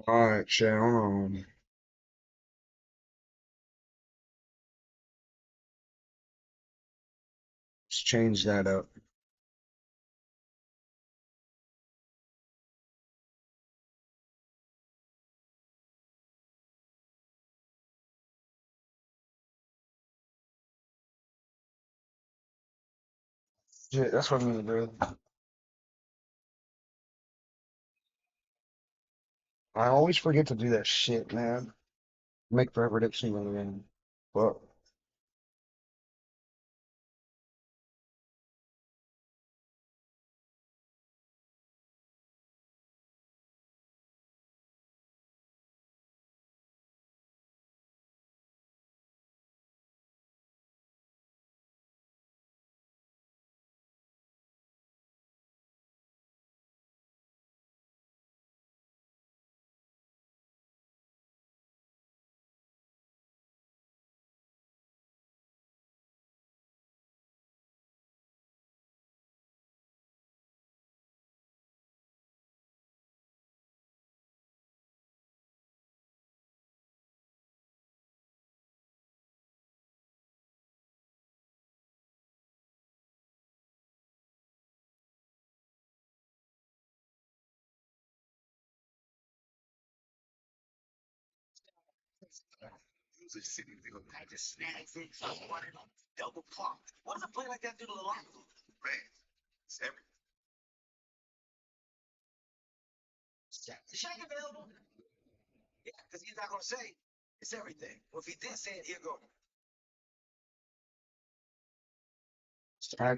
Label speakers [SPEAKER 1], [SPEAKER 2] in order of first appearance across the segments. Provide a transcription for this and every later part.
[SPEAKER 1] Alright, chat, let's change that up. Yeah, that's what I'm gonna do. I always forget to do that shit, man. Make for a prediction again. But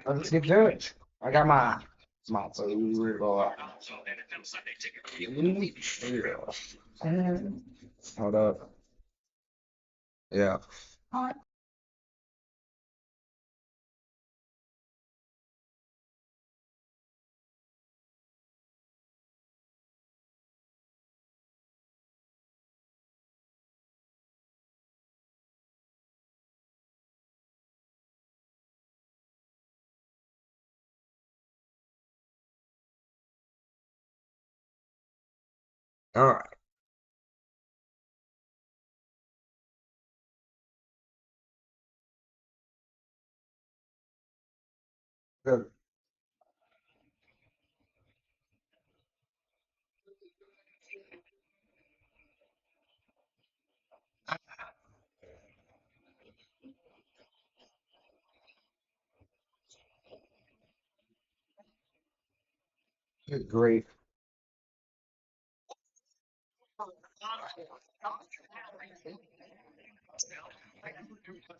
[SPEAKER 1] let's get to it. I got my food. Hold up. Yeah. All right. Good. Good. Great.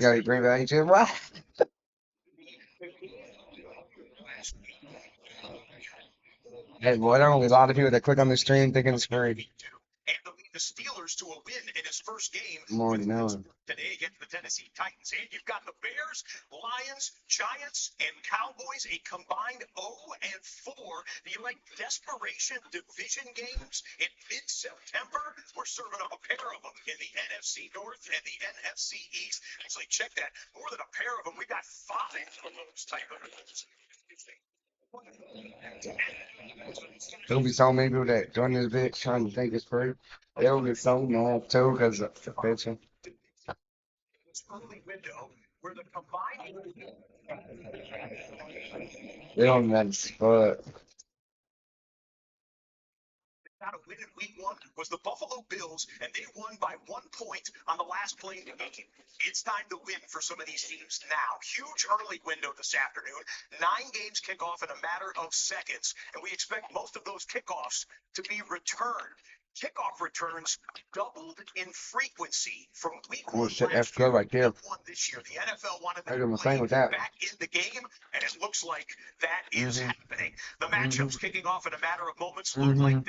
[SPEAKER 1] Got any great value to it? What? Hey, boy, there are only a lot of people that click on this stream thinking it's free. I'm already knowing. There'll be so many people that join this bitch trying to think it's free. They'll get so mad too because bitch. They don't mess, but bullshit. That's good right there. I do my thing with that. Mhm. Mhm.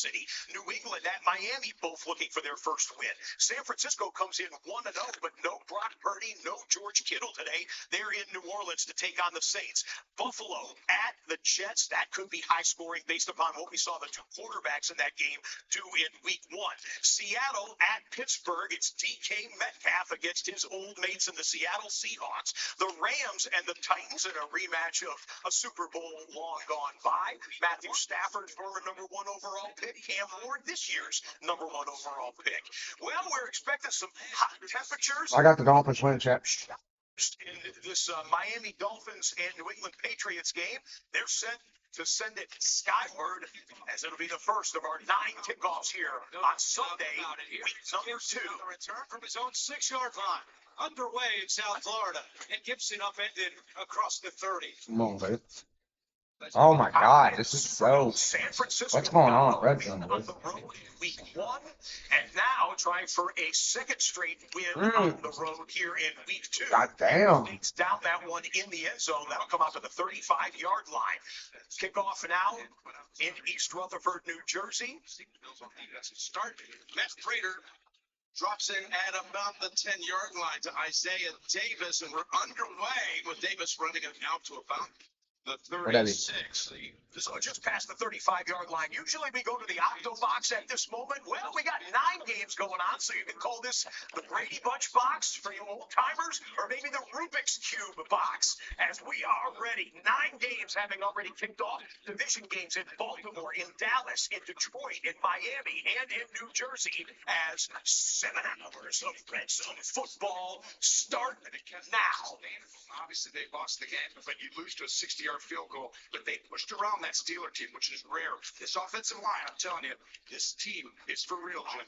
[SPEAKER 2] City. New England at Miami, both looking for their first win. San Francisco comes in 1-0, but no Brock Purdy, no George Kittle today. They're in New Orleans to take on the Saints. Buffalo at the Jets. That could be high scoring based upon what we saw the two quarterbacks in that game do in week 1. Seattle at Pittsburgh. It's DK Metcalf against his old mates in the Seattle Seahawks. The Rams and the Titans in a rematch of a Super Bowl long gone by. Matthew Stafford, former #1 overall pick. Cam Ward, this year's #1 overall pick. Well, we're expecting some hot temperatures.
[SPEAKER 1] I got the Dolphins winning, chat.
[SPEAKER 2] In this Miami Dolphins and New England Patriots game, they're set to send it skyward, as it'll be the first of our 9 kickoffs here on Sunday, week number 2.
[SPEAKER 3] The return from his own 6-yard line. Underway in South Florida, and Gibson upended across the 30.
[SPEAKER 1] Come on, baby. Oh my God, this is so.
[SPEAKER 2] San Francisco.
[SPEAKER 1] What's going on, Redzone?
[SPEAKER 2] On the road in week 1, and now trying for a second straight win on the road here in week 2.
[SPEAKER 1] God damn.
[SPEAKER 2] Takes down that one in the end zone. That'll come out to the 35-yard line. Kickoff now in East Rutherford, New Jersey.
[SPEAKER 3] Start. Matt Prater drops in at about the 10-yard line to Isaiah Davis, and we're underway with Davis running it out to about the 36.
[SPEAKER 2] So just past the 35-yard line. Usually we go to the Octo box at this moment. Well, we got 9 games going on, so you can call this the Brady Bunch box for you old-timers, or maybe the Rubik's Cube box, as we are ready. 9 games having already kicked off. Division games in Baltimore, in Dallas, in Detroit, in Miami, and in New Jersey, as 7 hours of red zone football start now.
[SPEAKER 3] Obviously, they lost the game, but you lose to a 60-yard field goal. But they pushed around that Steeler team, which is rare. This offensive line, I'm telling you, this team is for real, Jim.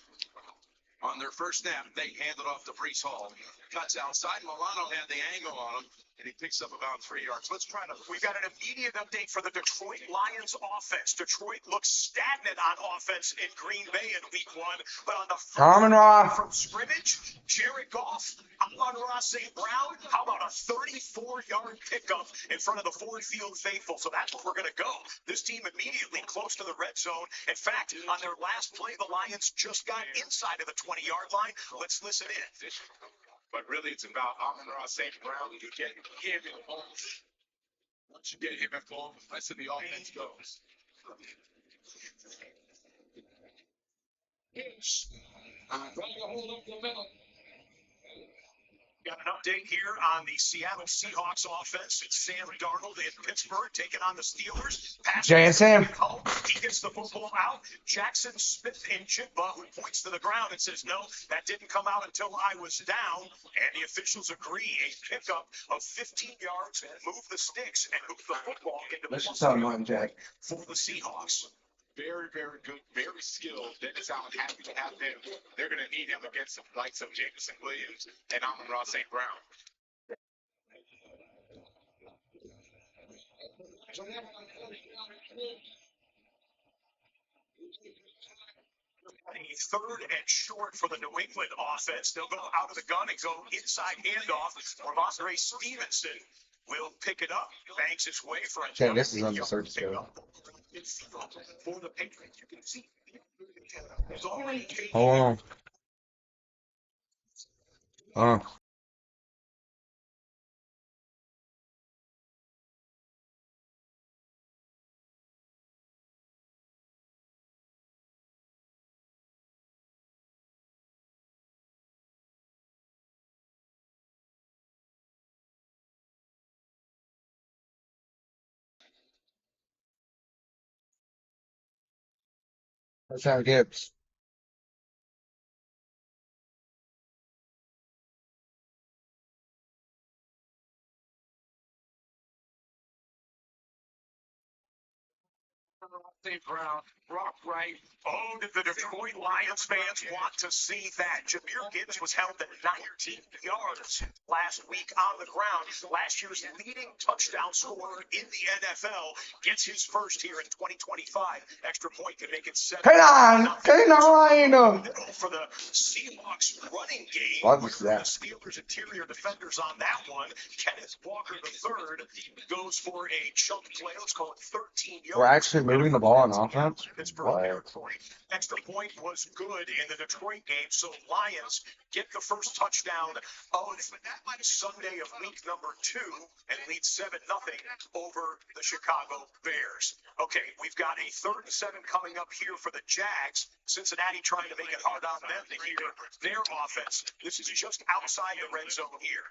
[SPEAKER 3] On their first snap, they handed off to Brees Hall. Cuts outside. Milano had the angle on him, and he picks up about 3 yards. Let's try to.
[SPEAKER 2] We've got an immediate update for the Detroit Lions offense. Detroit looks stagnant on offense in Green Bay in week 1, but on the
[SPEAKER 1] Amon-Ra
[SPEAKER 2] from scrimmage, Jared Goff, Amon-Ra St. Brown, how about a 34-yard pickup in front of the Ford Field faithful? So that's where we're going to go. This team immediately close to the red zone. In fact, on their last play, the Lions just got inside of the 20-yard line. Let's listen in.
[SPEAKER 3] But really, it's about Amon-Ra St. Brown. You get him involved. Once you get him involved, the rest of the offense goes.
[SPEAKER 2] Trying to hold up the middle. Got an update here on the Seattle Seahawks offense. It's Sam Darnold in Pittsburgh taking on the Steelers.
[SPEAKER 1] JSM.
[SPEAKER 2] He gets the football out. Jackson Smith and Jigba, who points to the ground and says, no, that didn't come out until I was down. And the officials agree. A pickup of 15 yards, move the sticks, and move the football into
[SPEAKER 1] Let's just tell him, Jack.
[SPEAKER 2] for the Seahawks.
[SPEAKER 3] Very, very good, very skilled. Dennis Allen happy to have him. They're going to need him against the likes of Jameson Williams and Amon-Ra St. Brown.
[SPEAKER 2] A 3rd and short for the New England offense. They'll go out of the gun and go inside handoff. Ramondre Stevenson will pick it up. Banks his way for a
[SPEAKER 1] Okay, this is on the search scale.
[SPEAKER 2] For the Patriots, you can see
[SPEAKER 1] Hold on. That's how Gibbs.
[SPEAKER 3] St. Brown, Brock Wright.
[SPEAKER 2] Oh, did the Detroit Lions fans want to see that? Jahmyr Gibbs was held at 19 yards last week on the ground. Last year's leading touchdown scorer in the NFL gets his first here in 2025. Extra point can make it 7.
[SPEAKER 1] K9.
[SPEAKER 2] For the Seahawks running game.
[SPEAKER 1] What was that?
[SPEAKER 2] The Steelers interior defenders on that one. Kenneth Walker III goes for a chunk play. Let's call it 13 yards.
[SPEAKER 1] We're actually moving moving the ball on offense?
[SPEAKER 2] Pittsburgh
[SPEAKER 1] What?
[SPEAKER 2] territory. Extra point was good in the Detroit game, so Lions get the first touchdown of Sunday of week number 2 and lead 7-0 over the Chicago Bears. Okay, we've got a 3rd and 7 coming up here for the Jags. Cincinnati trying to make it hard on them to hear their offense. This is just outside the red zone here.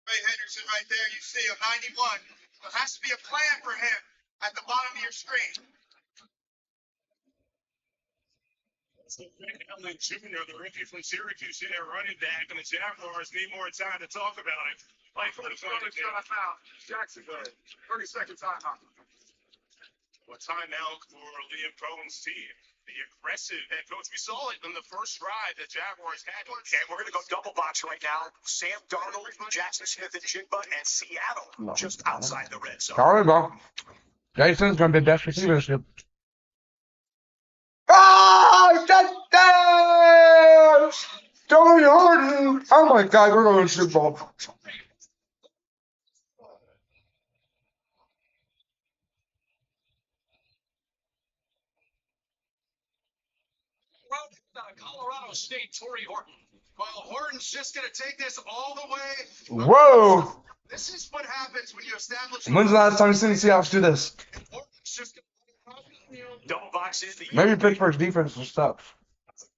[SPEAKER 4] Ray Henderson right there, you see him, 91. There has to be a plan for him at the bottom of your screen.
[SPEAKER 3] Rick Allen Jr., the rookie from Syracuse, their running back, and the Jaguars need more time to talk about it. Like for the Jacksonville, 30-second timeout. A timeout for Liam Cohen's team. The aggressive head coach. We saw it in the first drive that Jaguars had.
[SPEAKER 2] And we're going to go double box right now. Sam Darnold, Jackson Smith and Jigba, and Seattle just outside the red zone.
[SPEAKER 1] Sorry, bro. Jason's gonna be best receiver this year. Oh, touchdown! Tony Horton! Oh my God, we're going to the Super Bowl.
[SPEAKER 2] Colorado State, Torrey Horton.
[SPEAKER 4] Well, Horton's just going to take this all the way.
[SPEAKER 1] Whoa!
[SPEAKER 4] This is what happens when you establish.
[SPEAKER 1] When's the last time you seen the Seahawks do this?
[SPEAKER 4] Horton's just going to
[SPEAKER 2] Double box in.
[SPEAKER 1] Maybe Pittsburgh's defense was tough.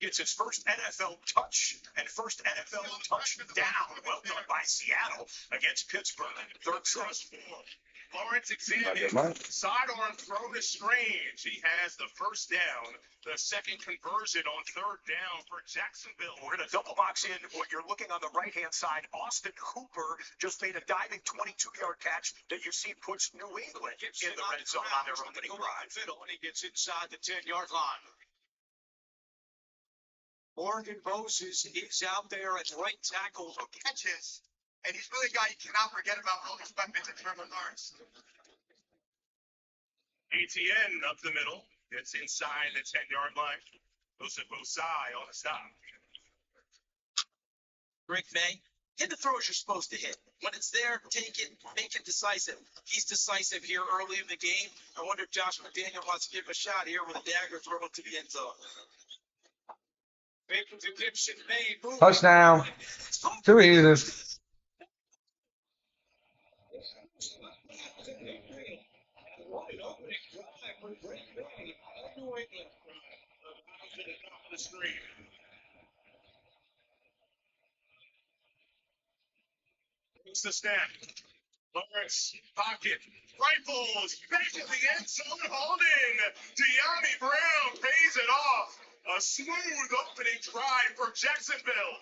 [SPEAKER 2] Gets his first NFL touch and first NFL touchdown. Well done by Seattle against Pittsburgh. Third trust.
[SPEAKER 3] Lawrence examines sidearm throw to Strange. He has the first down, the second conversion on 3rd down for Jacksonville.
[SPEAKER 2] We're going to double box in what you're looking on the right-hand side. Austin Hooper just made a diving 22-yard catch that you see puts New England in the red zone on their opening drive.
[SPEAKER 4] When he gets inside the 10-yard line. Morgan Moses is out there at right tackle. Catches. And he's really a guy you cannot forget about all these weapons in Trevor Lawrence.
[SPEAKER 3] ATN up the middle. Gets inside the 10-yard line. Goes to Bosai on the stop.
[SPEAKER 5] Rick May, hit the throws you're supposed to hit. When it's there, take it, make it decisive. He's decisive here early in the game. I wonder if Josh McDaniel wants to give him a shot here with a dagger throw to the end zone.
[SPEAKER 1] Touchdown. Too easy.
[SPEAKER 3] It's the snap. Lawrence, pocket, rifles, back to the end zone, holding. De'Ami Brown pays it off. A smooth opening drive for Jacksonville.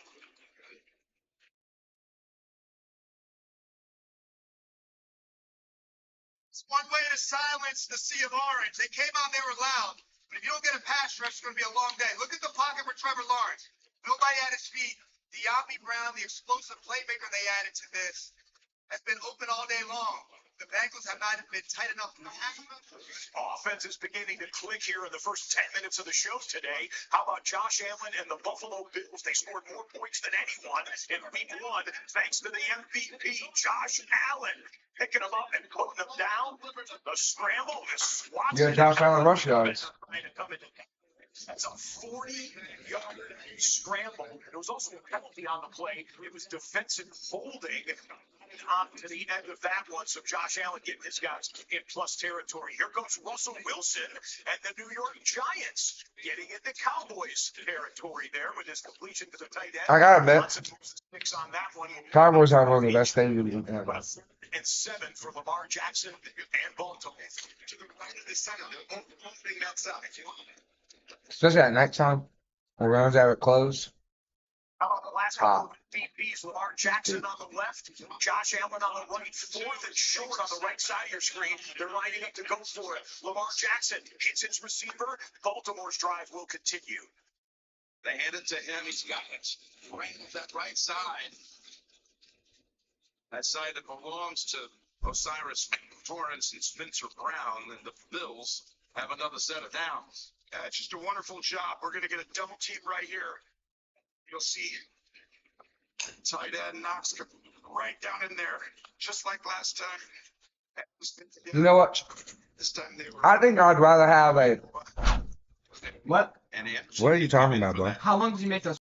[SPEAKER 4] It's one way to silence the Sea of Orange. They came out, they were loud. But if you don't get a pass rush, it's going to be a long day. Look at the pocket for Trevor Lawrence. Nobody at his feet. De'Ami Brown, the explosive playmaker they added to this, has been open all day long. The Bengals have not been tight enough.
[SPEAKER 2] Offense is beginning to click here in the first 10 minutes of the show today. How about Josh Allen and the Buffalo Bills? They scored more points than anyone in week 1 thanks to the MVP, Josh Allen. Picking them up and putting them down. The scramble, the swats.
[SPEAKER 1] Yeah, Josh Allen rush yards.
[SPEAKER 2] That's a 40-yard scramble. There was also a penalty on the play. It was defensive holding on to the end of that one. So Josh Allen getting his guys in plus territory. Here goes Russell Wilson and the New York Giants getting into Cowboys territory there with his completion to the tight end.
[SPEAKER 1] I gotta admit,
[SPEAKER 2] On that one.
[SPEAKER 1] Cowboys are one of the best things you can have.
[SPEAKER 2] And 7 for Lamar Jackson and Baltimore. To the right of the center, they're opening that side.
[SPEAKER 1] Especially at nighttime, when rounds out at close.
[SPEAKER 2] How about the last couple of DPs? Lamar Jackson on the left, Josh Allen on the right, 4th and short on the right side of your screen. They're lining up to go for it. Lamar Jackson hits his receiver. Baltimore's drive will continue.
[SPEAKER 4] They hand it to him. He's got it. Right off that right side. That side that belongs to Osiris Torrance and Spencer Brown. And the Bills have another set of downs. It's just a wonderful job. We're going to get a double team right here. You'll see tight end Knox right down in there, just like last time.
[SPEAKER 1] You know what?
[SPEAKER 3] This time they were.
[SPEAKER 1] I think I'd rather have a. What?
[SPEAKER 3] And
[SPEAKER 1] What are you talking about, bro?
[SPEAKER 6] How long did you make those?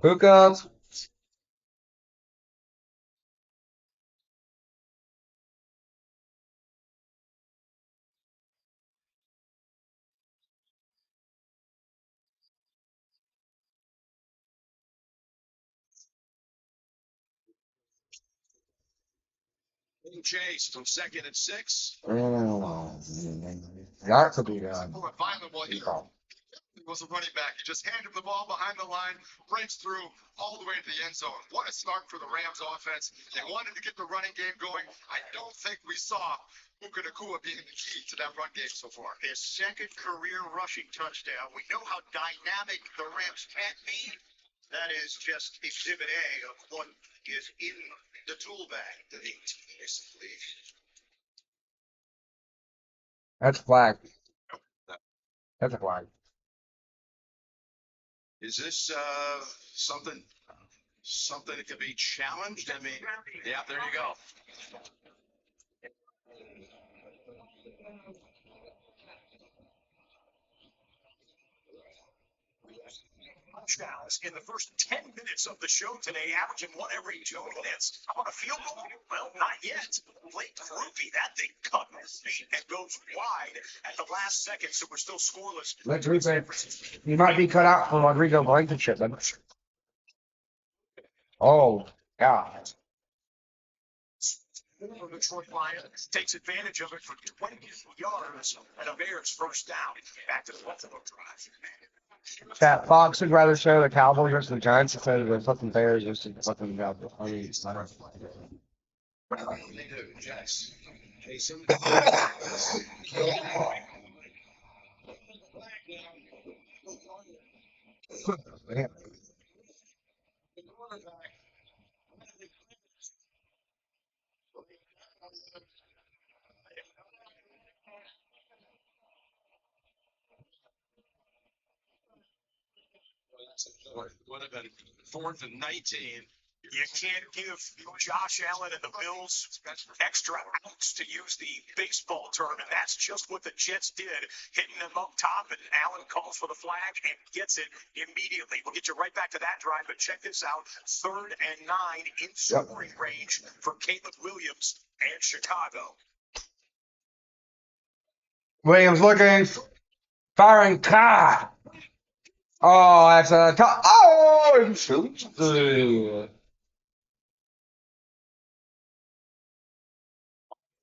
[SPEAKER 1] Hookups.
[SPEAKER 3] Chase from 2nd and 6.
[SPEAKER 1] That could be done.
[SPEAKER 3] For a violent one, he was a running back. He just handed the ball behind the line, breaks through all the way to the end zone. What a start for the Rams offense. They wanted to get the running game going. I don't think we saw Puka Nacua being the key to that run game so far.
[SPEAKER 2] His second career rushing touchdown. We know how dynamic the Rams can be. That is just exhibit A of what is in the tool bag.
[SPEAKER 1] That's flag. That's a flag.
[SPEAKER 3] Is this something that could be challenged? I mean, yeah, there you go.
[SPEAKER 2] Touchdowns in the first 10 minutes of the show today, averaging one every 2 minutes. On a field goal? Well, not yet. Blake Groupie, that thing cut and goes wide at the last second, so we're still scoreless.
[SPEAKER 1] Let's replay. You might be cut out for Rodrigo Blankenship, then. Oh, God.
[SPEAKER 2] The Detroit Lions takes advantage of it for 20 yards and a Bears first down. Back to the Buffalo drive.
[SPEAKER 1] That Fox would rather show the Cowboys versus the Giants instead of the fucking Bears versus the fucking Cowboys. I mean, it's not.
[SPEAKER 3] They do, Jets. Jason.
[SPEAKER 1] Man.
[SPEAKER 3] Would have been 4th and 19.
[SPEAKER 2] You can't give Josh Allen and the Bills extra outs, to use the baseball term, and that's just what the Jets did, hitting them up top, and Allen calls for the flag and gets it immediately. We'll get you right back to that drive, but check this out. 3rd and 9 in scoring range for Caleb Williams and Chicago.
[SPEAKER 1] Williams looking. Firing. God. Oh, that's a top. Oh, and shoots.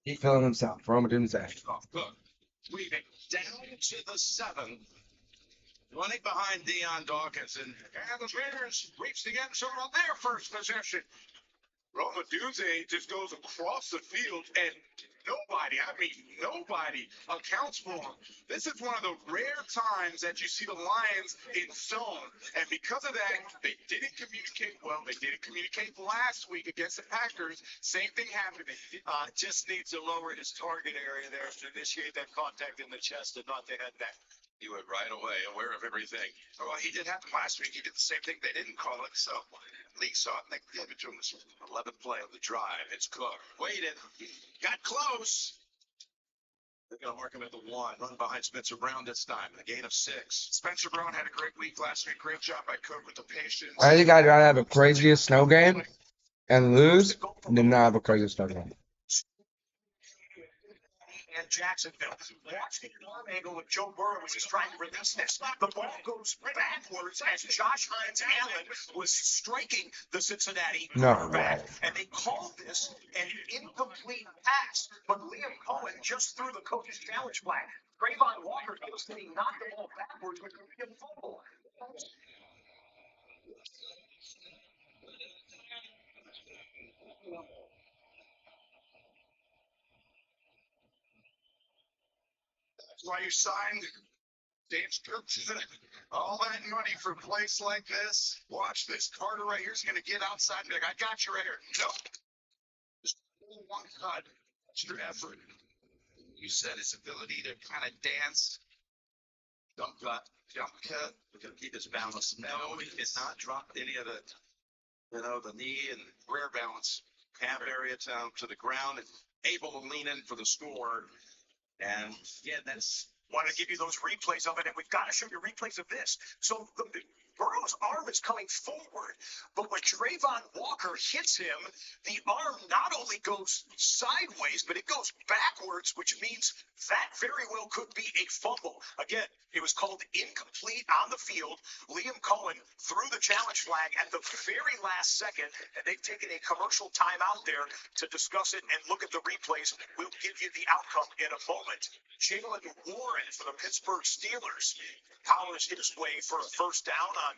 [SPEAKER 1] He's feeling himself. Roma didn't say.
[SPEAKER 3] Cook. Weaving down to the 7. Running behind Deion Dawkins. And the Bears reach the end zone on their first possession. Roma Dunze just goes across the field and nobody accounts for him. This is one of the rare times that you see the Lions in zone. And because of that, they didn't communicate well. They didn't communicate last week against the Packers. Same thing happening.
[SPEAKER 2] Just needs to lower his target area there to initiate that contact in the chest and not the head back.
[SPEAKER 3] He went right away, aware of everything. Oh, he did happen last week. He did the same thing. They didn't call it, so Lee saw it and they gave it to him. This 11th play of the drive. It's Cook. Waited. Got close. They're going to mark him at the 1. Run behind Spencer Brown this time. A gain of 6. Spencer Brown had a great week last week. Great job by Cook with the patience.
[SPEAKER 1] I think I'd rather have a craziest snow game and lose than not have a crazy snow game.
[SPEAKER 2] And Jacksonville. Watch the arm angle of Joe Burrow as he's trying to release this. The ball goes backwards as Josh Hines Allen was striking the Cincinnati quarterback. And they called this an incomplete pass. But Liam Cohen just threw the coach's challenge flag. Trayvon Walker goes that he knocked the ball backwards, but could be a fumble.
[SPEAKER 3] That's why you signed Dan Sturps. All that money for a place like this. Watch this. Carter right here is going to get outside and be like, I got you right here. No. Just one cut. Extra effort. You said his ability to kind of dance. Jump cut. Jump cut.
[SPEAKER 5] We're going to keep his balance. No, he cannot drop any of the knee and
[SPEAKER 3] Rare balance.
[SPEAKER 5] calf area to the ground and able to lean in for the score. And yeah, that's
[SPEAKER 2] Want to give you those replays of it, and we've got to show you replays of this. So Burrow's arm is coming forward, but when Trayvon Walker hits him, the arm not only goes sideways, but it goes backwards, which means that very well could be a fumble. Again, it was called incomplete on the field. Liam Cohen threw the challenge flag at the very last second, and they've taken a commercial timeout there to discuss it and look at the replays. We'll give you the outcome in a moment. Jalen Warren for the Pittsburgh Steelers powers his way for a first down on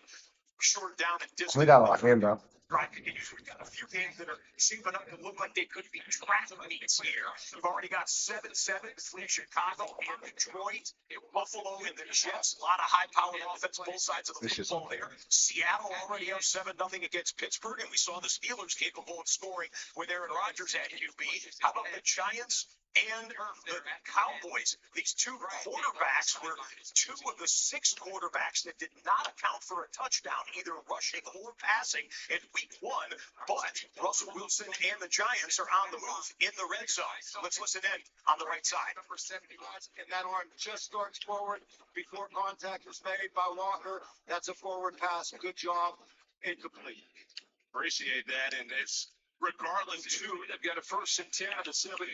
[SPEAKER 2] short down and distance.
[SPEAKER 1] We got locked in, bro.
[SPEAKER 2] Drive continues. We've got a few games that are shaping up to look like they could be traffic meets here. You've already got 7-7 between Chicago and Detroit, Buffalo and the Jets. A lot of high-powered offense, both sides of the football there. Seattle already up 7-0 against Pittsburgh, and we saw the Steelers capable of scoring with Aaron Rodgers at QB. How about the Giants and the Cowboys? These two quarterbacks were two of the 6 quarterbacks that did not account for a touchdown, either rushing or passing in week 1. But Russell Wilson and the Giants are on the move in the red zone. Let's listen in on the right side.
[SPEAKER 3] Number 70 yards, and that arm just starts forward before contact is made by Walker. That's a forward pass. Good job. Incomplete.
[SPEAKER 6] Appreciate that, and it's regardless, too, they've got a 1st and 10 at the 17,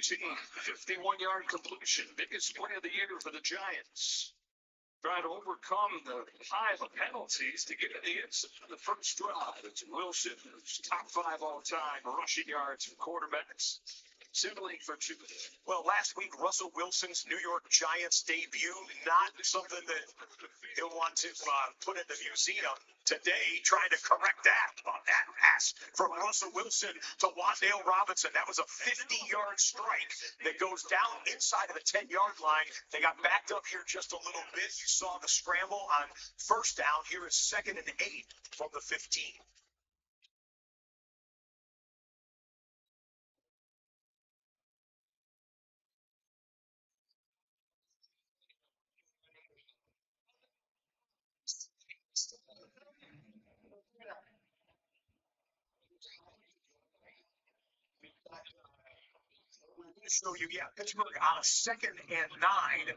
[SPEAKER 6] 51-yard completion, biggest play of the year for the Giants. Trying to overcome the pile of penalties to get to the end of the first drive. It's Wilson, who's top 5 all time rushing yards for quarterbacks. Sibling for 2.
[SPEAKER 2] Well, last week, Russell Wilson's New York Giants debut, not something that he'll want to put in the museum. Today, trying to correct that pass from Russell Wilson to Wan'Dale Robinson. That was a 50-yard strike that goes down inside of the 10-yard line. They got backed up here just a little bit. You saw the scramble on first down. Here is 2nd and 8 from the 15. Show you, Pittsburgh on a 2nd and 9.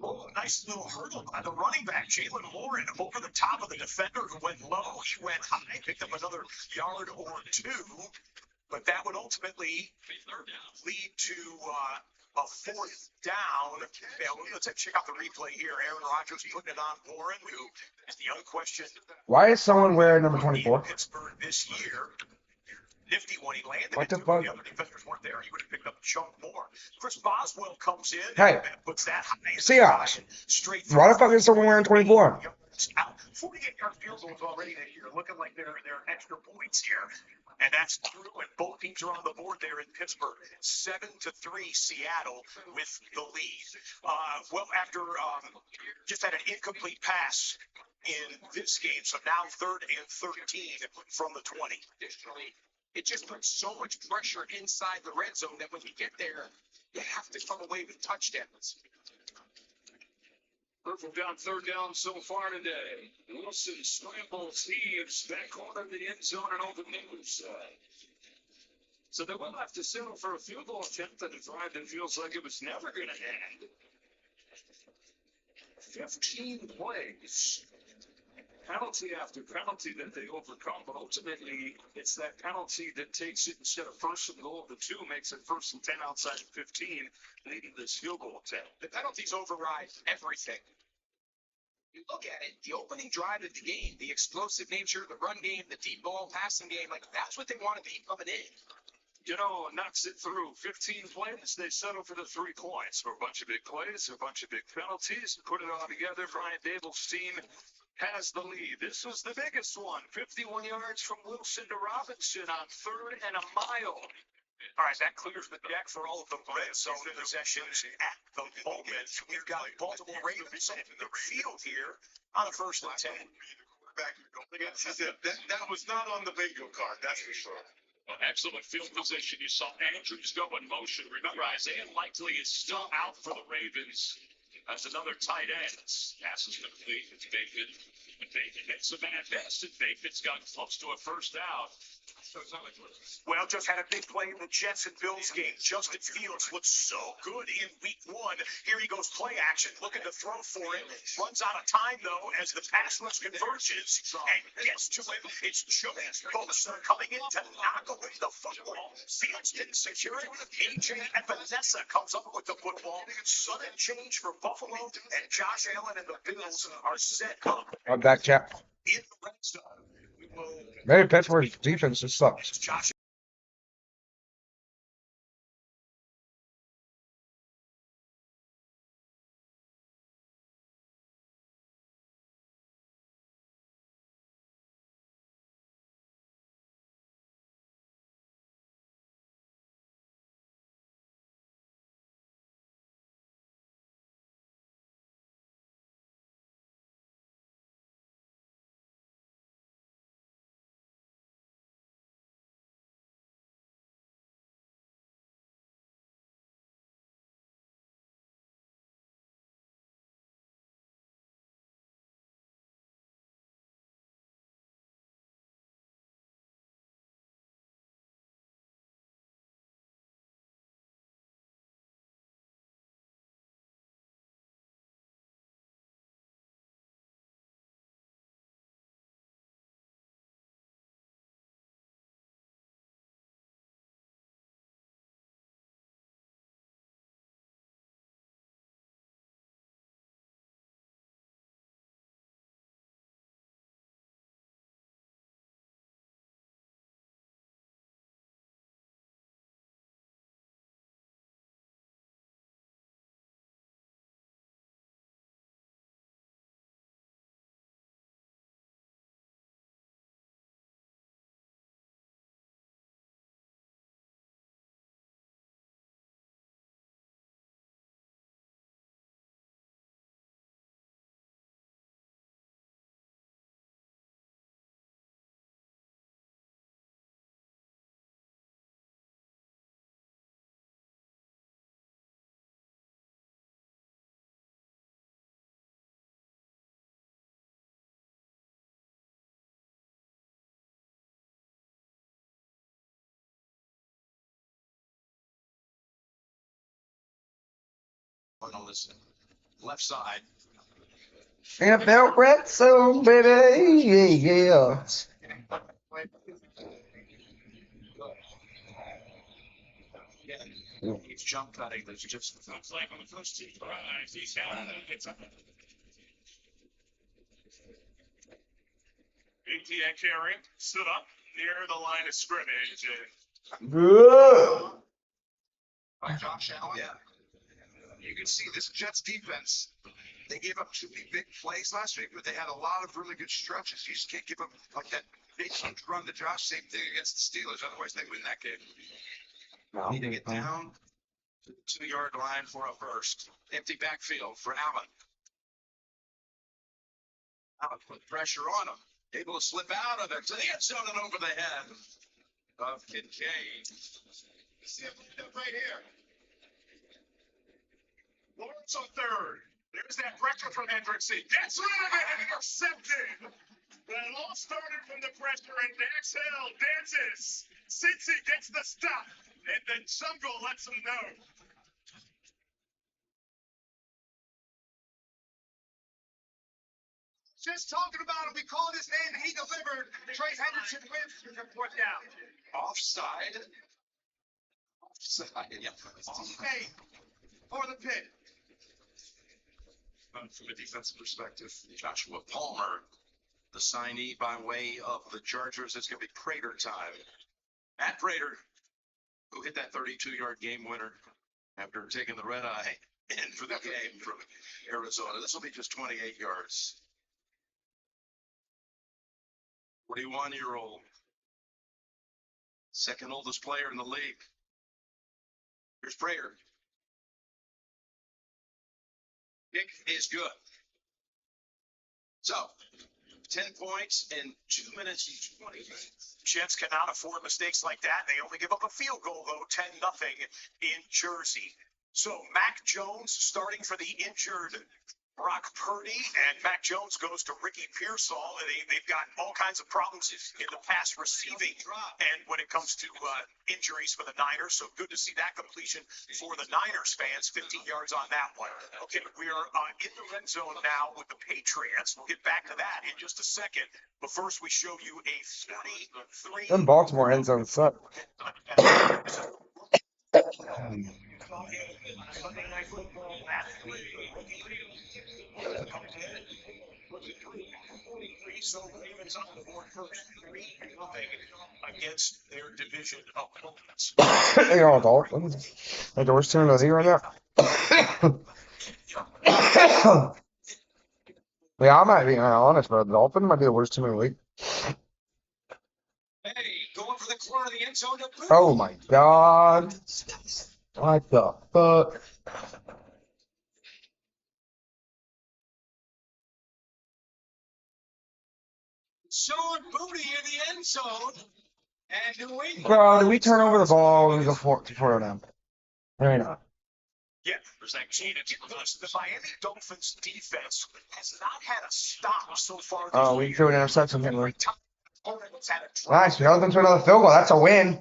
[SPEAKER 2] Oh, nice little hurdle by the running back, Jalen Warren, over the top of the defender who went low. He went high, picked up another yard or 2, but that would ultimately lead to a 4th down. Yeah, let's check out the replay here. Aaron Rodgers putting it on Warren, who is the unquestioned.
[SPEAKER 1] Why is someone wearing number 24?
[SPEAKER 2] Pittsburgh this year. Nifty when he landed.
[SPEAKER 1] What the
[SPEAKER 2] it,
[SPEAKER 1] fuck?
[SPEAKER 2] The other defenders weren't there. He would have picked up a chunk more. Chris Boswell comes in.
[SPEAKER 1] Hey,
[SPEAKER 2] and puts that high.
[SPEAKER 1] Seahawks.
[SPEAKER 2] Straight
[SPEAKER 1] Why the fuck is someone wearing 24?
[SPEAKER 2] 48-yard field goals already this year. Looking like they're extra points here. And that's true. And both teams are on the board there in Pittsburgh. 7-3 Seattle with the lead. Well, after just had an incomplete pass in this game. So now 3rd and 13 from the 20.
[SPEAKER 3] Additionally, it just puts so much pressure inside the red zone that when you get there, you have to come away with touchdowns.
[SPEAKER 6] Perfect on 3rd down so far today. Wilson scrambles, heaves back corner of the end zone and over the near side. So they will have to settle for a field goal attempt on a drive that feels like it was never going to end. 15 plays. Penalty after penalty that they overcome, but ultimately it's that penalty that takes it instead of 1st and goal. The 2 makes it 1st and 10 outside of 15, leading this field goal attempt.
[SPEAKER 3] The penalties override everything. You look at it, the opening drive of the game, the explosive nature, the run game, the deep ball passing game, like that's what they want to be coming in.
[SPEAKER 6] You know, knocks it through 15 plays. They settle for the 3 points. For a bunch of big plays, a bunch of big penalties. Put it all together. Brian Dable's team has the lead. This was the biggest one. 51 yards from Wilson to Robinson on 3rd and a mile. All right, that clears the deck for all of the red zone possessions at the moment. We've got Baltimore Ravens in the field here on a 1st and 10.
[SPEAKER 3] That was not on the bingo card, that's for sure.
[SPEAKER 6] Well, excellent field position. You saw Andrews go in motion. Remember, Isaiah Likely is still out for the Ravens as another tight end. Pass is complete. It's Bateman. And Bateman hits a man best, and Bateman's got close to a first down. Well, just had a big play in the Jets and Bills game. Justin Fields looked so good in week 1. Here he goes, play action, looking to throw for it. Runs out of time, though, as the pass rush converges and gets to him. It's Joey Bosa coming in to knock away the football. Fields didn't secure it. A.J. Epinesa comes up with the football. Sudden change for Buffalo, and Josh Allen and the Bills are set up
[SPEAKER 1] I'm back, chap.
[SPEAKER 6] in the red zone. We will
[SPEAKER 1] Maybe Pittsburgh's defense just sucks.
[SPEAKER 6] Josh
[SPEAKER 3] On this left side.
[SPEAKER 1] NFL red zone, baby. Yeah.
[SPEAKER 3] He's jump cutting. There's just
[SPEAKER 6] looks like on the first 2 drives, he's had it's a ATN carry stood up near the line of scrimmage.
[SPEAKER 1] Good.
[SPEAKER 3] by Josh Allen. Yeah. You can see this Jets defense. They gave up 2 big plays last week, but they had a lot of really good stretches. You just can't give up like that big huge run to Josh. Same thing against the Steelers. Otherwise, they win that game. Need to get down to the 2-yard line for a first. Empty backfield for Allen. Allen put pressure on him. Able to slip out of it to the end zone and over the head of Kincaid. See it right here.
[SPEAKER 6] Lawrence on third. There's that pressure from Hendrickson. Gets rid of it and intercepted. But it all started from the pressure, and Dax Hill dances. Cincy gets the stop, and then Jungle lets him know.
[SPEAKER 4] Just talking about him, we called his name and he delivered. Trey Hendrickson wins the 4th down.
[SPEAKER 3] Offside. Offside. Yeah.
[SPEAKER 4] Hey, for the pit.
[SPEAKER 3] From a defensive perspective, Joshua Palmer, the signee by way of the Chargers. It's going to be Prater time. Matt Prater, who hit that 32-yard game winner after taking the red eye in for the game from Arizona. This will be just 28 yards. 41-year-old, second oldest player in the league. Here's Prater. Kick is good. So, 10 points in 2 minutes and 20 seconds.
[SPEAKER 2] Jets cannot afford mistakes like that. They only give up a field goal, though, 10-0 in Jersey. So Mac Jones starting for the injured Brock Purdy, and Mac Jones goes to Ricky Pearsall. They've got all kinds of problems in the pass receiving, and when it comes to injuries for the Niners, so good to see that completion for the Niners fans. 15 yards on that one. Okay, we are in the red zone now with the Patriots. We'll get back to that in just a second, but first we show you a 43.
[SPEAKER 1] Them Baltimore end zones suck.
[SPEAKER 2] Sunday Night Football last week. So Ravens on the board first, 3-0 against their division opponents.
[SPEAKER 1] They are Dolphins. Like the worst team in the league right now. Yeah, I might be honest, but the Dolphins might be the worst team in the league.
[SPEAKER 5] Hey, going for the corner of the end zone.
[SPEAKER 1] Oh my god. What the fuck?
[SPEAKER 5] Showing booty in the end zone. And New England.
[SPEAKER 1] Bro, did we turn over the ball when we go for down? Maybe not.
[SPEAKER 2] Yeah, there's that chain of the Miami Dolphins defense has not had a stop so far.
[SPEAKER 1] Oh, we threw an interception, didn't we?
[SPEAKER 2] Opponents had a
[SPEAKER 1] Nice, we held them to another field goal. That's a win.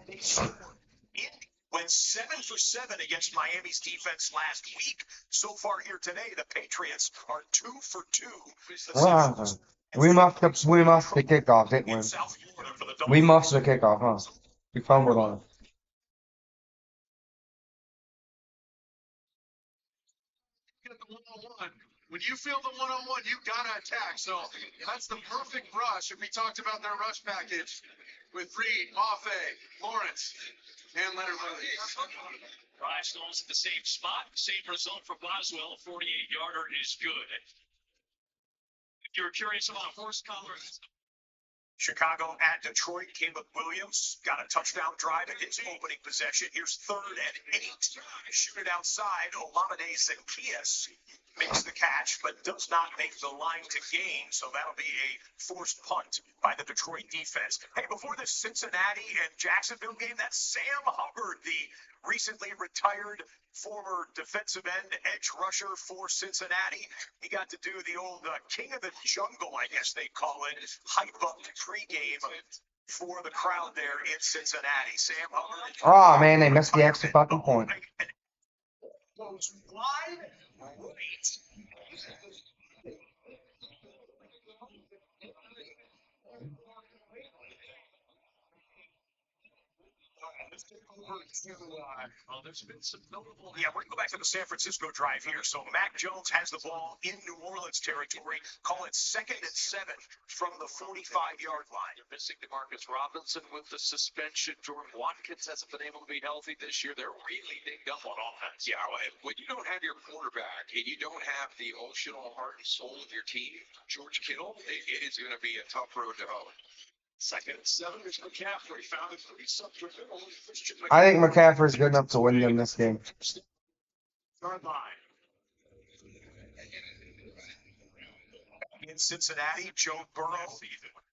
[SPEAKER 2] Went 7 for 7 against Miami's defense last week. So far here today, the Patriots are 2 for 2.
[SPEAKER 1] Wow. We muffed the kickoff, didn't we?
[SPEAKER 2] In South Florida for the
[SPEAKER 1] We
[SPEAKER 2] Dolphins.
[SPEAKER 1] muffed the kickoff, huh? We fumbled on it.
[SPEAKER 3] Get the one-on-one. When you feel the one-on-one, you gotta attack. So that's the perfect rush. And we talked about their rush package with Reed, Mafe, Lawrence, and Leonard Williams.
[SPEAKER 6] Drive stalls at the same spot. Same result for Boswell. 48-yarder is good. If you're curious about horse collar,
[SPEAKER 2] Chicago at Detroit. Caleb Williams got a touchdown drive in his opening possession. Here's 3rd and 8. Shoot it outside. Olamide Zaccheaus makes the catch, but does not make the line to gain. So that'll be a forced punt by the Detroit defense. Hey, before this Cincinnati and Jacksonville game, that's Sam Hubbard, the recently retired former defensive end edge rusher for Cincinnati. He got to do the old King of the Jungle, I guess they call it, hype up pregame for the crowd there in Cincinnati. Sam Hubbard.
[SPEAKER 1] Oh man, they missed the extra fucking point.
[SPEAKER 2] Goes wide right. Let's get over to
[SPEAKER 6] there's been some notable.
[SPEAKER 2] yeah, we're going to go back to the San Francisco drive here. So Mac Jones has the ball in New Orleans territory. Call it 2nd and 7 from the 45-yard line.
[SPEAKER 6] You're missing DeMarcus Robinson with the suspension. Jordan Watkins hasn't been able to be healthy this year. They're really dinged up on offense.
[SPEAKER 3] Yeah, when you don't have your quarterback and you don't have the emotional heart and soul of your team, George Kittle, it is going to be a tough road to hoe.
[SPEAKER 6] 2nd and 7 is McCaffrey. Found it pretty subject.
[SPEAKER 1] I think McCaffrey's good enough to win them this game.
[SPEAKER 6] Third line.
[SPEAKER 2] In Cincinnati, Joe Burrow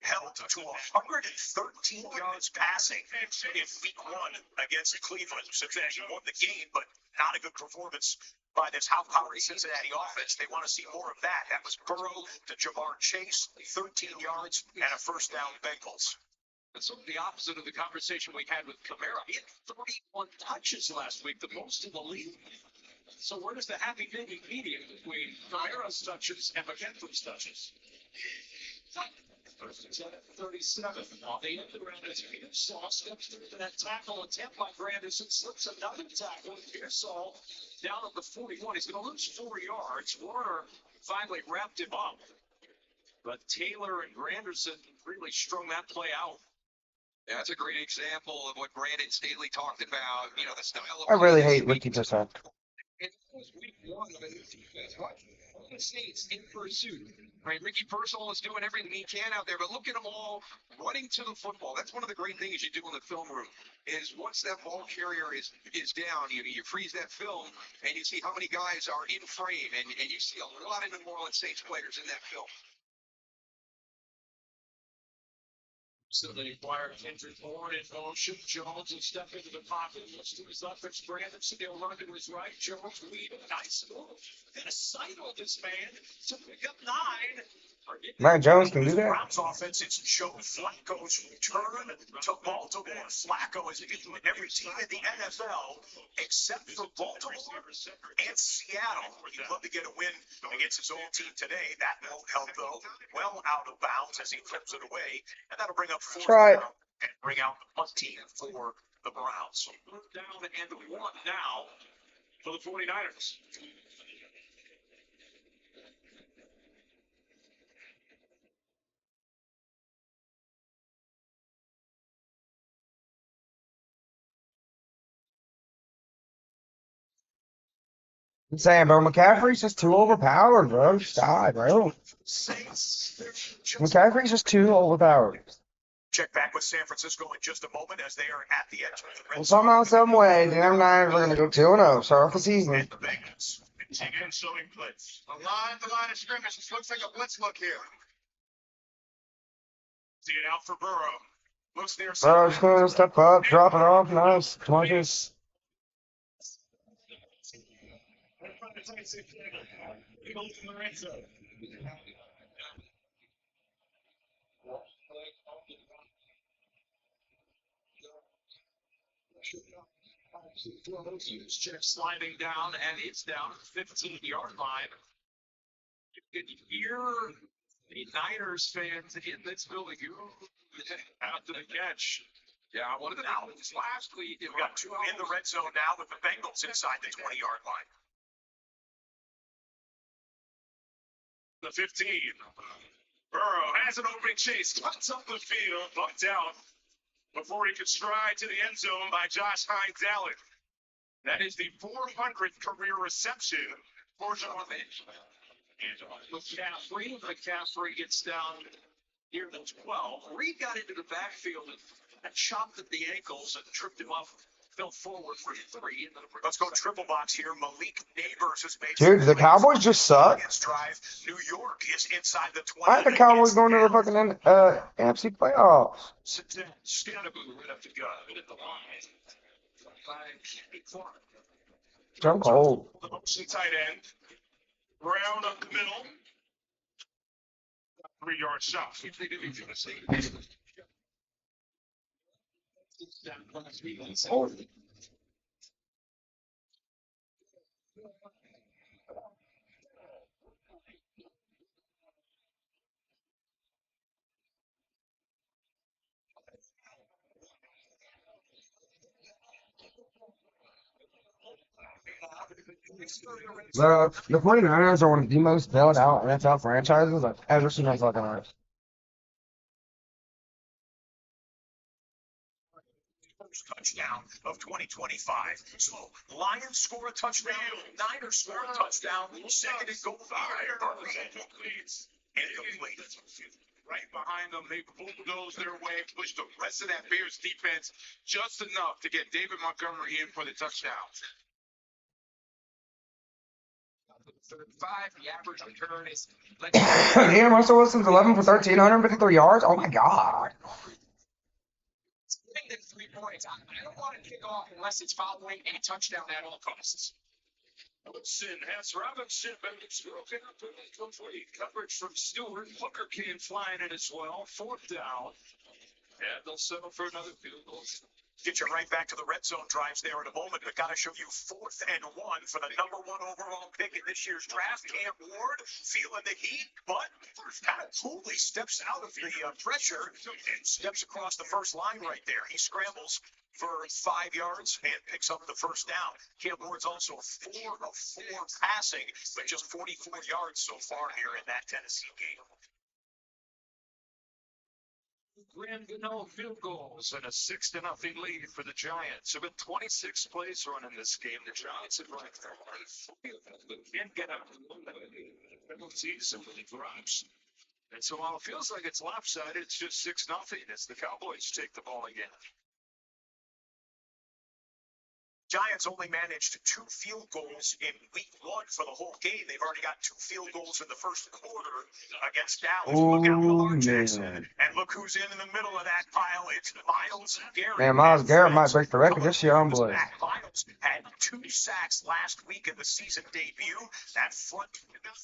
[SPEAKER 2] held to 113 yards passing in week 1 against Cleveland. Cincinnati won the game, but not a good performance by this high-powered Cincinnati offense. They want to see more of that. That was Burrow to Jamar Chase, 13 yards and a first down Bengals.
[SPEAKER 6] That's sort of the opposite of the conversation we had with Kamara. He had 31 touches last week, the most in the league. So where does the happy medium between Kamara's touches and McCaffrey's touches? First and 10 at 37. On the end around as Pearsall steps through that tackle attempt by Grandison, slips another tackle. Pearsall down at the 41. He's going to lose 4 yards. Warner finally wrapped him up. But Taylor and Granderson really strung that play out.
[SPEAKER 3] Yeah, that's a great example of what Brandon Staley talked about. The style of
[SPEAKER 1] I really hate Ricky Pearsall.
[SPEAKER 3] It was week 1 of a new defense. States in pursuit. Right, Ricky Persson is doing everything he can out there, but look at them all running to the football. That's one of the great things you do in the film room. Is once that ball carrier is down, you freeze that film and you see how many guys are in frame, and you see a lot of New Orleans Saints players in that film.
[SPEAKER 6] So they acquire Kendrick Bourne in motion. Jones will step into the pocket. Looks to his left. It's Brandon. He'll run to his right. Jones lead. Nice move. And a sight on this man to pick up 9.
[SPEAKER 1] Man, Jones can do that.
[SPEAKER 2] Browns offense, it's Joe Flacco's return to Baltimore. Flacco has beaten every team in the NFL except for Baltimore and Seattle. He'd love to get a win against his old team today. That won't help, though. Well out of bounds as he flips it away. And that'll bring up 4th
[SPEAKER 1] Right.
[SPEAKER 2] down and bring out the punt team for the Browns.
[SPEAKER 6] Down and 1 now for the 49ers.
[SPEAKER 1] I'm saying, bro, McCaffrey's just too overpowered, bro. Stop, bro. McCaffrey's just too overpowered.
[SPEAKER 2] Check back with San Francisco in just a moment as they are at the edge of the red
[SPEAKER 1] Well,
[SPEAKER 2] zone.
[SPEAKER 1] somehow, some way, the M9s are gonna go 2-0. Start off the season.
[SPEAKER 2] And the Bengals.
[SPEAKER 6] Again, showing blitz.
[SPEAKER 4] The line of scrimmage. This looks like a blitz look here.
[SPEAKER 6] See it out for Burrow. Looks near
[SPEAKER 1] Bro, just gonna step up, drop it off, nice. Come on, just.
[SPEAKER 6] Jeff sliding down, and it's down at the 15-yard line. You can hear the Niners fans in this building after the catch.
[SPEAKER 3] Yeah, one of the things last week.
[SPEAKER 2] We got 2 in the red zone now with the Bengals inside the 20-yard line.
[SPEAKER 6] The 15. Burrow has an opening chase, cuts up the field, bumped out before he could stride to the end zone by Josh Hines Allen. That is the 400th career reception for Sean McCaffrey gets down near the 12. Reed got into the backfield and chopped at the ankles and tripped him up. Fell forward for 3.
[SPEAKER 2] Let's go triple box here. Malik Neighbors has made
[SPEAKER 1] Dude, the Cowboys just suck.
[SPEAKER 2] against drive. New York is inside the 20.
[SPEAKER 1] Why are the Cowboys going to the fucking NFC playoffs?
[SPEAKER 6] Sit down. Scannaboo right up to gut at the line.
[SPEAKER 1] I'm cold.
[SPEAKER 6] The motion tight end. Brown up the middle. 3-yard shot.
[SPEAKER 1] Oh. The 49ers are one of the most bailed out NFL franchises I've ever seen in my fucking life.
[SPEAKER 2] First touchdown of 2025. So Lions score a touchdown. Niners score a touchdown. Second and goal. Incomplete.
[SPEAKER 3] Right behind them, they bulldoze their way, push the rest of that Bears defense just enough to get David Montgomery in for the touchdown. 35, the average return is.
[SPEAKER 1] Damn, Russell Wilson's 11 for 13, 153 yards. Oh my god.
[SPEAKER 3] Getting them 3 points. I don't want to kick off unless it's following a touchdown at all costs.
[SPEAKER 6] Robinson has Robinson, but it's broken up in complete coverage from Stewart. Hooker came flying in as well. 4th down. And they'll settle for another field goal.
[SPEAKER 2] Get you right back to the red zone drives there in a moment, but got to show you 4th and 1 for the number 1 overall pick in this year's draft. Cam Ward feeling the heat, but kind of coolly steps out of the pressure and steps across the first line right there. He scrambles for 5 yards and picks up the first down. Cam Ward's also 4 of 4 passing, but just 44 yards so far here in that Tennessee game.
[SPEAKER 6] Graham Gano field goals and a 6-0 lead for the Giants. There have been 26 plays run in this game. The Giants have run 4 of them. Can't get up. penalties and many drops. And so while it feels like it's lopsided, it's just 6-0 as the Cowboys take the ball again.
[SPEAKER 2] Giants only managed 2 field goals in week 1 for the whole game. They've already got 2 field goals in the first quarter against Dallas. Look out, Lamar Jackson. And look who's in the middle of that pile. It's Myles Garrett.
[SPEAKER 1] Man, Myles Garrett might break the record this year, boy.
[SPEAKER 2] Myles had 2 sacks last week in the season debut. That front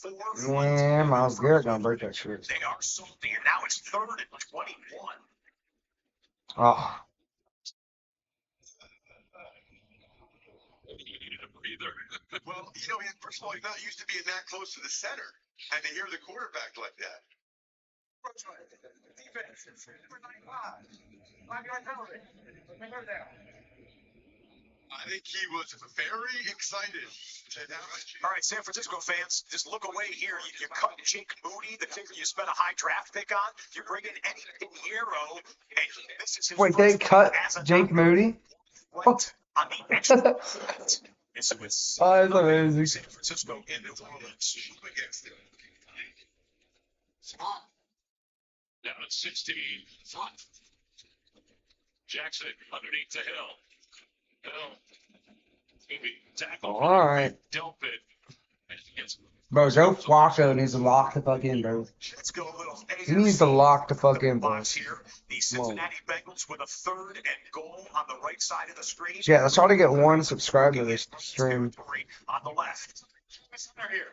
[SPEAKER 2] 4.
[SPEAKER 1] Man, Myles Garrett gonna break that shit.
[SPEAKER 2] They are salty, and now it's 3rd and 21.
[SPEAKER 1] Oh.
[SPEAKER 3] Well, first of all, he's not used to being that close to the center, and to hear the quarterback like that. I think he was very excited.
[SPEAKER 2] All right, San Francisco fans, just look away here. You cut Jake Moody, the kicker you spent a high draft pick on. You bring in Eddie Pinheiro, and this is his
[SPEAKER 1] Wait, they cut Jake Moody?
[SPEAKER 2] What? On the extra it's with
[SPEAKER 1] Oh, that's amazing.
[SPEAKER 2] San Francisco in New Orleans.
[SPEAKER 6] Down at 16. Jackson underneath the hill. Tackle.
[SPEAKER 1] All right.
[SPEAKER 6] Dump it.
[SPEAKER 1] Bro, Joe Flacco needs to lock the fuck in, bro.
[SPEAKER 2] Let's go a little
[SPEAKER 1] He needs to lock the fuck in, bro.
[SPEAKER 2] box here. The Cincinnati Bengals with a 3rd and goal on the right side of the screen.
[SPEAKER 1] Yeah, let's try to get 1 subscriber to this stream.
[SPEAKER 2] On the left.
[SPEAKER 4] Here.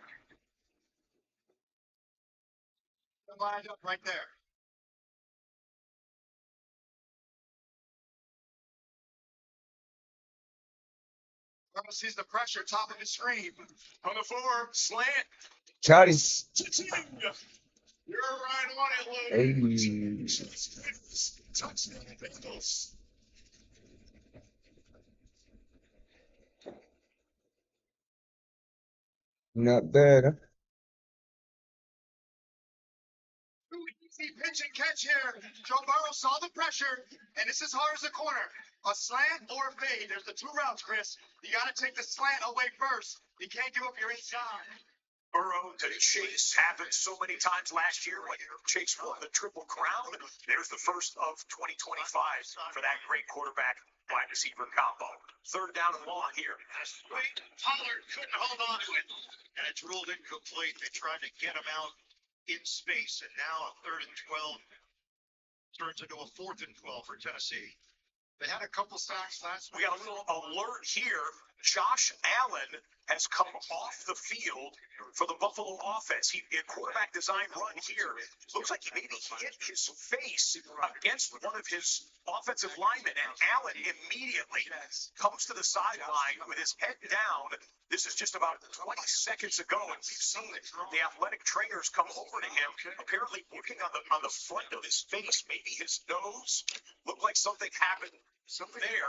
[SPEAKER 4] Lined up right there. Ramos sees the pressure, top of his screen.
[SPEAKER 2] On the 4, slant.
[SPEAKER 1] Chatty.
[SPEAKER 3] You're right on it, Luke.
[SPEAKER 1] Hey.
[SPEAKER 3] Touchdown, Bengals.
[SPEAKER 1] Not bad, huh?
[SPEAKER 4] Easy pitch and catch here. Joe Burrow saw the pressure, and it's as hard as a corner. A slant or a fade. There's the 2 routes, Chris. You got to take the slant away first. You can't give up your inside.
[SPEAKER 2] Burrow to Chase happened so many times last year when Chase won the Triple Crown. There's the first of 2025 for that great quarterback wide receiver combo. 3rd down and long here.
[SPEAKER 3] Wait, Pollard couldn't hold on to it, and it's ruled incomplete. They tried to get him out in space, and now a 3rd and 12 turns into a 4th and 12 for Tennessee. They had a couple sacks last week.
[SPEAKER 2] We got a little alert here. Josh Allen has come off the field for the Buffalo offense. A quarterback design run here. Looks like he maybe hit his face against one of his offensive linemen, and Allen immediately comes to the sideline with his head down. This is just about 20 seconds ago, and we've seen the athletic trainers come over to him, apparently looking on the front of his face, maybe his nose. Looked like something happened there.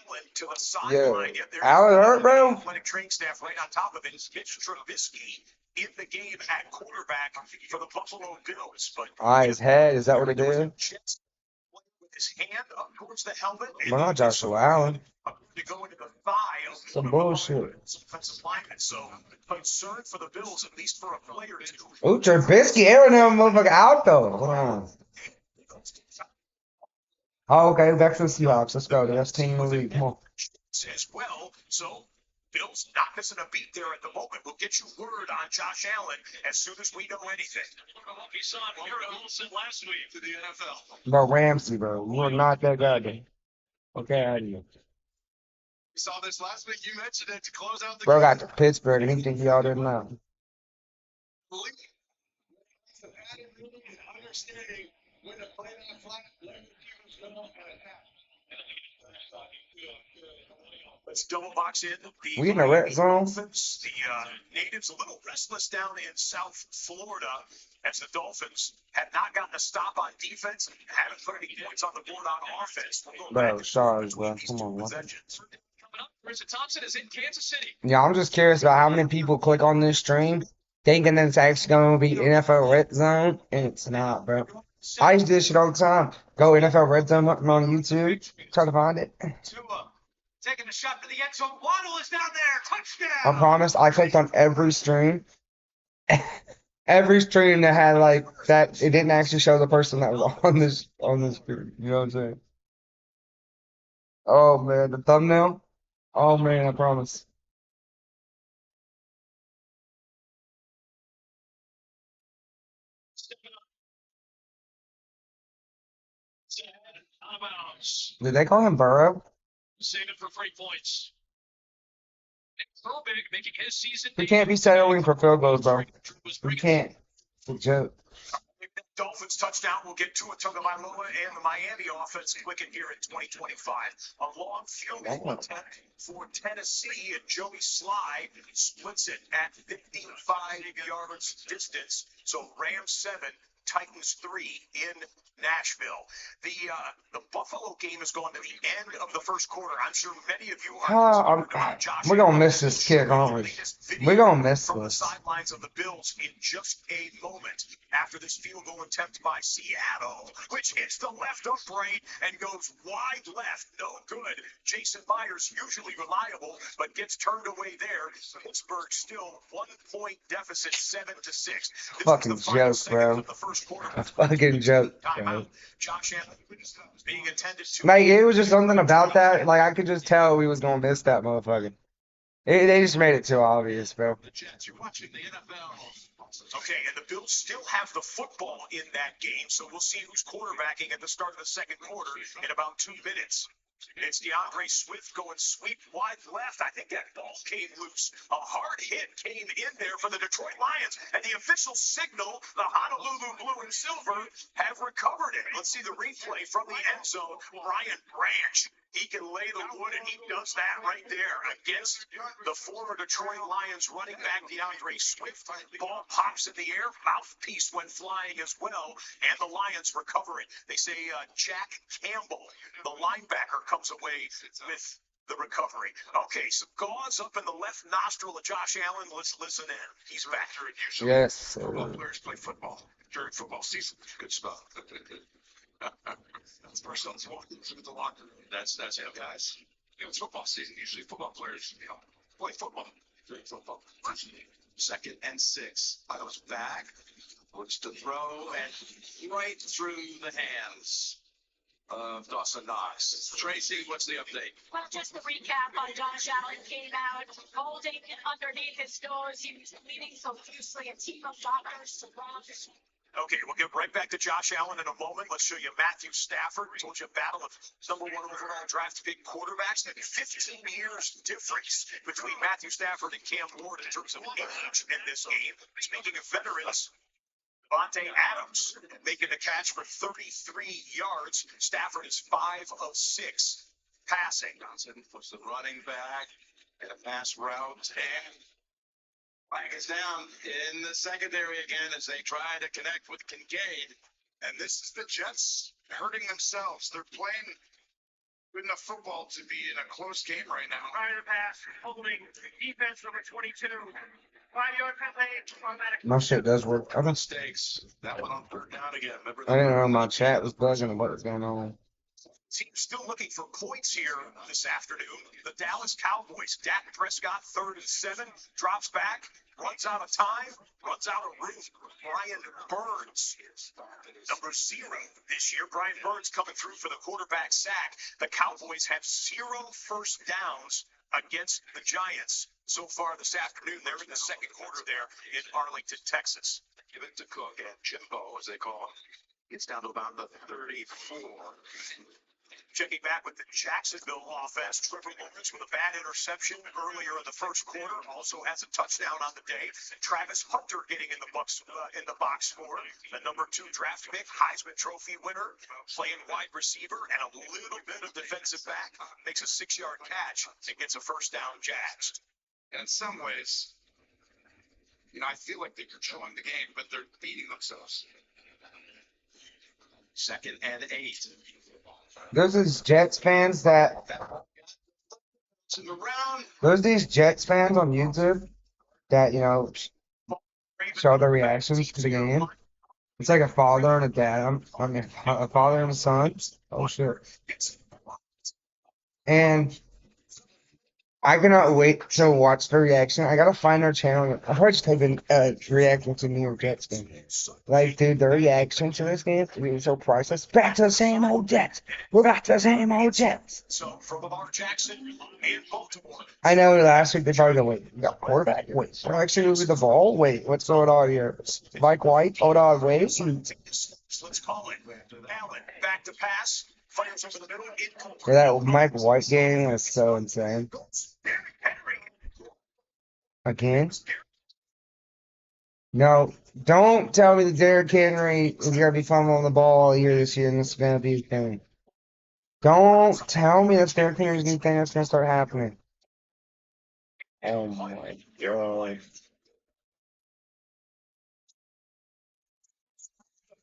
[SPEAKER 2] Allen to the sideline.
[SPEAKER 1] Yeah. Allen hurt, bro?
[SPEAKER 2] Athletic training staff right on top of it. Mitch Trubisky in the game at quarterback for the Buffalo Bills. But
[SPEAKER 1] His head, is that what it is?
[SPEAKER 2] with his hand up towards the helmet.
[SPEAKER 1] Well, not Joshua Allen.
[SPEAKER 2] To go into the thigh of
[SPEAKER 1] Some bullshit.
[SPEAKER 2] offensive lineman. So concern for the Bills, at least for a player or two.
[SPEAKER 1] Ooh, Trubisky airing that motherfucker out, though. Hold on. Oh, okay, back to the Seahawks. Let's go. That's team in the league. Come on.
[SPEAKER 2] As well. So Bills not missing a beat there at the moment. We'll get you word on Josh Allen as soon as we know anything.
[SPEAKER 6] We saw it here at Wilson last week to the NFL.
[SPEAKER 1] Bro, Ramsey, bro. We're not that goddamn. Okay, out of here.
[SPEAKER 3] We saw this last week. You mentioned it to close out the
[SPEAKER 1] Bro
[SPEAKER 3] game.
[SPEAKER 1] got to Pittsburgh, and he think he all there now.
[SPEAKER 3] Understanding when to play that flat.
[SPEAKER 2] Let's double box in.
[SPEAKER 1] We in the red zone.
[SPEAKER 2] Dolphins, the natives a little restless down in South Florida as the Dolphins have not gotten a stop on defense and haven't put any points on the board on offense.
[SPEAKER 1] Bro, sorry, bro. Come on, bro.
[SPEAKER 6] Coming up, Chris Thompson is in Kansas City.
[SPEAKER 1] Yeah, I'm just curious about how many people click on this stream thinking that it's actually going to be NFL Red Zone, and it's not, bro. I used to do this shit all the time. Go NFL Red Zone up on YouTube, try to find it.
[SPEAKER 4] Tua taking a shot to the end zone. Waddle is down there. Touchdown.
[SPEAKER 1] I promise, I clicked on every stream. every stream that had like that, it didn't actually show the person that was on this screen. You know what I'm saying? Oh man, the thumbnail. Oh man, I promise.
[SPEAKER 6] Out of bounds.
[SPEAKER 1] Did they call him Burrow?
[SPEAKER 6] Save it for 3 points. Throwback making his season.
[SPEAKER 1] He can't be settling for field goals, bro. He can't. It's a joke.
[SPEAKER 2] Dolphins touchdown will get Tua Tagovailoa and the Miami offense clicking here in 2025. A long field goal attempt for Tennessee, and Joey Sly splits it at 55 yards distance. So Rams 7, Titans 3 in Nashville. The Buffalo game has gone to the end of the first quarter. I'm sure many of you are concerned about Josh
[SPEAKER 1] We're gonna
[SPEAKER 2] Allen.
[SPEAKER 1] miss this kick, aren't we? We're gonna miss
[SPEAKER 2] From the
[SPEAKER 1] this.
[SPEAKER 2] sidelines of the Bills in just a moment after this field goal attempt by Seattle, which hits the left upright and goes wide left. No good. Jason Myers, usually reliable, but gets turned away there. Pittsburgh still 1 point deficit, 7-6.
[SPEAKER 1] Fucking joke, bro. A fucking joke, bro.
[SPEAKER 2] Josh Allen being intended to.
[SPEAKER 1] Like, it was just something about that. Like, I could just tell we was gonna miss that motherfucker. They just made it too obvious, bro.
[SPEAKER 3] The Jets, you're watching the NFL.
[SPEAKER 2] Okay, and the Bills still have the football in that game, so we'll see who's quarterbacking at the start of the second quarter in about 2 minutes. It's DeAndre Swift going sweep wide left. I think that ball came loose. A hard hit came in there for the Detroit Lions. And the official signal, the Honolulu Blue and Silver, have recovered it. Let's see the replay from the end zone. Ryan Branch, he can lay the wood, and he does that right there against the former Detroit Lions running back DeAndre Swift. Ball pops in the air. Mouthpiece went flying as well, and the Lions recover it. They say Jack Campbell, the linebacker, comes away with the recovery. Okay, so gauze up in the left nostril of Josh Allen. Let's listen in. He's back.
[SPEAKER 1] Yes,
[SPEAKER 3] Football
[SPEAKER 1] sir.
[SPEAKER 3] players play football during football season. Good stuff. That's the first one's walking through the locker room. That's it, guys. It's football season. Usually football players, play football during football. Second and 6. I was back. Looks to throw and right through the hands of Dawson Knox. Tracy, what's the update?
[SPEAKER 7] Well, just the recap on Josh Allen came out holding underneath his nose. He was bleeding profusely. A team of doctors surrounded him.
[SPEAKER 2] Okay, we'll get right back to Josh Allen in a moment. Let's show you Matthew Stafford. We told you a battle of #1 overall draft pick quarterbacks. 15 years difference between Matthew Stafford and Cam Ward in terms of age in this game. Speaking of veterans, Devontae Adams making the catch for 33 yards. Stafford is 5 of 6 passing.
[SPEAKER 3] Johnson puts the running back and a pass route, and flag is down in the secondary again as they try to connect with Kincaid.
[SPEAKER 4] And this is the Jets hurting themselves. They're playing good enough football to be in a close game right now.
[SPEAKER 6] Prior to pass, holding defense number 22. 5-yard penalty.
[SPEAKER 1] My shit does work. I
[SPEAKER 3] Mistakes. That one on 3rd down again. Remember
[SPEAKER 1] didn't know my chat was buzzing and what was going on.
[SPEAKER 2] Team still looking for points here this afternoon. The Dallas Cowboys. Dak Prescott, 3rd and 7, drops back, runs out of time, runs out of room. Brian Burns, number 0 this year. Brian Burns coming through for the quarterback sack. The Cowboys have 0 first downs against the Giants so far this afternoon. They're in the second quarter there in Arlington, Texas.
[SPEAKER 3] Give it to Cook, and Jimbo, as they call him, gets down to about the 34.
[SPEAKER 2] Checking back with the Jacksonville offense, Trevor Lawrence with a bad interception earlier in the first quarter, also has a touchdown on the day. Travis Hunter getting in the box score, the number 2 draft pick, Heisman Trophy winner, playing wide receiver and a little bit of defensive back, makes a 6-yard catch and gets a first down. Jags.
[SPEAKER 3] And in some ways, I feel like they're controlling the game, but they're beating themselves. 2nd and 8.
[SPEAKER 1] There's these Jets fans that there's these Jets fans on YouTube that show their reactions to the game. It's like a father and a dad. A father and a son. Oh shit. And I cannot wait to watch the reaction. I gotta find their channel. I heard just type in reaction to New York Jets game. Like, dude, the reaction to this game is so priceless. Back to the same old Jets. We're back to the same old Jets.
[SPEAKER 2] So from Lamar Jackson and Baltimore.
[SPEAKER 1] I know last week they probably go, wait, we got quarterback? Wait, we're actually moving the ball? Wait, what's going on here? Mike White? Hold on, wait.
[SPEAKER 2] Let's call it. Allen back to pass. Fires over the middle.
[SPEAKER 1] Yeah, that Mike White game was so insane. Again? No, don't tell me that Derrick Henry is going to be fumbling the ball all year this year and this is going to be a thing. Don't tell me that's Derrick Henry's new thing that's going to start happening. Oh my god.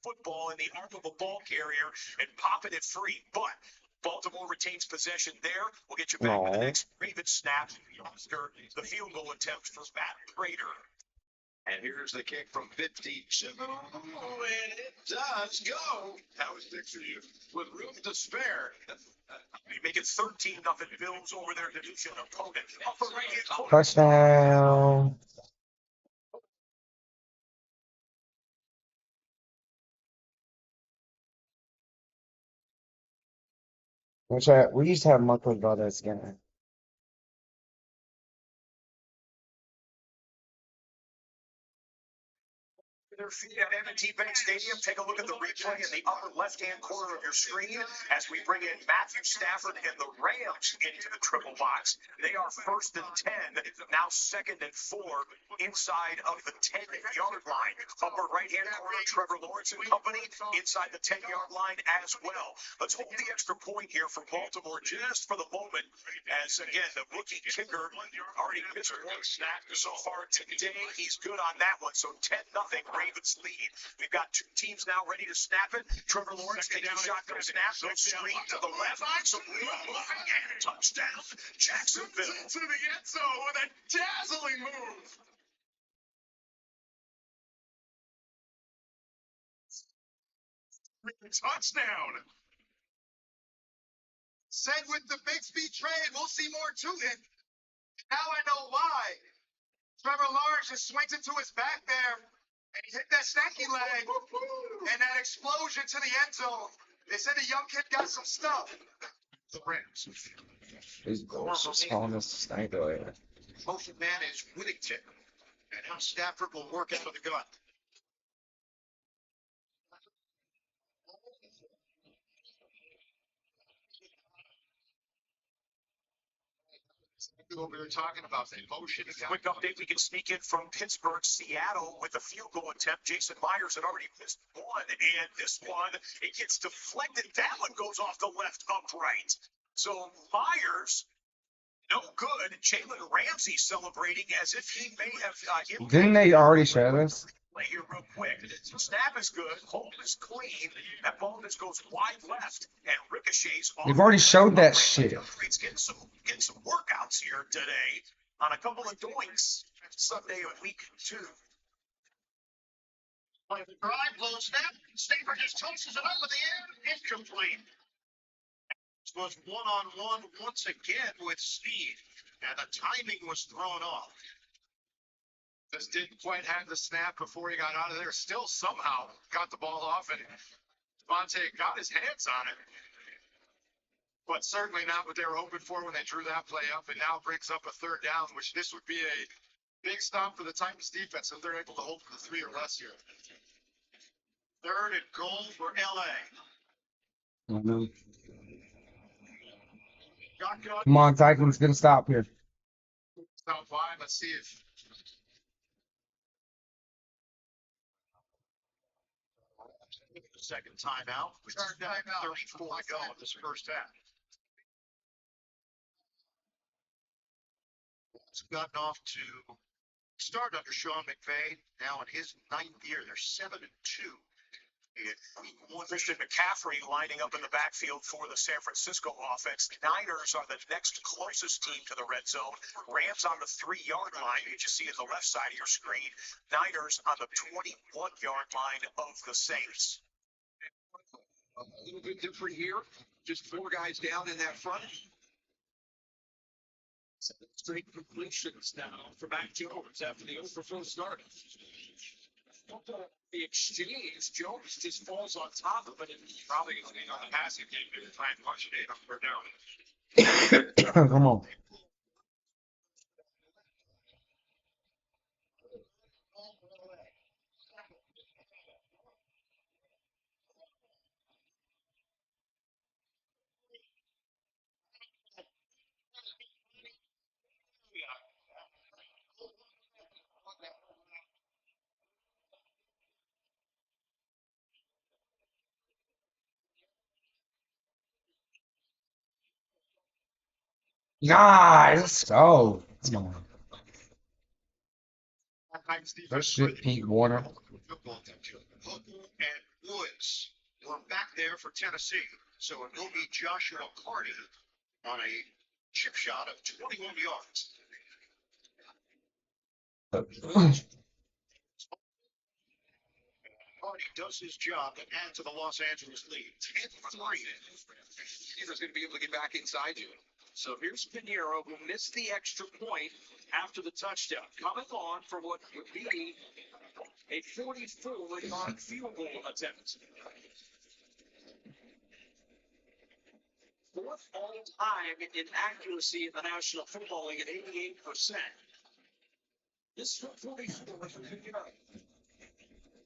[SPEAKER 2] Football in the arm of a ball carrier and popping it free. But Baltimore retains possession there. We'll get you back with the next Ravens snap after the field goal attempt for Matt Prater.
[SPEAKER 3] And here's the kick from 52, and it does go. How is picture you with room to spare?
[SPEAKER 2] We make it 13-0 Bills over their division opponent. Upper right-hand corner.
[SPEAKER 1] Touchdown. Which we used to have Marco Brothers again.
[SPEAKER 2] Their feet at M&T Bank Stadium. Take a look at the replay in the upper left-hand corner of your screen as we bring in Matthew Stafford and the Rams into the triple box. They are 1st and 10, now 2nd and 4 inside of the 10-yard line. Upper right-hand corner, Trevor Lawrence and company inside the 10-yard line as well. Let's hold the extra point here for Baltimore just for the moment as, again, the rookie kicker already missed one snap so far today. He's good on that one, so 10-0 Ravens lead. We've got two teams now ready to snap it. Trevor Lawrence taking a shotgun snap. Goes screen to the left. Some moving and touchdown. Jacksonville.
[SPEAKER 3] To the end zone with a dazzling move. Touchdown.
[SPEAKER 4] Said with the Bixby trade, we'll see more to it. Now I know why. Trevor Lawrence just swings it to his back there, and he hit that snacky leg, and that explosion to the end zone. They said the young kid got some stuff.
[SPEAKER 3] The Rams.
[SPEAKER 1] These goals just calling us sniper.
[SPEAKER 3] Motion man is Whittington. And now Stafford will work out of the gun. What we were talking about, the motion.
[SPEAKER 2] Quick update, we can sneak in from Pittsburgh, Seattle with a field goal attempt. Jason Myers had already missed one, and this one, it gets deflected. That one goes off the left upright. So Myers, no good. Jalen Ramsey celebrating as if he may have
[SPEAKER 1] Didn't they already show this?
[SPEAKER 2] play here real quick. Snap is good. Hold is clean. That ball just goes wide left and ricochets off.
[SPEAKER 1] They've already showed that shit.
[SPEAKER 2] He's getting some workouts here today on a couple of doinks. Sunday of week 2.
[SPEAKER 3] By the drive, low snap. Stafford just tosses it over the air. Incomplete. This was one-on-one once again with speed, and the timing was thrown off. Just didn't quite have the snap before he got out of there. Still somehow got the ball off, and Devontae got his hands on it. But certainly not what they were hoping for when they drew that play up. It now brings up a 3rd down, which this would be a big stop for the Titans defense if they're able to hold for 3 or less here. 3rd and goal for LA.
[SPEAKER 1] Come on, Titans, gonna stop here.
[SPEAKER 3] Stop by. Let's see if second timeout. We started down 34 to go in this first half. It's gotten off to start under Sean McVay. Now in his 9th year, they're 7-2.
[SPEAKER 2] Christian McCaffrey lining up in the backfield for the San Francisco offense. Niners are the next closest team to the red zone. Rams on the 3-yard line, you just see at the left side of your screen. Niners on the 21-yard line of the Saints.
[SPEAKER 3] A little bit different here. Just 4 guys down in that front.
[SPEAKER 6] Straight completions now for Mac Jones after the 0 for 4 start. The exchange, Jones just falls on top of it and
[SPEAKER 3] Probably going to be on the passing game. They're trying to watch it up or down.
[SPEAKER 1] Come on. Nice. Let's go. Come on. That shit, Pete Warner.
[SPEAKER 3] Hooker and Woods were back there for Tennessee. So it will be Joshua Carty on a chip shot of 21 yards. Carty does his job and add to the Los Angeles lead. 10-3.
[SPEAKER 6] He's going to be able to get back inside you. So here's Pinheiro, who missed the extra point after the touchdown, coming on for what would be a 44-yard field goal attempt. Fourth all time in accuracy in the National Football League at 88%. This is 44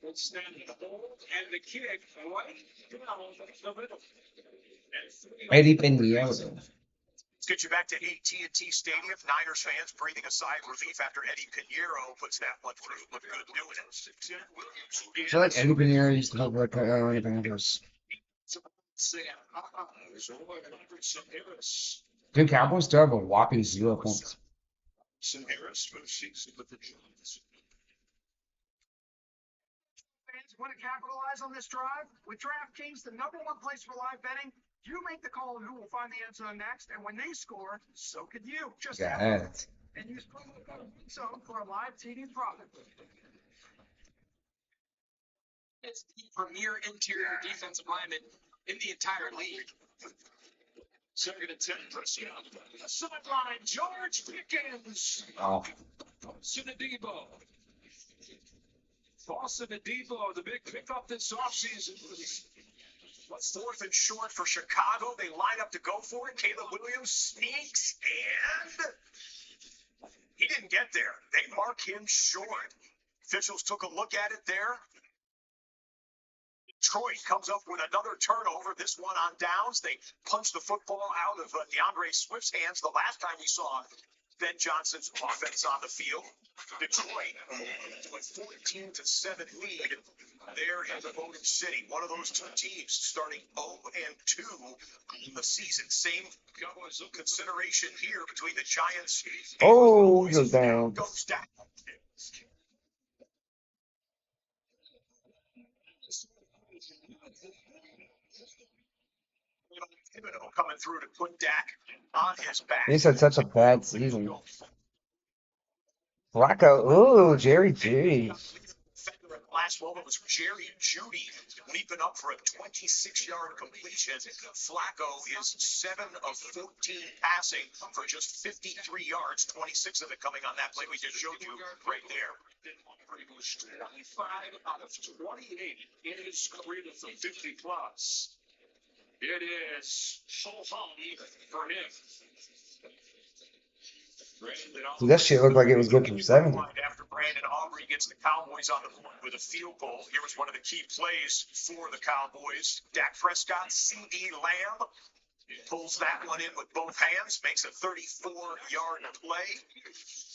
[SPEAKER 6] It's standing the hold and the kick right down the middle.
[SPEAKER 1] Eddie Pinheiro.
[SPEAKER 2] Let's get you back to AT&T Stadium. Niners fans breathing a sigh of relief after Eddie Pinheiro puts that one through. Look good doing it.
[SPEAKER 1] I feel like Eddie Pinheiro used to help with Panthers. Dude, Cowboys still have a whopping 0 points.
[SPEAKER 3] Harris for the season with the Giants.
[SPEAKER 8] Fans want to capitalize on this drive? With DraftKings, the #1 place for live betting, you make the call on who will find the end zone next, and when they score, so could you. Just
[SPEAKER 1] Yes.
[SPEAKER 8] and use promo code RedZone for a live TD profit.
[SPEAKER 5] It's the premier interior defensive lineman in the entire league.
[SPEAKER 6] Second and 10, Prescott. Sideline, George Pickens.
[SPEAKER 1] Oh.
[SPEAKER 6] Sinadibo. Boston Adebo, the big pickup this offseason.
[SPEAKER 2] What's 4th and short for Chicago? They line up to go for it. Caleb Williams sneaks, and he didn't get there. They mark him short. Officials took a look at it there. Detroit comes up with another turnover, this one on downs. They punch the football out of DeAndre Swift's hands the last time we saw Ben Johnson's offense on the field. Detroit with 14-7 lead there in the Motor City. One of those two teams starting 0-2 in the season. Same consideration here between the Giants.
[SPEAKER 1] Oh, he goes down.
[SPEAKER 2] Goes down. Coming through to put Dak on his back.
[SPEAKER 1] He's had such a bad season. Flacco, ooh, Jerry G.
[SPEAKER 2] Last moment was Jerry Judy leaping up for a 26-yard completion. Flacco is 7 of 14 passing for just 53 yards, 26 of it coming on that play we just showed you right there.
[SPEAKER 6] 25 out of 28 in his career from 50 plus. It is ho-hum for him.
[SPEAKER 1] Dude, that shit looked like it was good for 70.
[SPEAKER 2] After Brandon Aubrey gets the Cowboys on the board with a field goal, here was one of the key plays for the Cowboys. Dak Prescott, CeeDee Lamb, pulls that one in with both hands, makes a 34-yard play.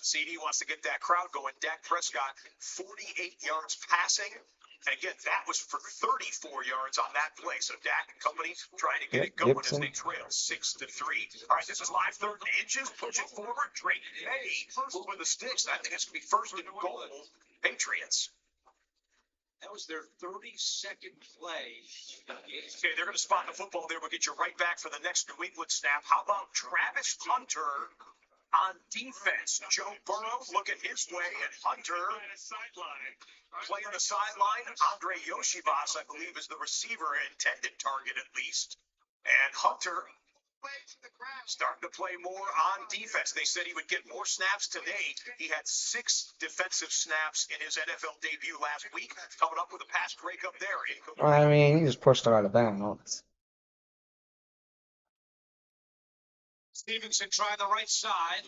[SPEAKER 2] CD wants to get that crowd going. Dak Prescott, 48 yards passing. And again, that was for 34 yards on that play. So Dak and company trying to get it going as they trail 6-3. All right, this is live 3rd and inches. Push it forward. Drake May moving the sticks. I think it's going to be 1st and goal. Patriots.
[SPEAKER 5] That was their 32nd play.
[SPEAKER 2] Okay, they're going to spot the football there. We'll get you right back for the next New England snap. How about Travis Hunter on defense? Joe Burrow looking his way, and Hunter playing the sideline. Andre Yoshibas, I believe, is the receiver, intended target at least. And Hunter Starting to play more on defense. They said he would get more snaps today. He had 6 defensive snaps in his NFL debut last week. Coming up with a pass breakup there.
[SPEAKER 1] I mean, he just pushed it out of bounds.
[SPEAKER 5] Stevenson trying the right side.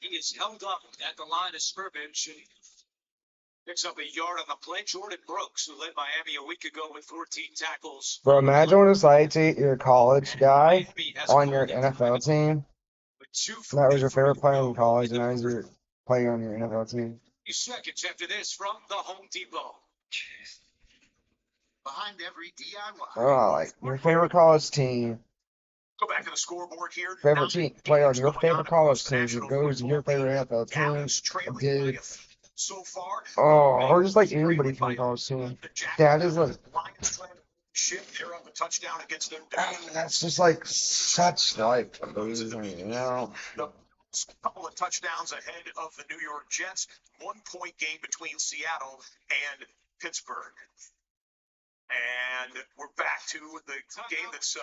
[SPEAKER 5] He is held up at the line of scrimmage and picks up a yard on the play. Jordan Brooks, who led Miami a week ago with 14 tackles.
[SPEAKER 1] Bro, imagine what it's like to get your college guy on your NFL team. That was your favorite player in college, and now he's your player on your NFL team.
[SPEAKER 5] Seconds after this from the Home Depot.
[SPEAKER 3] Behind every DIY.
[SPEAKER 1] Oh, like your favorite college team.
[SPEAKER 2] Go back to the scoreboard here.
[SPEAKER 1] Favorite team player on your favorite college team. It goes to your favorite NFL team. Dude.
[SPEAKER 2] So far,
[SPEAKER 1] or just like anybody from college team. That is like.
[SPEAKER 2] They're on the touchdown against them.
[SPEAKER 1] That's just like such like amazing, you know.
[SPEAKER 2] A couple of touchdowns ahead of the New York Jets. 1-point game between Seattle and Pittsburgh. And we're back to the game that's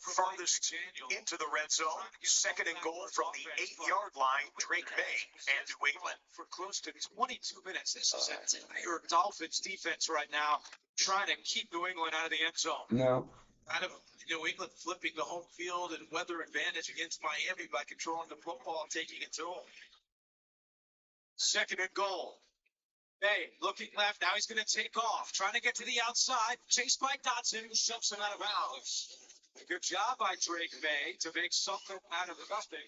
[SPEAKER 2] farthest into the red zone. 2nd and goal from the 8-yard line. Drake May and New England.
[SPEAKER 5] For close to 22 minutes, this is an entire Dolphins defense right now trying to keep New England out of the end zone.
[SPEAKER 1] No.
[SPEAKER 5] Out of New England flipping the home field and weather advantage against Miami by controlling the football and taking it to them. 2nd and goal. Bay looking left. Now he's going to take off. Trying to get to the outside. Chased by Dotson, who shoves him out of bounds. Good job by Drake May to make something out of nothing.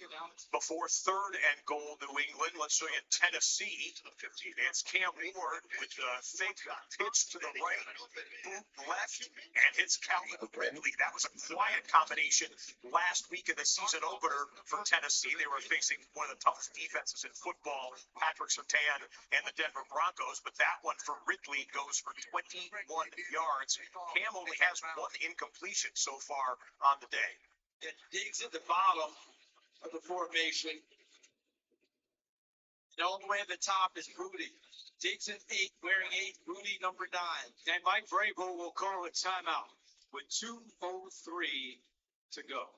[SPEAKER 2] Before 3rd and goal, New England. Let's show you Tennessee. It's Cam Ward with the fake pitch to the right, boot left, and hits Calvin Ridley. That was a quiet combination last week in the season opener for Tennessee. They were facing one of the toughest defenses in football, Patrick Surtain and the Denver Broncos. But that one for Ridley goes for 21 yards. Cam only has 1 incompletion so far on the day.
[SPEAKER 5] It digs at the bottom of the formation. And all the way at the top is Rudy. Digs at 8, wearing 8, Rudy number 9. And Mike Vrabel will call a timeout with 2:03 to go.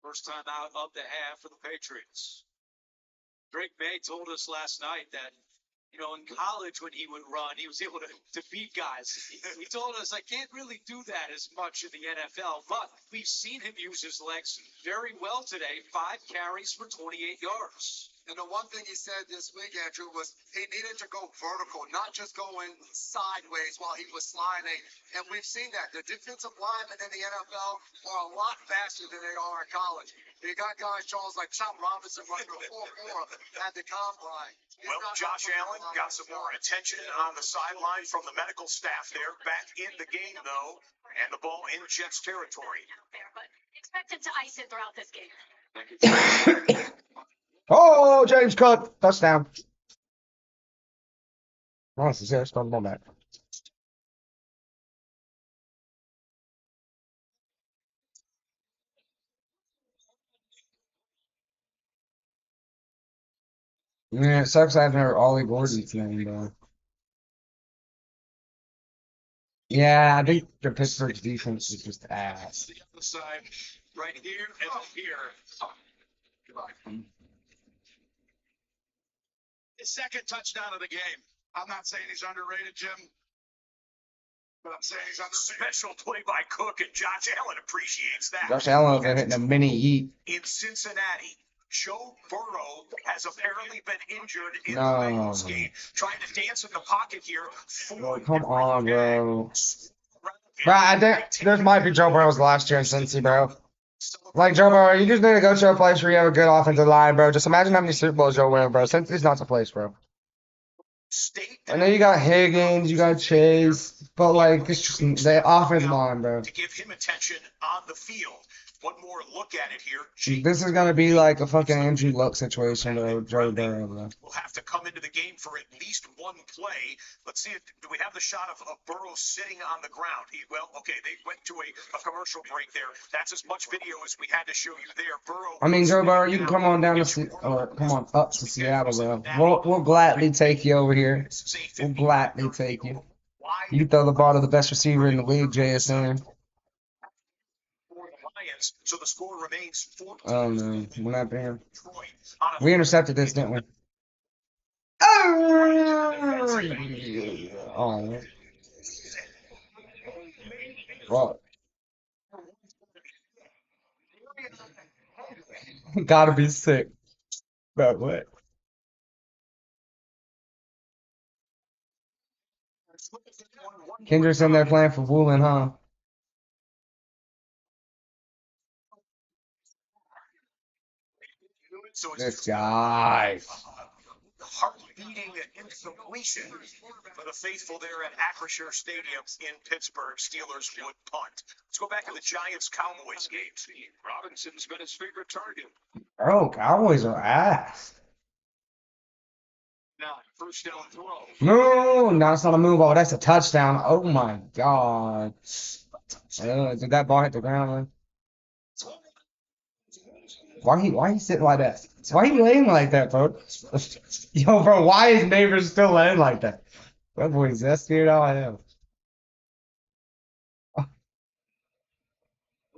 [SPEAKER 5] First timeout of the half for the Patriots. Drake May told us last night that, you know, in college when he would run, he was able to beat guys. He told us, I can't really do that as much in the NFL, but we've seen him use his legs very well today. 5 carries for 28 yards.
[SPEAKER 4] And the one thing he said this week, Andrew, was he needed to go vertical, not just going sideways while he was sliding. And we've seen that. The defensive linemen in the NFL are a lot faster than they are in college. You got guys, Charles, like Tom Robinson running a 4.4 at the combine.
[SPEAKER 2] Well, Josh Allen got some more attention on the sideline from the medical staff there. Back in the game, though, and the ball in Jets territory.
[SPEAKER 7] But expect him to ice it throughout this game.
[SPEAKER 1] Oh, James Cook, touchdown. Nice, there, start the ball back. Yeah, it sucks I haven't heard Ollie Gordon's name, though. Yeah, I think the Pittsburgh's defense is just ass.
[SPEAKER 5] The other side, right here and up here. His 2nd touchdown of the game.
[SPEAKER 3] I'm not saying he's underrated, Jim, but I'm saying he's underrated.
[SPEAKER 2] Special play by Cook, and Josh Allen appreciates that.
[SPEAKER 1] Josh Allen is hitting a mini heat.
[SPEAKER 2] In Cincinnati, Joe Burrow has apparently been injured in
[SPEAKER 1] No.
[SPEAKER 2] the Bengals game. Trying to dance in the pocket here.
[SPEAKER 1] Bro, come on, bro. Bro, I think this might be Joe Burrow's last year in Cincy, bro. Like, Joe Burrow, you just need to go to a place where you have a good offensive line, bro. Just imagine how many Super Bowls you'll win, bro. Cincy's not the place, bro. I know you got Higgins, you got Chase, but, like, it's just the offensive line, bro.
[SPEAKER 2] To give him attention on the field. One more look at it here.
[SPEAKER 1] This is gonna be like a fucking Andrew Luck situation with Joe Burrow, bro.
[SPEAKER 2] Will have to come into the game for at least 1 play. Let's see, do we have the shot of Burrow sitting on the ground? They went to a commercial break there. That's as much video as we had to show you there. Burrow.
[SPEAKER 1] I mean, Joe Burrow, you can come on down to come on up to Seattle, bro. We'll gladly take you over here. We'll gladly take you. You throw the ball to the best receiver in the league, JSN.
[SPEAKER 2] offense. So the score remains 14.
[SPEAKER 1] Oh no, we're not banned.
[SPEAKER 2] Detroit on a
[SPEAKER 1] We intercepted this, didn't we? Oh, oh, well, gotta be sick. But what? Kendrick's in there playing for Woolen, huh?
[SPEAKER 2] So it's
[SPEAKER 1] This guy.
[SPEAKER 2] heart beating incompletion for the faithful there at Acrisure Stadium in Pittsburgh. Steelers would punt. Let's go back to the Giants Cowboys game.
[SPEAKER 6] Robinson's been his favorite target.
[SPEAKER 1] Oh, Cowboys are ass.
[SPEAKER 6] Now, first down throw.
[SPEAKER 1] No, no, it's not a move ball. That's a touchdown. Oh my God. Did that ball hit the ground? Why he sitting like that? Why he laying like that, bro? Yo, bro, why is Neighbors still laying like that? That boy's that scared all I am.
[SPEAKER 6] When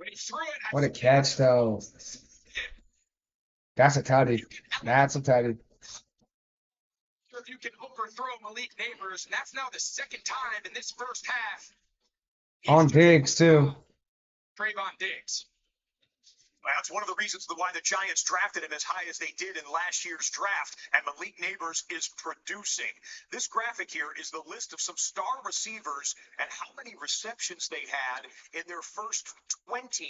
[SPEAKER 6] he threw it,
[SPEAKER 1] What a catch, though. That's a tutty. That's a tutty.
[SPEAKER 5] If you can overthrow Malik Neighbors, and that's now the second time in this first half.
[SPEAKER 1] On Diggs, too.
[SPEAKER 5] Trayvon Diggs.
[SPEAKER 2] Well, that's one of the reasons why the Giants drafted him as high as they did in last year's draft, and Malik Neighbors is producing. This graphic here is the list of some star receivers and how many receptions they had in their first 20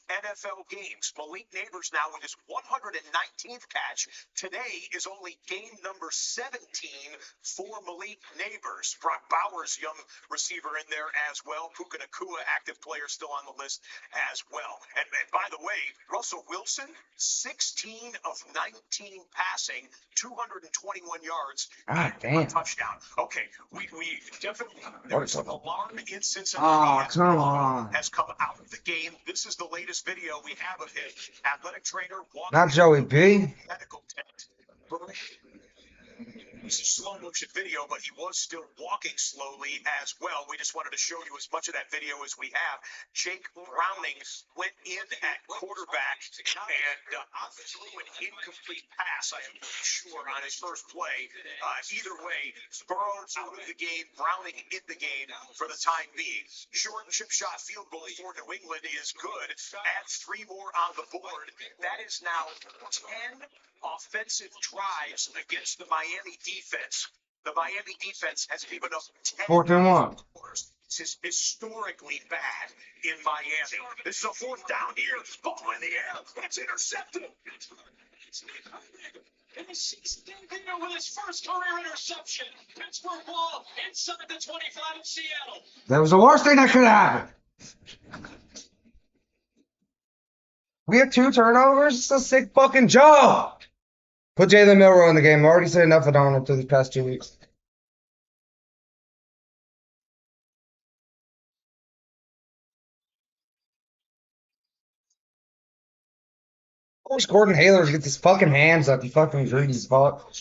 [SPEAKER 2] NFL games. Malik Neighbors now with his 119th catch. Today is only game number 17 for Malik Neighbors. Brock Bowers, young receiver in there as well. Puka Nacua, active player, still on the list as well. And by the way, Russell Wilson, 16 of 19 passing, 221 yards,
[SPEAKER 1] Ah,
[SPEAKER 2] and
[SPEAKER 1] damn.
[SPEAKER 2] a touchdown. Okay, we definitely,
[SPEAKER 1] What
[SPEAKER 2] there's
[SPEAKER 1] is
[SPEAKER 2] an
[SPEAKER 1] it?
[SPEAKER 2] alarm in Cincinnati.
[SPEAKER 1] Oh, come on.
[SPEAKER 2] Has come out of the game. This is the latest video we have of him. Athletic trainer walking
[SPEAKER 1] Not Joey B.
[SPEAKER 2] medical tent. It's a slow motion video, but he was still walking slowly as well. We just wanted to show you as much of that video as we have. Jake Browning went in at quarterback and threw an incomplete pass, I am pretty sure, on his first play. Either way, Burrow out of the game, Browning in the game for the time being. Short chip shot field goal for New England is good. Add 3 more on the board. That is now 10 offensive drives against the Miami defense. The Miami defense has given up 10
[SPEAKER 1] 4th and 1.
[SPEAKER 2] This is historically bad in Miami. This is a 4th down here. Ball in the air. It's intercepted.
[SPEAKER 6] And the season debut with his first career interception. Pittsburgh ball inside the 25 of Seattle.
[SPEAKER 1] That was the worst thing that could happen. We have 2 turnovers. It's a sick fucking job. Put Jalen Milroe in the game. I already said enough on him through these past 2 weeks. I wish Gordon Hayward would get his fucking hands up, you fucking greedy fuck.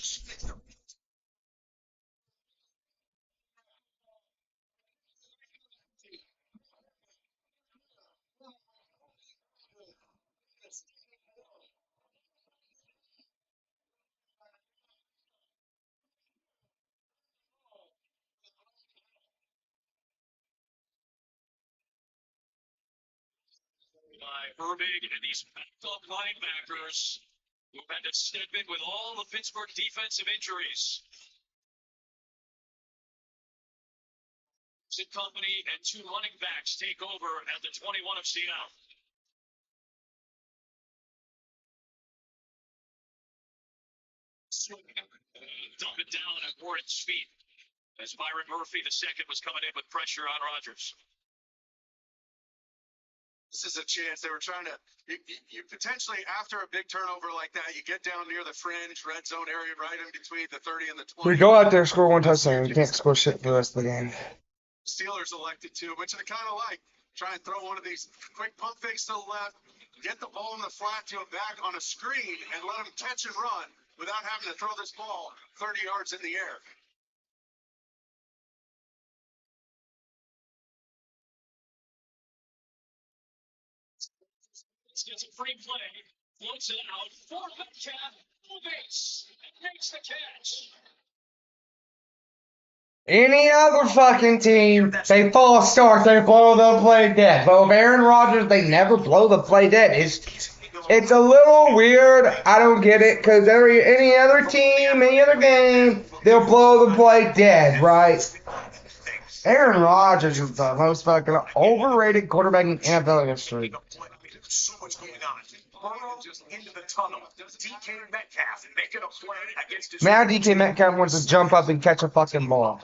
[SPEAKER 6] By Herbig and these backup linebackers who had to step in with all the Pittsburgh defensive injuries. Sid Company and 2 running backs take over at the 21 of Seattle. Dump it down at Warren's feet as Byron Murphy II was coming in with pressure on Rodgers.
[SPEAKER 3] This is a chance they were trying to. You potentially, after a big turnover like that, you get down near the fringe red zone area, right in between the 30 and the 20.
[SPEAKER 1] We go out there, score 1 touchdown. We can't score shit for the rest of the game.
[SPEAKER 3] Steelers elected to, which I kind of like. Try and throw one of these quick pump fakes to the left, get the ball in the flat to him back on a screen, and let him catch and run without having to throw this ball 30 yards in the air.
[SPEAKER 6] It's a free play. Floats it out for Metcalf. Full base. And makes the catch.
[SPEAKER 1] Any other fucking team, they false start, they blow the play dead. But with Aaron Rodgers, they never blow the play dead. It's a little weird. I don't get it because any other team, any other game, they'll blow the play dead, right? Aaron Rodgers is the most fucking overrated quarterback in NFL history.
[SPEAKER 2] So much going on. Burrow into the tunnel. DK Metcalf making a play against his.
[SPEAKER 1] Now DK Metcalf wants to jump up and catch a fucking ball.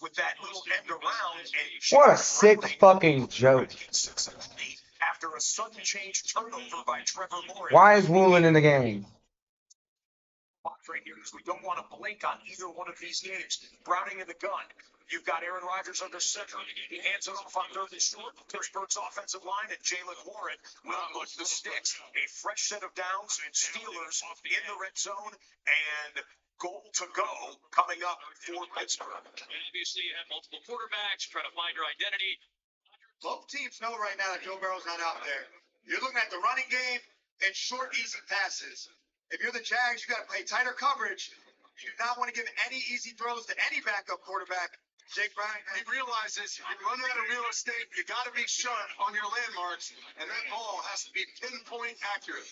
[SPEAKER 2] With that little end around
[SPEAKER 1] What a sick fucking joke.
[SPEAKER 2] After a sudden change turnover by Trevor Lawrence.
[SPEAKER 1] Why is Woolen in the game?
[SPEAKER 2] Right here, because we don't want to blink on either one of these games. Browning in the gun. You've got Aaron Rodgers under center. He hands it off on third and short. Pittsburgh's offensive line and Jalen Warren will push the sticks. A fresh set of downs. Steelers in the red zone and goal to go coming up for Pittsburgh.
[SPEAKER 6] Obviously, you have multiple quarterbacks trying to find your identity.
[SPEAKER 4] Both teams know right now that Joe Burrow's not out there. You're looking at the running game and short, easy passes. If you're the Jags, you got to play tighter coverage. You do not want to give any easy throws to any backup quarterback. Jake Brown, he realizes if you run out of real estate, you got to be sharp on your landmarks, and that ball has to be pinpoint accurate.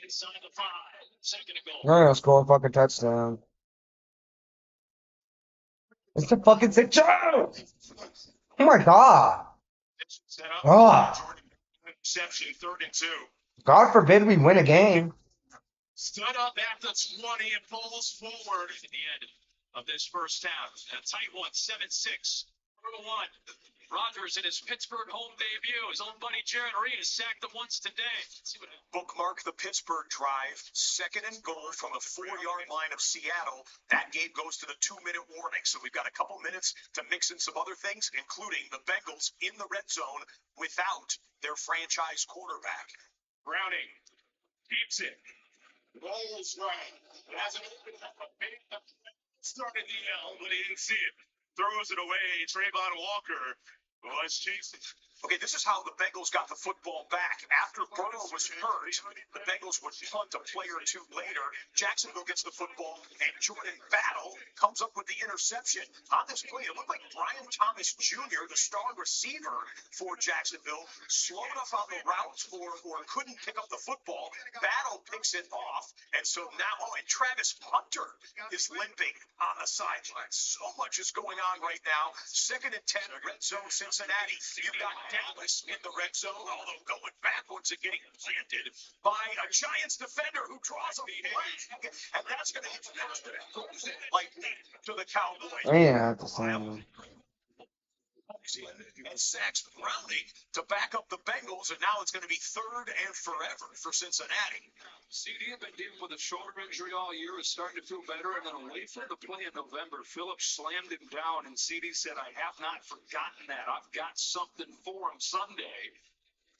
[SPEAKER 6] Inside the 5. Second and goal.
[SPEAKER 1] They're gonna score a fucking touchdown. It's a fucking sick joke. Oh my god. Oh.
[SPEAKER 6] Interception, 3rd and 2.
[SPEAKER 1] God forbid we win a game.
[SPEAKER 6] Stood up at the 20 and falls forward at the end of this first half. A tight one, 7-6. 1. Rodgers in his Pittsburgh home debut. His own buddy Jared Reed has sacked him once today.
[SPEAKER 2] Bookmark the Pittsburgh drive. 2nd and goal from the 4-yard line of Seattle. That game goes to the 2-minute warning. So we've got a couple minutes to mix in some other things, including the Bengals in the red zone without their franchise quarterback.
[SPEAKER 6] Browning keeps it. Rolls right. Hasn't opened up a big started the L, but he didn't see it. Throws it away. Trayvon Walker was chasing.
[SPEAKER 2] Okay, this is how the Bengals got the football back. After Burrow was hurt, the Bengals would punt a play or two later. Jacksonville gets the football, and Jordan Battle comes up with the interception. On this play, it looked like Brian Thomas Jr., the star receiver for Jacksonville, slowed up on the route or couldn't pick up the football. Battle picks it off, and so now, and Travis Hunter is limping on the sideline. So much is going on right now. 2nd and 10, red zone Cincinnati. You've got Dallas in the red zone, although going backwards and getting planted by a Giants defender who draws a flag, and that's going to hit lightning to the Cowboys.
[SPEAKER 1] Yeah, that's the same.
[SPEAKER 2] And sacks Browning to back up the Bengals, and now it's going to be 3rd and forever for Cincinnati.
[SPEAKER 6] CD had been dealing with a shoulder injury all year, is starting to feel better, and then away from the play in November, Phillips slammed him down, and CD said, I have not forgotten that. I've got something for him Sunday.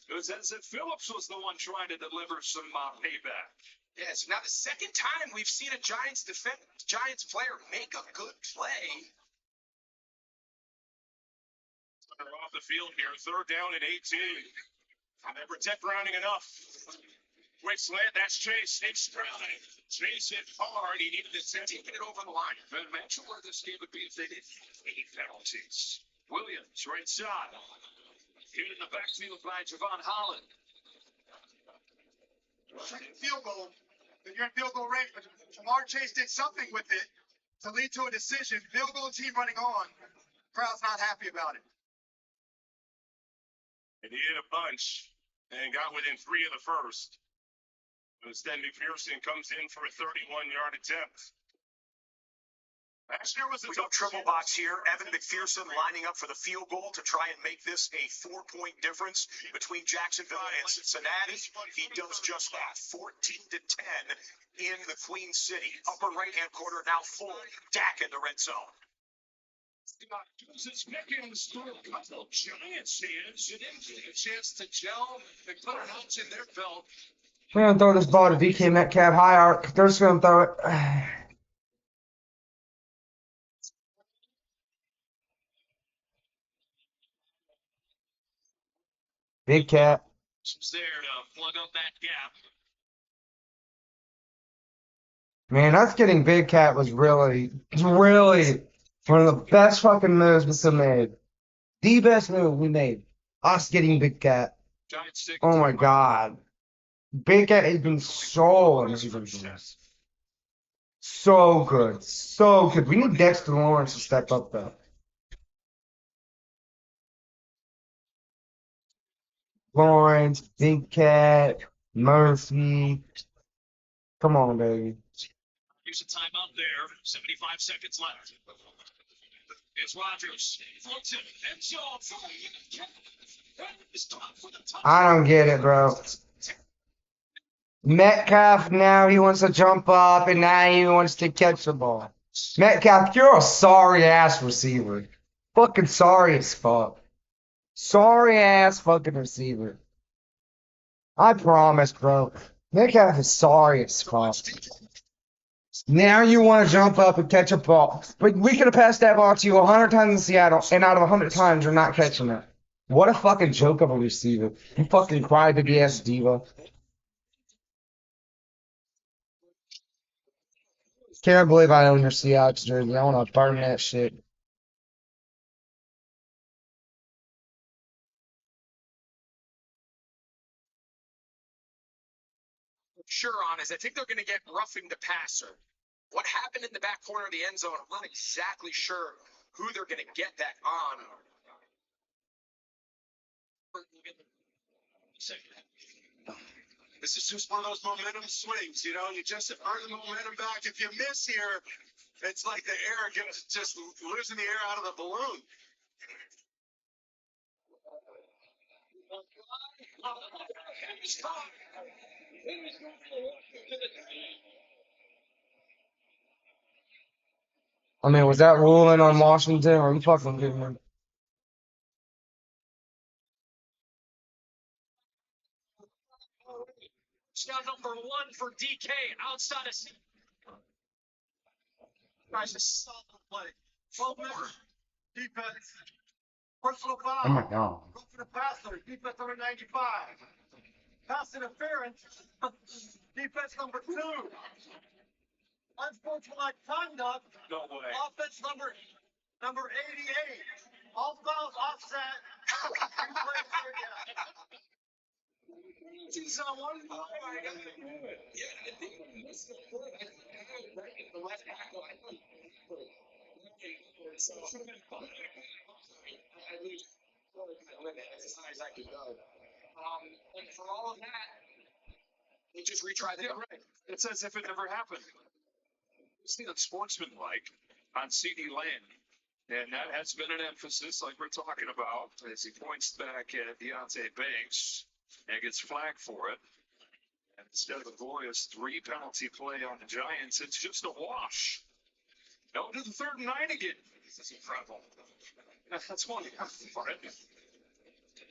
[SPEAKER 6] It was as if Phillips was the one trying to deliver some payback.
[SPEAKER 5] Yes, now the second time we've seen a Giants player make a good play.
[SPEAKER 6] They're off the field here, 3rd down and 18. And they protect Browning enough. Quick slant, that's Chase. Nick Browning. Chase hit hard. He needed to take it over the line. Imagine where this game would be if they didn't have any penalties. Williams, right side. Hit in the backfield by Javon Holland.
[SPEAKER 4] Field goal. Then you're in field goal range, but Jamar Chase did something with it to lead to a decision. Field goal team running on. Crowd's not happy about it.
[SPEAKER 6] And he hit a bunch and got within 3 of the first. Instead, McPherson comes in for a 31-yard attempt. Last year was a
[SPEAKER 2] We go triple box here. Evan McPherson lining up for the field goal to try and make this a 4-point difference between Jacksonville and Cincinnati. He does just that. 14-10 in the Queen City. Upper right-hand corner now full. Dak in the red zone.
[SPEAKER 6] Uses Pickens through a couple Giants hands and then get a chance to gel and put an ounce in their belt.
[SPEAKER 1] We're gonna throw this ball to DK Metcalf high arc. They're just gonna throw it. Big cat.
[SPEAKER 6] Was there to plug up that gap.
[SPEAKER 1] Man, us getting Big Cat was really one of the best fucking moves we have made. The best move we made. Us getting Big Cat.
[SPEAKER 6] Giants stick.
[SPEAKER 1] Oh my god. Big Cat has been so amazing for us. So good. So good. We need Dexter Lawrence to step up though. Lawrence, Big Cat, Murphy. Come on, baby.
[SPEAKER 6] Use a timeout there. 75 seconds left. It's Rodgers. Floats it. End zone.
[SPEAKER 1] I don't get it, bro. Metcalf now he wants to jump up and now he wants to catch the ball. Metcalf, you're a sorry ass receiver. Fucking sorry as fuck. Sorry ass fucking receiver. I promise, bro. Metcalf is sorry as fuck. Now you want to jump up and catch a ball. But we could have passed that ball to you 100 times in Seattle, and out of 100 times, you're not catching it. What a fucking joke of a receiver. You fucking crybaby ass diva. Can't believe I own your Seahawks jersey. I want to burn that shit.
[SPEAKER 2] Sure on is I think they're going to get roughing the passer. What happened in the back corner of the end zone, I'm not exactly sure who they're going to get that on.
[SPEAKER 3] This is just one of those momentum swings, you know. You just earn the momentum back. If you miss here, it's like the air just losing the air out of the balloon.
[SPEAKER 1] I mean, was that ruling on Washington or you fucking kidding me?
[SPEAKER 6] Touchdown number 1 for DK outside of
[SPEAKER 4] Guys, a solid play. 12 minutes. Defense. Personal foul.
[SPEAKER 1] Oh my god.
[SPEAKER 4] Go for the passer. Defense number 95. Pass interference. Defense number 2. Unsportsmanlike conduct.
[SPEAKER 6] no way.
[SPEAKER 4] Offense number 88. All fouls offset. Two plays here again.
[SPEAKER 6] He's on one. Oh my god. And for all of that,
[SPEAKER 2] They just retried
[SPEAKER 6] yeah,
[SPEAKER 2] it.
[SPEAKER 6] right. It's as if it never happened. It's the unsportsmanlike on CD Lamb. And that has been an emphasis, like we're talking about, as he points back at Deontay Banks and gets flagged for it. And instead of a glorious 3 penalty play on the Giants, it's just a wash. No to the 3rd and 9 again. This is incredible. That's one for it.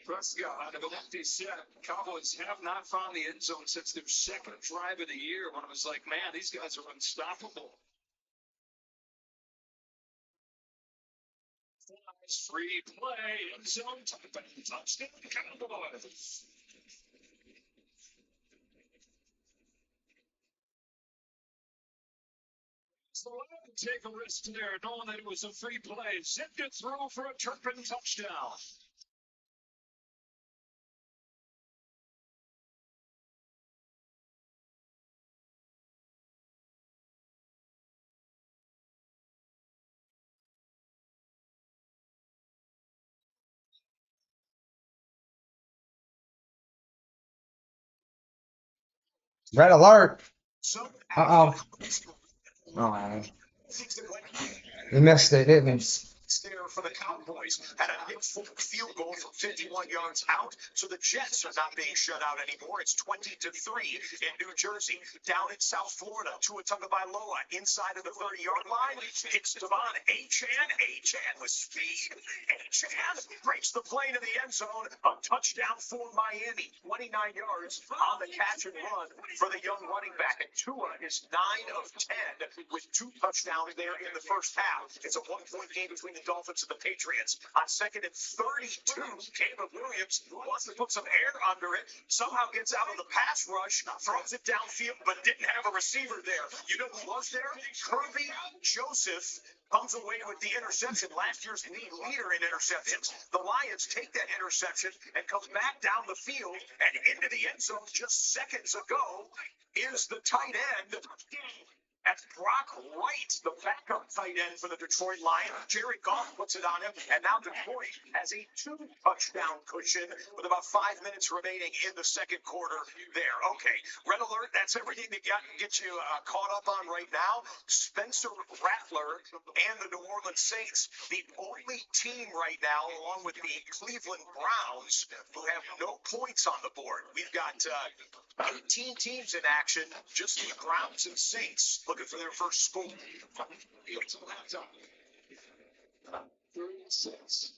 [SPEAKER 6] Prescott of an empty set. Cowboys have not found the end zone since their 2nd drive of the year when it was like, man, these guys are unstoppable. Free play, end zone, touchdown, Cowboys. So take a risk there, knowing that it was a free play. Zipped it through for a Turpin touchdown.
[SPEAKER 1] Red alert.
[SPEAKER 2] So,
[SPEAKER 1] Uh-oh. Oh, he missed it, didn't he?
[SPEAKER 2] there for the Cowboys had a hit field goal from 51 yards out, so the Jets are not being shut out anymore. It's 20-3 in New Jersey. Down in South Florida, Tua Tagovailoa inside of the 30-yard line. It's Devon Achane. Achane with speed. Achane breaks the plane in the end zone. A touchdown for Miami. 29 yards on the catch and run for the young running back. And Tua is 9 of 10 with 2 touchdowns there in the first half. It's a 1-point game between the Dolphins and the Patriots. On 2nd and 32, Caleb Williams wants to put some air under it, somehow gets out of the pass rush, throws it downfield, but didn't have a receiver there. You know who was there? Kirby Joseph comes away with the interception, last year's league leader in interceptions. The Lions take that interception and come back down the field and into the end zone just seconds ago is the tight end. That's Brock Wright, the backup tight end for the Detroit Lions. Jared Goff puts it on him, and now Detroit has a 2-touchdown cushion with about 5 minutes remaining in the second quarter there. Okay, red alert, that's everything that gets you caught up on right now. Spencer Rattler and the New Orleans Saints, the only team right now, along with the Cleveland Browns, who have no points on the board. We've got 18 teams in action, just the Browns and Saints looking for their first score. It's a laptop. 36.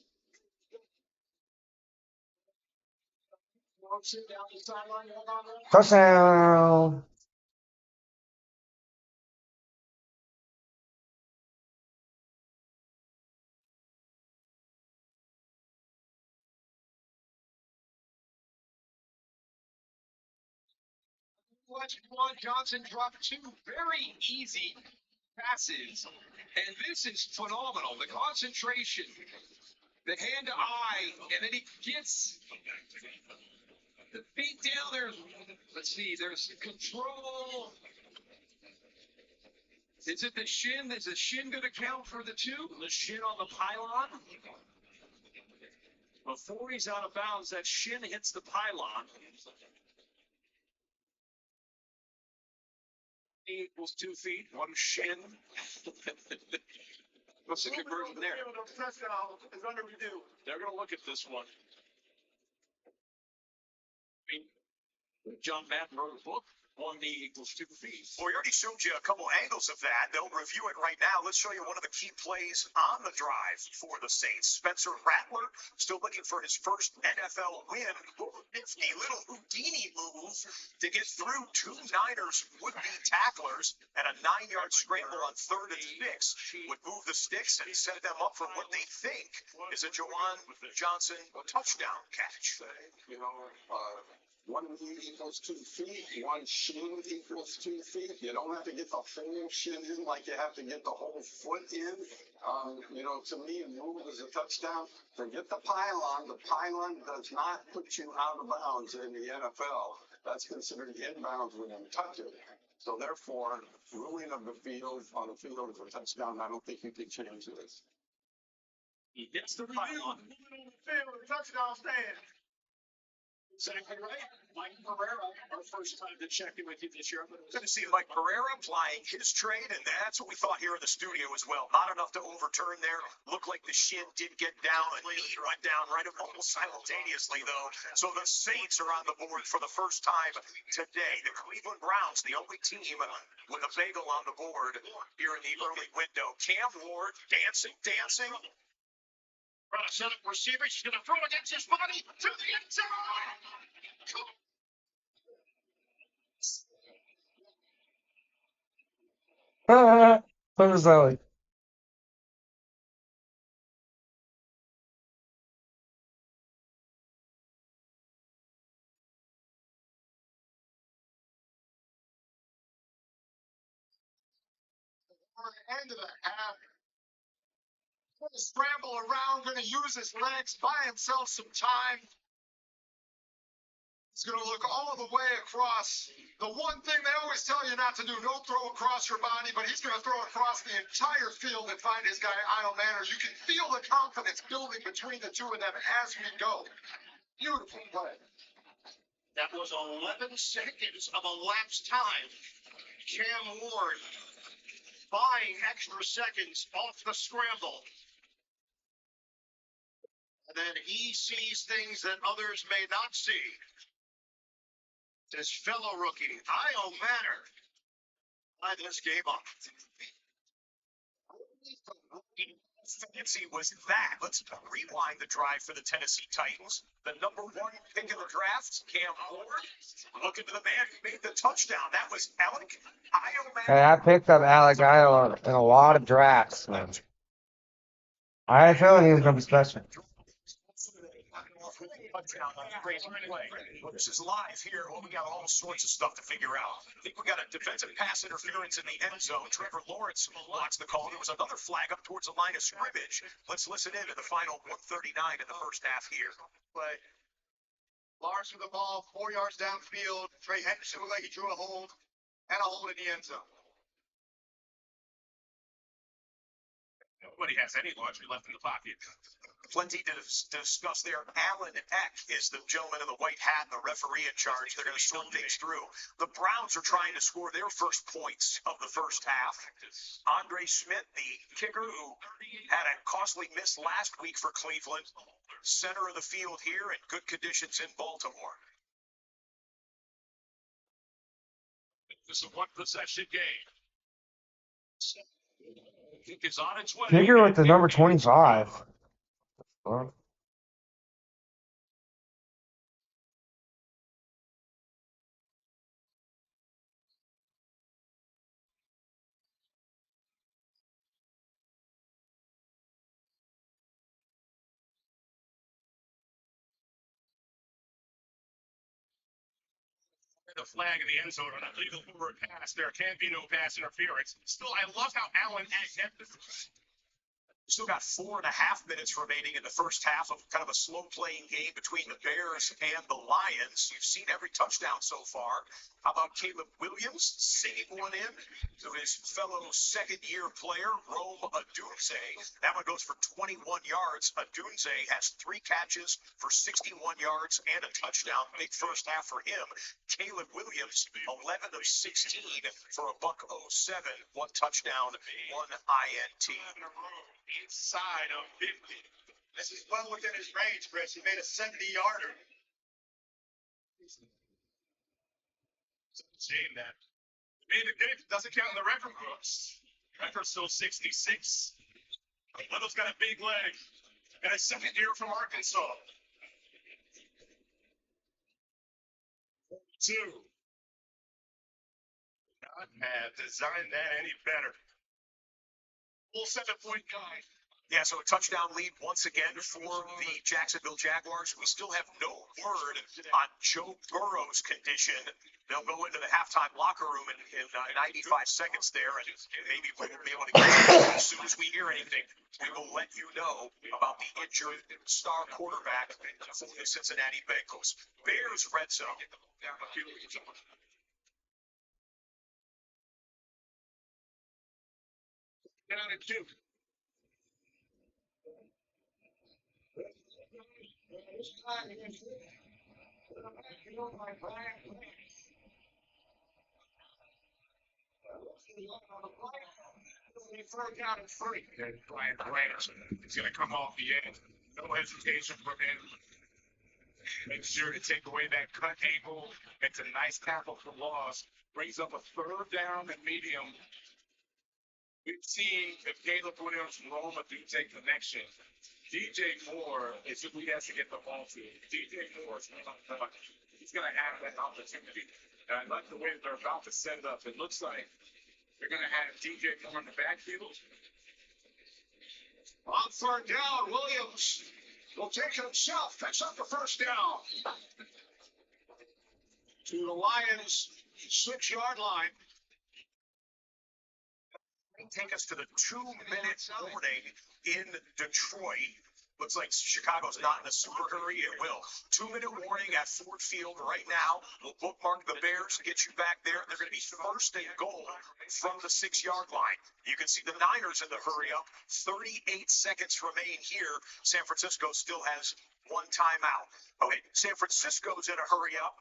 [SPEAKER 1] Touchdown.
[SPEAKER 3] One, Johnson dropped 2 very easy passes, and this is phenomenal. The concentration, the hand to eye, and then he gets the feet down there. Let's see, there's control. Is it the shin? Is the shin going to count for the 2?
[SPEAKER 6] The shin on the pylon. Before he's out of bounds, that shin hits the pylon. Equals 2 feet, 1 shin.
[SPEAKER 3] What's the conversion there?
[SPEAKER 6] They're going to look at this one. John Madden wrote a book. 1 knee equals 2 feet.
[SPEAKER 2] Well, we already showed you a couple angles of that. They'll review it right now. Let's show you one of the key plays on the drive for the Saints. Spencer Rattler still looking for his first NFL win. Nifty little Houdini move to get through 2 Niners would-be tacklers, and a 9-yard scramble on 3rd and 6 would move the sticks and set them up for what they think is a Jawan Johnson touchdown catch.
[SPEAKER 9] You know, 1 knee equals 2 feet, 1 shin equals 2 feet. You don't have to get the whole shin in like you have to get the whole foot in. You know, to me, a move is a touchdown. Forget the pylon. The pylon does not put you out of bounds in the NFL. That's considered inbounds when you touch it. So therefore, ruling of the field on the field is a touchdown. I don't think you can change this.
[SPEAKER 6] He hits the pylon.
[SPEAKER 8] Touchdown stand.
[SPEAKER 6] Exactly right. Mike Pereira, our first time to check in with you this year.
[SPEAKER 2] Good to see Mike Pereira applying his trade, and that's what we thought here in the studio as well. Not enough to overturn there. Looked like the shin did get down, and knee went down right almost simultaneously, though. So the Saints are on the board for the first time today. The Cleveland Browns, the only team with a bagel on the board here in the early window. Cam Ward dancing.
[SPEAKER 3] Trying to set up receivers. He's going to throw it against his body to the end zone.
[SPEAKER 1] What was that like?
[SPEAKER 8] End of the half. Going to scramble around, going to use his legs, buy himself some time. He's going to look all the way across. The one thing they always tell you not to do, don't throw across your body, but he's going to throw across the entire field and find his guy, Isle Manor. You can feel the confidence building between the two of them as we go. Beautiful play.
[SPEAKER 3] That was 11 seconds of elapsed time. Cam Ward buying extra seconds off the scramble. And then he sees things that others may not see. This fellow rookie, Isle Manor, tied this game up.
[SPEAKER 2] Fancy was that? Let's rewind the drive for the Tennessee Titans. The number 1 pick in the draft, Cam Ward, looking to the man who made the touchdown. That was Alec Isle.
[SPEAKER 1] Hey, I picked up Alec Isle in a lot of drafts, man. I had a feeling he was gonna be special.
[SPEAKER 2] Touchdown on a great play. Well, this is live here. Well, we got all sorts of stuff to figure out. I think we got a defensive pass interference in the end zone. Trevor Lawrence blocks the call. There was another flag up towards the line of scrimmage. Let's listen in to the final 139 in the first half here.
[SPEAKER 4] But Lawrence with the ball, 4 yards downfield. Trey Henderson looked like he drew a hold and a hold in the end zone.
[SPEAKER 3] Nobody has any luxury left in the pocket.
[SPEAKER 2] Plenty to discuss there. Alan Eck is the gentleman in the white hat, the referee in charge. They're going to sort things through. The Browns are trying to score their first points of the first half. Andre Smith, the kicker, who had a costly miss last week for Cleveland, center of the field here in good conditions in Baltimore.
[SPEAKER 6] This is a one possession game. Kick is on its way.
[SPEAKER 1] Kicker with the number 25. Well,
[SPEAKER 3] The flag in the end zone on a legal forward pass. There can be no pass interference. Still, I love how Allen kept this.
[SPEAKER 2] Still got 4.5 minutes remaining in the first half of kind of a slow playing game between the Bears and the Lions. You've seen every touchdown so far. How about Caleb Williams singing one in to his fellow second-year player, Rome Odunze? That one goes for 21 yards. Odunze has 3 catches for 61 yards and a touchdown. Big first half for him. Caleb Williams, 11 of 16 for a $107, 1 touchdown, 1 INT.
[SPEAKER 3] Inside of 50.
[SPEAKER 4] This is well within his range, Chris. He made a 70-yarder.
[SPEAKER 3] It's a shame that made the game. Doesn't count in the record books. Record's still 66. Little's got a big leg and a second year from Arkansas. 2. Not have designed that any better. Full 7-point guy.
[SPEAKER 2] Yeah, so a touchdown lead once again for the Jacksonville Jaguars. We still have no word on Joe Burrow's condition. They'll go into the halftime locker room in 95 seconds there, and maybe we'll be able to get it as soon as we hear anything. We will let you know about the injured star quarterback for the Cincinnati Bengals. Bears red zone.
[SPEAKER 3] Down at 2. Down at 3. And Brian Grant is going to come off the end. No hesitation from him. Make sure to take away that cut angle. It's a nice tackle for loss. Brings up a 3rd down and medium. We've seen the Caleb Williams Roma Odunze connection. DJ Moore is who he has to get the ball to. DJ Moore is he's going to have that opportunity. And I like the way they're about to set it up. It looks like they're going to have DJ Moore in the backfield.
[SPEAKER 8] On 3rd down, Williams will take it himself. Picks up the first down. To the Lions' 6-yard line.
[SPEAKER 2] Take us to the 2-minute warning in Detroit. Looks like Chicago's not in a super hurry. It will. 2-minute warning at Ford Field right now. We'll bookmark the Bears to get you back there. They're going to be 1st and goal from the 6-yard line. You can see the Niners in the hurry up. 38 seconds remain here. San Francisco still has 1 timeout. Okay, San Francisco's in a hurry up.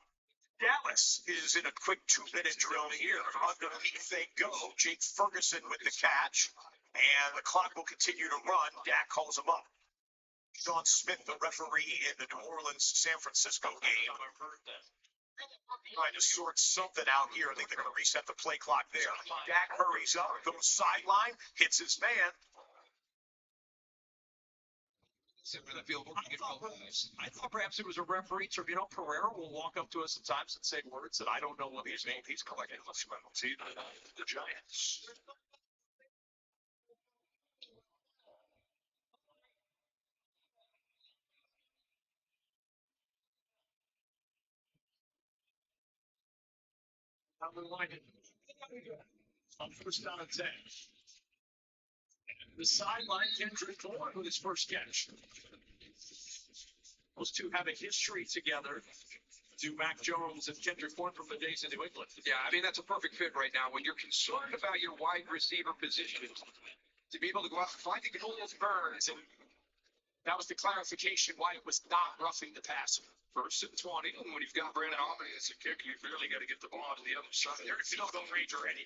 [SPEAKER 2] Dallas is in a quick 2-minute drill here. Underneath they go. Jake Ferguson with the catch. And the clock will continue to run. Dak calls him up. Sean Smith, the referee in the New Orleans-San Francisco game. Trying to sort something out here. I think they're going to reset the play clock there. Dak hurries up, goes sideline, hits his man.
[SPEAKER 5] I thought perhaps it was a referee term. You know, Pereira will walk up to us at times and say words that I don't know what he's mean. He's collecting. Let's see the Giants.
[SPEAKER 6] On the line. On first down and 10. The sideline, Kendrick Ford with his first catch. Those two have a history together. To Mac Jones and Kendrick Ford from the days in New England.
[SPEAKER 3] Yeah, I mean, that's a perfect fit right now. When you're concerned about your wide receiver position, to be able to go out and find the goals Burns, and
[SPEAKER 6] That was the clarification why it was not roughing the passer.
[SPEAKER 3] first and 20, and when you've got Brandon Aubrey as a kicker, you've really got to get the ball to the other side.
[SPEAKER 6] There is field goal range already.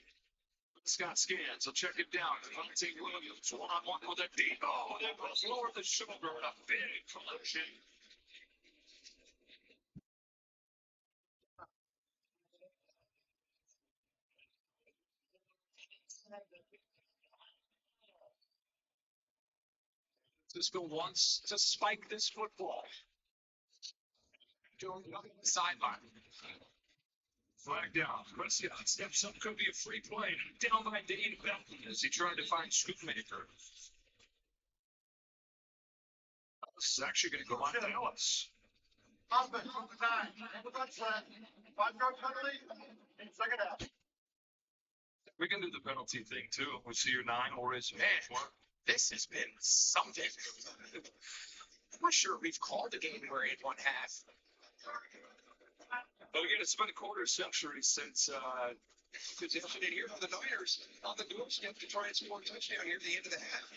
[SPEAKER 6] Scott scans. He'll check it down. Hunting Williams one-on-one with a deep. Oh, that was lower the shoulder and a big collision. Cisco wants to spike this football. Jones up the sideline. Flag down. Prescott steps up. Could be a free play. Down by Dane Belton as he tried to find Scootmaker. This is actually going to go on to Ellis.
[SPEAKER 8] Husband, time. Everyone's set. 5-yard penalty. Second half.
[SPEAKER 6] We can do the penalty thing too. We see your 9 or is
[SPEAKER 5] Man, this has been something. I'm not sure we've called a game where in one half.
[SPEAKER 6] But again, it's been a quarter century since
[SPEAKER 3] position in here for the Niners on the doorstep to try and score a touchdown here at the end of the half.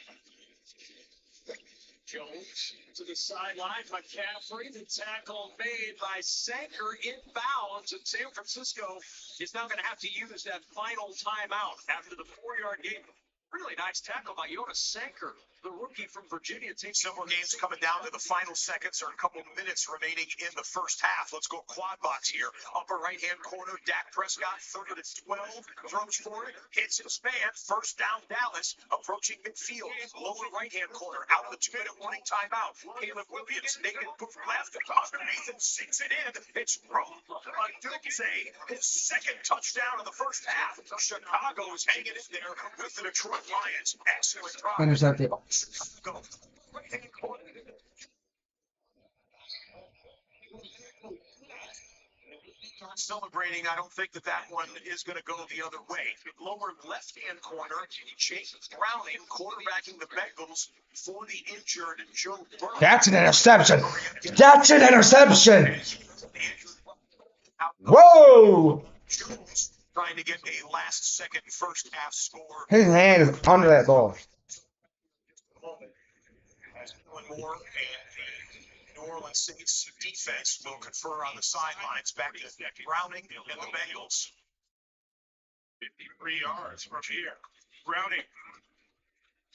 [SPEAKER 6] Jones to the sideline. McCaffrey, the tackle made by Sanker inbounds, and San Francisco is now going to have to use that final timeout after the 4-yard gain. Really nice tackle by Jonas Sanker, the rookie from Virginia. Takes
[SPEAKER 2] Several games coming down to the final seconds or a couple minutes remaining in the first half. Let's go quad box here. Upper right-hand corner, Dak Prescott, 3rd and 12, throws for it, hits his man. First down, Dallas, approaching midfield. Lower right-hand corner, out of the 2-minute warning timeout. Caleb Williams, naked boot left, underneath and sinks it in. It's Rome Odunze, his 2nd touchdown of the first half. Chicago is hanging in there with the Detroit Lions. Excellent drive.
[SPEAKER 1] Intercepted.
[SPEAKER 2] Go. Right-hand corner. Celebrating, I don't think that one is going to go the other way. Lower left-hand corner, Chase Browning quarterbacking the Bengals for the injured Joe Burrow.
[SPEAKER 1] That's an interception. That's an interception. Whoa!
[SPEAKER 2] Jones trying to get a last-second first-half score.
[SPEAKER 1] His hand is under that ball.
[SPEAKER 2] One more, and the New Orleans Saints defense will confer on the sidelines. Back to Browning and the Bengals.
[SPEAKER 6] 53 yards from here. Browning.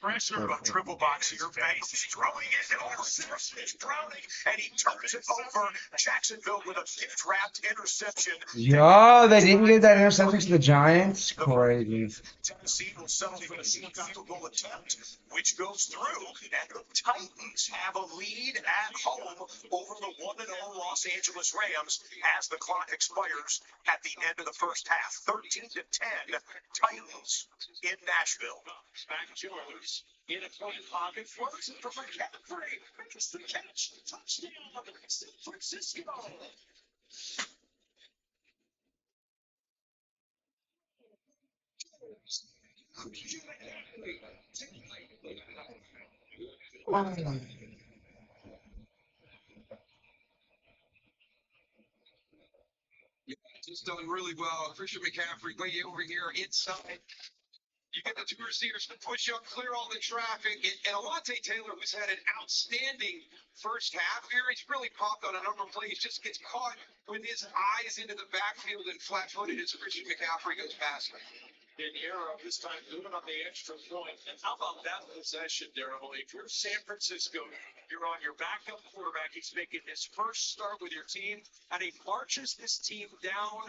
[SPEAKER 2] Pressure of triple box here. Banks is throwing it over. It's Browning, and he turns it over. Jacksonville with a gift-wrapped interception.
[SPEAKER 1] Yeah, they didn't give that interception to the Giants. Crazy.
[SPEAKER 2] Tennessee will settle for the short field goal attempt, which goes through, and the Titans have a lead at home over the 1-0 Los Angeles Rams as the clock expires at the end of the first half. 13-10, Titans in Nashville.
[SPEAKER 6] Back Jones in a point pocket, floats it from McCaffrey, makes the catch, touchdown, San Francisco.
[SPEAKER 3] Just done really well. Christian McCaffrey way over here inside. You get the 2 receivers to push up, clear all the traffic, and Alontae Taylor, who's had an outstanding first half here, he's really popped on a number of plays, just gets caught with his eyes into the backfield and flat-footed as Christian McCaffrey goes past him.
[SPEAKER 6] In Arrow, this time moving on the extra point. And how about that possession, Daryl? If you're San Francisco, you're on your backup quarterback. He's making his first start with your team, and he marches this team down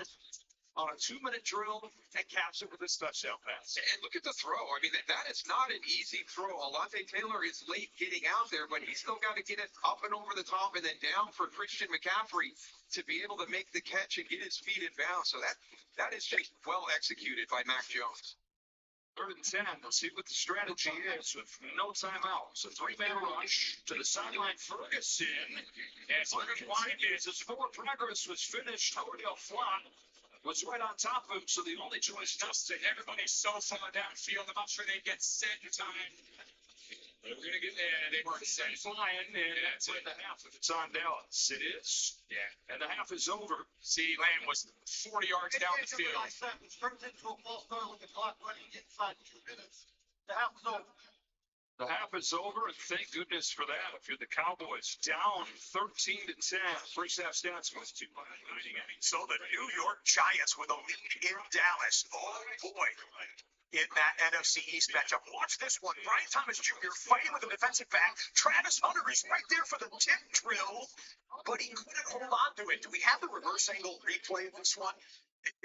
[SPEAKER 6] on a 2-minute drill and caps it with his touchdown pass.
[SPEAKER 3] And look at the throw. I mean, that is not an easy throw. Alontae Taylor is late getting out there, but he's still got to get it up and over the top and then down for Christian McCaffrey to be able to make the catch and get his feet in bounds. So that is just well executed by Mac Jones.
[SPEAKER 6] 3rd and 10. We'll see what the strategy is with no timeouts. A 3-man rush to the sideline. Ferguson. As wide is his forward progress was finished. Odell Flott was right on top of him, so the only choice just to everybody's so far downfield. I'm not sure they get set in time. We're going to get there. They weren't set flying, and that's it. The half if it's on Dallas. It is. Yeah. And the half is over. CeeDee Lamb was 40 yards down the field.
[SPEAKER 4] I said, it turns into a false start with the clock running inside 2 minutes. The half is over.
[SPEAKER 6] The half is over, and thank goodness for that. If you're the Cowboys, down 13-10. First half stats was 2
[SPEAKER 2] So the New York Giants with a lead in Dallas. Oh boy. In that NFC East matchup. Watch this one. Brian Thomas Jr. fighting with the defensive back. Travis Hunter is right there for the tip drill, but he couldn't hold on to it. Do we have the reverse angle replay of this one?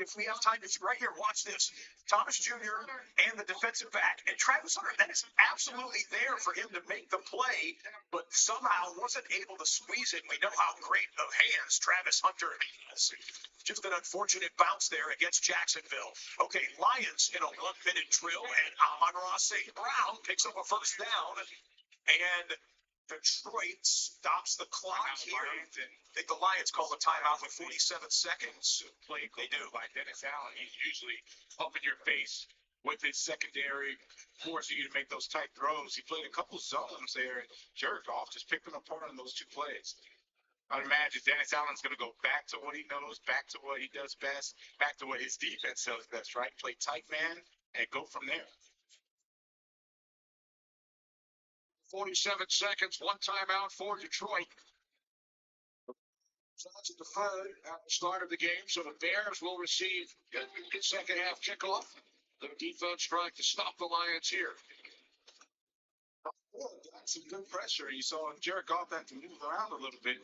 [SPEAKER 2] If we have time to right here, watch this. Thomas Jr. and the defensive back. And Travis Hunter, that is absolutely there for him to make the play, but somehow wasn't able to squeeze it. We know how great of hands Travis Hunter has. Just an unfortunate bounce there against Jacksonville. Okay, Lions in a 1-minute drill, and Amon-Ra St. Brown picks up a first down. And Detroit stops the clock here. I think the Lions call the timeout with 47 seconds.
[SPEAKER 3] They do. By Dennis Allen, he's usually up in your face with his secondary, forcing you to make those tight throws. He played a couple zones there, and Jerkoff just picked them apart on those 2 plays. I'd imagine Dennis Allen's going to go back to what he knows, back to what he does best, back to what his defense does best, right? Play tight man and go from there. 47 seconds, 1 timeout for Detroit. Shots deferred at the start of the game, so the Bears will receive the second half kickoff. The defense trying to stop the Lions here. Got some good pressure. You saw Jared Goff have to move around a little bit.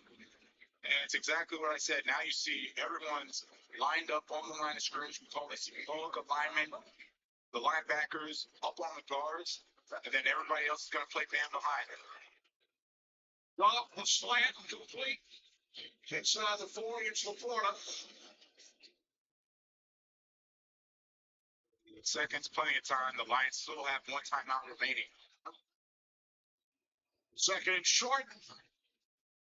[SPEAKER 3] And it's exactly what I said. Now you see everyone's lined up on the line of scrimmage. We call this bulk alignment. The linebackers up on the guards, and then everybody else is going to play man behind it. Goff, the slant, complete. Inside the 4 against Laporta. Seconds, plenty of time. The Lions still have 1 timeout remaining. Second and short.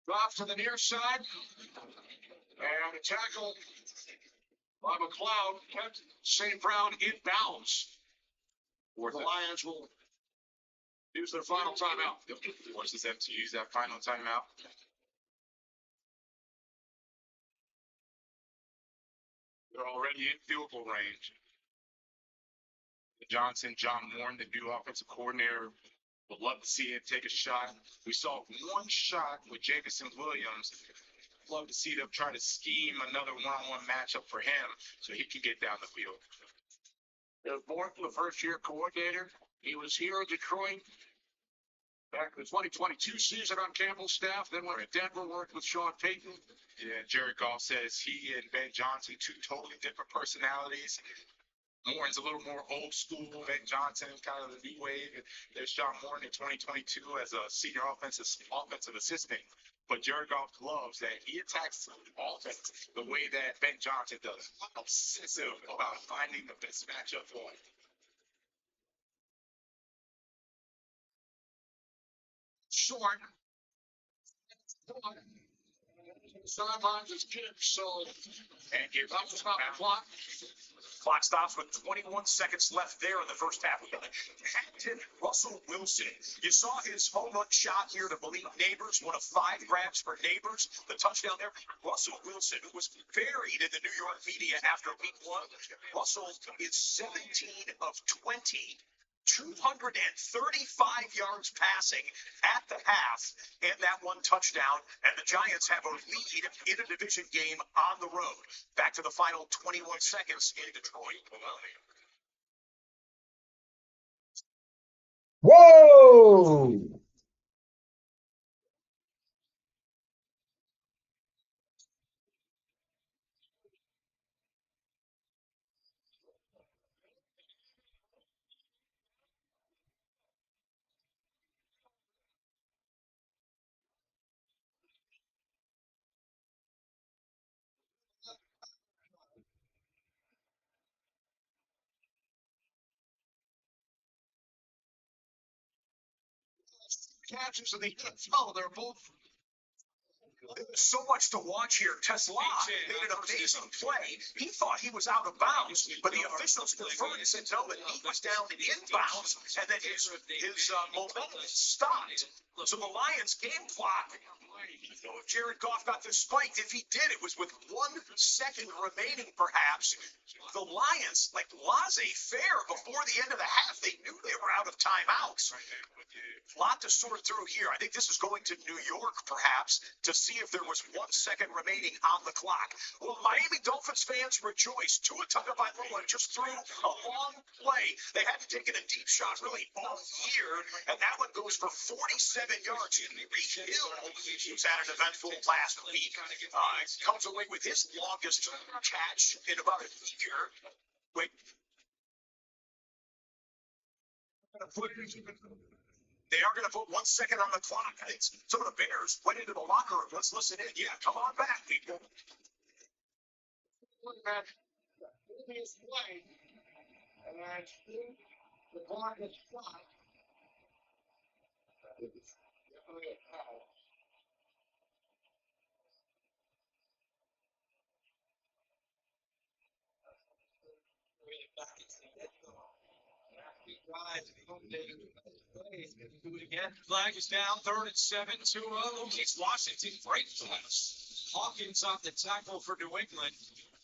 [SPEAKER 3] Goff to the near side. And a tackle by McLeod kept St. Brown in bounds. Or the Lions will use their final timeout. Forces them to use that final timeout. They're already in field goal range. John Moore, the new offensive coordinator, would love to see him take a shot. We saw 1 shot with Jameson Williams. Love to see them try to scheme another one-on-one matchup for him so he can get down the field. There's Moore, the first-year coordinator. He was here in Detroit back in the 2022 season on Campbell's staff. Then went to Denver, worked with Sean Payton. Yeah, Jared Goff says he and Ben Johnson, 2 totally different personalities. Moore's a little more old school. Ben Johnson, kind of the new wave. There's John Moore in 2022 as a senior offensive assistant. But Jared Goff loves that he attacks offense the way that Ben Johnson does. Obsessive about finding the best matchup for him. Short. Sidelines is kicked, so and give up the clock.
[SPEAKER 2] Clock stops with 21 seconds left there in the first half. We got Captain Russell Wilson. You saw his home run shot here to believe Neighbors, one of 5 grabs for Neighbors. The touchdown there. Russell Wilson, who was buried in the New York media after week 1. Russell is 17 of 20. 235 yards passing at the half and that 1 touchdown. And the Giants have a lead in a division game on the road. Back to the final 21 seconds in Detroit.
[SPEAKER 1] Whoa!
[SPEAKER 3] Catches in the NFL, they're both
[SPEAKER 2] So much to watch here. Tesla made an amazing play. He thought he was out of bounds, but the officials confirmed and said no, that he was down in bounds, and that his momentum stopped. So the Lions game clock. You know, if Jared Goff got this spiked, if he did, it was with 1 second remaining, perhaps. The Lions, like laissez-faire before the end of the half, they knew they were out of timeouts. A lot to sort through here. I think this is going to New York, perhaps, to see if there was 1 second remaining on the clock. Well, Miami Dolphins fans rejoice. Tua Tagovailoa just threw a long play. They hadn't taken a deep shot really all year, and that one goes for 47 yards. Tyreek Hill, who's had an eventful last week, comes away with his longest catch in about a year. Wait. They are going to put 1 second on the clock. I think some of the Bears went into the locker room. Let's listen in. Yeah, come on back, people.
[SPEAKER 8] Previous play, and the clock is stopped.
[SPEAKER 5] Do it again. Flag is down. 3rd and 7. Tua locates Washington. Great pass. Hawkins on the tackle for New England.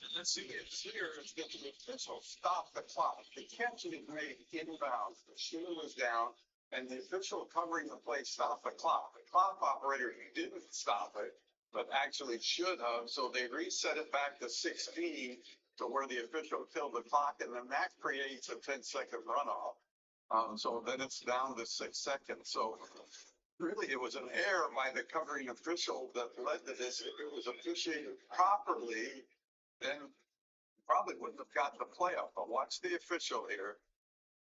[SPEAKER 5] And let's see it here.
[SPEAKER 9] The official stopped the clock. The catch was made inbounds. The shoe was down, and the official covering the play stopped the clock. The clock operator didn't stop it, but actually should have. So they reset it back to 16 to where the official killed the clock, and then that creates a 10-second runoff. So then it's down to 6 seconds. So really, it was an error by the covering official that led to this. If it was officiated properly, then probably wouldn't have gotten the play up. But watch the official here.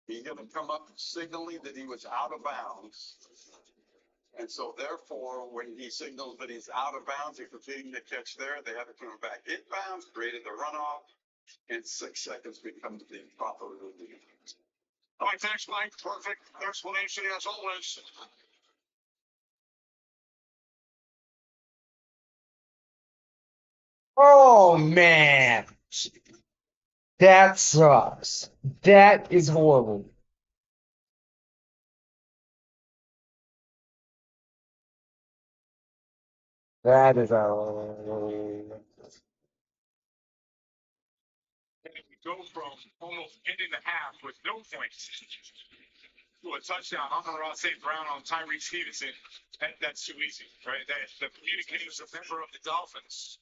[SPEAKER 9] He's going to come up signaling that he was out of bounds. And so therefore, when he signals that he's out of bounds, he completing the catch there, they have to come back inbounds, created the runoff, and 6 seconds becomes the proper review.
[SPEAKER 8] All right, thanks, Mike. Perfect explanation as always.
[SPEAKER 1] Oh man, that sucks. That is horrible. That is
[SPEAKER 3] Go from almost ending the half with no points to a touchdown on the Ross St. Brown on Tyree Stevenson. That's too easy, right? The communication is a member of the Dolphins.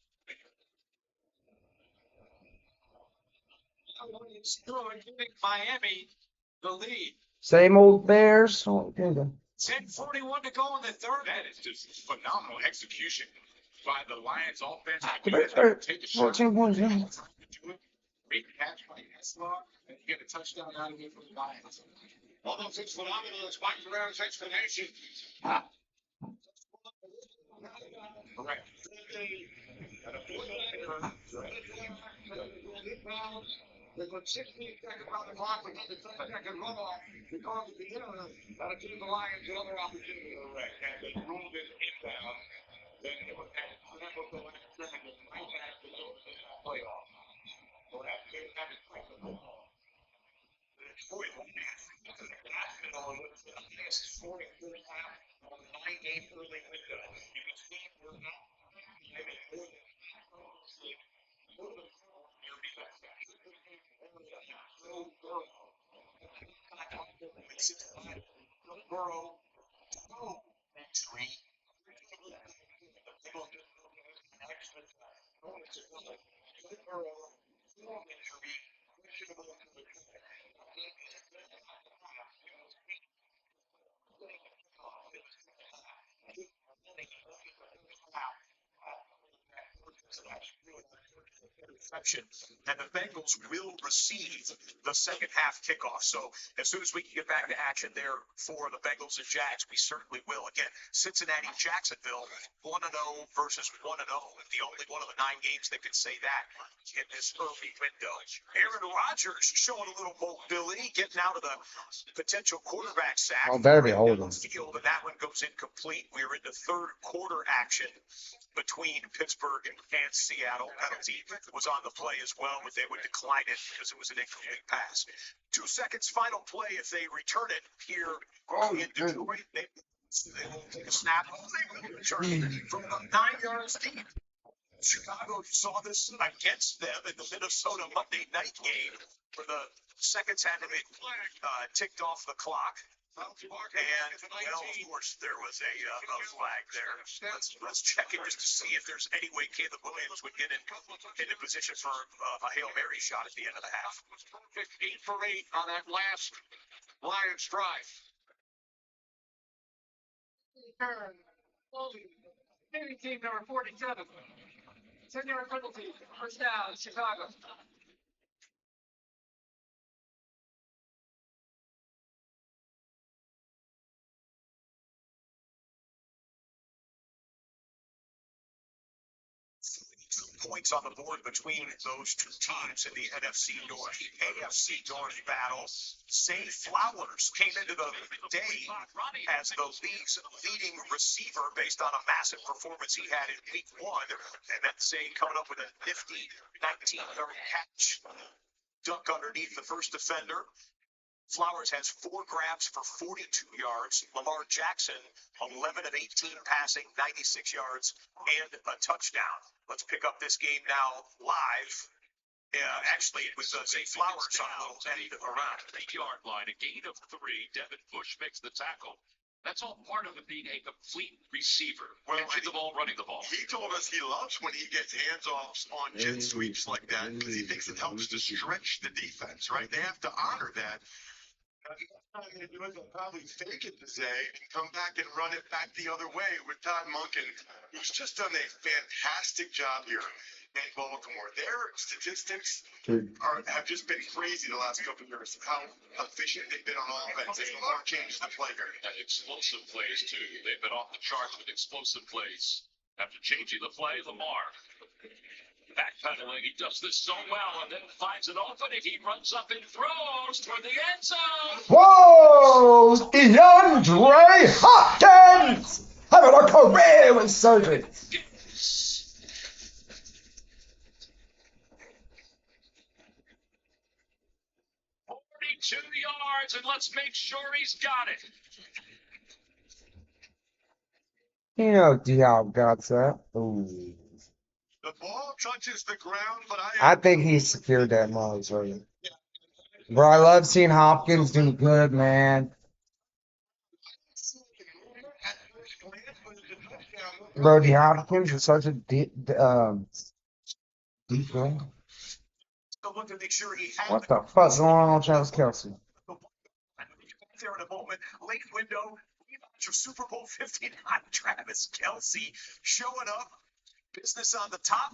[SPEAKER 5] Giving Miami the lead.
[SPEAKER 1] same old Bears. Oh, good.
[SPEAKER 5] 10:41 to go in the 3rd.
[SPEAKER 3] That is just phenomenal execution by the Lions offense.
[SPEAKER 1] The Bears are
[SPEAKER 3] Take a shot.
[SPEAKER 1] 14 points down.
[SPEAKER 3] Do it. Great catch by Tesla, and you get a touchdown out of it from the Lions.
[SPEAKER 8] Almost as phenomenal as Mike Brown's explanation.
[SPEAKER 3] Correct.
[SPEAKER 8] They put 16 seconds on the clock. We get the 10-second runoff because of the error. That'll give the Lions another opportunity.
[SPEAKER 3] Correct. And the rule is inbound. Then it was at the last second. It might have to go to the playoff. Correct.
[SPEAKER 8] Scoring 4.5 on the 9-game early window. You can see we're not Burrow, no entry.
[SPEAKER 2] And the Bengals will receive the second half kickoff. So as soon as we can get back to action there for the Bengals and Jags, we certainly will. Again, Cincinnati, Jacksonville, 1-0 versus 1-0. The only one of the 9 games that could say that in this early window. Aaron Rodgers showing a little mobility, getting out of the potential quarterback sack.
[SPEAKER 1] Oh, better be holding.
[SPEAKER 2] Field, and that one goes incomplete. We are into third quarter action between Pittsburgh and Seattle. Penalty was on the play as well, but they would decline it because it was an incomplete pass. 2 seconds final play if they return it here in Detroit. They will take a snap. They will return it from about 9 yards deep. Chicago saw this against them in the Minnesota Monday night game where the seconds had to be ticked off the clock. And, well, of course, there was a flag there. Let's check it just to see if there's any way Caleb Williams would get into position for a Hail Mary shot at the end of the half.
[SPEAKER 6] Perfect 8 for 8 on that last Lions drive.
[SPEAKER 10] Team number 47. 10-yard penalty. First down, Chicago.
[SPEAKER 2] Points on the board between those two teams in the NFC North. AFC North battle. Zay Flowers came into the day as the league's leading receiver based on a massive performance he had in week 1. And that's Zay coming up with a nifty 19-yard catch. Dunk underneath the first defender. Flowers has 4 grabs for 42 yards. Lamar Jackson, 11 of 18 passing, 96 yards, and a touchdown. Let's pick up this game now live. Actually, it was Zay Flowers on a little end around
[SPEAKER 6] the 8-yard line. A gain of 3. Devin Bush makes the tackle. That's all part of it being a complete receiver.
[SPEAKER 3] Well,
[SPEAKER 6] catching the ball, running the ball.
[SPEAKER 3] He told us he loves when he gets hands-offs on jet sweeps like that because he thinks it helps to stretch the defense, right? They have to honor that. Now, the next time they do it, they'll probably fake it to Zay and come back and run it back the other way with Todd Monken, who's just done a fantastic job here in Baltimore. Their statistics have just been crazy the last couple of years, how efficient they've been on offense. They've Lamar changes the play here.
[SPEAKER 6] And explosive plays, too. They've been off the charts with explosive plays. After changing the play, Lamar backpedaling. He does this so well and then finds an opening. He runs up and throws toward the end zone.
[SPEAKER 1] Whoa! DeAndre Hopkins having a career with surgery.
[SPEAKER 6] 42 yards, and let's make sure he's got it.
[SPEAKER 1] You know, Diop got that. Ooh.
[SPEAKER 3] The ball touches the ground, but
[SPEAKER 1] I think he secured that motherfucker. Bro, I love seeing Hopkins do good, man. Bro, D. Hopkins is such a deep man.
[SPEAKER 2] look to make sure he had
[SPEAKER 1] What the fuck's going on with Travis Kelce?
[SPEAKER 2] there in a moment. Late window. Super Bowl 59. Travis Kelce showing up. Business on the top,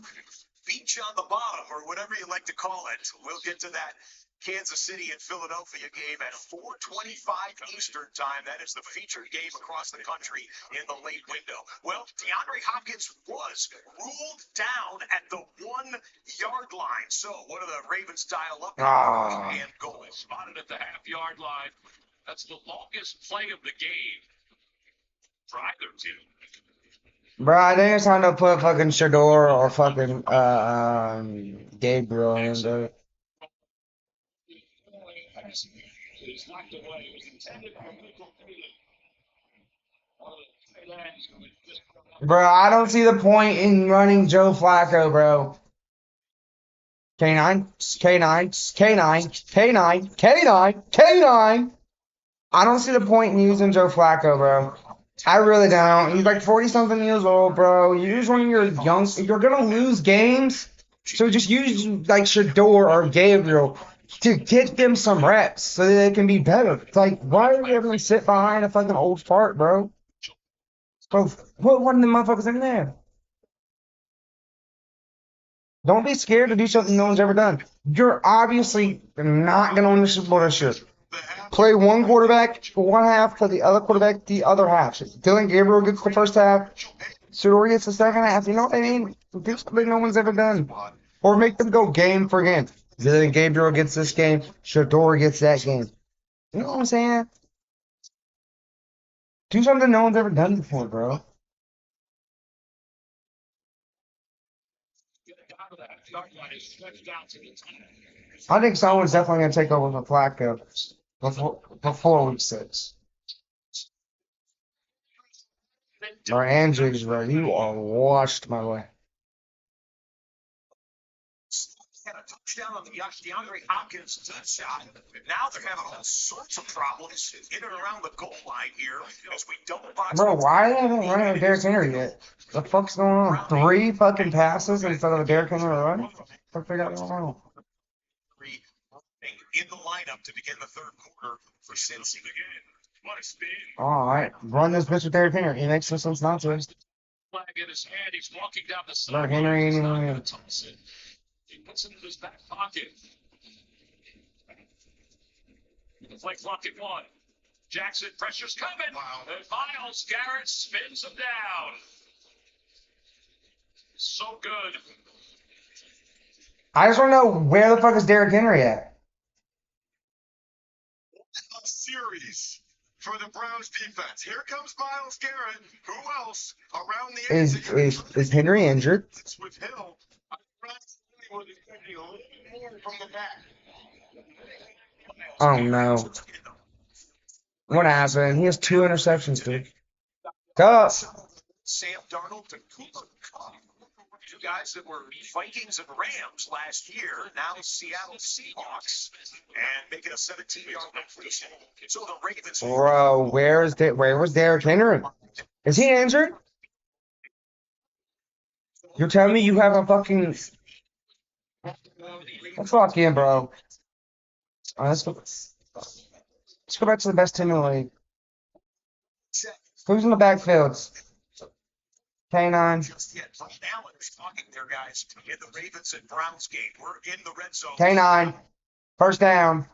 [SPEAKER 2] beach on the bottom, or whatever you like to call it. We'll get to that Kansas City and Philadelphia game at 4:25 Eastern time. That is the featured game across the country in the late window. Well, DeAndre Hopkins was ruled down at the 1-yard line. So what do the Ravens dial up? And goal.
[SPEAKER 6] Spotted at the half-yard line. That's the longest play of the game for either team.
[SPEAKER 1] Bro, I think it's time to put fucking Shador or fucking Gabriel in there. Bro, I don't see the point in running Joe Flacco, bro. K9, K9, K9, K9, K9, K9. I don't see the point in using Joe Flacco, bro. I really don't. He's like 40-something years old, bro. Use one of your young. If you're gonna lose games, so just use like Shador or Gabriel to get them some reps so that they can be better. It's like, why are you ever gonna sit behind a fucking old fart, bro? Bro, put one of them motherfuckers in there. Don't be scared to do something no one's ever done. You're obviously not going to win the Super Bowl this year. Play one quarterback for one half, play the other quarterback the other half. Dylan Gabriel gets the first half, Shador gets the second half. You know what I mean? Do something no one's ever done. Or make them go game for game. Dylan Gabriel gets this game, Shador gets that game. You know what I'm saying? Do something no one's ever done before, bro. I think someone's definitely going to take over for Flacco before week 6. Or Andrews, bro. You are washed, my way.
[SPEAKER 2] Had a touchdown on the DeAndre Hopkins deep shot. Now they're having all sorts of problems in and around the goal line here as we double box.
[SPEAKER 1] Bro, why haven't run with Derrick Henry yet? The fuck's going on? 3 fucking passes instead of a Derrick Henry run? What the fuck going on?
[SPEAKER 2] In the lineup to begin the third quarter for Cincy.
[SPEAKER 1] Alright, run this bitch with Derrick Henry. He makes no sense not to.
[SPEAKER 6] Flag in his hand. He's walking down the side.
[SPEAKER 1] Derrick Henry
[SPEAKER 6] He's not
[SPEAKER 1] anyway.
[SPEAKER 6] gonna toss it. He puts it in his back pocket. The play clock at 1. Jackson, pressure's coming. And Miles Garrett spins him down. So good.
[SPEAKER 1] I just want to know where the fuck is Derrick Henry at?
[SPEAKER 8] A series for the Browns defense. Here comes Miles Garrett. Who else around the
[SPEAKER 1] Is Henry injured?
[SPEAKER 8] with Hill? Browns was expecting a little more from the back.
[SPEAKER 1] Oh no. What happened? He has 2 interceptions, dude. Duh.
[SPEAKER 2] Sam Darnold to Cooper Kupp. 2 guys that were Vikings and Rams last year, now Seattle Seahawks, and making a 17-yard completion. So the Ravens.
[SPEAKER 1] Bro, where was Derrick Henry? Is he injured? You're telling me you have a fucking... Let's lock in, bro. Let's go back to the best team in the league. Who's in the backfields? K9.
[SPEAKER 2] Just yet, Allen is talking there, guys, in the Ravens and Browns game. We're in the red zone.
[SPEAKER 1] K9. First down.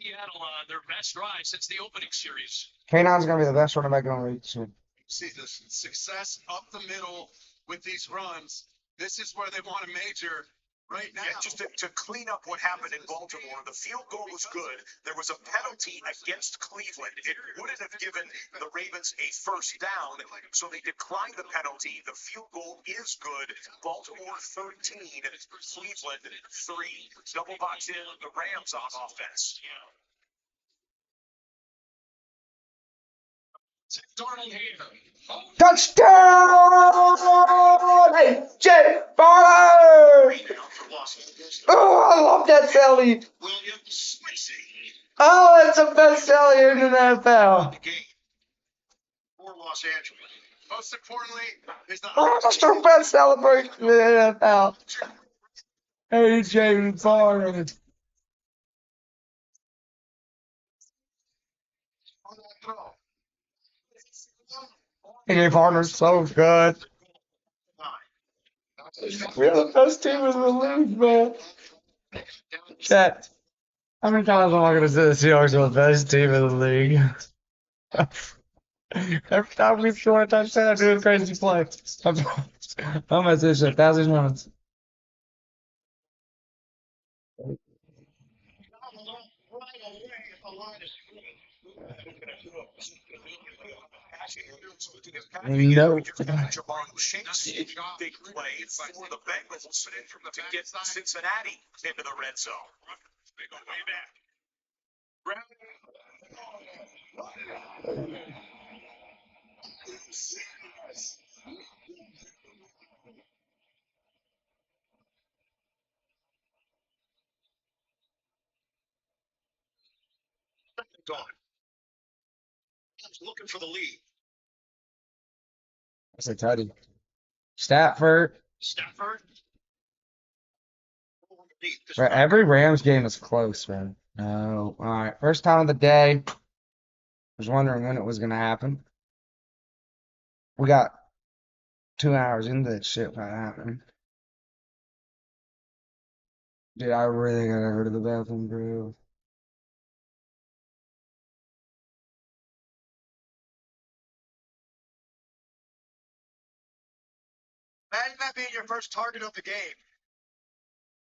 [SPEAKER 6] Seattle on their best drive since the opening series.
[SPEAKER 1] K9's going to be the best running back in the league soon.
[SPEAKER 3] See the success up the middle with these runs. This is where they want to major right now.
[SPEAKER 2] Yeah, just to clean up what happened in Baltimore, the field goal was good. There was a penalty against Cleveland. It wouldn't have given the Ravens a first down, so they declined the penalty. The field goal is good. Baltimore 13, Cleveland 3. Double box in the Rams on offense.
[SPEAKER 6] Darnold here.
[SPEAKER 1] Touchdown! Hey, Jay Barber! Oh, I love that Sally. Oh, that's the best Sally in the NFL.
[SPEAKER 3] For Los Angeles. Most importantly, is the
[SPEAKER 1] Oh, that's the best celebration in the NFL. Hey, Jay Barber. AJ Barber's so good. We're the best team in the league, man. Chat. How many times am I going to say the Seahawks are the best team in the league? Every time we score a touchdown, I do a crazy play. I'm going to say shit 1,000 times. No.
[SPEAKER 2] Jamar Chase, big play for the Bengals to get Cincinnati into the red zone. They go way back. Gone. Looking for the lead.
[SPEAKER 1] That's a tutty. Stafford. Bro, every Rams game is close, man. No. All right. First time of the day. Was wondering when it was going to happen. We got 2 hours into this shit when it happened. Dude, I really gotta go to the bathroom, bro.
[SPEAKER 4] Imagine that being your first target of the game.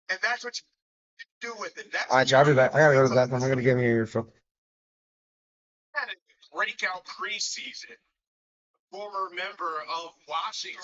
[SPEAKER 4] And that's what you do with it. That's
[SPEAKER 1] Alright, y'all, I'll be back. I gotta go to the bathroom. I gotta give me your earphone.
[SPEAKER 3] Breakout preseason. Former member of Washington.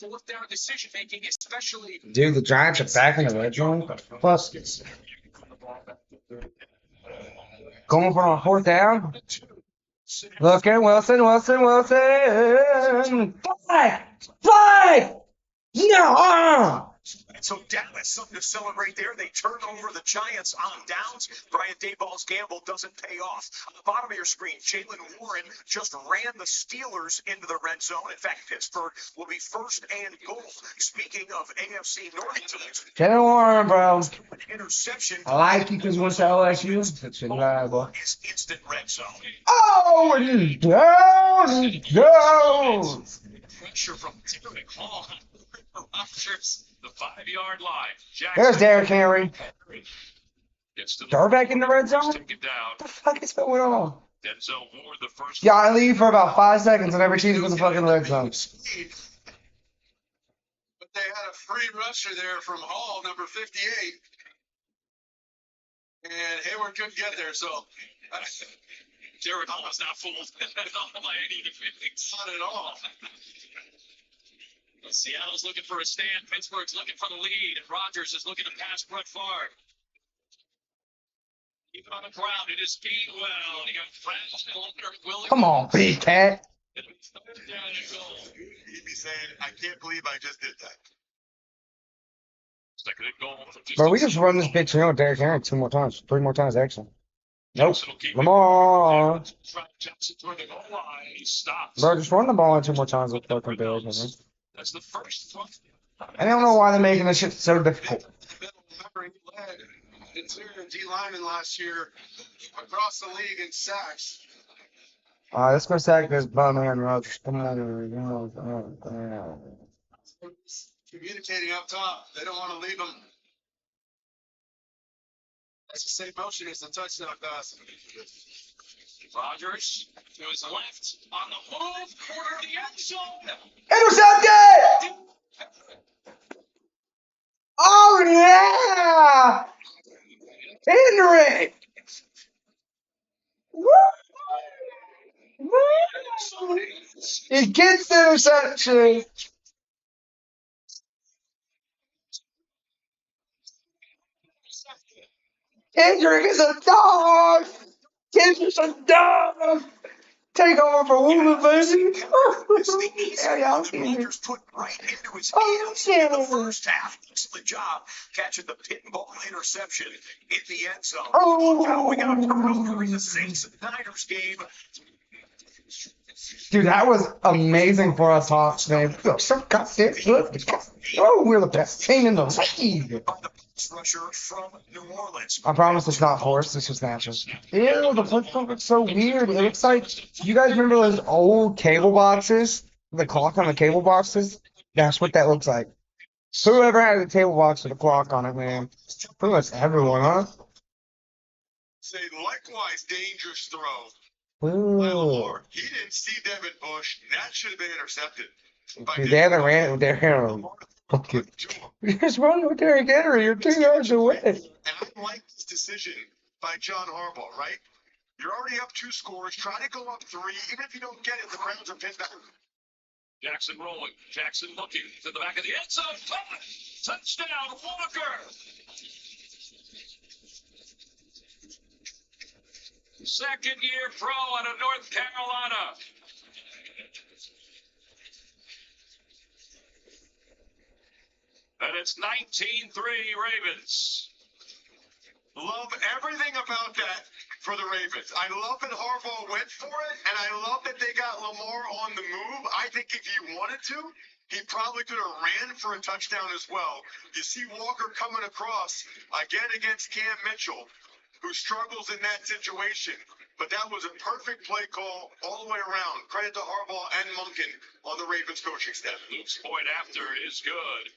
[SPEAKER 6] Fourth down decision making, especially.
[SPEAKER 1] Dude, the Giants are back in the red zone. Plus, going for a 4th down. Look at Wilson. Flag! No!
[SPEAKER 2] And so Dallas, something to celebrate there. They turn over the Giants on downs. Brian Dayball's gamble doesn't pay off. On the bottom of your screen, Jalen Warren just ran the Steelers into the red zone. In fact, Pittsburgh will be first and goal. Speaking of AFC North teams,
[SPEAKER 1] Jalen Warren, bro.
[SPEAKER 2] an interception.
[SPEAKER 1] I like you because once LSU, it's reliable.
[SPEAKER 2] Is instant red zone.
[SPEAKER 1] Oh, and he's down! He goes!
[SPEAKER 6] Pressure from Derek Hall. Rogers, the 5-yard line.
[SPEAKER 1] There's Derrick Henry.
[SPEAKER 6] Gets to the
[SPEAKER 1] Throw back in the red zone?
[SPEAKER 6] Take it down.
[SPEAKER 1] What the fuck is going on?
[SPEAKER 6] Denzel Ward, the first.
[SPEAKER 1] Yeah, I leave for about 5 seconds and every team's in the fucking red zone.
[SPEAKER 3] But they had a free rusher there from Hall, number 58. And Hayward couldn't get there, so
[SPEAKER 6] Derek Hall was not fooled by any defense.
[SPEAKER 3] not at all.
[SPEAKER 6] Seattle's looking for a stand. Pittsburgh's looking for the lead. And Rodgers is looking to pass Brett Favre. Even on the ground, it is Gainwell. He got fast.
[SPEAKER 1] Come on, big cat.
[SPEAKER 3] He'd be saying, I can't believe I just did that.
[SPEAKER 6] Second and goal.
[SPEAKER 1] Bro, we just run this bitch with Derrick Henry 3 more times, actually. Nope. Lamar.
[SPEAKER 6] Johnson toward the goal line. He stops.
[SPEAKER 1] Bro, just run the ball in 2 more times with fucking Derrick Henry.
[SPEAKER 6] That's the first throw.
[SPEAKER 1] I don't know why they're making this shit so difficult.
[SPEAKER 8] Remember, he led interior D lineman last year across the league in sacks.
[SPEAKER 1] Let's go sack this bum man rush. Come on.
[SPEAKER 8] Communicating up top. They don't want to leave him. That's the same motion as the touchdown pass.
[SPEAKER 6] Rodgers to his left on the move, corner of the end zone.
[SPEAKER 1] Intercepted! Oh yeah! Henry! Woo! Woo! He gets the interception. Kendrick is a dog. Kendrick's a dog. Take over for Woman, baby. Yeah, y'all see me.
[SPEAKER 2] Rodgers put right into his
[SPEAKER 1] Oh,
[SPEAKER 2] hands in the
[SPEAKER 1] yeah.
[SPEAKER 2] first half. Excellent job catching the pit and ball interception in the end zone.
[SPEAKER 1] Oh.
[SPEAKER 2] Now we got a brutal during the Saints and Niners game.
[SPEAKER 1] Dude, that was amazing for us Hawks, man. We're so goddamn good. Oh, we're the best team in the league.
[SPEAKER 2] By the pass rusher from New Orleans.
[SPEAKER 1] I promise it's not forced. It's just natural. Ew, the football looks so weird. It looks like, you guys remember those old cable boxes? The clock on the cable boxes? That's what that looks like. Whoever had a table box with a clock on it, man. Pretty much everyone, huh?
[SPEAKER 8] Say likewise dangerous throw.
[SPEAKER 1] Ooh.
[SPEAKER 8] He didn't see Devin Bush. That should have been intercepted.
[SPEAKER 1] Dude, they haven't ran it with their hair on. Okay. Just run with Derrick Henry. You're 2 yards away.
[SPEAKER 8] And I like this decision by John Harbaugh, right? You're already up 2 scores. Try to go up 3. Even if you don't get it, the Browns are pinned back.
[SPEAKER 6] Jackson rolling. Jackson looking to the back of the end zone. Touchdown, Walker. Second-year pro out of North Carolina. And it's 19-3 Ravens.
[SPEAKER 8] Love everything about that for the Ravens. I love that Harbaugh went for it, and I love that they got Lamar on the move. I think if he wanted to, he probably could have ran for a touchdown as well. You see Walker coming across again against Cam Mitchell, who struggles in that situation. But that was a perfect play call all the way around. Credit to Harbaugh and Monken on the Ravens coaching staff.
[SPEAKER 6] Luke's point after is good.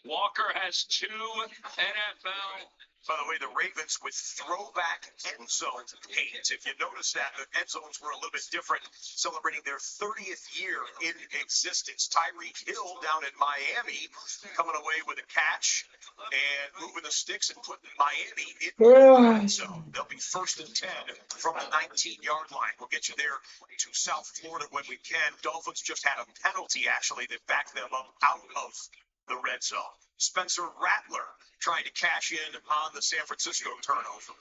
[SPEAKER 6] Walker has 2 NFL.
[SPEAKER 2] By the way, the Ravens with throwback end zone paint. If you notice that, the end zones were a little bit different, celebrating their 30th year in existence. Tyreek Hill down in Miami coming away with a catch and moving the sticks and putting Miami in the end zone. They'll be 1st and 10 from the 19-yard line. We'll get you there to South Florida when we can. Dolphins just had a penalty, actually, that backed them up out of the red zone. Spencer Rattler trying to cash in on the San Francisco turnover.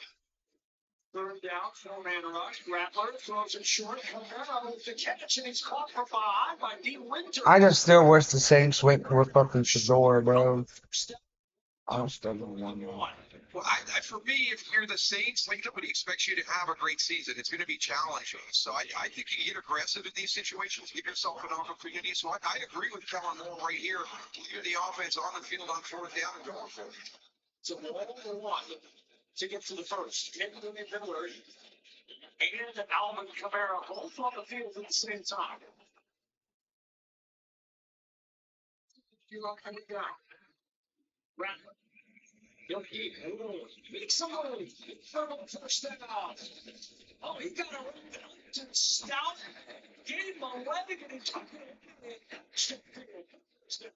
[SPEAKER 10] Third down, 4-man rush. Rattler throws it short. Herrera with the catch, and he's caught from behind by D. Winter.
[SPEAKER 1] I just still wish the Saints went for fucking Shador, bro. I'm still going 1-1.
[SPEAKER 3] Well, for me, if you're the Saints, like nobody expects you to have a great season. It's going to be challenging. So I think you get aggressive in these situations, give yourself an opportunity. So I agree with Kellen Moore right here. Leave the offense on the field on 4th down and going for it.
[SPEAKER 10] So 1-1 to get to the first. Henry Miller and Alvin Kamara both on the field at the same time. You're up and down. Rattler. He'll keep moving. Makes some room. First down. Oh, he got a to Stout. Gave him a leg and he took it.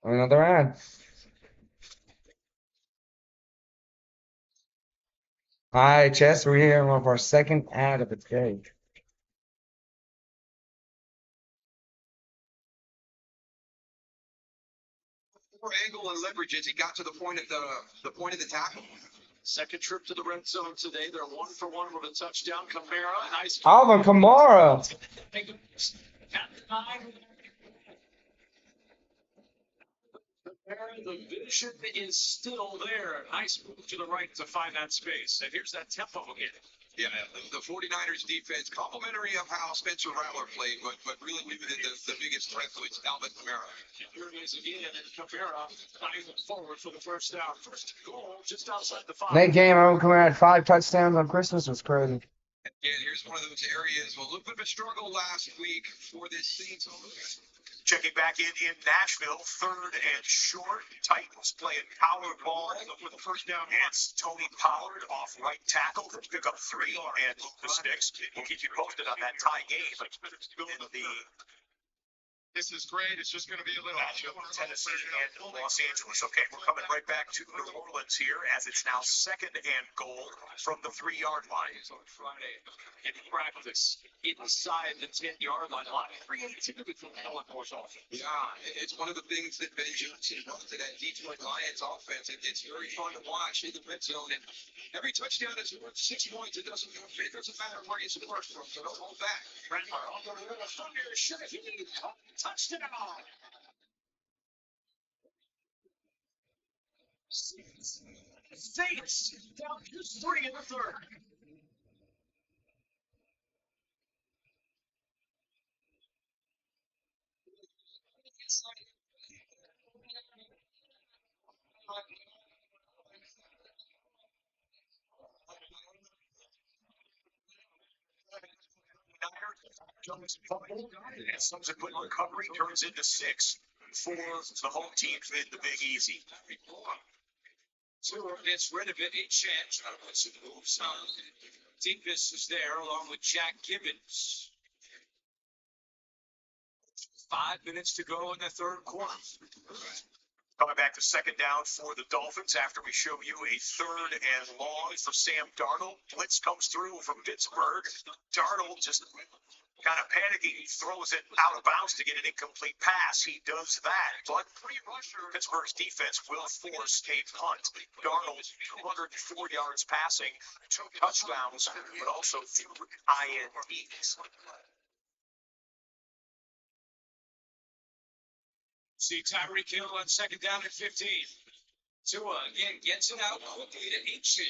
[SPEAKER 1] Another ad. Hi, Chess. We're here on our second ad of the day.
[SPEAKER 3] More angle and leverage as he got to the point of the tackle.
[SPEAKER 6] Second trip to the red zone today. They're 1 for 1 with a touchdown. Kamara, nice.
[SPEAKER 1] Alvin Kamara.
[SPEAKER 10] At 9.
[SPEAKER 6] The vision is still there. Nice move to the right to find that space. And here's that tempo again.
[SPEAKER 3] Yeah, the 49ers defense, complimentary of how Spencer Rattler played, but really the biggest threat was Alvin Kamara.
[SPEAKER 6] Here it is again, and Cabrera diving forward for the first down. First goal just outside the 5.
[SPEAKER 1] That game, I come out 5 touchdowns on Christmas was crazy.
[SPEAKER 3] And here's one of those areas, well, a little bit of a struggle last week for this Saints offense.
[SPEAKER 2] Checking back in Nashville, 3rd and short. Titans playing power ball with the first down. It's Tony Pollard off right tackle to pick up 3 and move the sticks. We'll keep you posted on that tie game in the
[SPEAKER 8] This is great. It's just going to be a little.
[SPEAKER 2] matchup of Tennessee and Los Angeles. Okay, we're coming right back to New Orleans here as it's now 2nd and goal from the 3-yard line.
[SPEAKER 6] On Friday, in practice, inside the 10-yard line. A lot of creativity from Alan Moore's offense.
[SPEAKER 3] Yeah, it's one of the things that Ben Johnson brought to that Detroit Lions offense. It's very fun to watch in the red zone. And every touchdown is worth 6 points. It doesn't matter where you score from, so don't hold back.
[SPEAKER 6] On the River Thunder, Shaheen, touchdown. Saints down just 3 in the 3rd.
[SPEAKER 2] Jones fumble, and subsequent recovery turns into 6 for the home team in the Big Easy.
[SPEAKER 5] Stewart gets rid of it. A chance. Once it moves on. Deepest is there along with Jack Gibbons. 5 minutes to go in the 3rd quarter.
[SPEAKER 2] Coming back to 2nd down for the Dolphins after we show you a 3rd and long for Sam Darnold. Blitz comes through from Pittsburgh. Darnold just kind of panicking, throws it out of bounds to get an incomplete pass. He does that, but Pittsburgh's defense will force a punt. Darnold, 204 yards passing, 2 touchdowns, but also 2 INTs.
[SPEAKER 5] See Tyreek Hill on 2nd down and 15. Tua again gets it out quickly to Ancient.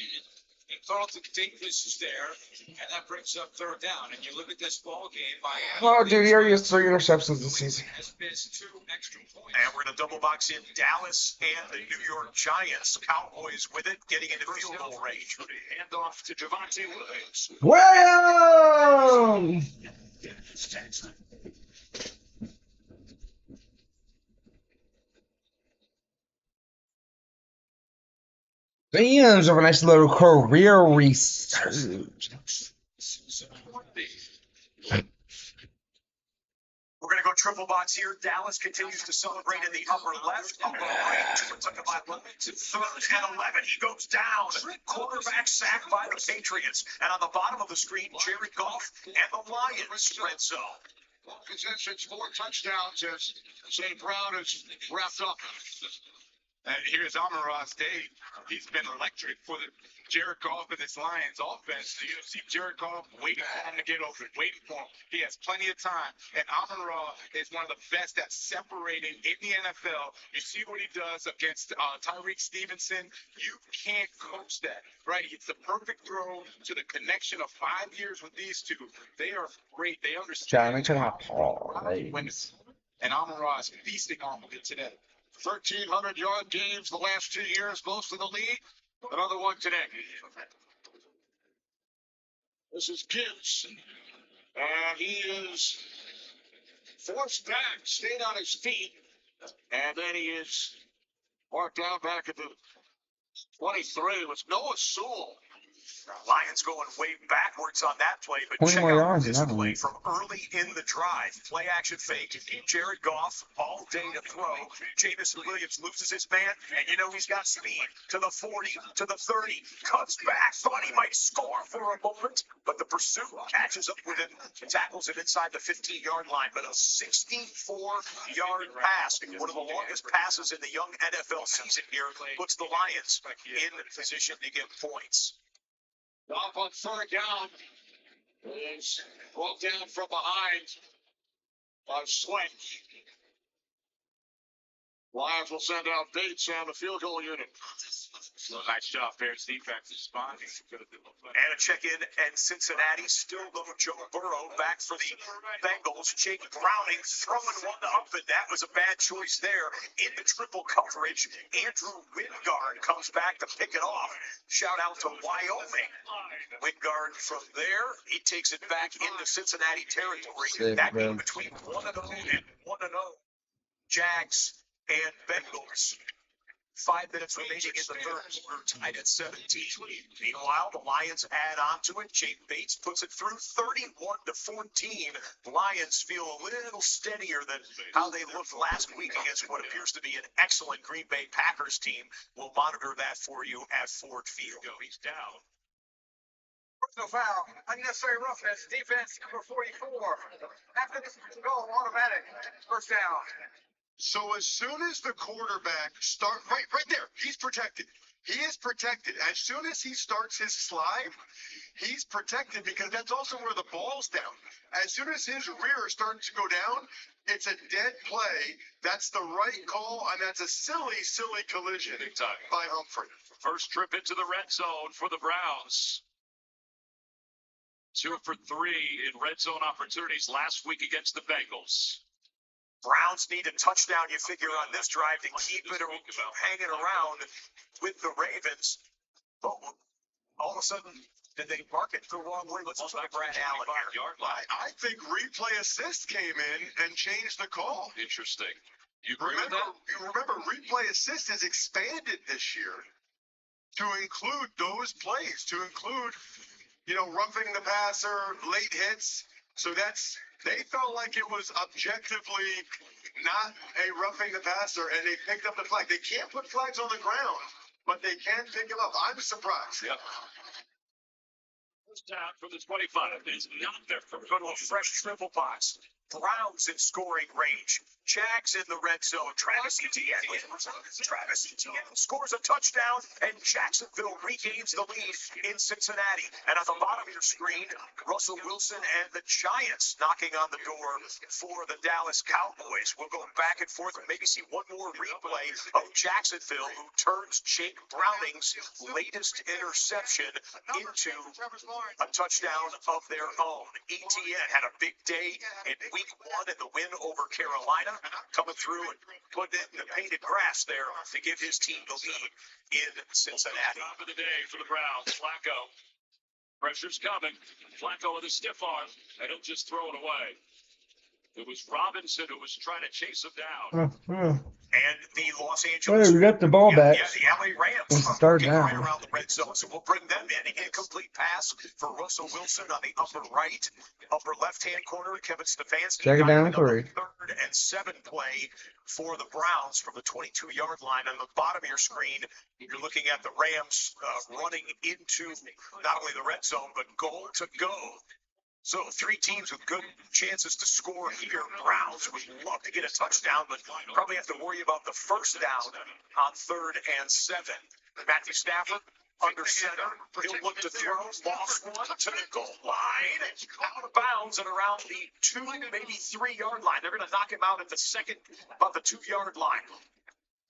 [SPEAKER 5] And Carlton Davis is there, and that brings up 3rd down. And you look at this ball game by
[SPEAKER 1] Oh, dude, he already has 3 interceptions this season.
[SPEAKER 5] has missed 2 extra points.
[SPEAKER 2] And we're going to double box in Dallas and the New York Giants. Cowboys with it, getting into field goal range.
[SPEAKER 6] Hand off to Javante Williams.
[SPEAKER 1] Well, Rams have a nice little career resurgence.
[SPEAKER 2] We're going to go triple box here. Dallas continues to celebrate in the upper left. Upper right. Took it by 3rd and 11. He goes down. Quarterback sack by the Patriots. And on the bottom of the screen, Jared Goff and the Lions red zone.
[SPEAKER 8] One possessions, 4 touchdowns as St. Brown is wrapped up. And here's Amon-Ra's Day. He's been electric for the Jared Goff and this Lions offense. You see Jared Goff waiting for him to get open, waiting for him. He has plenty of time. And Amon-Ra is one of the best at separating in the NFL. You see what he does against Tyreek Stevenson. You can't coach that, right? It's the perfect throw to the connection of 5 years with these two. They are great. They understand. And Amon-Ra is feasting off of it today. 1,300-yard games the last 2 years, most of the league. Another one today. This is Gibbs. And he is forced back, stayed on his feet. And then he is marked down back at the 23. It was Noah Sewell.
[SPEAKER 2] Lions going way backwards on that play, but
[SPEAKER 1] 20
[SPEAKER 2] check
[SPEAKER 1] more
[SPEAKER 2] out
[SPEAKER 1] yards
[SPEAKER 2] this
[SPEAKER 1] in that
[SPEAKER 2] play
[SPEAKER 1] one.
[SPEAKER 2] from early in the drive. Play action fake. Jared Goff all day to throw. Jamison Williams loses his man, and you know he's got speed. To the 40, to the 30, cuts back. Thought he might score for a moment, but the pursuit catches up with him, tackles him inside the 15-yard line. But a 64-yard pass, one of the longest passes in the young NFL season here, puts the Lions in position to get points.
[SPEAKER 8] Off on 3rd down. Is brought down from behind by Swank. Lions will send out Bates on the field goal unit.
[SPEAKER 6] Nice job, Bears defense responding.
[SPEAKER 2] And a check in, and Cincinnati still no Joe Burrow back for the Bengals. Jake Browning throwing one up, and that was a bad choice there in the triple coverage. Andrew Wingard comes back to pick it off. Shout out to Wyoming. Wingard from there, he takes it back into Cincinnati territory.
[SPEAKER 1] Sick,
[SPEAKER 2] That
[SPEAKER 1] bro.
[SPEAKER 2] game between 1-0 and 1-0. Jags and Bengals. 5 minutes remaining in the third quarter, tied at 17. Meanwhile, the Lions add on to it. Jake Bates puts it through 31-14. The Lions feel a little steadier than how they looked last week against what appears to be an excellent Green Bay Packers team. We'll monitor that for you at Ford Field.
[SPEAKER 6] He's down.
[SPEAKER 4] Personal foul, unnecessary roughness, defense number 44. After this goal, automatic, first down.
[SPEAKER 8] So as soon as the quarterback right there, he's protected. He is protected. As soon as he starts his slide, he's protected because that's also where the ball's down. As soon as his rear starts to go down, it's a dead play. That's the right call, and that's a silly, silly collision by Humphrey.
[SPEAKER 6] First trip into the red zone for the Browns. 2 for 3 in red zone opportunities last week against the Bengals.
[SPEAKER 2] Browns need a touchdown, you figure, on this drive to keep it hanging around with the Ravens. But all of a sudden, did they mark it the wrong way? Let's look at Brad Allen here.
[SPEAKER 8] I think replay assist came in and changed the call.
[SPEAKER 6] Interesting. You agree with that?
[SPEAKER 8] Remember, replay assist has expanded this year to include those plays, to include, roughing the passer, late hits. So they felt like it was objectively not a roughing the passer, and they picked up the flag. They can't put flags on the ground, but they can pick them up. I'm surprised.
[SPEAKER 6] Yep. First down from the 25 is not there for
[SPEAKER 2] Go to a fresh triple box. Browns in scoring range. Jags in the red zone. Travis Etienne scores a touchdown, and Jacksonville regains the lead in Cincinnati. And at the bottom of your screen, Russell Wilson and the Giants knocking on the door for the Dallas Cowboys. We'll go back and forth and maybe see one more replay of Jacksonville, who turns Jake Browning's latest interception into a touchdown of their own. Etienne had a big day in week 1 in the win over Carolina, coming through and putting it in the painted grass there to give his team the lead in Cincinnati.
[SPEAKER 6] Top of the day for the Browns. Flacco. Pressure's coming. Flacco with a stiff arm, and he'll just throw it away. It was Robinson who was trying to chase him down.
[SPEAKER 2] And the Los Angeles.
[SPEAKER 1] Hey, we got the ball back.
[SPEAKER 2] Yeah, the LA Rams
[SPEAKER 1] It's
[SPEAKER 2] are
[SPEAKER 1] third
[SPEAKER 2] working
[SPEAKER 1] down.
[SPEAKER 2] right around the red zone, so we'll bring them in. Incomplete pass for Russell Wilson on the upper right, upper left-hand corner. Kevin Stefanski.
[SPEAKER 1] Check it down,
[SPEAKER 2] got another
[SPEAKER 1] 3.
[SPEAKER 2] 3rd and 7 play for the Browns from the 22-yard line. On the bottom of your screen, you're looking at the Rams running into not only the red zone, but goal to go. So 3 teams with good chances to score here. Browns would love to get a touchdown, but probably have to worry about the first down on 3rd and 7. Matthew Stafford under center. He'll look to throw. Lost one to the goal line. Out of bounds and around the 2, maybe 3-yard line. They're going to knock him out at the second, about the 2-yard line.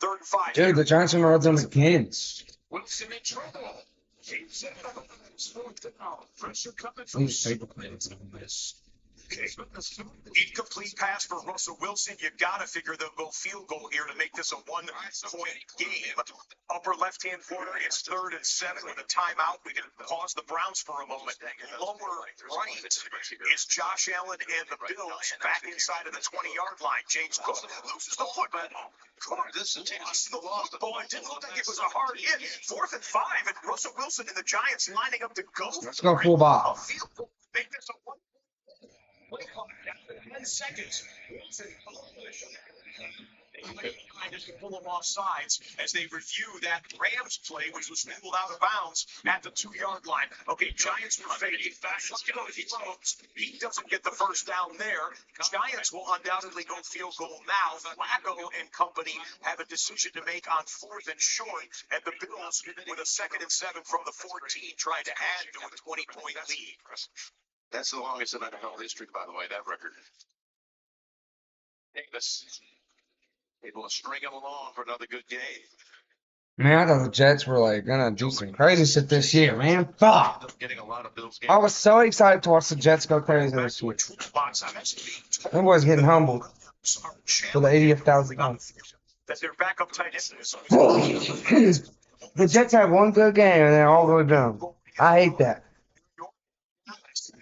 [SPEAKER 2] 3rd and 5.
[SPEAKER 1] Dude, the Giants are in the red zone again.
[SPEAKER 6] Wilson in trouble. Keeps it up. Pressure coming from
[SPEAKER 1] Please take the plays on this.
[SPEAKER 2] Incomplete pass for Russell Wilson. You got to figure they'll go field goal here to make this a 1-point game. Upper left-hand corner, it's 3rd and 7 with a timeout. We can pause the Browns for a moment. Lower right is Josh Allen and the Bills back inside of the 20-yard line. James Cook loses the football. This is the lost ball. It didn't look like it was a hard hit. 4th and 5, and Russell Wilson and the Giants lining up to go.
[SPEAKER 1] Let's go full ball.
[SPEAKER 2] A field goal. Make this a 1. 10 seconds. Just to pull them off sides as they review that Rams play, which was ruled out of bounds at the 2-yard line. Okay, Giants were fading. He doesn't get the first down there. Giants will undoubtedly go field goal now. Flacco and company have a decision to make on 4th and short, and the Bills with a 2nd and 7 from the 14 trying to add to a 20-point lead.
[SPEAKER 3] That's the longest in NFL history, by the way, that record. Davis. Able to string him along for another good game.
[SPEAKER 1] Man, I thought the Jets were like gonna do some crazy shit this year, man. Fuck.
[SPEAKER 3] Getting a lot of Bills
[SPEAKER 1] I
[SPEAKER 3] games.
[SPEAKER 1] was so excited to watch the Jets go crazy this year. Them boys getting humbled for the 80th time.
[SPEAKER 2] That their backup tight end.
[SPEAKER 1] The Jets have one good game and they're all the way down. I hate that.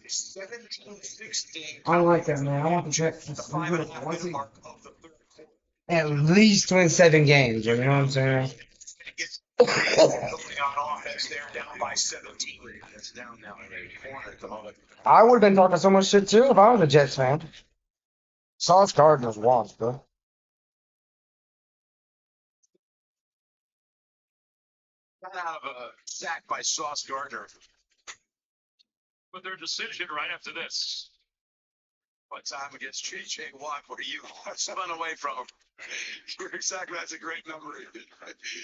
[SPEAKER 2] 17-16.
[SPEAKER 1] I don't like that, man. I want the Jets to
[SPEAKER 2] The 5.5 minute mark of the third quarter.
[SPEAKER 1] at least win 7 games. You know what I'm saying?
[SPEAKER 2] Going on offense there, down by 17.
[SPEAKER 3] It's down now in the corner at the moment.
[SPEAKER 1] I would have been talking so much shit too if I was a Jets fan. Sauce Gardner's washed, bro.
[SPEAKER 3] Got out of a sack by Sauce Gardner.
[SPEAKER 6] With their decision right after this.
[SPEAKER 3] What time against J.J. Watt were you spun away from him? You're exactly, that's a great number.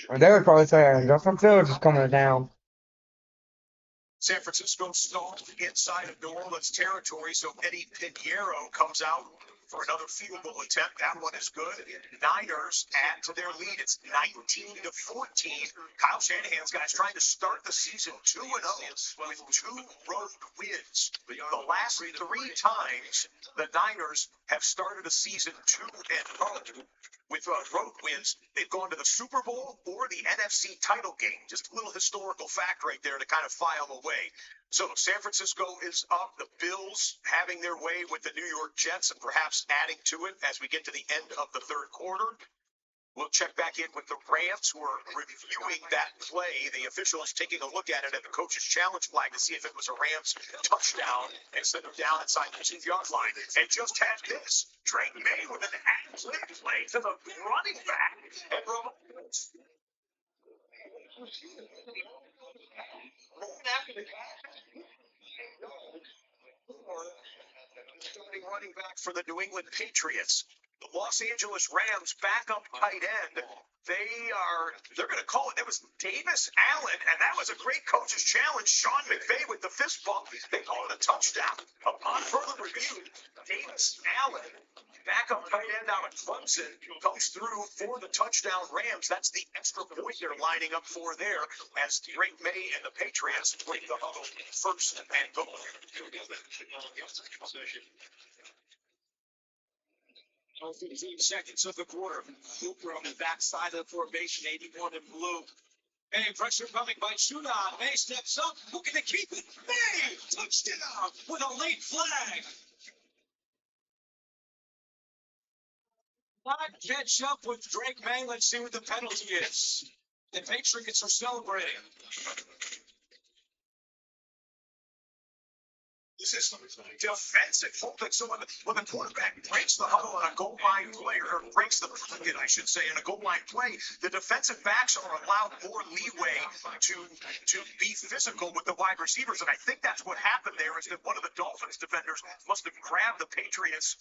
[SPEAKER 1] And they would probably say Justin Fields is coming down.
[SPEAKER 2] San Francisco stalled inside of New Orleans territory, so Eddie Pinheiro comes out for another field goal attempt. That one is good. Niners add to their lead. It's 19-14. Kyle Shanahan's guys trying to start the season 2-0 with 2 road wins. The last 3 times the Niners have started a season 2-0 with road wins, they've gone to the Super Bowl or the NFC title game. Just a little historical fact right there to kind of file away. So San Francisco is up. The Bills having their way with the New York Jets and perhaps adding to it as we get to the end of the third quarter. We'll check back in with the Rams, who are reviewing that play. The officials taking a look at it at the coach's challenge flag to see if it was a Rams touchdown instead of down inside the 2-yard line. And just had this. Drake May with an absolute play to the running back. And starting running back for the New England Patriots. The Los Angeles Rams backup tight end. They're going to call it. That was Davis Allen, and that was a great coach's challenge. Sean McVay with the fist bump. They call it a touchdown. Upon further review, Davis Allen, backup tight end out of Clemson, comes through for the touchdown Rams. That's the extra point they're lining up for there as Drake May and the Patriots play the huddle first and goal.
[SPEAKER 5] 15 seconds of the quarter. Hooper on the backside of the formation, 81 in blue. Hey, pressure coming by Shootout. May steps up, looking to keep it. May touchdown with a late flag. Not catch up with Drake May. Let's see what the penalty is. The Patriots are celebrating.
[SPEAKER 2] This is defensive holding. So when the quarterback breaks the huddle on a goal line play, or breaks the pocket, I should say, in a goal line play, the defensive backs are allowed more leeway to be physical with the wide receivers. And I think that's what happened there, is that one of the Dolphins defenders must have grabbed the Patriots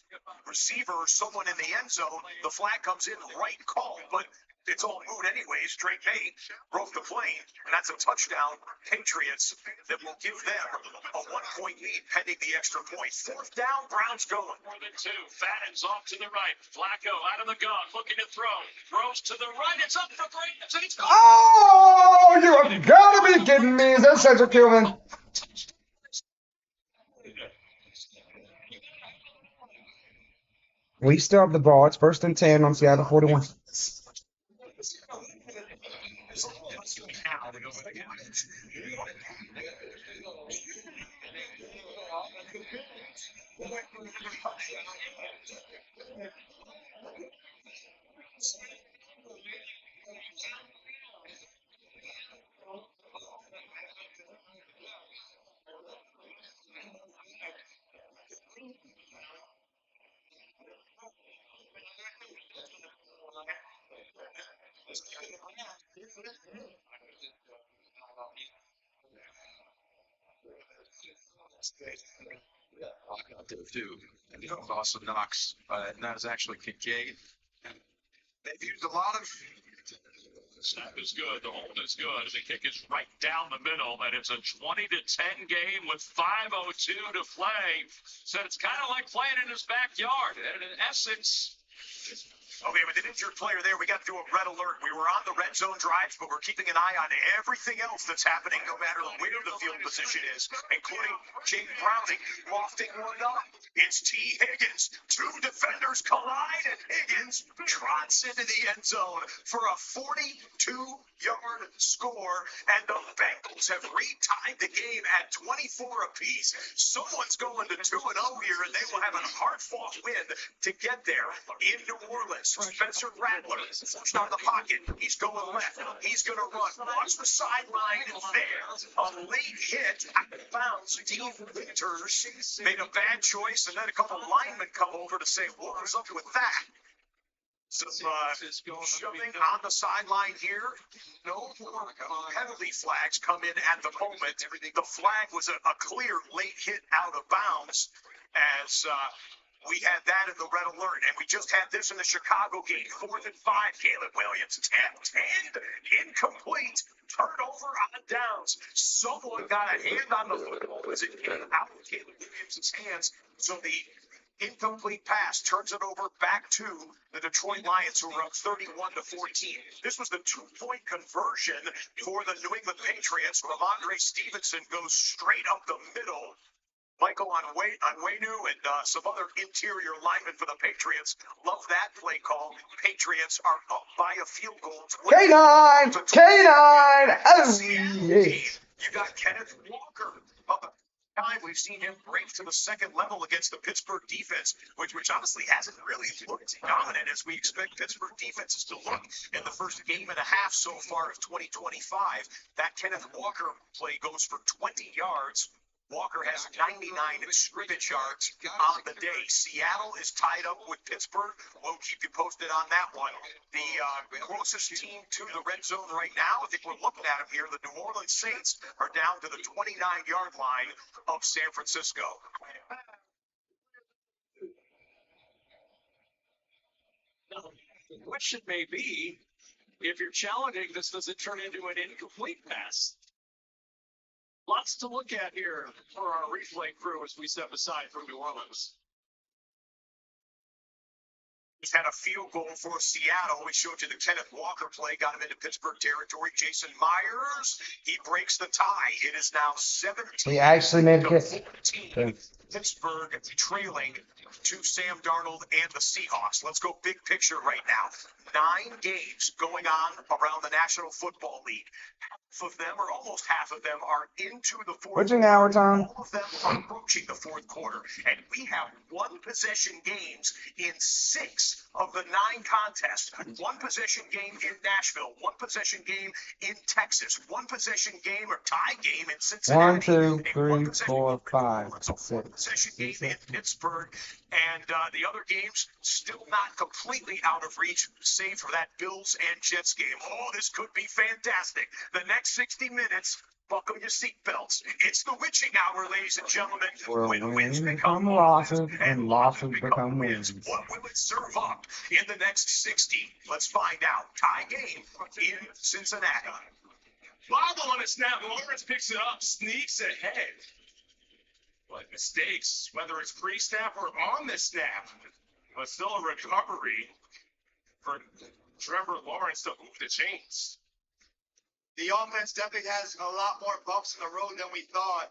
[SPEAKER 2] receiver or someone in the end zone. The flag comes in, right call, but it's all moot anyways. Drake May broke the plane, and that's a touchdown, Patriots, that will give them a 1-point lead pending the extra point. 4th down, Browns going.
[SPEAKER 6] More than 2. Fadden's off to the right. Flacco out of the gun, looking to throw. Throws to the right. It's up for grabs, and it's gone.
[SPEAKER 1] Oh, you have got to be kidding me. Is that Cedric Tillman? We still have the ball. It's 1st and 10 on Seattle 41.
[SPEAKER 3] Too. And Dawson Knox, and that was actually Kincaid. They've used a lot of.
[SPEAKER 6] The snap is good. The hold is good. The kick is right down the middle, and it's a 20-10 game with 5:02 to play. So it's kind of like playing in his backyard. And in essence,
[SPEAKER 2] Okay, with an injured player there, we got to do a red alert. We were on the red zone drives, but we're keeping an eye on everything else that's happening, no matter where the field position is, including Jake Browning lofting one up. It's T. Higgins. Two defenders collide, and Higgins trots into the end zone for a 42-yard score, and the Bengals have retied the game at 24 apiece. Someone's going to 2-0 here, and they will have a hard-fought win to get there in New Orleans. Spencer Rattler pushed on the pocket. He's going left. He's going to run. Watch the sideline there. A late hit out of bounds. Dean Winters made a bad choice, and then a couple linemen come over to say, what was up with that? Some shoving on the sideline here. No more penalty flags come in at the moment. The flag was a clear late hit out of bounds as we had that in the red alert, and we just had this in the Chicago game. 4th and 5, Caleb Williams. Tapped and incomplete. Turnover on downs. Someone got a hand on the football as it came out of Caleb Williams' hands. So the incomplete pass turns it over back to the Detroit Lions, who were up 31-14. This was the 2-point conversion for the New England Patriots. Ramondre Stevenson goes straight up the middle. Michael Onwenu and some other interior linemen for the Patriots. Love that play call. Patriots are up by a field goal.
[SPEAKER 1] K9! K9! Oh, yes.
[SPEAKER 2] You got Kenneth Walker up. Time we've seen him break to the second level against the Pittsburgh defense, which honestly hasn't really looked dominant as we expect Pittsburgh defenses to look in the first game and a half so far of 2025. That Kenneth Walker play goes for 20 yards. Walker has 99 scrimmage yards on the day. Seattle is tied up with Pittsburgh. We'll keep you posted on that one. The closest team to the red zone right now, I think we're looking at them here, the New Orleans Saints are down to the 29-yard line of San Francisco.
[SPEAKER 6] Now, the question may be, if you're challenging this, does it turn into an incomplete pass? Lots to look at here for our replay crew as we step aside from New Orleans.
[SPEAKER 2] He's had a field goal for Seattle. We showed you the Kenneth Walker play, got him into Pittsburgh territory. Jason Myers, he breaks the tie. It is now 17.
[SPEAKER 1] He actually made a hit.
[SPEAKER 2] Pittsburgh trailing to Sam Darnold and the Seahawks. Let's go big picture right now. 9 games going on around the National Football League. Half of them, or almost half of them, are into the fourth
[SPEAKER 1] What's your hour time?
[SPEAKER 2] All of them are approaching the fourth quarter. And we have one possession games in 6 of the 9 contests. One possession game in Nashville, one possession game in Texas, one possession game or tie game in Cincinnati.
[SPEAKER 1] 1, 2, 3, 4, 5, 6.
[SPEAKER 2] Possession game in Pittsburgh, and the other games still not completely out of reach, save for that Bills and Jets game. Oh, this could be fantastic. The next 60 minutes, buckle your seatbelts. It's the witching hour, ladies and gentlemen.
[SPEAKER 1] When
[SPEAKER 2] wins
[SPEAKER 1] become losses and losses become wins.
[SPEAKER 2] What will it serve up in the next 60? Let's find out. Tie game in Cincinnati.
[SPEAKER 6] Bobble on a snap. Lawrence picks it up, sneaks ahead. But mistakes, whether it's pre-snap or on the snap, but still a recovery for Trevor Lawrence to move the chains.
[SPEAKER 4] The offense definitely has a lot more bumps in the road than we thought.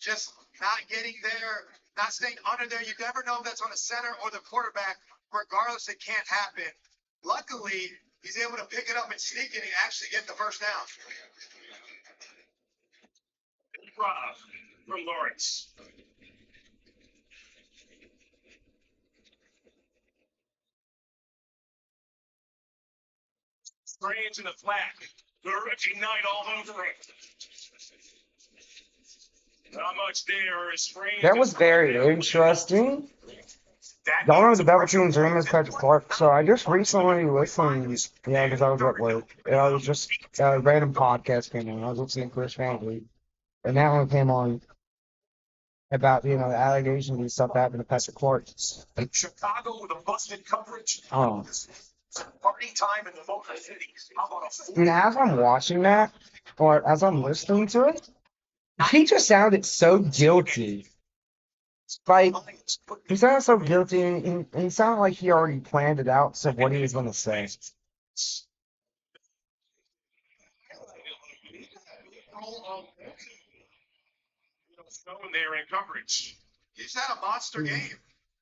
[SPEAKER 4] Just not getting there, not staying under there. You never know if that's on the center or the quarterback. Regardless, it can't happen. Luckily, he's able to pick it up and sneak it and actually get the first down.
[SPEAKER 6] Rob from Lawrence. Strange in the flat. The rookie night all over it. Not much there. Strange.
[SPEAKER 1] That was very interesting. Don't know the Bevel Tunes room is Patrick Clark, so I just recently listened, because I was at work. I was just, a random podcast came on. I was listening to Chris Family, and that one came on about, the allegations and stuff that happened to Patrick Clark.
[SPEAKER 2] Chicago with a busted coverage.
[SPEAKER 1] Oh.
[SPEAKER 2] Party time in the Motor City. How about a
[SPEAKER 1] And as I'm watching that, or as I'm listening to it, he just sounded so guilty. Like, he sounded so guilty, and he sounded like he already planned it out, so what he was gonna say.
[SPEAKER 3] Stone there in coverage.
[SPEAKER 4] He's had a monster game.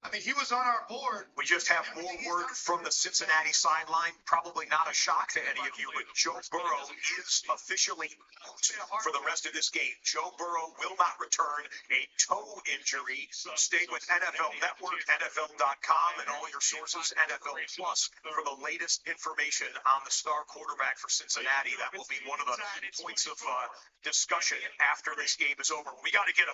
[SPEAKER 4] I mean, he was on our board.
[SPEAKER 2] We just have more word from the Cincinnati sideline. Probably not a shock to any of you, but Joe Burrow is officially out for the rest of this game. Joe Burrow will not return, a toe injury. Stay with NFL Network, NFL.com, and all your sources, NFL Plus, for the latest information on the star quarterback for Cincinnati. That will be one of the points of discussion after this game is over. We got to get a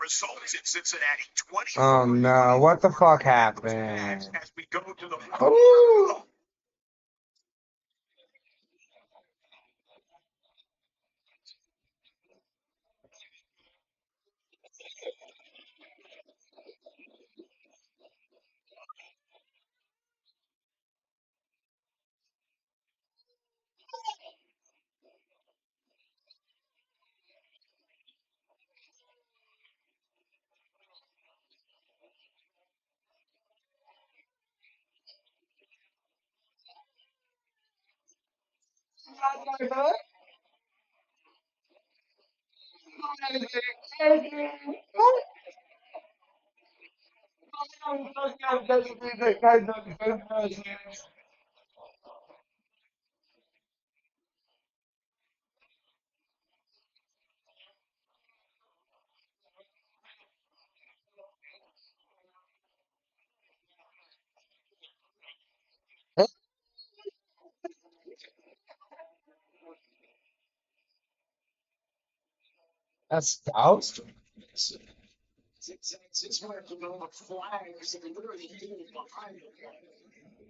[SPEAKER 2] result in Cincinnati. 20.
[SPEAKER 1] Oh no, what the fuck happened?
[SPEAKER 2] As we go to the
[SPEAKER 1] Ooh. That's out.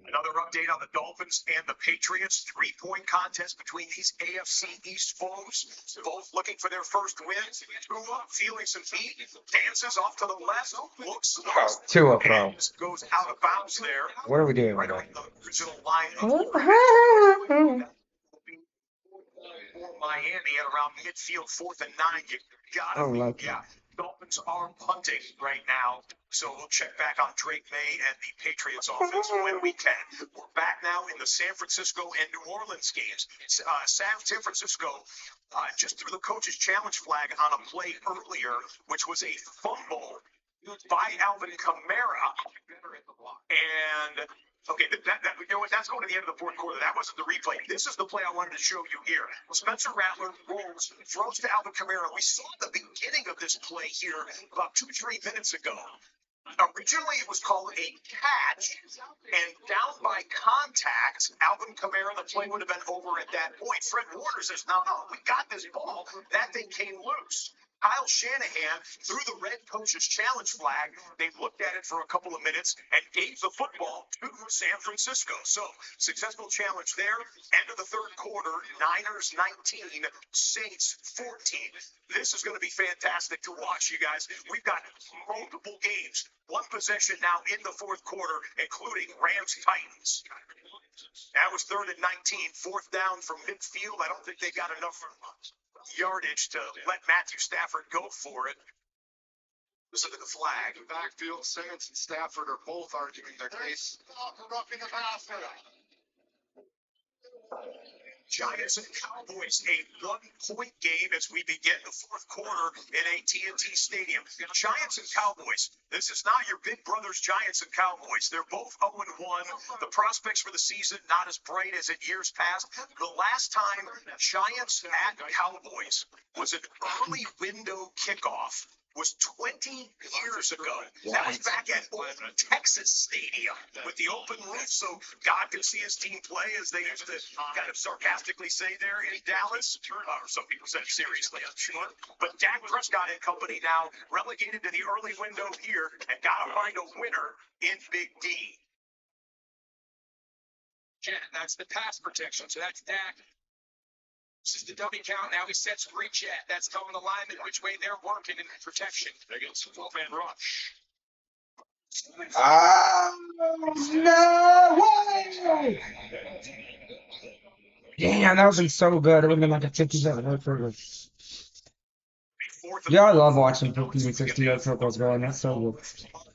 [SPEAKER 2] Another update on the Dolphins and the Patriots. 3-point contest between these AFC East foes. Both looking for their first win. Tua feeling some heat. Dances off to the left. Looks.
[SPEAKER 1] Oh, Tua, bro.
[SPEAKER 2] Goes out of bounds there.
[SPEAKER 1] What are we doing
[SPEAKER 2] Right
[SPEAKER 1] right
[SPEAKER 2] on the original line.
[SPEAKER 1] now?
[SPEAKER 2] For Miami at around midfield, 4th and 9. You gotta
[SPEAKER 1] Oh, lucky.
[SPEAKER 2] yeah. Dolphins are punting right now, so we'll check back on Drake May and the Patriots offense when we can. We're back now in the San Francisco and New Orleans games. San Francisco just threw the coach's challenge flag on a play earlier, which was a fumble by Alvin Kamara. And okay, you know what? That's going to the end of the fourth quarter. That wasn't the replay. This is the play I wanted to show you here. Spencer Rattler rolls, throws to Alvin Kamara. We saw the beginning of this play here about 2-3 minutes ago. Originally, it was called a catch, and down by contact, Alvin Kamara, the play would have been over at that point. Fred Warner says, no, we got this ball. That thing came loose. Kyle Shanahan threw the red coach's challenge flag. They looked at it for a couple of minutes and gave the football to San Francisco. So, successful challenge there. End of the third quarter, Niners 19, Saints 14. This is going to be fantastic to watch, you guys. We've got multiple games. One possession now in the fourth quarter, including Rams-Titans. That was 3rd and 19, 4th down from midfield. I don't think they got enough yardage to let Matthew Stafford go for it. Listen to the flag.
[SPEAKER 8] The backfield, Simmons and Stafford are both arguing their case. Roughing the passer.
[SPEAKER 2] Giants and Cowboys, a 1-point game as we begin the fourth quarter in AT&T Stadium. Giants and Cowboys. This is not your big brothers, Giants and Cowboys. They're both 0-1. The prospects for the season not as bright as in years past. The last time Giants at Cowboys was an early window kickoff was 20 years ago. That was back at old Texas Stadium with the open roof so God could see his team play, as they used to kind of sarcastically say there in Dallas. Or some people said seriously, I'm sure. But Dak Prescott and company now relegated to the early window here and got to find a winner in Big D.
[SPEAKER 3] Yeah, that's the pass protection. So that's Dak. This is the dummy count. Now he sets reach at. That's telling the lineman which way they're working in protection against 12-man rush.
[SPEAKER 1] No way! Damn, that would have been so good. It would have been like a 57 for
[SPEAKER 2] Fourth the
[SPEAKER 1] Yeah, I love watching 50 and 60-yard field goals going. That's so good.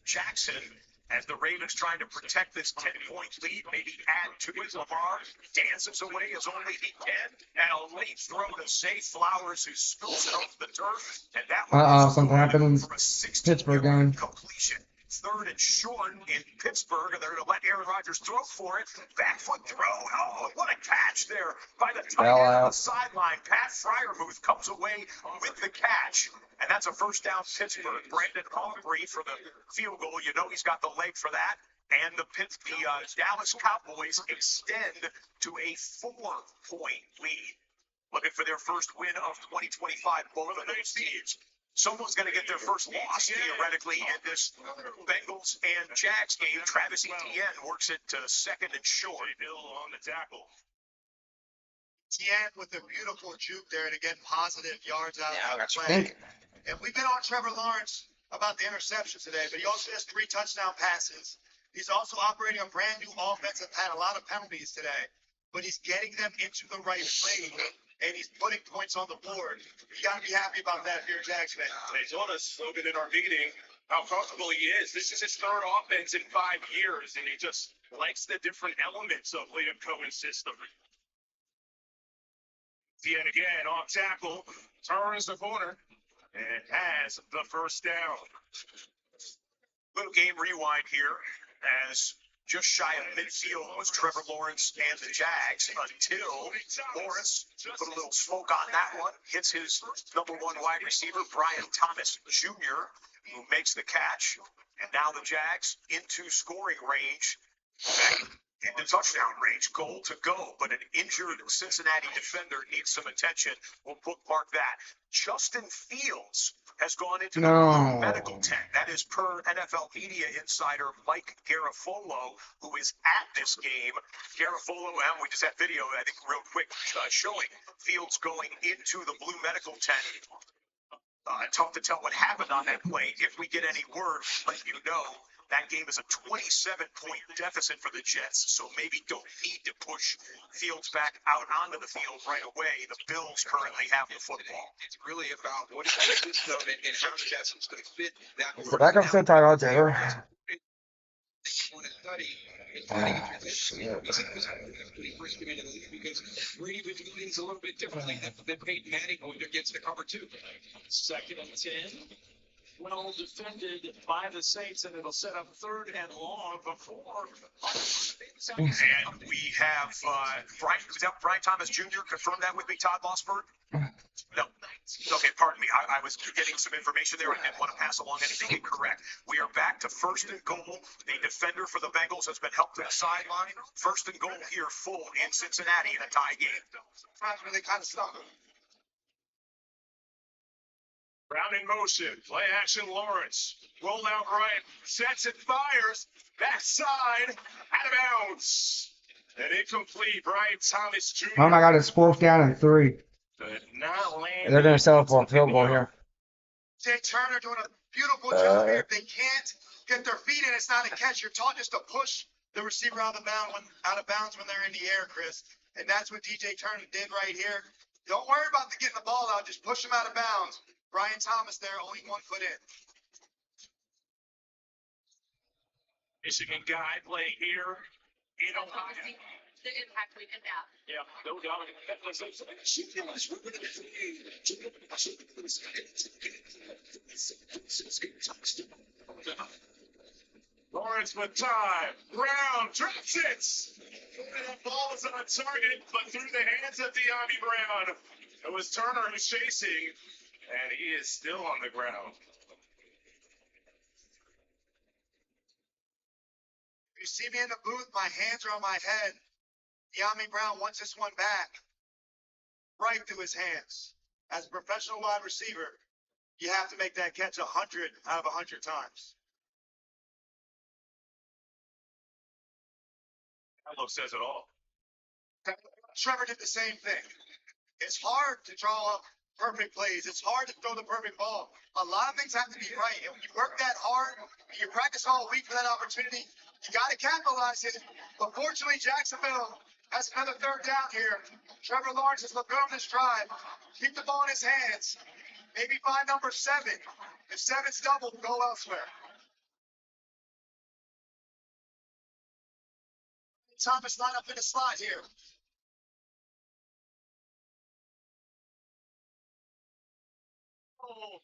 [SPEAKER 2] Jackson, as the Ravens trying to protect this 10-point lead, maybe add to it. Lamar dances away as only he can, and a late throw to save Flowers, who spills it off the turf, and that one is
[SPEAKER 1] Something happened in
[SPEAKER 2] from a 60
[SPEAKER 1] Pittsburgh game.
[SPEAKER 2] completion. Third and short in Pittsburgh, and they're going to let Aaron Rodgers throw for it. Back foot throw. Oh, what a catch there by the tight end on the sideline. Pat Fryermuth comes away with the catch, and that's a first down Pittsburgh. Brandon Aubrey for the field goal. You know he's got the leg for that. And the Dallas Cowboys extend to a 4-point lead. Looking for their first win of 2025. Both of those teams. Someone's going to get their first loss, theoretically, in this Bengals and Jags game. Travis Etienne works it to second and short. Bill on the tackle.
[SPEAKER 4] Etienne with a beautiful juke there to get positive yards out
[SPEAKER 1] Yeah,
[SPEAKER 4] of the
[SPEAKER 1] that's
[SPEAKER 4] play. And we've been on Trevor Lawrence about the interception today, but he also has 3 touchdown passes. He's also operating a brand new offense that had a lot of penalties today, but he's getting them into the right lane, and he's putting points on the board. You got to be happy about that if you're a Jags fan.
[SPEAKER 6] They told us, Logan, in our meeting, how comfortable he is. This is his third offense in 5 years, and he just likes the different elements of Liam Cohen's system. Yet again, off tackle, turns the corner, and has the first down.
[SPEAKER 2] Little game rewind here, as just shy of midfield was Trevor Lawrence and the Jags until Lawrence put a little smoke on that one, hits his number 1 wide receiver, Brian Thomas Jr., who makes the catch. And now the Jags into scoring range, into touchdown range, goal to go. But an injured Cincinnati defender needs some attention. We'll bookmark that. Justin Fields has gone into the medical tent. That is per NFL media insider Mike Garafolo, who is at this game. Garafolo, and we just had video, I think, real quick, showing Fields going into the blue medical tent. Tough to tell what happened on that play. If we get any word, let you know. That game is a 27-point deficit for the Jets, so maybe don't need to push Fields back out onto the field right away. The Bills currently have the football.
[SPEAKER 3] It's really about what is the system and how the Jets is going to fit that.
[SPEAKER 1] Is the backup set tight out there?
[SPEAKER 3] Want to study.
[SPEAKER 1] Shit.
[SPEAKER 3] Because Brady was doing things a little bit differently than Peyton Manning going against the cover 2.
[SPEAKER 10] Second and 10. Well defended by the Saints, and it'll set up third and long before.
[SPEAKER 2] And we have Brian Thomas Jr. confirm that with me, Todd Mossberg? No. Okay, pardon me. I was getting some information there. I didn't want to pass along anything incorrect. We are back to first and goal. The defender for the Bengals has been helped to the sideline. First and goal here, full in Cincinnati in a tie game.
[SPEAKER 4] Sometimes when they kind of stuck.
[SPEAKER 6] Brown in motion, play action Lawrence. Roll out right, sets and fires. Backside, out of bounds. And incomplete, Brian Thomas Jr.
[SPEAKER 1] Oh my God, it's 4th down and 3.
[SPEAKER 6] But not landing.
[SPEAKER 1] They're going to settle for a field goal here.
[SPEAKER 4] Jay Turner doing a beautiful job here. If they can't get their feet in, it's not a catch. You're taught just to push the receiver out of bounds when they're in the air, Chris. And that's what DJ Turner did right here. Don't worry about getting the ball out. Just push him out of bounds. Brian Thomas there, only 1 foot in.
[SPEAKER 6] Michigan guy playing here in Ohio.
[SPEAKER 7] The impact we can have.
[SPEAKER 6] Yeah, no doubt. Lawrence with time. Brown drops it. That ball is on target, but through the hands of De'Ami Brown. It was Turner who's chasing, and he is still on the ground.
[SPEAKER 4] If you see me in the booth, my hands are on my head. De'Ami Brown wants this one back. Right through his hands. As a professional wide receiver, you have to make that catch 100 out of 100 times.
[SPEAKER 6] That says it all.
[SPEAKER 4] Trevor did the same thing. It's hard to draw up perfect plays. It's hard to throw the perfect ball. A lot of things have to be right. And when you work that hard, you practice all week for that opportunity, you got to capitalize it. But fortunately, Jacksonville has another third down here. Trevor Lawrence has looked over this drive. Keep the ball in his hands. Maybe find number 7. If 7's doubled, go elsewhere. Thomas line up in the slot here.
[SPEAKER 6] Oh,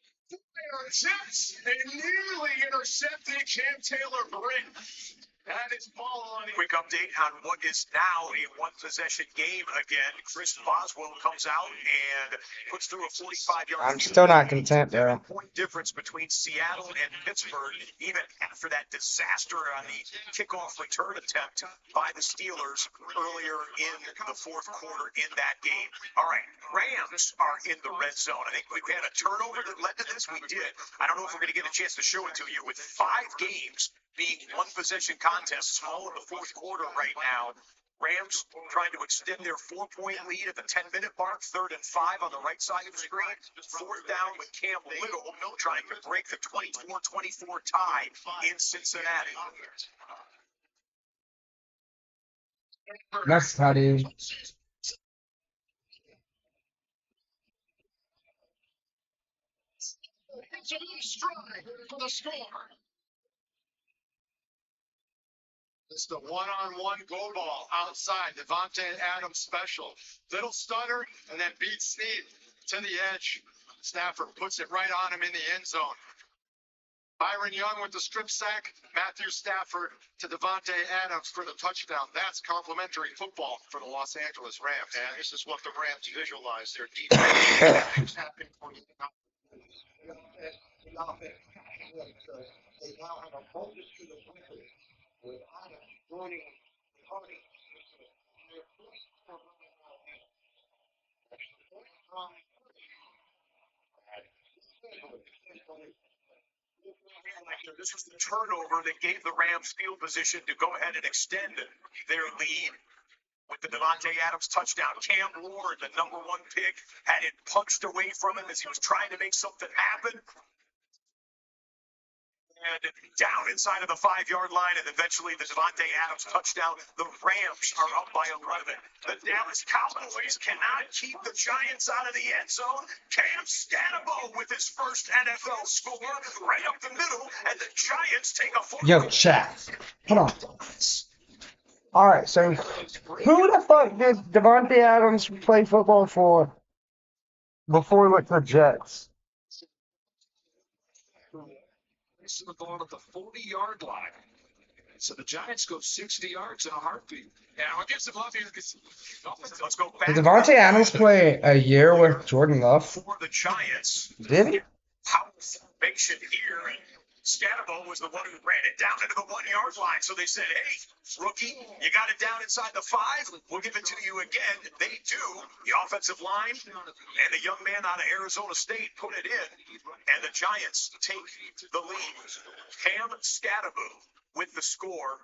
[SPEAKER 6] Jets, they nearly intercepted Cam Taylor-Britt. That is ball on him.
[SPEAKER 2] Quick update on what is now a one-possession game again. Chris Boswell comes out and puts through a 45-yard.
[SPEAKER 1] I'm still not content, bro.
[SPEAKER 2] Point difference between Seattle and Pittsburgh, even after that disaster on the kickoff return attempt by the Steelers earlier in the fourth quarter in that game. All right, Rams are in the red zone. I think we had a turnover that led to this. We did. I don't know if we're going to get a chance to show it to you with 5 games being one-possession contests all in the fourth quarter right now. Rams trying to extend their 4-point lead at the 10-minute mark, 3rd and 5 on the right side of the screen. 4th down with Cam Little trying to break the 24-24 tie in Cincinnati.
[SPEAKER 1] That's how it is.
[SPEAKER 8] Stride for the score. It's the one-on-one go ball outside. Devontae Adams special. Little stutter and then beats Snead to the edge. Stafford puts it right on him in the end zone. Byron Young with the strip sack. Matthew Stafford to Devontae Adams for the touchdown. That's complimentary football for the Los Angeles Rams. And this is what the Rams visualize. Their defense happening for you. They now have a multitude of weapons with Adams joining the party.
[SPEAKER 2] This was the turnover that gave the Rams field position to go ahead and extend their lead with the Devontae Adams touchdown. Cam Ward, the number 1 pick, had it punched away from him as he was trying to make something happen. And down inside of the 5-yard line, and eventually the Devontae Adams touchdown. The Rams are up by 11. The Dallas Cowboys cannot keep the Giants out of the end zone. Cam Scannabo with his first NFL score right up the middle, and the Giants take a 4.
[SPEAKER 1] Yo, chat. Hold on. All right, so who the fuck did Devontae Adams play football for before he went to the Jets?
[SPEAKER 6] This is the ball at the 40-yard line. So the Giants go 60 yards in a heartbeat. Yeah, what gives them up here?
[SPEAKER 2] Let's go back.
[SPEAKER 1] Did Devontae Adams play a year with Jordan Love?
[SPEAKER 2] For the Giants.
[SPEAKER 1] Did he?
[SPEAKER 2] Powerful formation here, and Scannabo was the one who ran it down into the 1-yard line. So they said, hey, rookie, you got it down inside the 5. We'll give it to you again. They do. The offensive line and the young man out of Arizona State put it in, and the Giants take the lead. Cam Scannabo with the score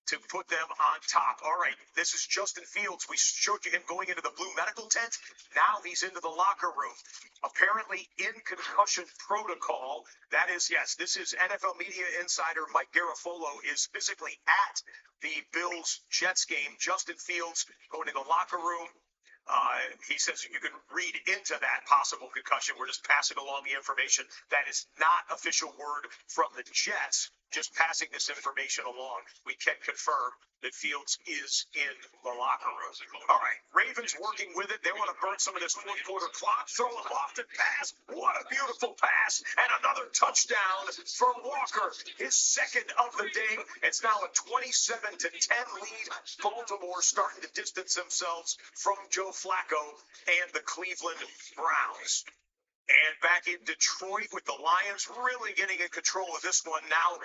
[SPEAKER 2] to put them on top. All right, this is Justin Fields. We showed you him going into the blue medical tent. Now he's into the locker room. Apparently in concussion protocol. That is, yes, this is NFL media insider Mike Garafolo is physically at the Bills-Jets game. Justin Fields going to the locker room. He says you can read into that possible concussion. We're just passing along the information. That is not official word from the Jets. Just passing this information along. We can confirm that Fields is in the locker room. All right, Ravens working with it. They want to burn some of this fourth quarter clock. Throw a lofted pass. What a beautiful pass. And another touchdown for Walker. His second of the day. It's now a 27-10 lead. Baltimore starting to distance themselves from Joe Flacco and the Cleveland Browns. And back in Detroit with the Lions really getting in control of this one now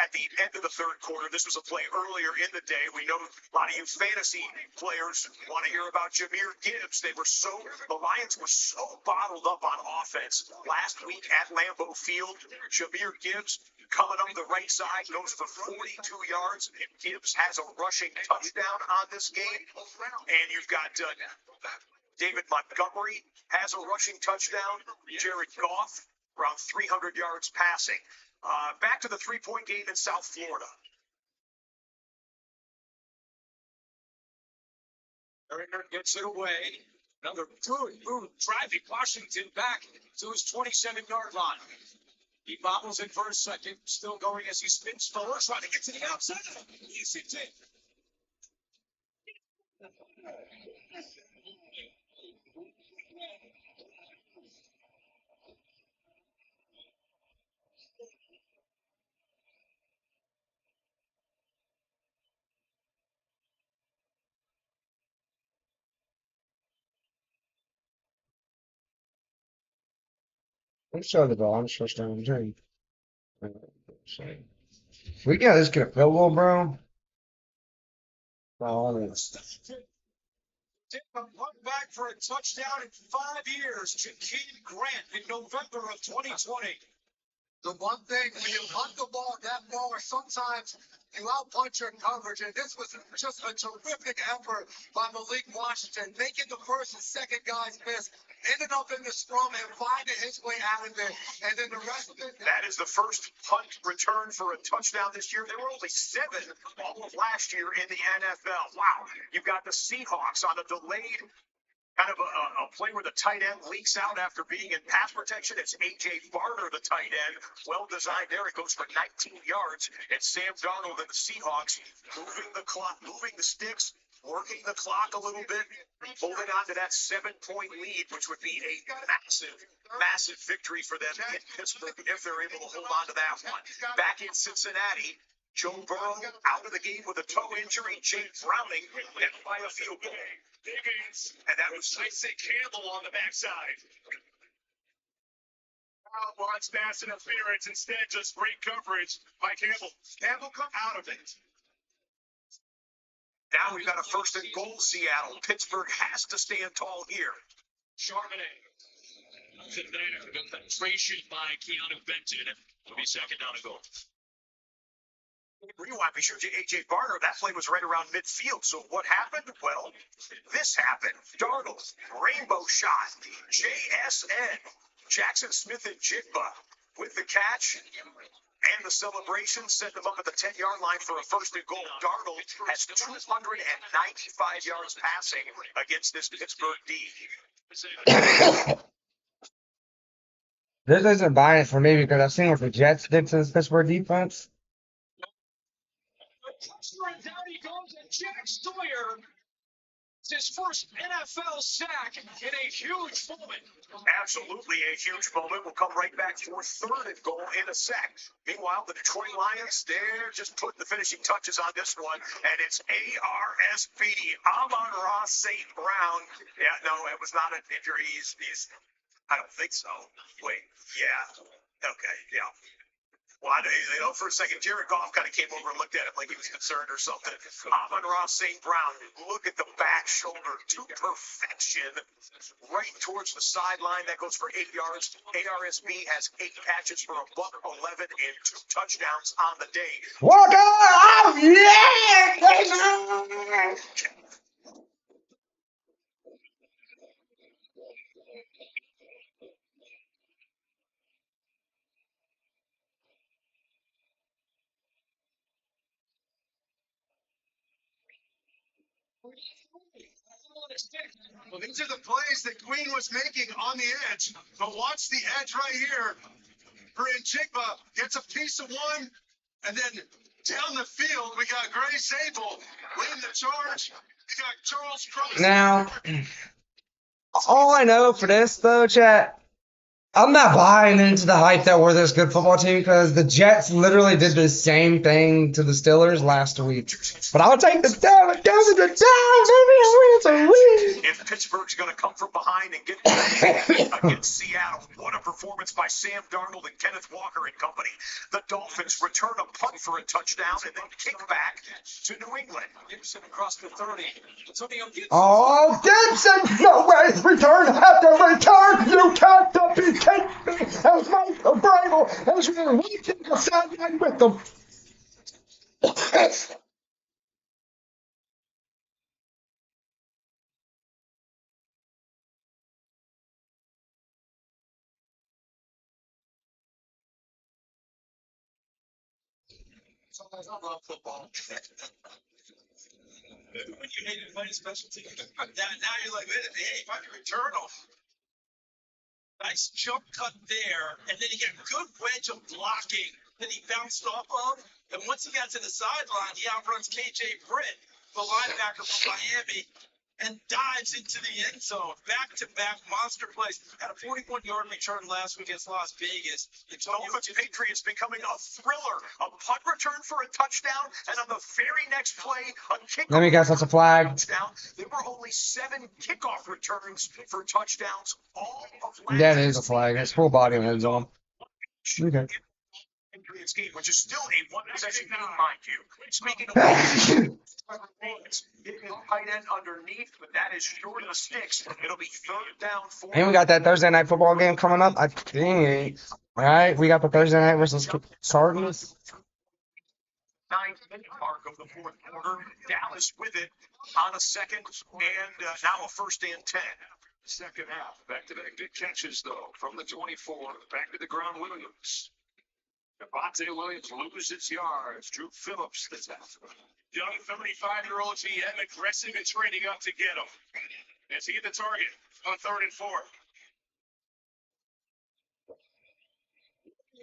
[SPEAKER 2] at the end of the third quarter. This was a play earlier in the day. We know a lot of you fantasy players want to hear about Jahmyr Gibbs. The Lions were so bottled up on offense last week at Lambeau Field. Jahmyr Gibbs coming up the right side, goes for 42 yards. And Gibbs has a rushing touchdown on this game. And you've got David Montgomery has a rushing touchdown. Jared Goff around 300 yards passing. Back to the 3-point game in South Florida.
[SPEAKER 6] Eric gets it away.
[SPEAKER 10] Another good move, driving Washington back to his 27-yard line. He bobbles it for a second, still going as he spins forward, trying to get to the outside. Yes, it did.
[SPEAKER 1] I'm sure the ball. I'm sure starting to we got this get a field goal, bro. Oh, this.
[SPEAKER 10] Take a punt back for a touchdown in 5 years. Jakeem Grant in November of 2020.
[SPEAKER 4] The one thing, when you hunt the ball that far, sometimes you outpunch your coverage, and this was just a terrific effort by Malik Washington, making the first and second guys miss, ended up in the scrum and finding his way out of it, and then the rest of it.
[SPEAKER 2] That is the first punt return for a touchdown this year. There were only 7 all of last year in the NFL. Wow. You've got the Seahawks on a delayed kind of a play where the tight end leaks out after being in pass protection. It's A.J. Barner, the tight end. Well designed there. It goes for 19 yards. And Sam Darnold and the Seahawks moving the clock, moving the sticks, working the clock a little bit, holding on to that 7-point lead, which would be a massive, massive victory for them in Pittsburgh if they're able to hold on to that one. Back in Cincinnati, Joe Burrow out of the game with a toe injury. Jake Browning down by a field goal. And that was Isaac Campbell on the backside.
[SPEAKER 6] Wants pass interference, instead just great coverage by Campbell. Campbell come out of it.
[SPEAKER 2] Now we've got a first and goal, Seattle. Pittsburgh has to stand tall here.
[SPEAKER 6] Charbonnet. Nothing there. Good penetration by Keanu Benton. It'll be second down and goal.
[SPEAKER 2] Rewind, we showed you A.J. Barner. That play was right around midfield. So what happened? Well, this happened. Darnold, rainbow shot. JSN. Jackson Smith and Jigba with the catch and the celebration. Set them up at the 10-yard line for a first and goal. Darnold has 295 yards passing against this Pittsburgh D.
[SPEAKER 1] This isn't buying it for me because I've seen what the Jets did to this Pittsburgh defense.
[SPEAKER 10] And down he goes, and Jack Sawyer. It's his first NFL sack in a huge moment.
[SPEAKER 2] Absolutely a huge moment. We'll come right back for third and goal in a sec. Meanwhile, the Detroit Lions, they're just putting the finishing touches on this one, and it's ARSP, Amon-Ra St. Brown. Yeah, no, it was not an injury. He's I don't think so. Wait, yeah. Okay, yeah. Well, for a second, Jared Goff kind of came over and looked at him like he was concerned or something. Amon-Ra St. Brown, look at the back shoulder to perfection. Right towards the sideline. That goes for 8 yards. ARSB has 8 catches for a $111 and 2 touchdowns on the day.
[SPEAKER 1] Walk on! Yeah!
[SPEAKER 4] Well, these are the plays that Queen was making on the edge. But watch the edge right here. Jigba gets a piece of one, and then down the field, we got Gray Sable leading the charge. We got Charles Cross.
[SPEAKER 1] Now, all I know for this, though, chat, I'm not buying into the hype that we're this good football team because the Jets literally did the same thing to the Steelers last week. But I'll take the down, baby. It's a win.
[SPEAKER 2] If Pittsburgh's going to come from behind and get against Seattle, what a performance by Sam Darnold and Kenneth Walker and company. The Dolphins return a punt for a touchdown and then kick back to New England.
[SPEAKER 10] Gibson across the 30. Antonio Gibson.
[SPEAKER 1] Oh, Gibson! No way! Return after return! You can't be taken! As Michael Bravo has been reaching the sideline with them.
[SPEAKER 10] I love football. When
[SPEAKER 5] You made it play special team. Now you're like, hey, if I can return them. Nice jump cut there, and then he got a good wedge of blocking that he bounced off of. And once he got to the sideline, he outruns KJ Britt, the linebacker from Miami, and dives into the end zone. Back-to-back monster plays. Had a 41-yard return last week against Las Vegas. The
[SPEAKER 2] Dolphins Patriots becoming a thriller. A punt return for a touchdown, and on the very next play, a kickoff.
[SPEAKER 1] Let me guess, that's a flag.
[SPEAKER 2] Touchdown. There were only 7 kickoff returns for touchdowns all of last
[SPEAKER 1] That is a flag. It's full body on his arm. Okay.
[SPEAKER 2] Patriots game, which is still a one-possession game, mind you. Speaking of hitting his tight end underneath, but that is short of the sticks. It'll be third down for.
[SPEAKER 1] And we got that Thursday night football game coming up. I think. All right, we got the Thursday night versus Cardinals.
[SPEAKER 2] 9-minute mark of the fourth quarter. Dallas with it on a second, and now a first and 10.
[SPEAKER 6] Second half, back-to-back big catches, though, from the 24, back to the ground, Williams. Devontae Williams loses yards. Drew Phillips, the tackle.
[SPEAKER 3] Young 35-year-old GM aggressive and trading up to get him. As he hit the target on 3rd and 4.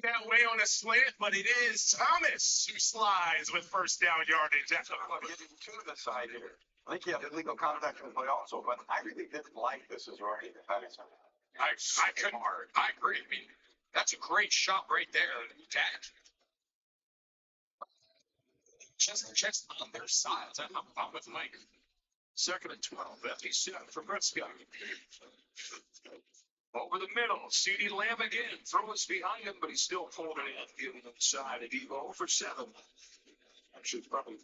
[SPEAKER 3] That way on a slant, but it is Thomas who slides with first down yardage.
[SPEAKER 9] I'm getting to the side here. I think you have illegal contact in the play also, but I really didn't like this as right.
[SPEAKER 3] I couldn't. I agree. I mean, that's a great shot right there. Tagged. Just on their sides. I'm with Mike.
[SPEAKER 6] Second and 12, empty set for Prescott. Over the middle, CeeDee Lamb again. Throws behind him, but he's still pulled it in. Giving him the side of Evo for 7. Actually, probably.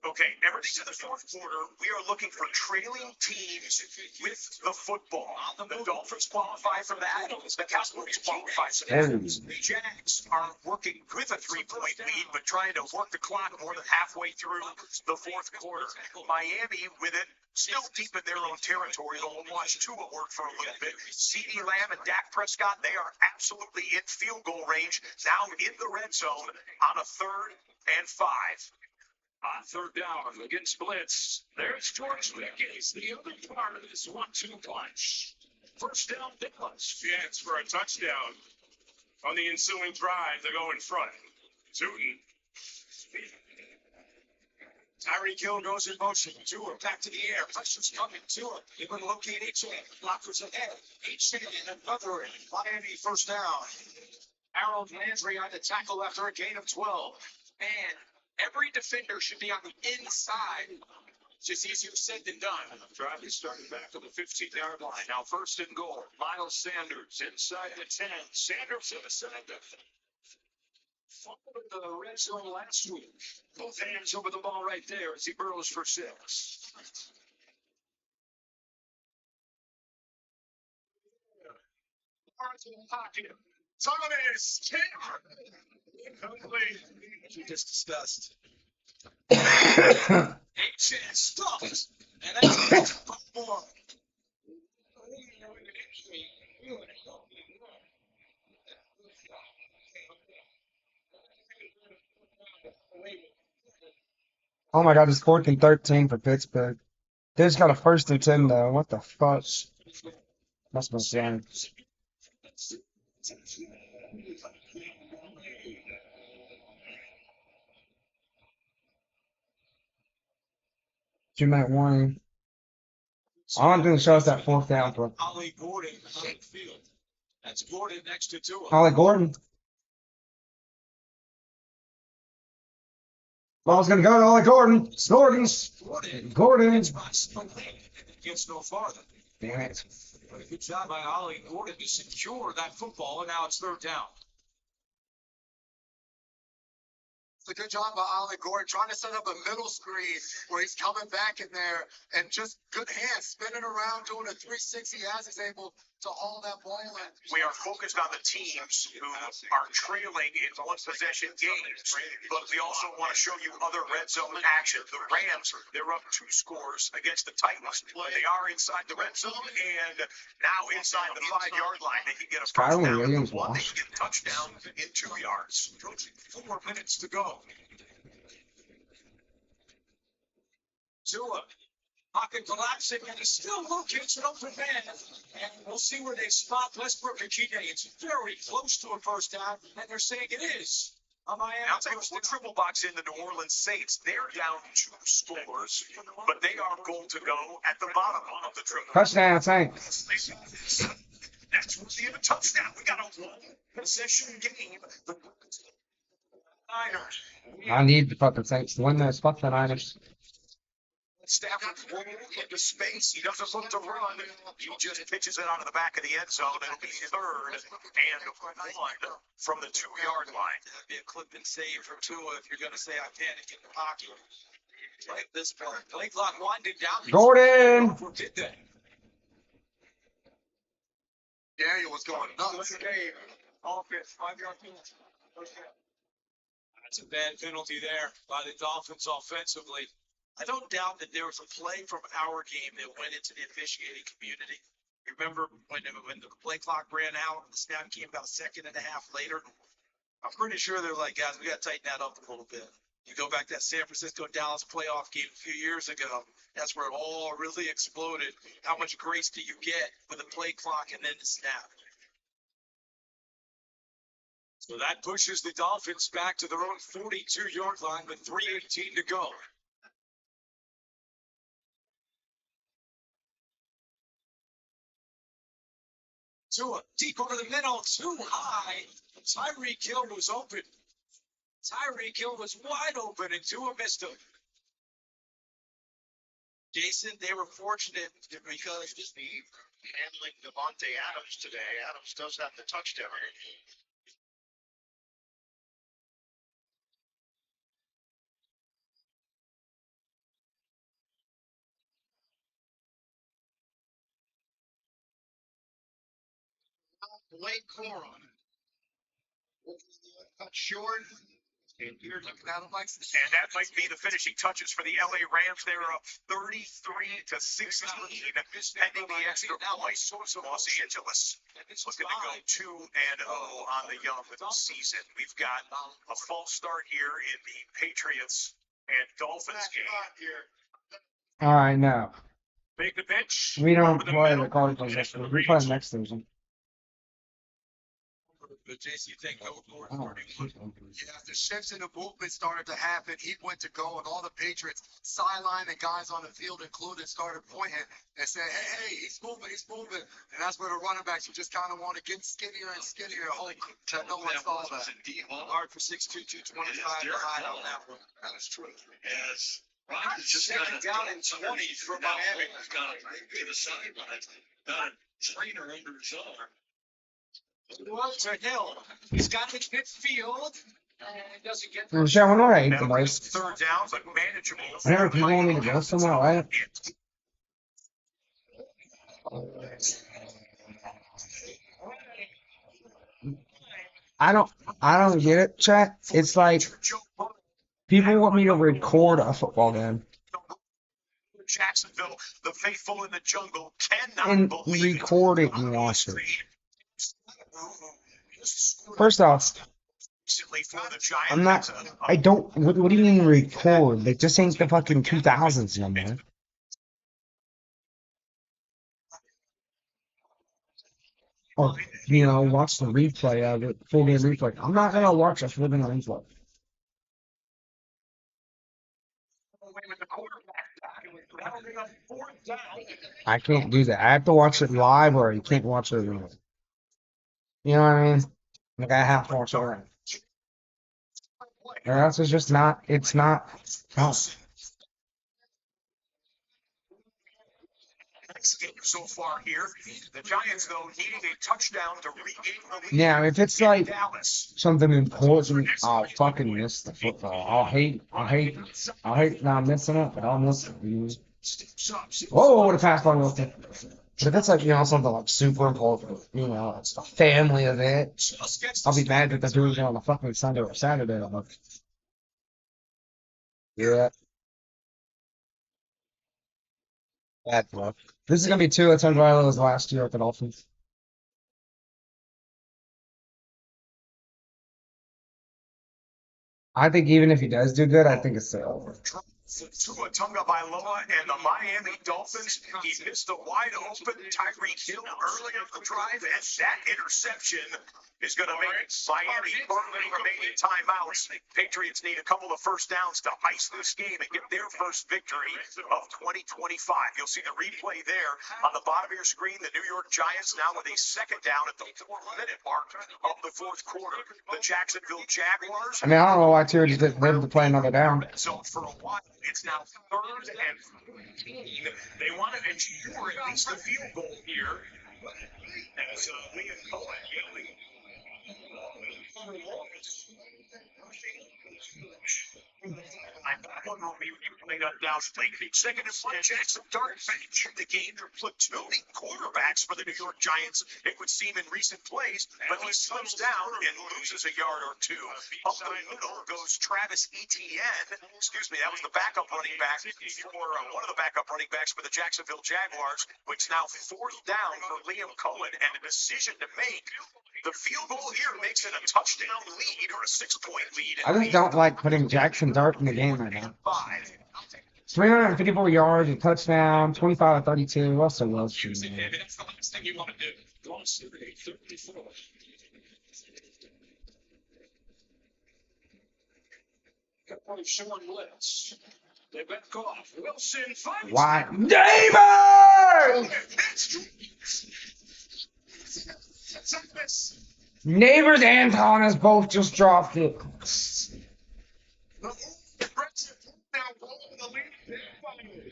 [SPEAKER 2] Okay, everything to the fourth quarter, we are looking for trailing teams with the football. The Dolphins qualify for that. The Cowboys qualify for that. The Jags are working with a 3-point lead, but trying to work the clock more than halfway through the fourth quarter. Miami with it, still deep in their own territory. They'll watch Tua work for a little bit. CeeDee Lamb and Dak Prescott, they are absolutely in field goal range, now in the red zone on a 3rd and 5.
[SPEAKER 6] On third down against blitz, there's George Pickens, the other part of this 1-2 punch. First down, Dallas.
[SPEAKER 3] Chance for a touchdown on the ensuing drive to go in front. Tootin.
[SPEAKER 5] Tyreek Hill goes in motion. Tua back to the air. Pressure's coming. Tua. They're going to locate H.A. Blockers ahead. H.A. and another Miami first down. Harold Landry on the tackle after a gain of 12. And every defender should be on the inside. It's just easier said than done.
[SPEAKER 6] Drive is starting back to the 15-yard line. Now first and goal. Miles Sanders inside the 10. Sanders in the center. Followed the red zone last week. Both hands over the ball right there as he burrows for 6.
[SPEAKER 3] Lawrence in the pocket. Thomas. Incomplete.
[SPEAKER 5] We just discussed. H.A. stops. And that's more.
[SPEAKER 1] Oh my God, it's 4th and 13 for Pittsburgh. They just got a 1st and 10 though. What the fuck? Must be insane. You might want. All I'm doing shows that 4th down for
[SPEAKER 5] Ollie Gordon on the field. That's Gordon next to Tua.
[SPEAKER 1] Ollie Gordon. Ball's gonna go to Ollie Gordon. Gordon.
[SPEAKER 5] Gets no farther.
[SPEAKER 1] Damn it.
[SPEAKER 5] But a good job by Ollie Gordon to secure that football, and now it's third down.
[SPEAKER 4] It's a good job by Ollie Gordon trying to set up a middle screen where he's coming back in there and just good hands spinning around doing a 360 as he's able to haul that ball in.
[SPEAKER 2] We are focused on the teams who are trailing in one-possession games, but we also want to show you other red zone action. The Rams, they're up 2 scores against the Titans. They are inside the red zone and now inside the 5-yard line. They can get a first down.
[SPEAKER 1] Williams
[SPEAKER 2] They can get a touchdown in 2 yards.
[SPEAKER 5] 4 minutes to go.
[SPEAKER 10] Tua. Pocket collapsing, and he still locates an open man. And we'll see where they spot Westbrook and Keenan. It's very close to a first down, and they're saying it is. Miami
[SPEAKER 2] I'll tell you what, triple box in the New Orleans Saints. They're down 2 scores, but they are going to go at the bottom of the triple.
[SPEAKER 1] Touchdown, Saints.
[SPEAKER 2] That's worthy of a touchdown. We got a 1-possession game. The Niners.
[SPEAKER 1] I need the fucking Saints to win this. Fuck the Niners.
[SPEAKER 2] Stafford roll into space. He doesn't look to run. He just pitches it out of the back of the end zone. It'll be 3rd and 1 from the 2-yard line.
[SPEAKER 5] That'd be a clip and save for Tua if you're going to say I panic in the pocket. Like this part.
[SPEAKER 10] Play clock winding down.
[SPEAKER 1] Gordon.
[SPEAKER 10] Did that.
[SPEAKER 8] Daniel was going nuts.
[SPEAKER 10] Offense, 5-yard penalty. That's a bad penalty there by the Dolphins offensively. I don't doubt that there was a play from our game that went into the officiating community. Remember when the play clock ran out and the snap came about a second and a half later? I'm pretty sure they're like, guys, we got to tighten that up a little bit. You go back to that San Francisco-Dallas playoff game a few years ago. That's where it all really exploded. How much grace do you get with the play clock and then the snap? So that pushes the Dolphins back to their own 42-yard line with 3:18 to go. Tua, deep over the middle, too high. Tyreek Hill was open. Tyreek Hill was wide open, and Tua missed him. Jason, they were fortunate because
[SPEAKER 3] Steve handling Devontae Adams today. Adams does have the touchdown. Blake Corum. Cut short. And you're looking at him like this.
[SPEAKER 2] And that might be the finishing touches for the LA Rams. They're up 33-16, pending the extra point. Los Angeles looking to go 2-0 on the young season. We've got a false start here in the Patriots and Dolphins game.
[SPEAKER 1] All right, now
[SPEAKER 2] Make the pitch.
[SPEAKER 1] we don't play the Cardinals this week. We play next Thursday.
[SPEAKER 5] But Jason, you think
[SPEAKER 1] Oh, shit.
[SPEAKER 8] Yeah, the shifts in the movement started to happen. He went to go, and all the Patriots sideline and guys on the field included started pointing and saying, hey, he's moving. And that's where the running backs, you just kind of want to get skinnier and skinnier. Hope to no one saw that.
[SPEAKER 5] hard for 6'2", 225 to hide on that one.
[SPEAKER 3] That is true.
[SPEAKER 6] Yes. Rodgers just got
[SPEAKER 10] Second down and 20 for Miami.
[SPEAKER 6] He's got a to the sideline. Got a trainer under his arm.
[SPEAKER 10] To Hill. He's got the midfield. And doesn't get
[SPEAKER 1] Well, shit, I wonder what I ate the
[SPEAKER 2] That'll
[SPEAKER 1] most.
[SPEAKER 2] be 3rd down, but manageable.
[SPEAKER 1] Whenever people want me to go somewhere, right? I don't get it, chat. It's like people want me to record a football game
[SPEAKER 2] Jacksonville, the faithful in the jungle, cannot
[SPEAKER 1] and
[SPEAKER 2] believe
[SPEAKER 1] record it and watch it. First off,
[SPEAKER 2] Recently for the Giants.
[SPEAKER 1] I'm not. I don't. What do you mean record? Like, this ain't the fucking 2000s no more. Or, watch the replay of it, full game replay. I'm not gonna watch a full game replay. I can't do that. I have to watch it live, or you can't watch it. You know what I mean? Like, I have to watch it live. Or else it's just not. It's not. No.
[SPEAKER 2] So far here, the Giants though needing a touchdown to regain the lead.
[SPEAKER 1] Yeah, if it's like
[SPEAKER 2] Dallas.
[SPEAKER 1] something important, I'll fucking miss the football. I'll hate not missing it, but I'll miss it. Whoa, what a pass by Wilson. But if it's like, something like super important, it's a family event, I'll be mad that they're doing it on a fucking Sunday or Saturday. I'm like, yeah. Bad luck. This is going to be two attempts as last year at the Dolphins. I think even if he does do good, I think it's still over.
[SPEAKER 2] Tua Tagovailoa and the Miami Dolphins. He missed a wide open Tyreek Hill early in the drive, and that interception is going to make Miami burn the remaining timeouts. Patriots need a couple of first downs to ice this game and get their first victory of 2025. You'll see the replay there on the bottom of your screen. The New York Giants now with a second down at the 4-minute mark of the fourth quarter. The Jacksonville Jaguars.
[SPEAKER 1] I mean, I don't know why Tua just didn't live to play another down.
[SPEAKER 2] So for a while, it's now 3rd and 14. They want to ensure at least a field goal here. As Liam Cohen yelling. Second and one, Jackson Dart back in the game. They're platooning quarterbacks for the New York Giants, it would seem, in recent plays, but he slips down and loses a yard or two. Up the middle goes Travis Etienne. Excuse me, that was the backup running back for one of the backup running backs for the Jacksonville Jaguars. It's now 4th down for Liam Cohen and a decision to make. The field goal here makes it a touchdown lead or a 6-point lead.
[SPEAKER 1] I just don't like putting Jackson Dart in the game right now. 354 yards, a touchdown, 25 to 32. Russell Wilson.
[SPEAKER 6] That's the last thing you want to do. Lost 34. Couple of short blitz. They back off. Wilson finds.
[SPEAKER 1] Why? Neighbor! Neighbors and Thomas both just dropped it.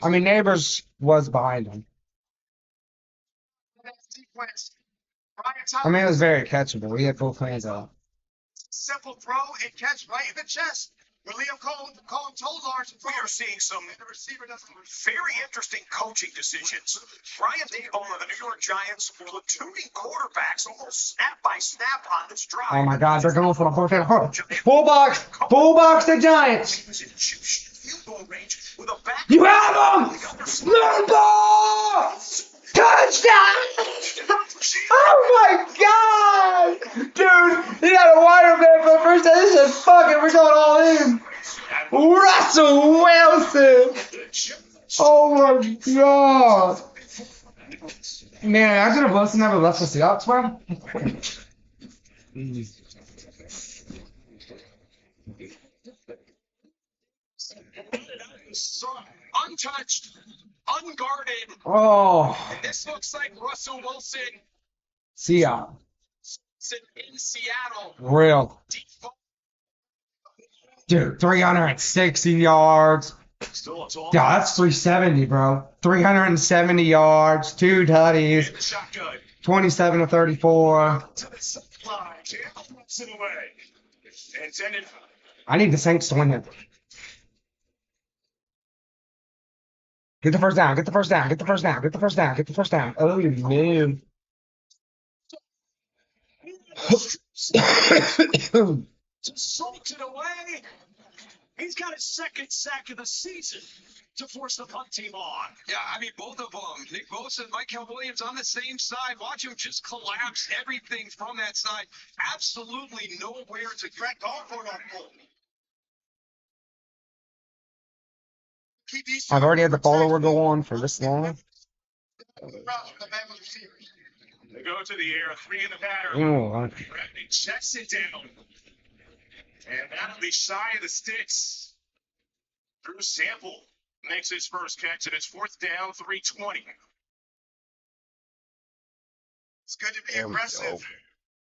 [SPEAKER 1] I mean, Neighbors was behind him. I mean, it was very catchable. He had both hands up.
[SPEAKER 4] Simple throw and catch right in the chest. William Cole told Lawrence.
[SPEAKER 2] We are seeing some
[SPEAKER 4] the receiver doesn't.
[SPEAKER 2] very interesting coaching decisions. Brian Daboll of the New York Giants platooning quarterbacks almost snap by snap on this drive.
[SPEAKER 1] Oh my God, they're going for the fourth down. Full box, the Giants.
[SPEAKER 2] Field goal range with a back.
[SPEAKER 1] You have him! Little ball! Touchdown! Oh my God! Dude, he had a wide open for the first time. This is fuck it, we're going all in. Russell Wilson! Oh my God! Man, I should have listened never left the Seahawks, bro.
[SPEAKER 5] Untouched, unguarded.
[SPEAKER 1] Oh.
[SPEAKER 5] And this looks like Russell Wilson
[SPEAKER 1] Seahawks.
[SPEAKER 5] in Seattle.
[SPEAKER 1] Real. Dude, 360 yards. Yeah, that's 370, bro. 370 yards, 2 tutties, 27 to 34. I need the Saints to win it. Get the first down, get the first down, get the first down, get the first down, get the first down. Oh, man.
[SPEAKER 6] Just salted away. He's got his second sack of the season to force the punt team on.
[SPEAKER 3] Yeah, I mean, both of them, Nick Bosa and Michael Williams on the same side. Watch him just collapse everything from that side. Absolutely nowhere to get off on that ball.
[SPEAKER 1] I've already had the follower go on for this long.
[SPEAKER 6] They go to the air, 3 in the pattern.
[SPEAKER 1] Oh,
[SPEAKER 6] Bradley checks it down. And that'll be shy of the sticks. Drew Sample makes his first catch, and it's 4th down, 3:20.
[SPEAKER 4] It's good to be aggressive.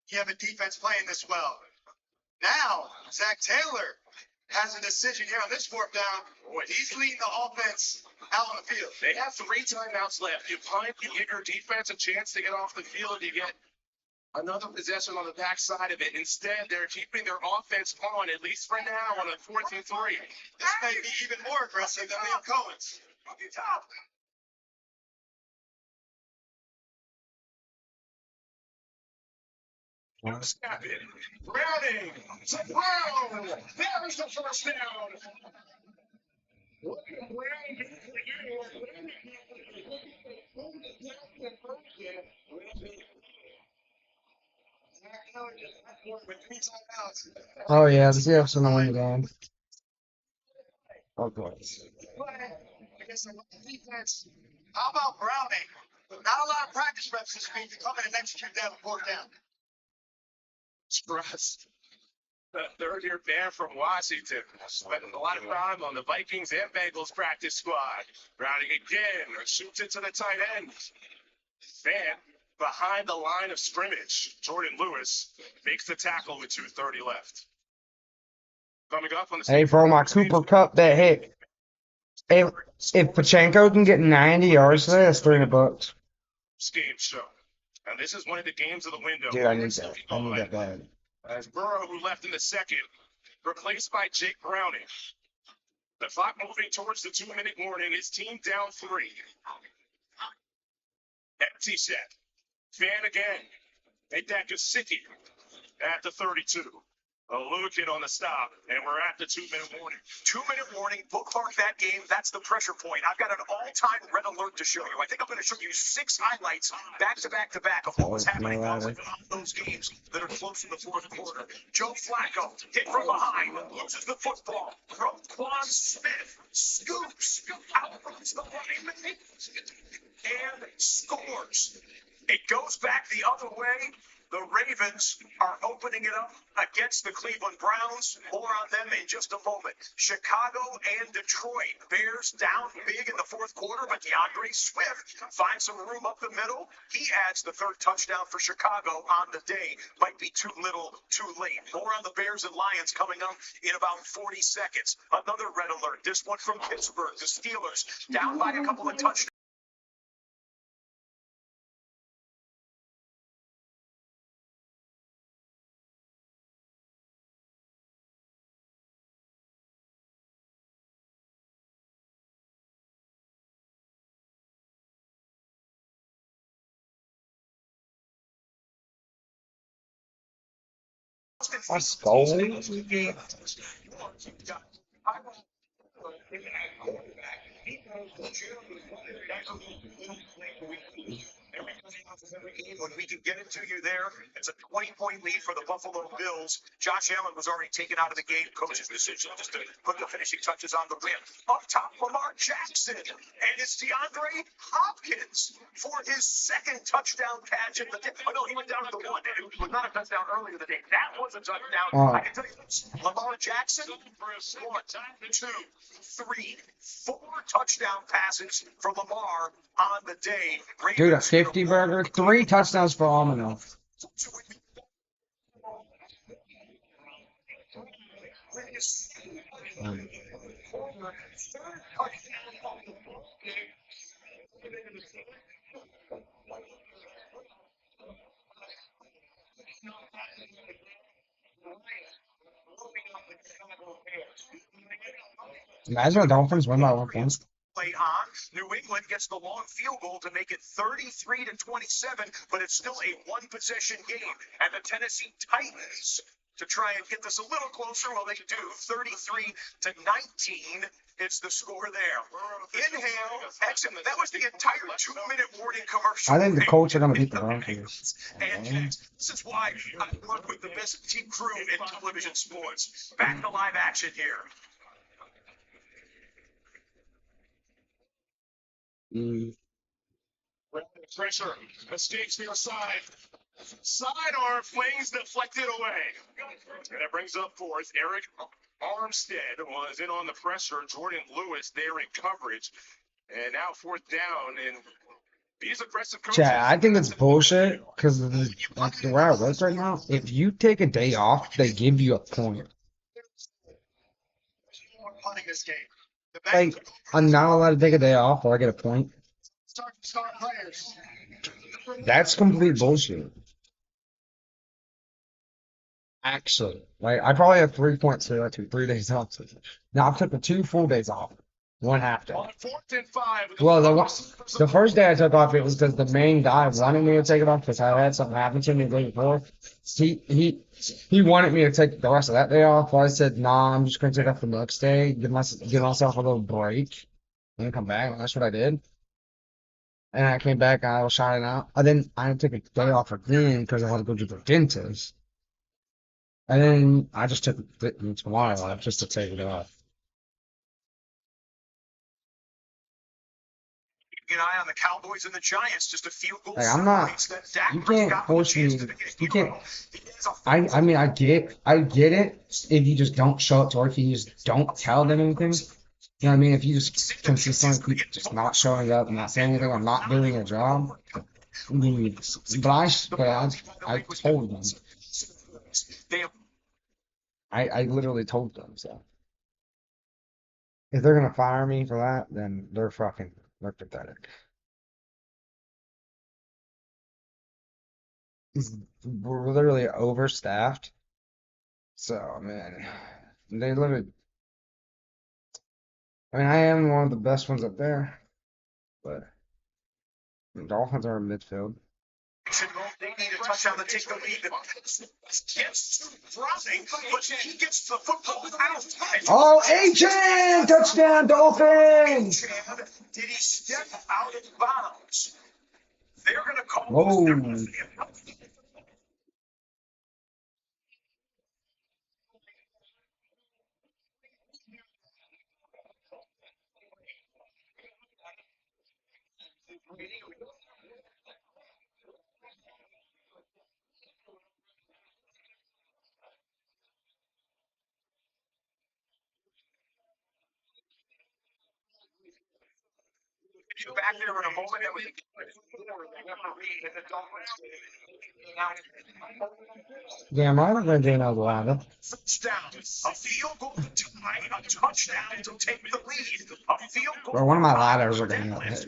[SPEAKER 4] You have a defense playing this well. Now, Zach Taylor has a decision here on this 4th down. He's leading the offense out on the field.
[SPEAKER 6] They have 3 timeouts left. You punt, you give your defense a chance to get off the field, you get another possession on the backside of it. Instead, they're keeping their offense on, at least for now, on a 4th and 3.
[SPEAKER 4] This may be even more aggressive than Liam Cohen's.
[SPEAKER 6] Snap it. Browning to Brown. There's the first down. What can Brown do for
[SPEAKER 1] oh yeah, the Seahawks are gonna win the game. Oh, boy.
[SPEAKER 4] Defense. How about Browning? Not a lot of practice reps this week to come in and execute that report down.
[SPEAKER 6] Stress. The third-year ban from Washington, spending a lot of time on the Vikings and Bengals practice squad. Browning again, shoots it to the tight end. Fan behind the line of scrimmage. Jordan Lewis makes the tackle with 2:30 left. Coming up on the
[SPEAKER 1] Hey, bro, my Cooper Cup that hit. If Pachenko can get 90 yards today, that's $300.
[SPEAKER 6] Game show. And this is one of the games of the window.
[SPEAKER 1] Dude, I need that. I need that bad.
[SPEAKER 6] As Burrow, who left in the second, replaced by Jake Browning. The clock moving towards the 2-minute warning. His team down 3. Empty set. Fan again. Make that Gesicki at the 32. Lukin on the stop, and we're at the 2-minute warning.
[SPEAKER 2] 2-minute warning. Bookmark that game. That's the pressure point. I've got an all-time red alert to show you. I think I'm going to show you 6 highlights back to back to back of what was happening on those games that are close to the fourth quarter. Joe Flacco hit from behind, loses the football from Quan Smith, scoops, outruns the lineman, and scores. It goes back the other way. The Ravens are opening it up against the Cleveland Browns. More on them in just a moment. Chicago and Detroit. Bears down big in the fourth quarter, but DeAndre Swift finds some room up the middle. He adds the third touchdown for Chicago on the day. Might be too little, too late. More on the Bears and Lions coming up in about 40 seconds. Another red alert. This one from Pittsburgh. The Steelers down by a couple of touchdowns.
[SPEAKER 1] Let's go.
[SPEAKER 2] When we can get it to you there, it's a 20-point lead for the Buffalo Bills. Josh Allen was already taken out of the game. Coach's decision just to put the finishing touches on the win. Up top, Lamar Jackson. And it's DeAndre Hopkins for his second touchdown catch of the day. Oh, no, he went down to the one. It was not a touchdown earlier in the day. That was a touchdown. I can tell you this. Lamar Jackson, 1, 2, 3, 4 touchdown passes for Lamar on the day.
[SPEAKER 1] Dude, a 50 burger, 3 touchdowns for Amino. Imagine the Dolphins win by 1 point.
[SPEAKER 2] Play on. New England gets the long field goal to make it 33-27, but it's still a one-possession game. And the Tennessee Titans to try and get this a little closer. Well, they do. 33-19. It's the score there. Inhale, exhale. That was the entire 2-minute warning commercial.
[SPEAKER 1] I think the Colts are going to beat the Broncos.
[SPEAKER 2] And this is why I work with the best team crew in television sports. Back to live action here.
[SPEAKER 6] Pressure escapes near side. Sidearm flings deflected away. And that brings up fourth. Eric Armstead was in on the pressure. Jordan Lewis there in coverage. And now fourth down. And these aggressive coaches.
[SPEAKER 1] Chad, I think it's bullshit because like the way I work right now, if you take a day off, they give you a point.
[SPEAKER 4] This game.
[SPEAKER 1] Like, I'm not allowed to take a day off or I get a point.
[SPEAKER 4] Start players.
[SPEAKER 1] That's complete bullshit. Actually, like I probably have 3 points here. I took 3 days off. Now I took the 2 full days off, 1 half day.
[SPEAKER 6] On 4th and 5.
[SPEAKER 1] Well, the first day I took off, it was because the main guy wanted me to take it off because I had something happen to me the day before. He wanted me to take the rest of that day off. But I said, nah, I'm just gonna take off the next day, give myself a little break, and then come back. And that's what I did. And I came back and I was shining out. And then I had to take a day off again because I had to go to the dentist. And then I just took it tomorrow off just to take it off.
[SPEAKER 2] an eye on the Cowboys and the Giants. Just a field goal
[SPEAKER 1] Like, I'm not.
[SPEAKER 2] separates that Dak
[SPEAKER 1] You
[SPEAKER 2] Prescott
[SPEAKER 1] can't
[SPEAKER 2] with a
[SPEAKER 1] force me.
[SPEAKER 2] chance to get
[SPEAKER 1] You
[SPEAKER 2] a
[SPEAKER 1] can't.
[SPEAKER 2] hero. He has a
[SPEAKER 1] I mean, I get it. If you just don't show up to work, if you just don't tell them anything. You know what I mean? If you just consistently keep just not showing up and not saying anything or not doing your job, I mean, I told them.
[SPEAKER 2] They have
[SPEAKER 1] I literally told them so. If they're gonna fire me for that, then they're pathetic. We're literally overstaffed. So, I mean, they literally. I mean, I am one of the best ones up there, but the Dolphins are in midfield.
[SPEAKER 2] They need a touchdown to take the lead. Gets dropping, but he gets the football out.
[SPEAKER 1] Oh, Achan! Touchdown, Dolphins!
[SPEAKER 2] Did he step out of bounds? They're going to call
[SPEAKER 1] Whoa.
[SPEAKER 2] back there in a moment. That was
[SPEAKER 1] Damn right, I'm gonna do another ladder.
[SPEAKER 2] touchdown. A field goal to tie, a touchdown to take the lead. A field goal.
[SPEAKER 1] Bro, one of my ladders are gonna hit.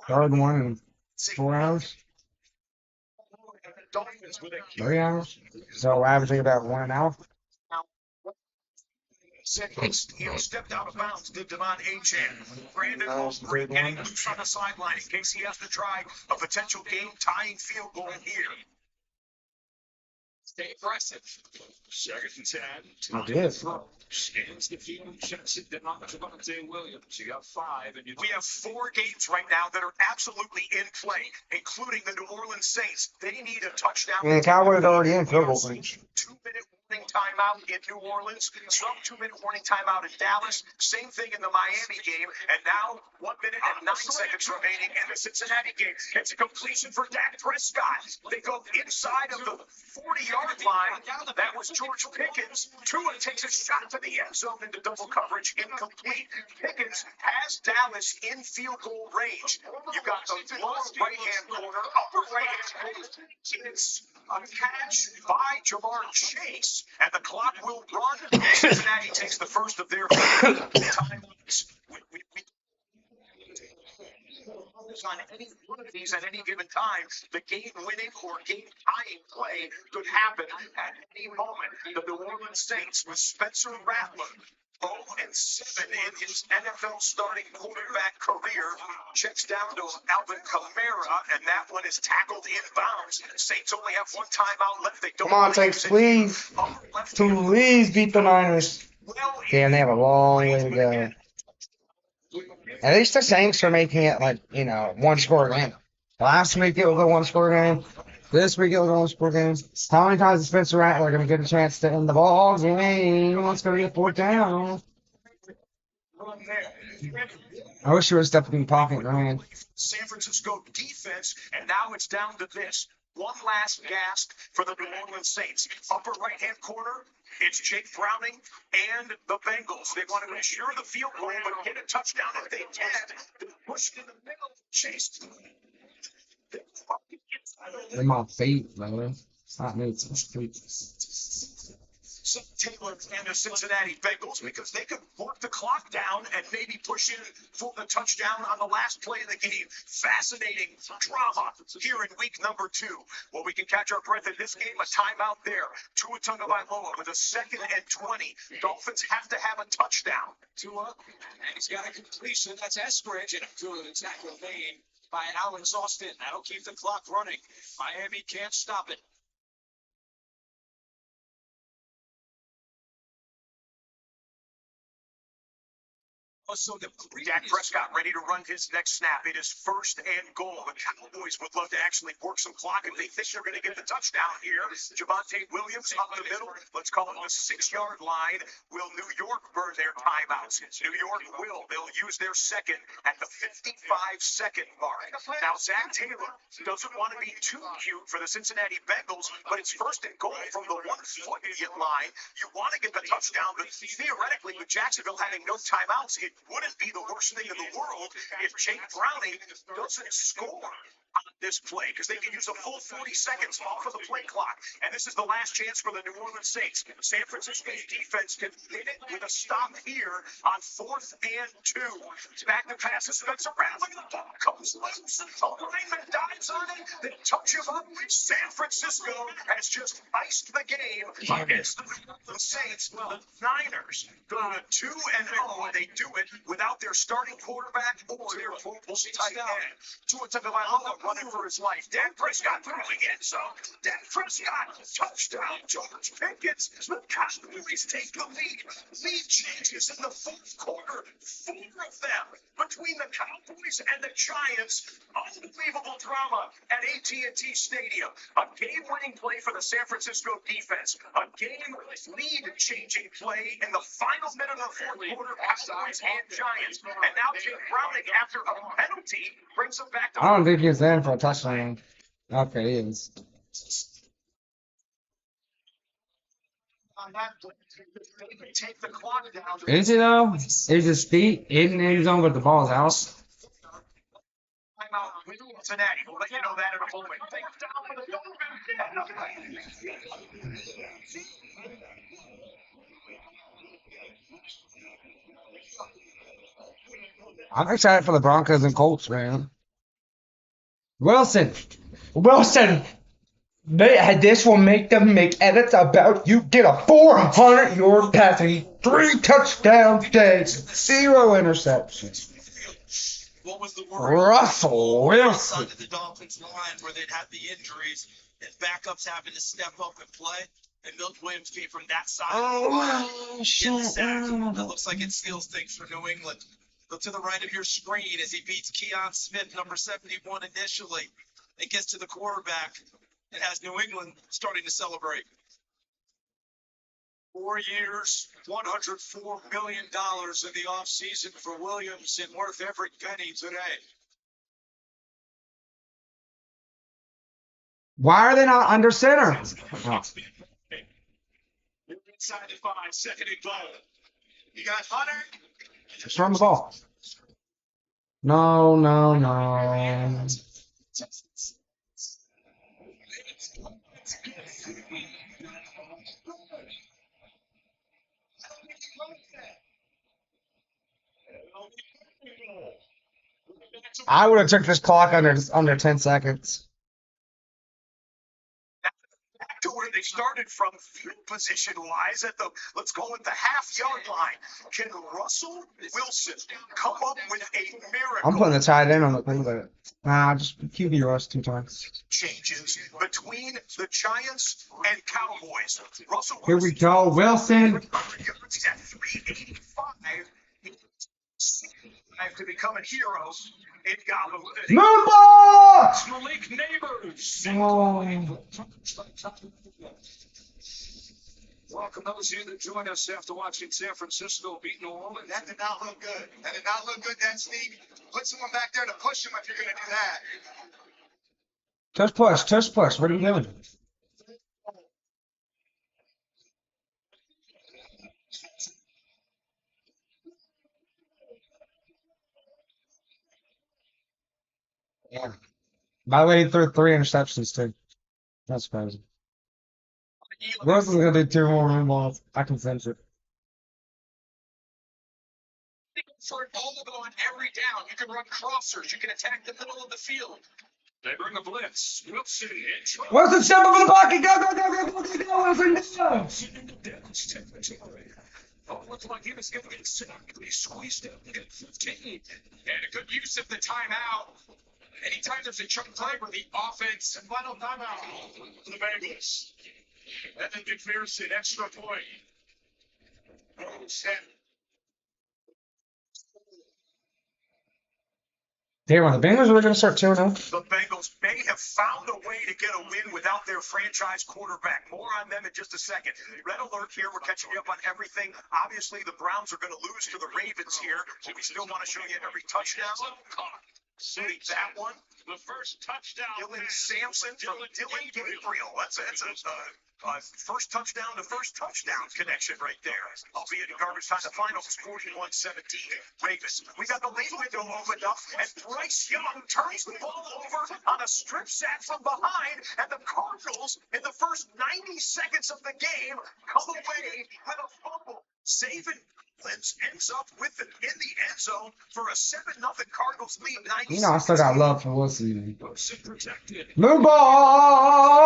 [SPEAKER 1] Third one in 4 hours? 3 hours? So averaging about 1 an hour?
[SPEAKER 2] He stepped out of bounds, did Devon Achan. Brandon Aubrey getting loose on the sideline in case he has to try a potential game-tying field goal here.
[SPEAKER 10] Stay aggressive.
[SPEAKER 6] Second and 10.
[SPEAKER 1] I did.
[SPEAKER 6] Scans the field, checks it down to Javante Williams. You got 5, and
[SPEAKER 2] We have 4 games right now that are absolutely in play, including the New Orleans Saints. They need a touchdown.
[SPEAKER 1] I mean, the Cowboys are already in field goal range.
[SPEAKER 2] 2-minute warning timeout in New Orleans, some 2-minute warning timeout in Dallas, same thing in the Miami game, and now 1 minute and 9 seconds remaining in the Cincinnati game. It's a completion for Dak Prescott. They go inside of the 40-yard line. That was George Pickens. Tua takes a shot to the end zone into double coverage, incomplete. Pickens has Dallas in field goal range. You got the lower right-hand corner, upper right-hand corner. It's a catch by Jamar Chase, and the clock will run. Cincinnati takes the first of their timeouts. On any one of these at any given time, the game-winning or game-tying play could happen at any moment. The New Orleans Saints with Spencer Rattler, 0-7 in his NFL starting quarterback career, checks down to Alvin Kamara, and that one is tackled in bounds. Saints only have 1 timeout left. They don't
[SPEAKER 1] Come on, Saints, please. Please beat the Niners. Damn, they have a long way to go. At least the Saints are making it like, 1-score game. Last week it was a 1-score game. This week it was a 1-score game. How many times is Spencer Rattler going to get a chance to end the ball game? Let's go get 4th down. I wish you would have stepped in the pocket, man.
[SPEAKER 2] San Francisco defense, and now it's down to this. One last gasp for the New Orleans Saints. Upper right-hand corner, it's Jake Browning and the Bengals. They want to ensure the field goal, but get a touchdown if they can. They're pushed in the middle. Chase.
[SPEAKER 1] They're my feet, man. It's not me, it's my feet.
[SPEAKER 2] Taylor and the Cincinnati Bengals, because they could work the clock down and maybe push in for the touchdown on the last play of the game. Fascinating drama here in week number 2. Well, we can catch our breath in this game. A timeout there. Tua Tagovailoa with a 2nd and 20. Dolphins have to have a touchdown.
[SPEAKER 10] Tua, and he's got a completion. That's Eskridge, and Tua the tackle made by Alex Austin. That'll keep the clock running. Miami can't stop it.
[SPEAKER 5] So the
[SPEAKER 2] Dak Prescott ready to run his next snap. It is 1st and goal. The Cowboys would love to actually work some clock if they think they're going to get the touchdown here. Javonte Williams up the middle. Let's call it the 6-yard line. Will New York burn their timeouts? New York will. They'll use their second at the 55-second mark. Now, Zach Taylor doesn't want to be too cute for the Cincinnati Bengals, but it's 1st and goal from the 1-foot line. You want to get the touchdown, but theoretically, with Jacksonville having no timeouts, it wouldn't be the worst thing in the world if Jake Browning doesn't score on this play, because they can use a full 40 seconds off of the play clock. And this is the last chance for the New Orleans Saints. San Francisco's defense can hit it with a stop here on 4th and 2. Back to pass to Spencer Brown. Look at the ball comes loose. The lineman dives on it. They touch him up. San Francisco has just iced the game against the Saints. Well, the Niners go to 2-0, and they do it without their starting quarterback or their football tight end. Tua Tagovailoa running for his life. Dak Prescott throwing end zone. Dak Prescott touchdown. George Pickens. The Cowboys take the lead. Lead changes in the 4th quarter. 4 of them between the Cowboys and the Giants. Unbelievable drama at AT&T Stadium. A game-winning play for the San Francisco defense. A game lead-changing play in the final minute of the 4th quarter. Cowboys and Giants. And now Jake Browning, after a penalty, brings them back to.
[SPEAKER 1] I don't think he was in for a touchdown. Okay, he is.
[SPEAKER 2] Take the clock down.
[SPEAKER 1] Is he though? Is his feet in the end zone, but the ball's out?
[SPEAKER 2] Timeout with Cincinnati. We'll let you know that in a moment.
[SPEAKER 1] I'm excited for the Broncos and Colts, man. Wilson! Wilson! This will make them make edits about you get a 400-yard passing, 3 touchdown days, 0 interceptions.
[SPEAKER 5] What was the word?
[SPEAKER 1] Russell Wilson.
[SPEAKER 5] Onto the Dolphins line where they'd have the injuries and backups having to step up and play. And Milt Williams came from that side.
[SPEAKER 1] Oh, shit.
[SPEAKER 5] That looks like it seals things for New England. Look to the right of your screen as he beats Keon Smith, number 71 initially. It gets to the quarterback and has New England starting to celebrate.
[SPEAKER 6] 4 years, $104 million in the offseason for Williams, and worth every penny today.
[SPEAKER 1] Why are they not under center?
[SPEAKER 6] Inside the 5, 2nd and goal.
[SPEAKER 4] You got Hunter.
[SPEAKER 1] Just run the ball. No. I would have took this clock under 10 seconds.
[SPEAKER 2] Back to where they started from field position wise at the, let's call it the half-yard line. Can Russell Wilson come up with a miracle?
[SPEAKER 1] I'm putting the tight end on the quarterback. Nah, just QB rush 2 times.
[SPEAKER 2] Changes between the Giants and Cowboys. Russell
[SPEAKER 1] Here we go, Wilson.
[SPEAKER 2] He's at 385. To become a hero in Gotham.
[SPEAKER 1] Moonball!
[SPEAKER 6] Malik Neighbors.
[SPEAKER 1] Oh.
[SPEAKER 6] Welcome those of you that join us after watching San Francisco beat New Orleans.
[SPEAKER 4] That did not look good. That did not look good, that sneak. Put someone back there to push him if you're going to do that.
[SPEAKER 1] Touch push. What are you doing? Yeah. By the way, he threw 3 interceptions too. That's crazy. Wilson's gonna do 2 more run balls. I can sense it.
[SPEAKER 2] For a ball on every down, you can run crossers. You can attack the middle of the field.
[SPEAKER 6] They bring a blitz. Wilson in trouble.
[SPEAKER 1] Wilson, step over the pocket. Go, Wilson, go.
[SPEAKER 6] Oh, looked like he was going to get sacked, but he squeezed out and got 15. And a good use of the timeout. Anytime there's a chunk play where the offense and final timeout for the Bengals. Evan McPherson, extra point. Oh, 10.
[SPEAKER 1] Damn, are the Bengals really gonna start 2-0?
[SPEAKER 2] The Bengals may have found a way to get a win without their franchise quarterback. More on them in just a second. Red alert here. We're catching you up on everything. Obviously, the Browns are going to lose to the Ravens here. So we still want to show you every touchdown. See that one.
[SPEAKER 6] The first touchdown.
[SPEAKER 2] Dylan Sampson from Dylan Gabriel. That's a first touchdown to first touchdown connection right there. Albeit in garbage time, the final was 41-17. Ravens. We got the lead window opened up, and Bryce Young turns the ball over on a strip sack from behind, and the Cardinals, in the first 90 seconds of the game, come away with a fumble. Saving ends up with it in the end zone for a 7-0 Cardinals lead.
[SPEAKER 1] You know, I still got love for Wilson.
[SPEAKER 6] Protected.
[SPEAKER 1] Move ball!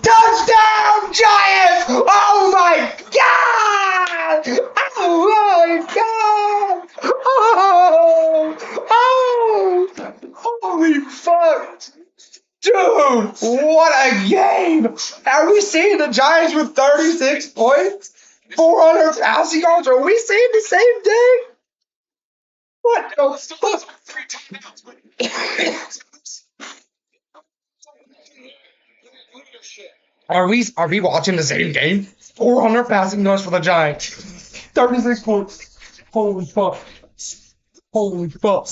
[SPEAKER 1] Touchdown, Giants! Oh my God! Oh my God! Oh! Holy fuck! Dude, what a game! Are we seeing the Giants with 36 points? 400 passing yards? Are we seeing the same thing? What the fuck? Are we watching the same game? 400 passing yards for the Giants. 36 points. Holy fuck. Holy fuck.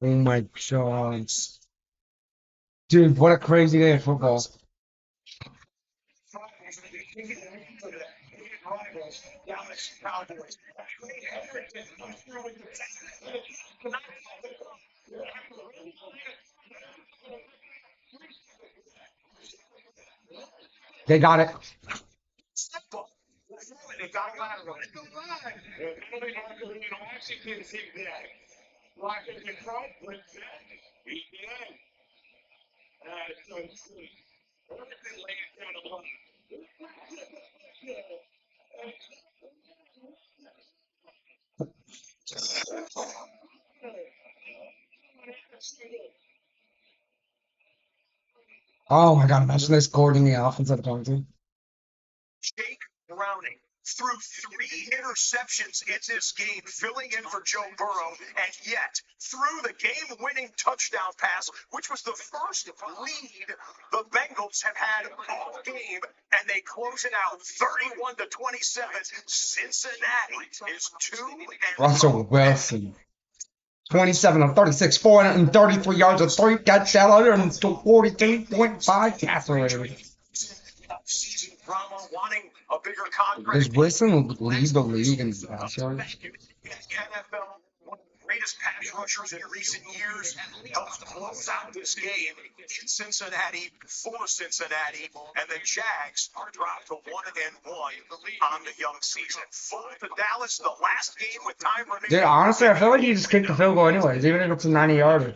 [SPEAKER 1] Oh my God. Dude, what a crazy day of football. They got it. Oh my God, imagine this Gordon the offensive penalty.
[SPEAKER 2] Jake Browning threw 3 interceptions in this game, filling in for Joe Burrow, and yet threw the game-winning touchdown pass, which was the first lead the Bengals have had all game, and they close it out 31-27. Cincinnati is 2-0.
[SPEAKER 1] Russell Wilson. 27 of 36, 433 yards of 3 touchdowns, 142.5 passer rating.
[SPEAKER 2] Season drama, wanting a bigger contract.
[SPEAKER 1] Does Wilson lead the league in pass yards?
[SPEAKER 2] NFL, one of the greatest pass rushers in recent years, helps close out this game in Cincinnati for Cincinnati, and the Jags are dropped to 1-1 on the young season. Fall to Dallas, the last game with time remaining.
[SPEAKER 1] Dude, honestly, I feel like he just kicked the field goal anyways, even if it's a 90-yarder. I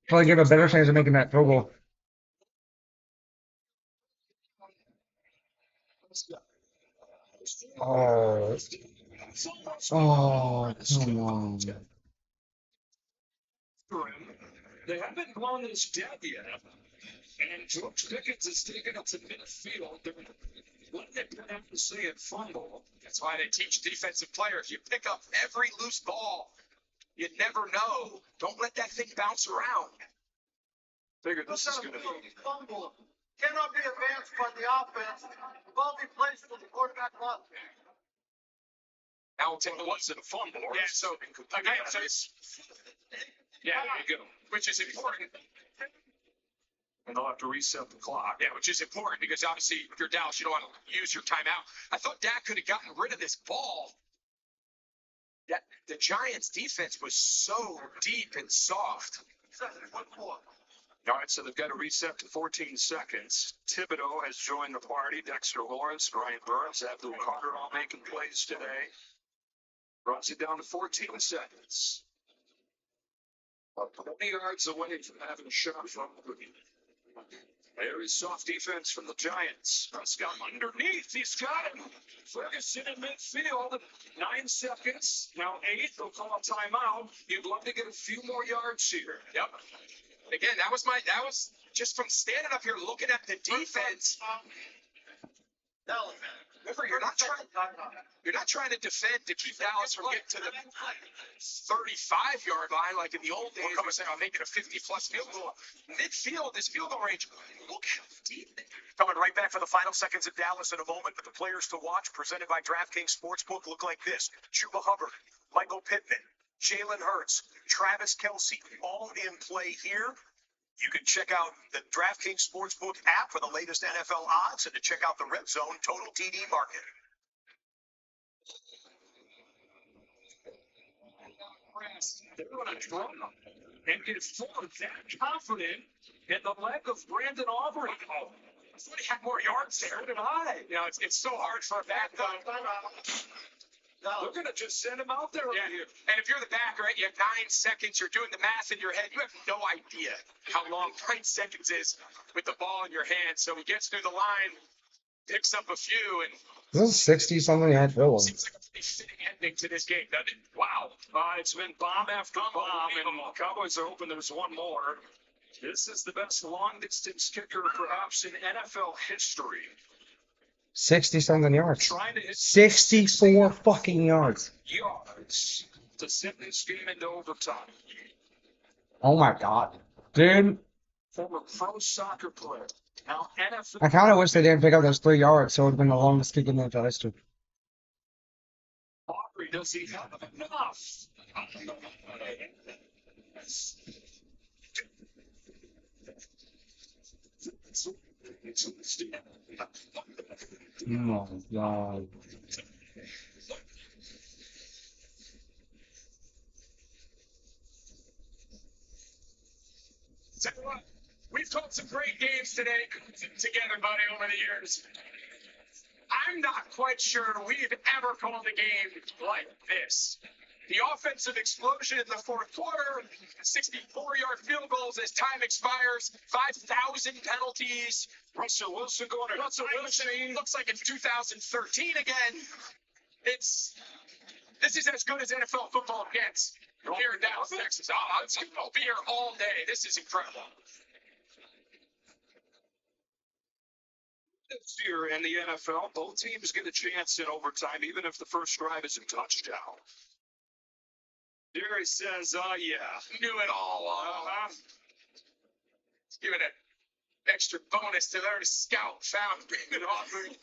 [SPEAKER 1] feel like you have a better chance of making that field goal. Oh. Oh, come on.
[SPEAKER 6] They haven't blown this dead yet. And George Pickens is taking it to midfield. They're letting it turn out to say it fumble. That's why they teach defensive players. You pick up every loose ball. You never know. Don't let that thing bounce around. Figured this is going to be.
[SPEAKER 8] Fumble cannot be advanced by the offense. The ball be placed with the quarterback left.
[SPEAKER 6] Now it wasn't a fumble. Yeah, so again, so it's, yeah, there you go. Which is important. And they'll have to reset the clock. Yeah, which is important because obviously if you're Dallas, you don't want to use your timeout. I thought Dak could have gotten rid of this ball. That the Giants' defense was so deep and soft. All right, so they've got to reset to 14 seconds. Thibodeau has joined the party. Dexter Lawrence, Ryan Burns, Abdul Carter all making plays today. Drops it down to 14 seconds. 20 yards away from having a shot from Green. Very soft defense from the Giants. Prescott underneath. He's got him. Ferguson in midfield. 9 seconds. Now 8. They'll call a timeout. You'd love to get a few more yards here.
[SPEAKER 5] Yep. Again, that was just from standing up here looking at the defense. Remember, you're not trying to defend to keep Dallas from getting to the 35-yard line like in the old days. We're saying I'm making a 50-plus field goal. Midfield, this field goal range. Look how deep they are.
[SPEAKER 2] Coming right back for the final seconds of Dallas in a moment, but the players to watch presented by DraftKings Sportsbook look like this. Chuba Hubbard, Michael Pittman, Jalen Hurts, Travis Kelce, all in play here. You can check out the DraftKings Sportsbook app for the latest NFL odds and to check out the Red Zone Total TD market.
[SPEAKER 6] They're going to draw and get forward that confident in the leg of Brandon Aubrey.
[SPEAKER 5] I thought he had more yards there.
[SPEAKER 6] So did I.
[SPEAKER 5] You know, it's so hard for a back though.
[SPEAKER 6] We're going to just send him out there.
[SPEAKER 5] Yeah. And if you're the back, right, you have 9 seconds, you're doing the math in your head. You have no idea how long 9 seconds is with the ball in your hand. So he gets through the line, picks up a few, and
[SPEAKER 1] This is 60 something yard field goal.
[SPEAKER 5] seems like a pretty fitting ending to this game, doesn't it?
[SPEAKER 6] Wow. It's been bomb after bomb, and Cowboys are hoping there's one more. This is the best long-distance kicker perhaps in NFL history.
[SPEAKER 1] 60 something yards.
[SPEAKER 6] Trying to hit
[SPEAKER 1] 64 fucking yards.
[SPEAKER 6] yards to send this game into overtime.
[SPEAKER 1] Oh my god. Dude,
[SPEAKER 6] Former pro soccer player. Now NFL.
[SPEAKER 1] I kind of wish they didn't pick up those 3 yards, so it would have been the longest kick in the NFL history.
[SPEAKER 6] Aubrey, does he have enough?
[SPEAKER 1] Oh my god.
[SPEAKER 5] Tell you what, we've called some great games today together, buddy, over the years. I'm not quite sure we've ever called a game like this. The offensive explosion in the fourth quarter, 64-yard field goals as time expires, 5,000 penalties.
[SPEAKER 6] Russell Wilson going to
[SPEAKER 5] Russell Wilson looks like it's 2013 again. This is as good as NFL football gets here in Dallas, Texas. I'll be here all day. This is incredible.
[SPEAKER 6] This year in the NFL, both teams get a chance in overtime, even if the first drive is a touchdown. Jerry says, yeah.
[SPEAKER 5] Knew it all. Giving an extra bonus to their scout found Brandon Aubrey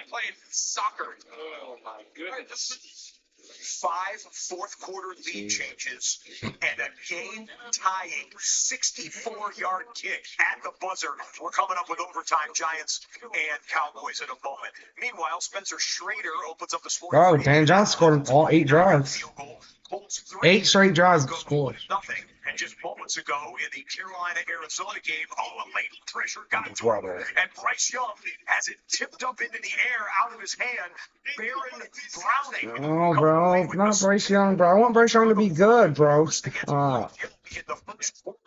[SPEAKER 5] playing soccer.
[SPEAKER 6] Oh, my goodness.
[SPEAKER 2] 5 fourth-quarter lead changes and a game-tying 64-yard kick at the buzzer. We're coming up with overtime, Giants and Cowboys in a moment. Meanwhile, Spencer Schrader opens up the score.
[SPEAKER 1] Bro, Dan Johnson scored all 8 drives.
[SPEAKER 2] Field goal. Colts 3.
[SPEAKER 1] 8 straight drives
[SPEAKER 2] Goes
[SPEAKER 1] scored.
[SPEAKER 2] nothing. And just moments ago in the Carolina-Arizona game, a late pressure got
[SPEAKER 1] That's
[SPEAKER 2] to
[SPEAKER 1] right
[SPEAKER 2] him.
[SPEAKER 1] there.
[SPEAKER 2] And Bryce Young has it tipped up into the air out of his hand. Baron Browning.
[SPEAKER 1] Oh, bro. Not Bryce Young, bro. I want Bryce Young to be good, bro.
[SPEAKER 2] In the first quarter,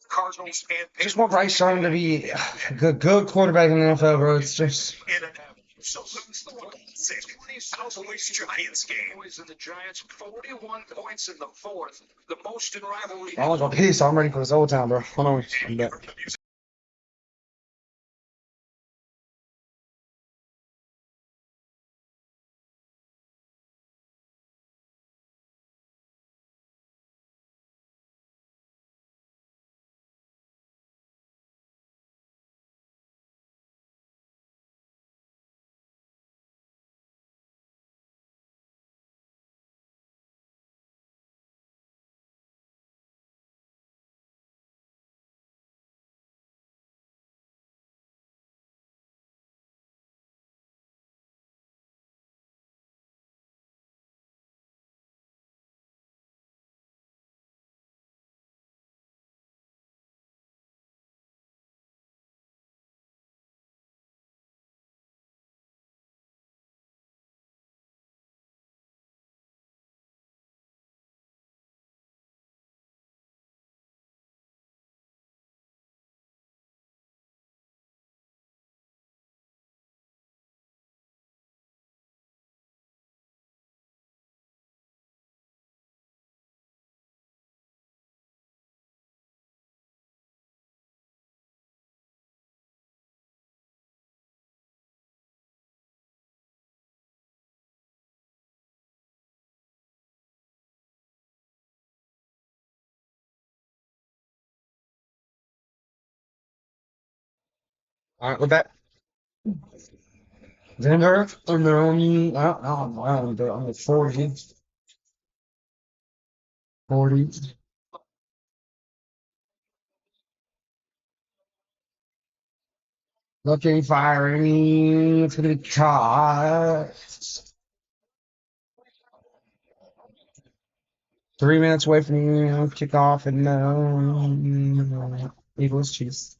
[SPEAKER 2] Cardinals and
[SPEAKER 1] Just want Bryce Young to be a good quarterback in the NFL, bro. It's just.
[SPEAKER 2] in an Cowboys Giants game.
[SPEAKER 6] Cowboys and the Giants, 41 points in the fourth, the most in rivalry.
[SPEAKER 1] I want to go peace. I'm ready for this overtime, bro. Hold on. I'm back. All right, we're back. Denver, and they're only, wow, they're only 40. 40. Looking, firing to the car. 3 minutes away from kickoff, and Eagles, Chiefs.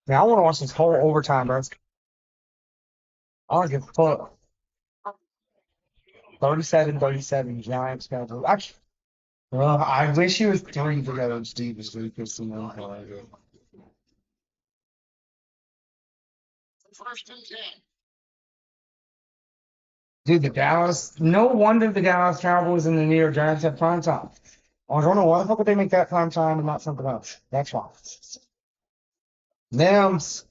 [SPEAKER 1] Man, I want to watch this whole overtime, bro. I don't give a fuck. 37-37, Giants got to. Actually, well, I wish he was 3 to go, Steve, this week.
[SPEAKER 8] First and 10.
[SPEAKER 1] Dude, the Dallas. No wonder the Dallas Cowboys and the New York Giants have prime time. I don't know why the fuck would they make that prime time and not something else. That's why. Them's.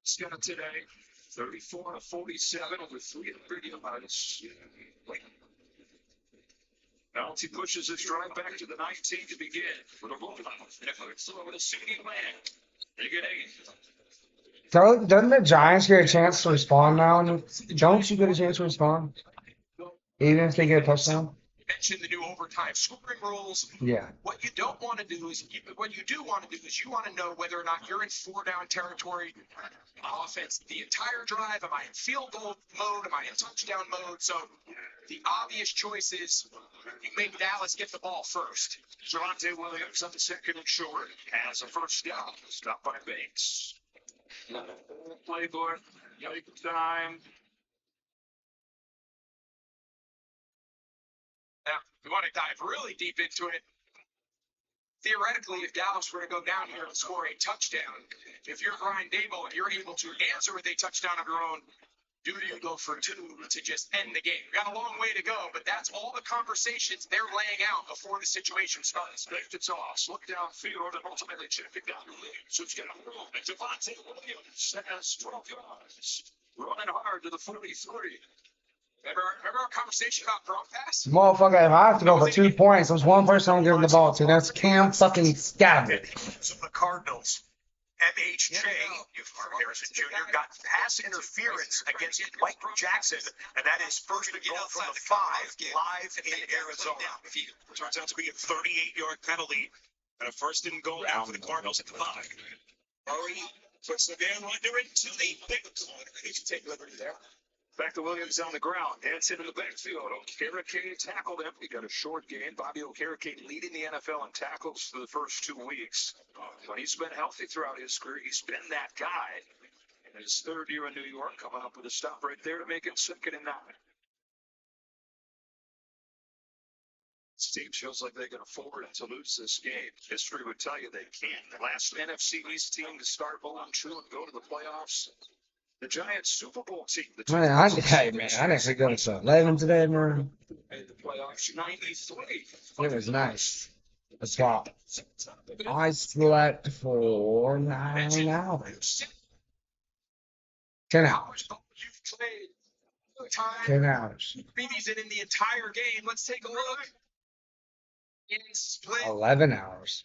[SPEAKER 6] Scott today, 34-47 over 300 yards. Bounty pushes his drive back to the 19 to begin with a rollout and a quick throw to CeeDee Lamb.
[SPEAKER 1] Doesn't the Giants get a chance to respond now? Don't you get a chance to respond? Even if they get a touchdown?
[SPEAKER 2] Mention the new overtime scoring rules.
[SPEAKER 1] Yeah.
[SPEAKER 2] What you don't want to do is, what you do want to do is you want to know whether or not you're in 4-down territory offense the entire drive. Am I in field goal mode? Am I in touchdown mode? So the obvious choice is you make Dallas get the ball first.
[SPEAKER 6] Javonte Williams on the second and short has a first down. Stopped by Banks. Playbook, time.
[SPEAKER 2] Now, we want to dive really deep into it. Theoretically, if Dallas were to go down here and score a touchdown, if you're Brian Dable and you're able to answer with a touchdown of your own, do you go for 2 to just end the game? We've got a long way to go, but that's all the conversations they're laying out before the situation starts.
[SPEAKER 6] It's off. Look downfield and ultimately check it down. So it's going to move. And Javonte Williams has 12 yards. Running hard to the 43.
[SPEAKER 2] Remember our conversation about drop pass?
[SPEAKER 1] Motherfucker, if I have to go for 2 points, there's one person I'm giving the ball to. That's Cam fucking Scott.
[SPEAKER 2] So the Cardinals, MHJ, Harrison Jr., got pass interference against Mike Jackson, and that is first and goal from the 5 live in Arizona. Turns out to be a 38-yard penalty and a first and goal now for the Cardinals at the 5. Murray puts the man under it to the big corner. He should take liberty there.
[SPEAKER 6] Back to Williams on the ground. Hanson in the backfield. O'Kerrick tackled him. He got a short gain. Bobby O'Kerrick leading the NFL in tackles for the first 2 weeks. When he's been healthy throughout his career, he's been that guy. In his 3rd year in New York, coming up with a stop right there to make it 2nd and 9. This team feels like they can afford to lose this game. History would tell you they can't. The last NFC East team to start 0-2 and go to the playoffs. The Giants Super Bowl team.
[SPEAKER 1] Man, I didn't go to 11 today, man.
[SPEAKER 6] Made the playoffs 93.
[SPEAKER 1] It was nice. That's why I slept for 9 hours. 10 hours. 10 hours.
[SPEAKER 2] BB's in the entire game. Let's take a look. In split.
[SPEAKER 1] 11 hours.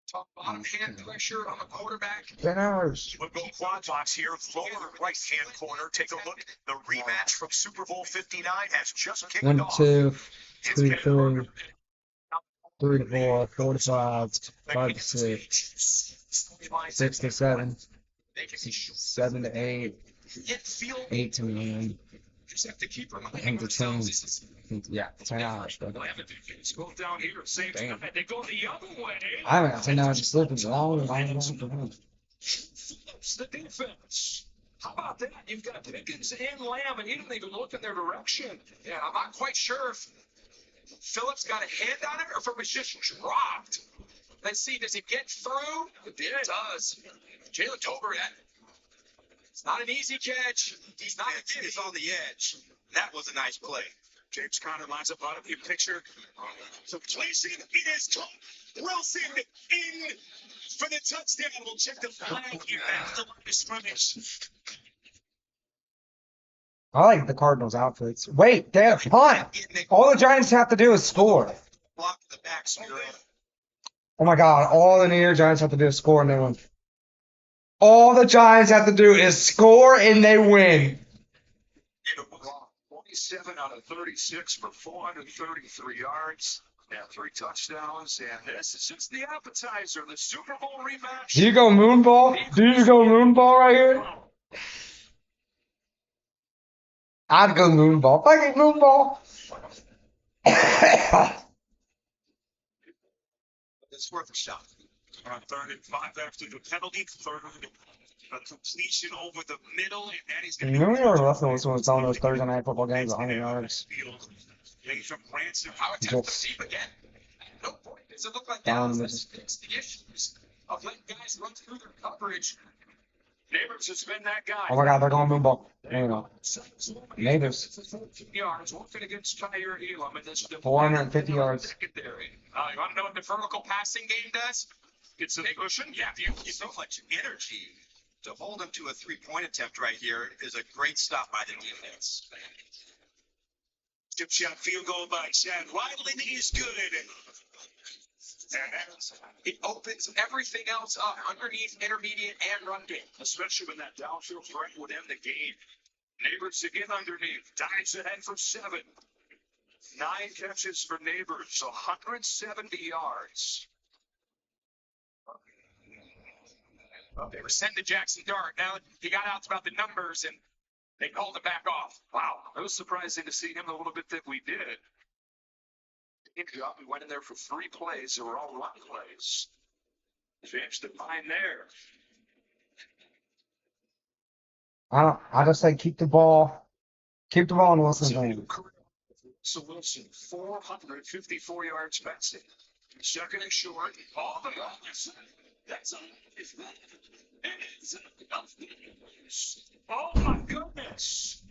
[SPEAKER 2] Top bottom hand pressure on the quarterback.
[SPEAKER 1] 10 hours.
[SPEAKER 2] We'll go quad box here. Lower right hand corner. Take a look. The rematch from Super Bowl 59 has just kicked
[SPEAKER 1] 1
[SPEAKER 2] off.
[SPEAKER 1] 2 3 4 3 to 4 4 to 5 5 to 6 6 to 7
[SPEAKER 3] They can be short.
[SPEAKER 1] 7 to 8,
[SPEAKER 3] Hit field.
[SPEAKER 1] 8 to 9,
[SPEAKER 3] Just have to keep reminding
[SPEAKER 1] 10 to 10.
[SPEAKER 3] themselves this is
[SPEAKER 1] Yeah, 10 hours, bro.
[SPEAKER 6] 11 defense go down here at the same
[SPEAKER 1] Damn.
[SPEAKER 6] time. They go the other way.
[SPEAKER 1] I haven't got 10 hours of sleep in a long time.
[SPEAKER 6] Flips the defense. How about that? You've got Pickens and Lamb, and he didn't even look in their direction.
[SPEAKER 3] Yeah, I'm not quite sure if Phillips got a hand on it or if it was just dropped. Let's see, does it get through? It does. Jalen Tolbert, it's not an easy catch. He's not a kid. He's on the edge. That was a nice play.
[SPEAKER 6] James Conner lines up out of the picture. So placing it is caught. Wilson in for the touchdown. We'll check the flag here after the line of scrimmage.
[SPEAKER 1] I like the Cardinals' outfits. Wait, they have punt. All the Giants have to do is score.
[SPEAKER 3] Block the back, so you're in.
[SPEAKER 1] Oh my God! All the New York Giants have to do is score and they win. All the Giants have to do is score and they win.
[SPEAKER 6] 27 out of 36 for 433 yards and 3 touchdowns. And this is just the appetizer, the Super Bowl rematch.
[SPEAKER 1] Do you go moonball? Do you go moonball right here? I'd go moonball. Fucking moonball.
[SPEAKER 3] It's worth a shot.
[SPEAKER 6] On 3rd and 5 after the penalty, third a completion over the middle, and that is going to be.
[SPEAKER 1] Remember when Russell was telling those Thursday night football games 100 yards?
[SPEAKER 6] Nathan Branson,
[SPEAKER 3] How attempt to deep again. No point. Does it look like
[SPEAKER 1] Down
[SPEAKER 3] that?
[SPEAKER 1] the-
[SPEAKER 3] Let's fix the issues of letting guys run through their coverage.
[SPEAKER 6] Neighbors has been that guy.
[SPEAKER 1] Oh my God, they're going moonball. There you go. Neighbors.
[SPEAKER 6] Yards working against Tyre Elam, and this
[SPEAKER 1] 450 yards.
[SPEAKER 6] secondary. You want to know what the vertical passing game does? Gets in the cushion. Yeah,
[SPEAKER 3] So much energy to hold him to a 3-point attempt right here is a great stop by the defense.
[SPEAKER 6] chip shot field goal by Chad Wyland is good.
[SPEAKER 3] It opens everything else up underneath, intermediate, and run game.
[SPEAKER 6] Especially when that downfield threat would end the game. Neighbors again underneath. Dives ahead for 7. 9 catches for Neighbors, 170 yards.
[SPEAKER 3] They were sending Jackson Dart. Now he got out about the numbers, and they called it back off.
[SPEAKER 6] Wow, it was surprising to see him a little bit that we did. Good job. We went in there for 3 plays. They were all run plays. James Devine there.
[SPEAKER 1] I just say keep the ball in Wilson's hand.
[SPEAKER 6] So Wilson, 454 yards passing. Second and short. All the balls. That's a. Oh my goodness.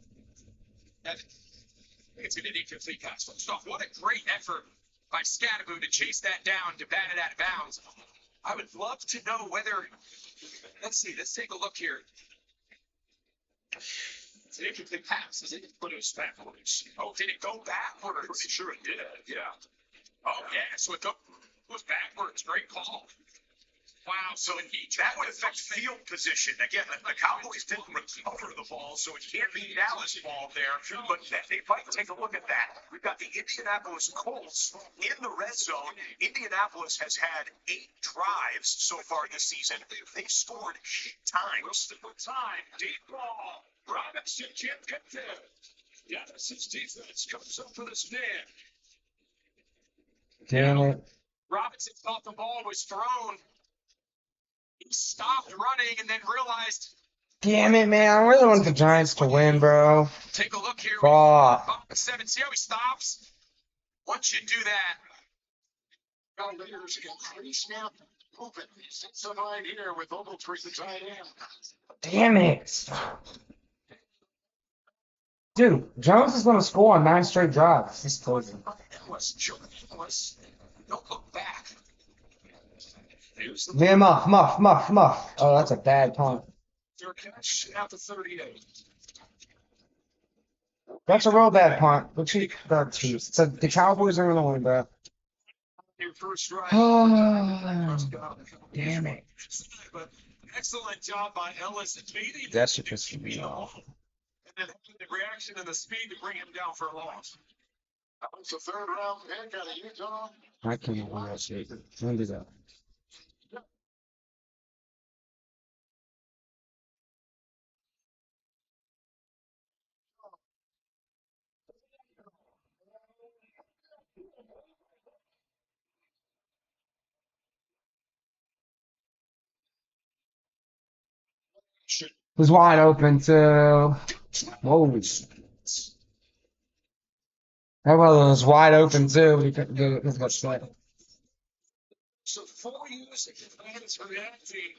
[SPEAKER 3] It's an incomplete pass. First off, what a great effort by Scatteroo to chase that down, to bat it out of bounds. I would love to know whether. Let's see. Let's take a look here. It's an incomplete pass, isn't it?
[SPEAKER 6] But it was backwards.
[SPEAKER 3] Oh, did it go backwards?
[SPEAKER 6] Pretty sure it did. Yeah.
[SPEAKER 3] Oh, yeah. So it was backwards. Great call. Wow. So that would affect field position. Again, the Cowboys didn't recover the ball, so it can't be Dallas' ball there. But they might take a look at that. We've got the Indianapolis Colts in the red zone. Indianapolis has had 8 drives so far this season. They've scored 8 times.
[SPEAKER 6] Wilson with time. Deep ball. Robinson can't get there. Dallas's defense comes up for this man.
[SPEAKER 1] Damn it.
[SPEAKER 3] Robinson thought the ball was thrown. He stopped running and then realized.
[SPEAKER 1] Damn it, man. I really want the Giants to win, bro.
[SPEAKER 3] Take a look here.
[SPEAKER 1] Fuck.
[SPEAKER 3] 7. See how he stops? Once you do that.
[SPEAKER 8] Leaders get free snap. Moving. Sits the line here with Ogletree, the tight end.
[SPEAKER 1] Damn it. Dude, Jones is going to score on 9 straight drives. He's closing.
[SPEAKER 3] Don't look back.
[SPEAKER 1] Man, muff. Oh, that's a bad punt.
[SPEAKER 6] Their catch at the 38.
[SPEAKER 1] That's a real bad punt. But so the Cowboys are going to win, bro.
[SPEAKER 6] Your first drive.
[SPEAKER 1] Oh, damn it.
[SPEAKER 6] But excellent job by Ellis and beating.
[SPEAKER 1] That's just me.
[SPEAKER 6] And then the reaction and the speed to bring him down for a loss.
[SPEAKER 8] It's a 3rd round pick out of Utah.
[SPEAKER 1] I can't win that shit. When did that? Was wide open too. Whoa. That was wide open too, but he couldn't get it because got set.
[SPEAKER 6] So 4 years of fans reacting.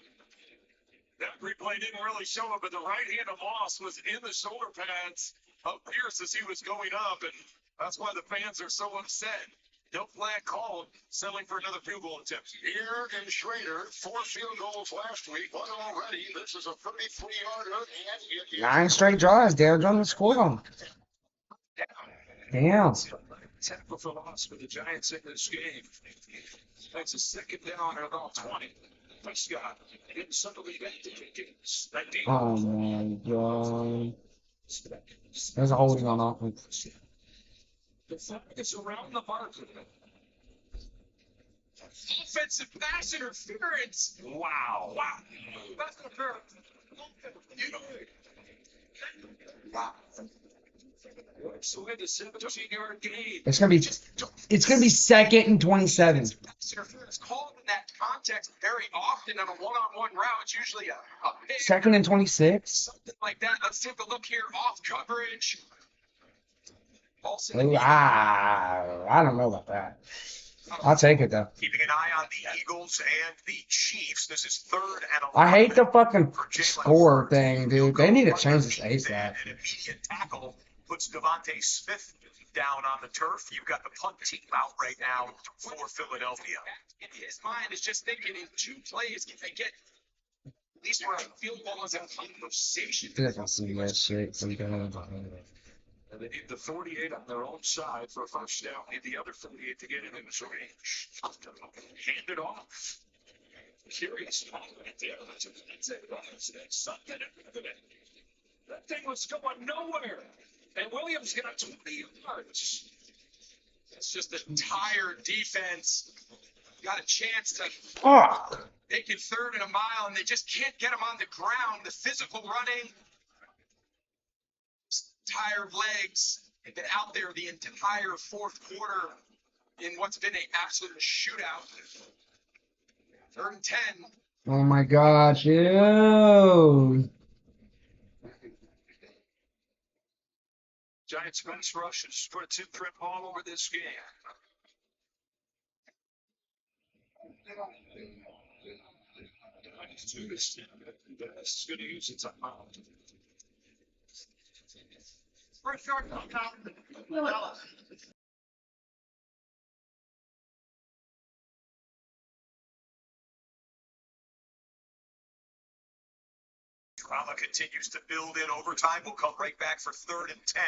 [SPEAKER 6] That replay didn't really show it, but the right hand of Moss was in the shoulder pads of Pierce as he was going up, and that's why the fans are so upset. No flag called, settling for another field goal attempt.
[SPEAKER 8] Here in Schrader, 4 field goals last week, one already. This is a 33-yarder, and it is
[SPEAKER 1] 9 straight drives. Dale Jones scored on. Damn.
[SPEAKER 6] Tackle for loss for the Giants in this game. That's a second down at about 20. Prescott getting suddenly back to Jenkins.
[SPEAKER 1] Oh my god. There's a holding on offense.
[SPEAKER 6] The flag is around the marker. Offensive pass interference. Wow. Pass interference. Wow. So in the 17-yard gain.
[SPEAKER 1] It's gonna be second and 27.
[SPEAKER 5] Interference called in that context very often on a one-on-one route. It's usually a pick,
[SPEAKER 1] Second and 26.
[SPEAKER 5] something like that. Let's take a look here. Off coverage.
[SPEAKER 1] Ooh, I don't know about that. I'll take it though.
[SPEAKER 2] Keeping an eye on the Eagles and the Chiefs. This is 3rd and 11.
[SPEAKER 1] I hate the fucking score thing, dude. They need to change this ASAP.
[SPEAKER 2] An immediate tackle puts Devontae Smith down on the turf. You've got the punt team out right now for Philadelphia.
[SPEAKER 5] In his mind is just thinking in 2 plays, can they get at least where a field goal is a conversation?
[SPEAKER 1] I feel like I've seen that shit sometimes.
[SPEAKER 6] And they need the 48 on their own side for a first down. Need the other 48 to get it in his range. Hand it off. Curious moment there. That's something. That thing was going nowhere. And Williams got 20 yards.
[SPEAKER 5] It's just a tired defense. Got a chance to
[SPEAKER 1] Fuck.
[SPEAKER 5] make it 3rd and a mile, and they just can't get him on the ground. The physical running, tired legs. They've been out there the entire 4th quarter in what's been an absolute shootout. 3rd and 10.
[SPEAKER 1] Oh my gosh, ew.
[SPEAKER 6] Giants bench rushes put a 2-print all over this game. Giants is going to use a timeout.
[SPEAKER 2] Drama continues to build in overtime. We'll come right back for 3rd and 10.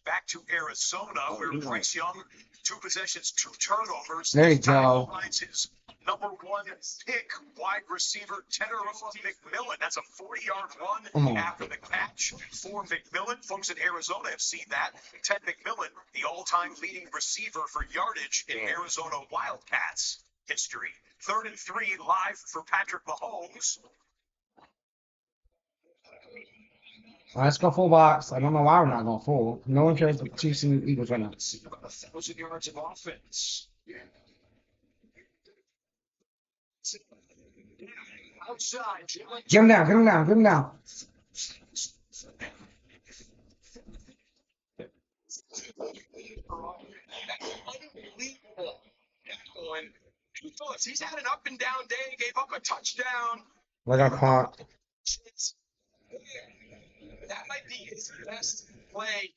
[SPEAKER 2] Back to Arizona, where Bryce Young, 2 possessions, 2 turnovers.
[SPEAKER 1] There you go.
[SPEAKER 2] Finds his number 1 pick, wide receiver, Tanner McMillan. That's a 40-yard run after the catch for McMillan. Folks in Arizona have seen that. Ted McMillan, the all-time leading receiver for yardage in Arizona Wildcats history. 3rd and 3 live for Patrick Mahomes.
[SPEAKER 1] Let's go full box. I don't know why we're not going full. No one cares about the Chiefs and the Eagles right now.
[SPEAKER 6] About 1,000 yards of offense. Outside.
[SPEAKER 1] Get him down, get him down, get him down.
[SPEAKER 5] Unbelievable. Phillips, he's had an up and down day, gave up a touchdown.
[SPEAKER 1] Like a clock.
[SPEAKER 5] That might be his best play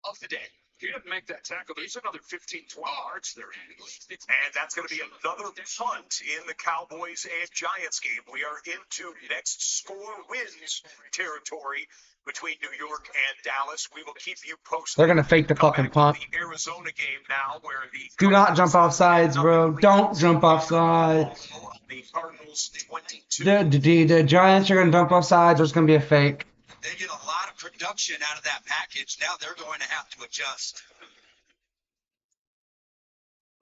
[SPEAKER 5] of the day.
[SPEAKER 6] He didn't make that tackle. There's another 15, 20 yards there.
[SPEAKER 2] And that's going to be another punt in the Cowboys and Giants game. We are into next score wins territory between New York and Dallas. We will keep you posted.
[SPEAKER 1] They're going to fake the fucking punt.
[SPEAKER 2] The Arizona game now, where the
[SPEAKER 1] Do not jump off sides, bro. Don't jump off sides.
[SPEAKER 2] The Cardinals 22.
[SPEAKER 1] The Giants are going to jump off sides. There's going to be a fake.
[SPEAKER 5] They get a lot of production out of that package. Now they're going to have to adjust.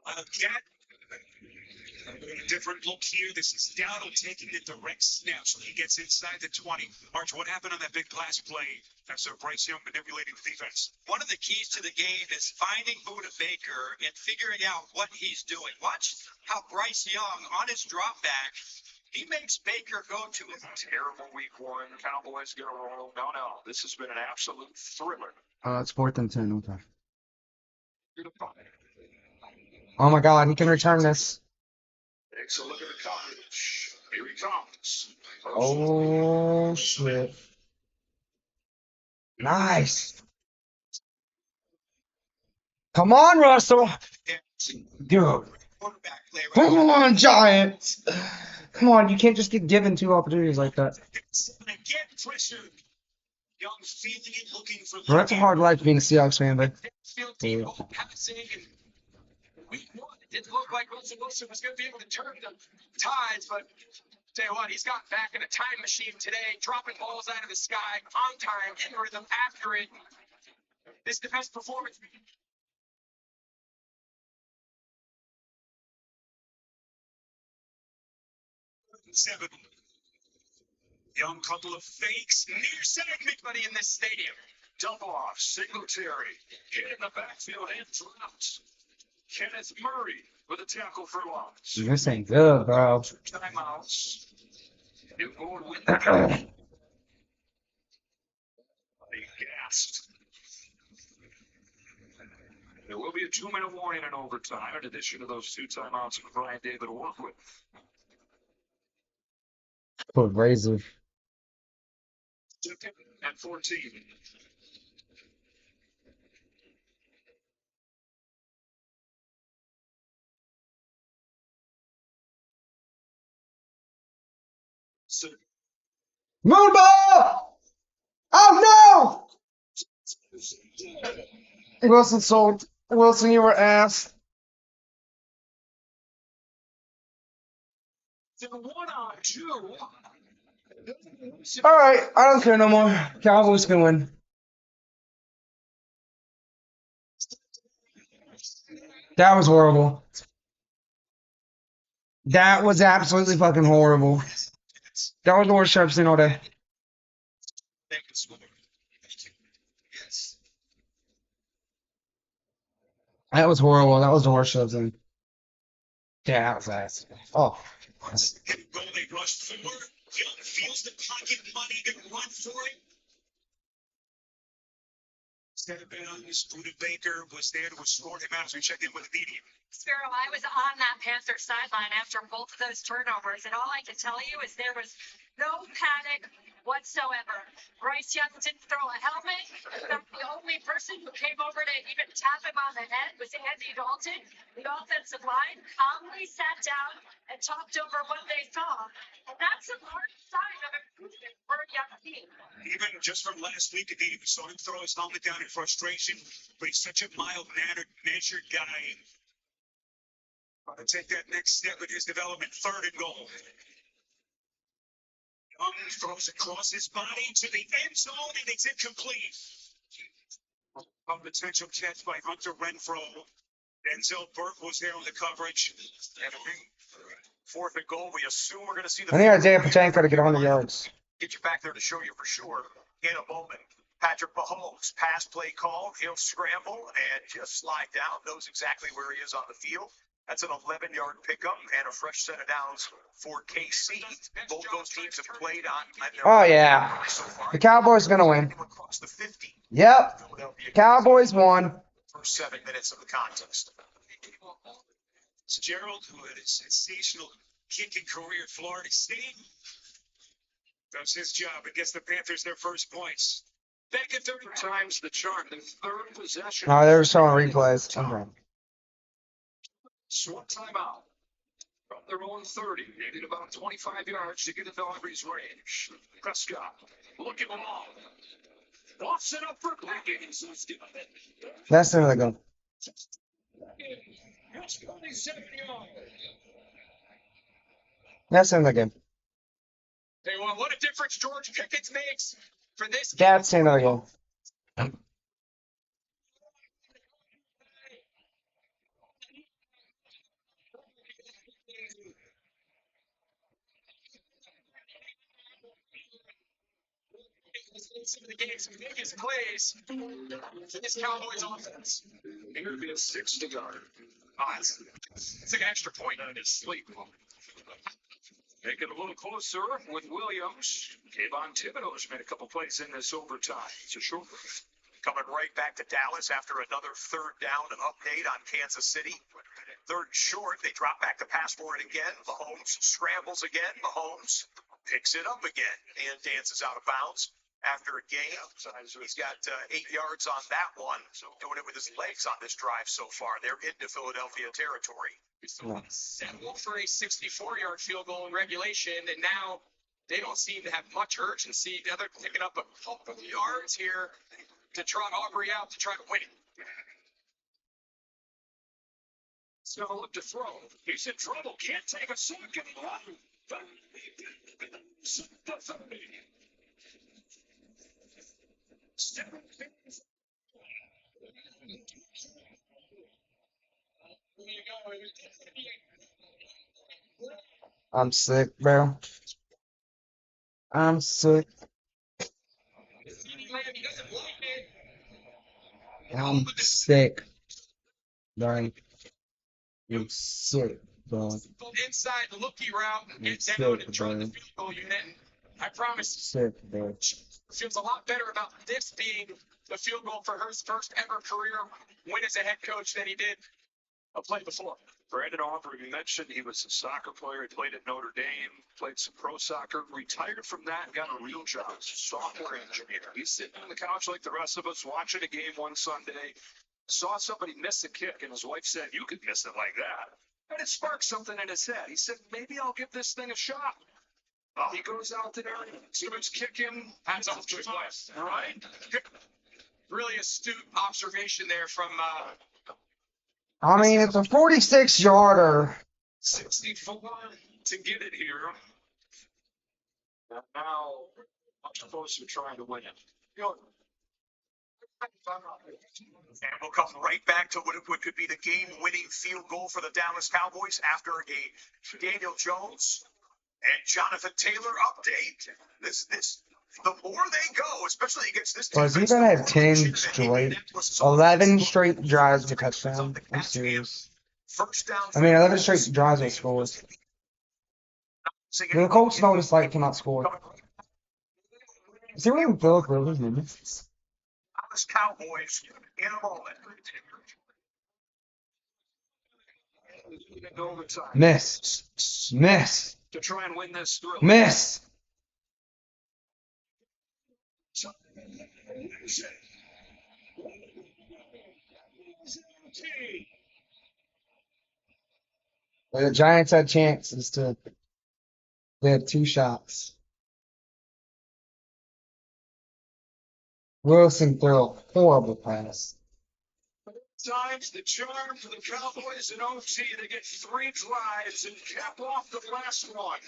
[SPEAKER 10] Again, a different look here. This is Dowdle taking the direct snap, so he gets inside the 20. Arch, what happened on that big pass play? That's Bryce Young manipulating the defense.
[SPEAKER 5] One of the keys to the game is finding Buda Baker and figuring out what he's doing. Watch how Bryce Young, on his drop back, He makes Baker go to it.
[SPEAKER 6] Terrible week one. Cowboys gonna roll. No, no. This has been an absolute thriller.
[SPEAKER 1] It's 4th and 10. Okay. Oh my God, he can return this.
[SPEAKER 6] Takes a look at the coverage. Here he comes.
[SPEAKER 1] Oh shit. Nice. Come on, Russell. Dude.
[SPEAKER 5] Quarterback play right
[SPEAKER 1] Come on, Giants. Come on, you can't just get given 2 opportunities like that.
[SPEAKER 5] again, pressure. Young feeling it, looking for
[SPEAKER 1] Bro, that's a hard life being a Seahawks fan, but
[SPEAKER 5] field team passing and week one, it didn't look like Russell Wilson was going to be able to turn the tides, but tell you what, he's got back in a time machine today, dropping balls out of the sky on time, in rhythm, accurate. This defense performance. 7. Young couple of fakes, near segment, buddy, in this stadium.
[SPEAKER 6] Dump off. Singletary. Hit in the backfield and dropped. Kenneth Murray with a tackle for loss.
[SPEAKER 1] this ain't good, bro.
[SPEAKER 6] Timeouts. New England win the game. He gasped. There will be a 2-minute warning in overtime, in addition to those 2 timeouts for Brian David to work with.
[SPEAKER 1] Put razor.
[SPEAKER 6] 2nd and 14. So,
[SPEAKER 1] Moonball! Oh no! Wilson sold. Wilson, you were ass.
[SPEAKER 6] it's a 1-on-2.
[SPEAKER 1] All right, I don't care no more. Cowboys can win. That was horrible. That was absolutely fucking horrible. That was the worst shit I've seen all day. That was horrible. That was the worst shit I've seen. Yeah, that was ass. Oh.
[SPEAKER 5] Goal they rushed forward. Young feels the pocket money, gonna run for it. Instead of bet on this, Buda Baker was there to escort him out as we checked in with the media.
[SPEAKER 7] Sparrow, I was on that Panther sideline after both of those turnovers, and all I can tell you is there was no panic whatsoever. Bryce Young didn't throw a helmet. The only person who came over to even tap him on the head was Andy Dalton. The offensive line calmly sat down and talked over what they saw. And that's a large sign of improvement for a young team.
[SPEAKER 5] Even just from last week, we saw him throw his helmet down in frustration, but he's such a mild-mannered, measured guy. To take that next step in his development, 3rd and goal. Young throws across his body to the end zone, and it's incomplete. A potential catch by Hunter Renfrow. Denzel Burke was there on the coverage. And a big 4th and goal. We assume we're going to see the.
[SPEAKER 1] I need Isaiah Pacheco to get 100 yards.
[SPEAKER 2] Get you back there to show you for sure. In a moment, Patrick Mahomes, pass play call. He'll scramble and just slide down. Knows exactly where he is on the field. That's an 11-yard pickup and a fresh set of downs for KC. Both those teams have played on.
[SPEAKER 1] Oh, yeah.
[SPEAKER 2] So far.
[SPEAKER 1] The Cowboys going to win.
[SPEAKER 2] Across the 50.
[SPEAKER 1] Yep. Cowboys won.
[SPEAKER 2] First 7 minutes of the contest.
[SPEAKER 5] Gerald, who had a sensational kicking career at Florida State, does his job and gets the Panthers their first points. Back at 30
[SPEAKER 6] times the chart, the 3rd possession.
[SPEAKER 1] Oh, they were showing replays. Okay.
[SPEAKER 6] Short timeout. From their own 30, they need about 25 yards to get into Aubrey's range. Prescott looking long. Lofts it up for Pickens.
[SPEAKER 1] That's the end of the game.
[SPEAKER 6] That's 27 yards.
[SPEAKER 1] That's the end of the game.
[SPEAKER 5] Hey, well, what a difference George Pickens makes for this.
[SPEAKER 1] That's the end of the game.
[SPEAKER 5] Some of the game's biggest plays for this Cowboys offense.
[SPEAKER 6] It would be a 60-yard.
[SPEAKER 5] Oh, it's like an extra point on his sleep.
[SPEAKER 6] Make it a little closer with Williams. Kayvon Thibodeau's made a couple plays in this overtime. It's a short.
[SPEAKER 2] Coming right back to Dallas after another third down update on Kansas City. Third short, they drop back to pass for it again. Mahomes scrambles again. Mahomes picks it up again and dances out of bounds after a gain. He's got 8 yards on that one. Doing it with his legs on this drive so far. They're into Philadelphia territory.
[SPEAKER 10] Settled for a 64-yard field goal in regulation, and now they don't seem to have much urgency. Now they're picking up a couple of yards here to trot Aubrey out to try to win it.
[SPEAKER 6] He's going to look to throw. He's in trouble. Can't take a second.
[SPEAKER 1] I'm sick, bro. I'm sick. I'm sick. Bro. I'm sick, bro.
[SPEAKER 10] Inside the lookie route and get
[SPEAKER 1] I'm
[SPEAKER 10] down
[SPEAKER 1] sick,
[SPEAKER 10] and try the
[SPEAKER 1] bro.
[SPEAKER 10] field goal unit. And I promise
[SPEAKER 1] Sick, bro.
[SPEAKER 10] feels a lot better about this being the field goal for her first ever career win as a head coach than he did a play before.
[SPEAKER 6] Brandon Aubrey, you mentioned he was a soccer player. He played at Notre Dame, played some pro soccer, retired from that, and got a real job as a software engineer. He's sitting on the couch like the rest of us, watching a game one Sunday, saw somebody miss a kick, and his wife said, "You could miss it like that." And it sparked something in his head. He said, "Maybe I'll give this thing a shot." He goes out there, starts kicking.
[SPEAKER 10] Hats off to his wife.
[SPEAKER 6] All right.
[SPEAKER 10] Really astute observation there from
[SPEAKER 1] I mean, it's a 46-yarder.
[SPEAKER 6] 64 to get it here. And now, much closer trying to win it. You know,
[SPEAKER 2] And we'll come right back to what could be the game-winning field goal for the Dallas Cowboys after a Daniel Jones and Jonathan Taylor update. The more they go, especially against this
[SPEAKER 1] Was he
[SPEAKER 2] defense,
[SPEAKER 1] gonna
[SPEAKER 2] the
[SPEAKER 1] have
[SPEAKER 2] more
[SPEAKER 1] 10
[SPEAKER 2] they should
[SPEAKER 1] straight,
[SPEAKER 2] have been.
[SPEAKER 1] 11 straight drives with touchdown? I'm serious.
[SPEAKER 2] First down.
[SPEAKER 1] I mean, 11 straight drives with scores. The Colts know what it's like to not score. Is he wearing Philip Rivers' number?
[SPEAKER 2] Dallas Cowboys in a moment.
[SPEAKER 1] Miss. Miss.
[SPEAKER 6] to try and win this through.
[SPEAKER 1] Miss. The Giants had chances to. They had 2 shots. Wilson threw a horrible pass.
[SPEAKER 6] Times the charm for the Cowboys in OT. They get 3 drives and cap off the last one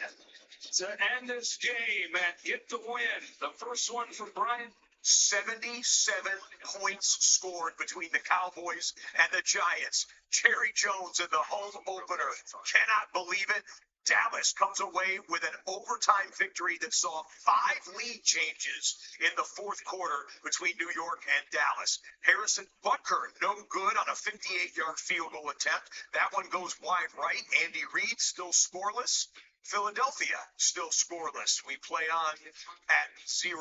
[SPEAKER 6] to end this game and get the win. The first one for Brian.
[SPEAKER 2] 77 points scored between the Cowboys and the Giants. Jerry Jones in the home opener. Cannot believe it. Dallas comes away with an overtime victory that saw 5 lead changes in the fourth quarter between New York and Dallas. Harrison Butker, no good on a 58-yard field goal attempt. That one goes wide right. Andy Reid still scoreless. Philadelphia still scoreless. We play on at 0-0.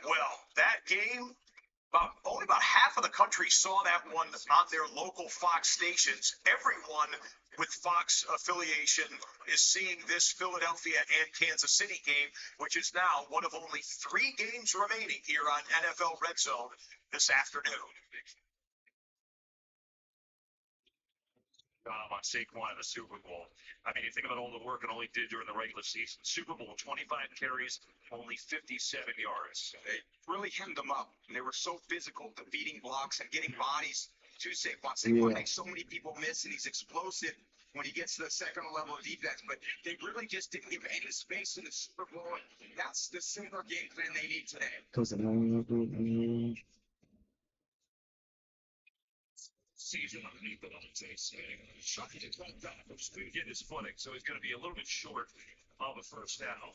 [SPEAKER 2] Well, that game, only about half of the country saw that one on their local Fox stations. Everyone with Fox affiliation is seeing this Philadelphia and Kansas City game, which is now one of only 3 games remaining here on NFL Red Zone this afternoon.
[SPEAKER 6] On Saquon in the Super Bowl. I mean, you think about all the work it only did during the regular season. Super Bowl, 25 carries, only 57 yards.
[SPEAKER 3] They really hemmed them up, and they were so physical, defeating blocks and getting bodies to Saquon. Saquon makes so many people miss, and he's explosive when he gets to the second level of defense. But they really just didn't give any space in the Super Bowl. That's the similar game plan they need today.
[SPEAKER 6] Season underneath the shot to come back, which didn't get his footing, so he's going to be a little bit short of a first down.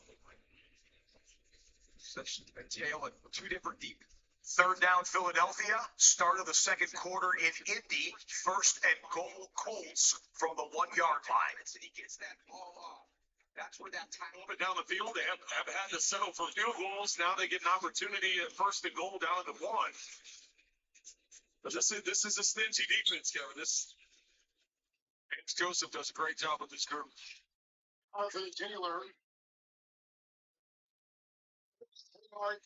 [SPEAKER 3] Such a tale of 2 different deep.
[SPEAKER 2] Third down, Philadelphia. Start of the second quarter in Indy. First and goal, Colts from the 1-yard line.
[SPEAKER 3] And he gets that ball off.
[SPEAKER 2] That's where that time.
[SPEAKER 6] But down the field, they have had to settle for field goals. Now they get an opportunity at first and goal down to 1. But this is a stingy defense, Kevin. James Joseph does a great job with this group.
[SPEAKER 8] Arthur Taylor.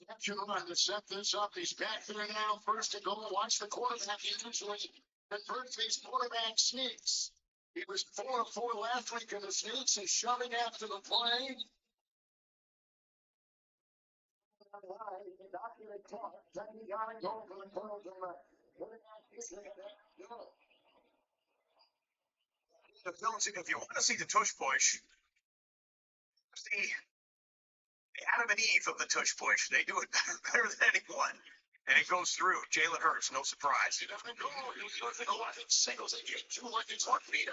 [SPEAKER 8] Capture run to set this up. He's back there now. First to goal. Watch the quarterback. He usually converts these quarterback sneaks. He was 4 of 4 last week in the sneaks. He's shoving after the play.
[SPEAKER 2] If you want to see the tush push, see Adam and Eve of the tush push. They do it better than anyone. And it goes through. Jalen Hurts, no surprise. Singles at 2 feet.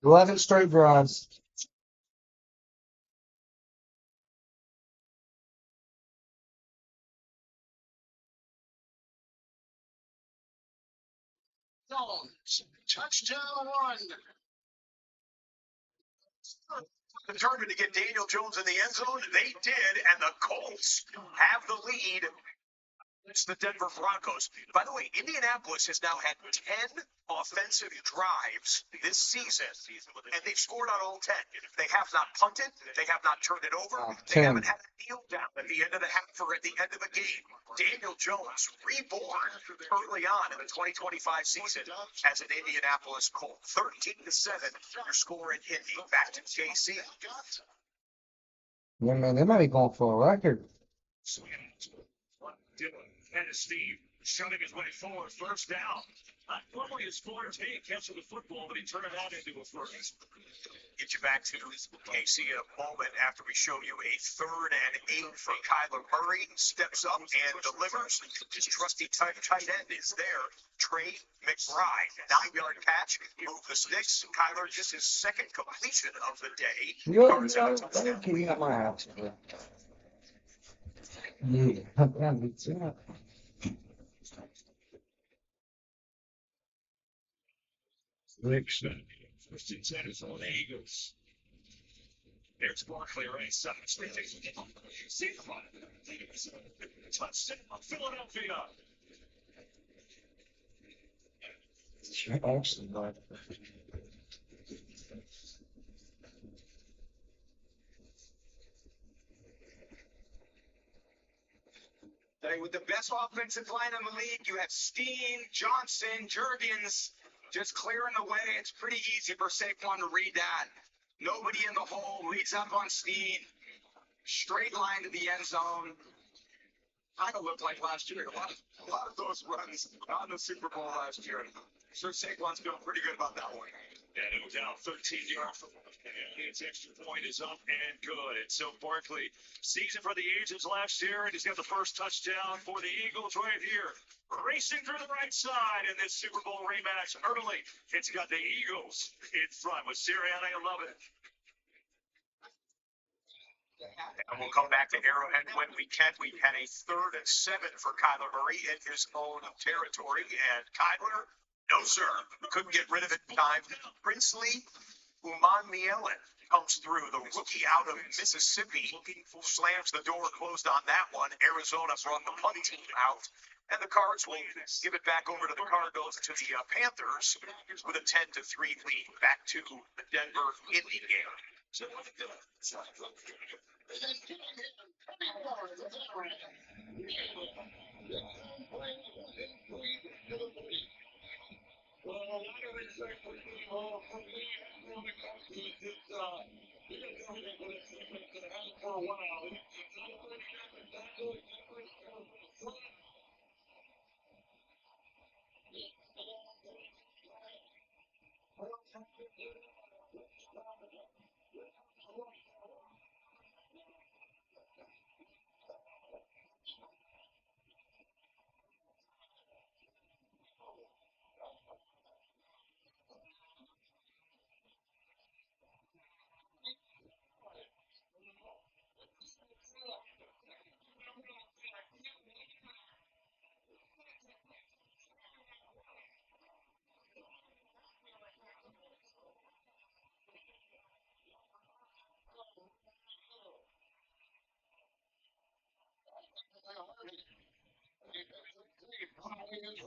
[SPEAKER 1] Eleven straight drives.
[SPEAKER 8] Touchdown run.
[SPEAKER 2] Determined to get Daniel Jones in the end zone. They did, and the Colts have the lead. It's the Denver Broncos. By the way, Indianapolis has now had 10 offensive drives this season, and they've scored on all 10. They have not punted. They have not turned it over. They
[SPEAKER 1] 10.
[SPEAKER 2] haven't had a kneel down at the end of the half or at the end of a game. Daniel Jones, reborn early on in the 2025 season as an Indianapolis Colt. 13-7, your score in Indy. Back to KC.
[SPEAKER 1] Yeah, man, they might be going for a record.
[SPEAKER 6] Dylan and Steve shutting his way forward. First down. Not normally his forte catching the football, but he turned it out into a first.
[SPEAKER 2] Get you back to KC in a moment after we show you a 3rd and 8 for Kyler Murray. Steps up and delivers. His trusty tight end is there. Trey McBride. 9-yard catch. Move the sticks. Kyler just his 2nd completion of the day.
[SPEAKER 1] Okay, you got my house. Yeah, it's that.
[SPEAKER 6] Nixon. First and 10 for the Eagles. There's Barkley right side. Touchdown, Philadelphia.
[SPEAKER 1] Actually, but
[SPEAKER 4] With the best offensive line in the league, you have Steen, Johnson, Jurgens just clearing the way. It's pretty easy for Saquon to read that. Nobody in the hole, leads up on Steen. Straight line to the end zone. Kind of looked like last year. A lot of those runs on the Super Bowl last year. Sure, Saquon's feeling pretty good about that one.
[SPEAKER 6] Yeah, no doubt. 13 yards. His extra point is up and good. And so Barkley, season for the ages last year, and he's got the first touchdown for the Eagles right here. Racing through the right side in this Super Bowl rematch early. It's got the Eagles in front with Sirianni 11.
[SPEAKER 2] And we'll come back to Arrowhead when we can. We had a 3rd and 7 for Kyler Murray in his own territory. And Kyler, no, sir, couldn't get rid of it in time. Princely Umanmielen comes through, the rookie out of Mississippi, slams the door closed on that one. Arizona brought the punt team out, and the Cards will give it back over to the Cardinals to the Panthers with a 10-3 lead. Back to the Denver Indy game.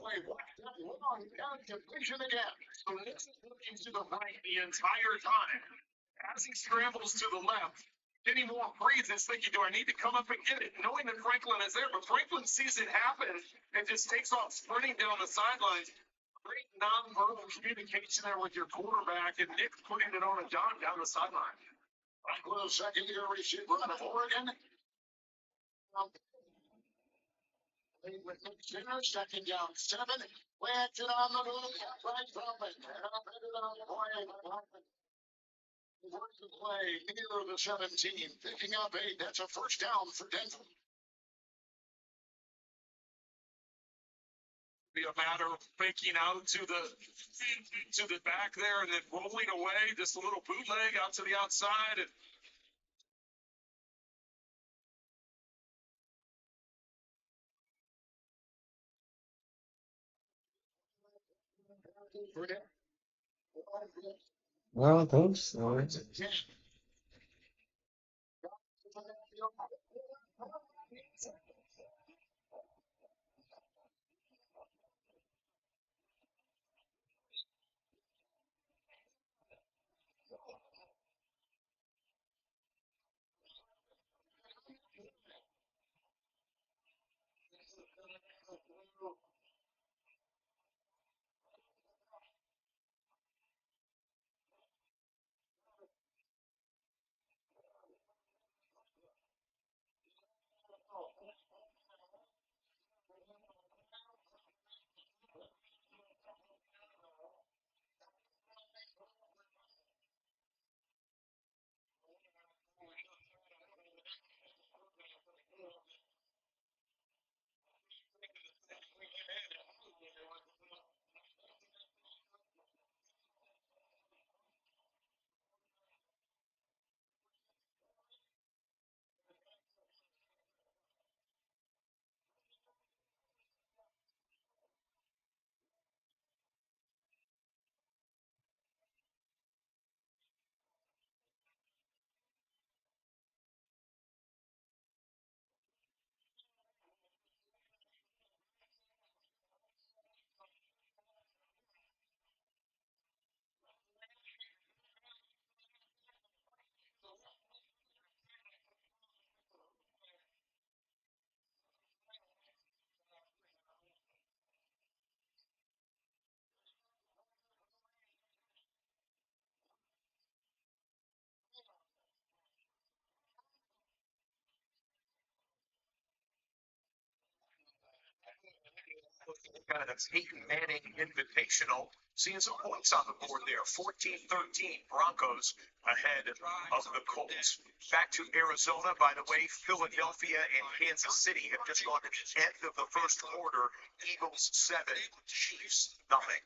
[SPEAKER 8] away. Left and long and completion again.
[SPEAKER 6] So this is looking to the right the entire time. As he scrambles to the left, Kenny Moore breathes, thinking, do I need to come up and get it? Knowing that Franklin is there, but Franklin sees it happen and just takes off sprinting down the sidelines. Great nonverbal communication there with your quarterback, and Nick putting it on a dot down the sideline.
[SPEAKER 8] Franklin, second-year receiver out of Oregon. With Nick Sinner, second down 7. Play action on the move. Right from it. And up headed on the play. Work the play near the 17. Picking up 8. That's a first down for Denver.
[SPEAKER 6] Be a matter of faking out to the back there and then rolling away, just a little bootleg out to the outside. And
[SPEAKER 1] I don't think so.
[SPEAKER 2] Kind of the Peyton Manning Invitational. Seeing some points on the board there. 14-13. Broncos ahead of the Colts. Back to Arizona, by the way. Philadelphia and Kansas City have just gone to the end of the first quarter. Eagles 7, Chiefs nothing.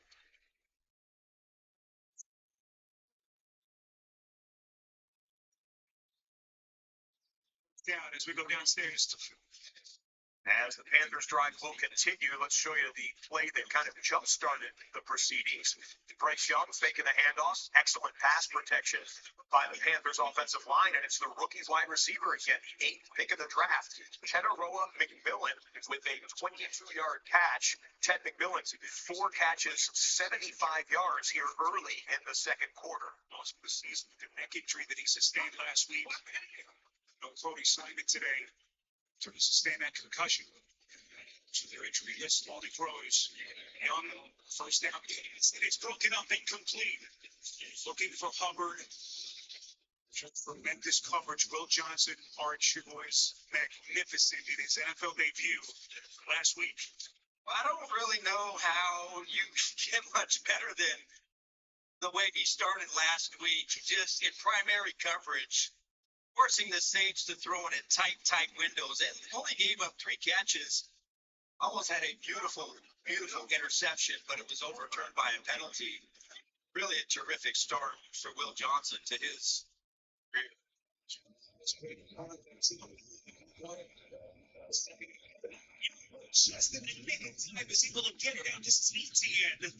[SPEAKER 6] down as we go downstairs.
[SPEAKER 2] As the Panthers drive will continue, let's show you the play that kind of jump-started the proceedings. Bryce Young faking the handoff. Excellent pass protection by the Panthers offensive line, and it's the rookie wide receiver again, the 8th pick of the draft. Chetaroa McMillan with a 22-yard catch. Ted McMillan's 4 catches, 75 yards here early in the second quarter.
[SPEAKER 6] Lost the season with the neck injury that he sustained last week. No Cody Simon today. To sustain that concussion. So their injury list only grows. Young, first down, and it's broken up incomplete. Looking for Hubbard. Tremendous coverage. Will Johnson, Arch was magnificent in his NFL debut last week.
[SPEAKER 5] I don't really know how you get much better than the way he started last week. Just in primary coverage. Forcing the Saints to throw it in tight windows, and only gave up 3 catches. Almost had a beautiful interception, but it was overturned by a penalty. Really a terrific start for Will Johnson to his career.
[SPEAKER 6] Just the time is able to get it out. This is ETN.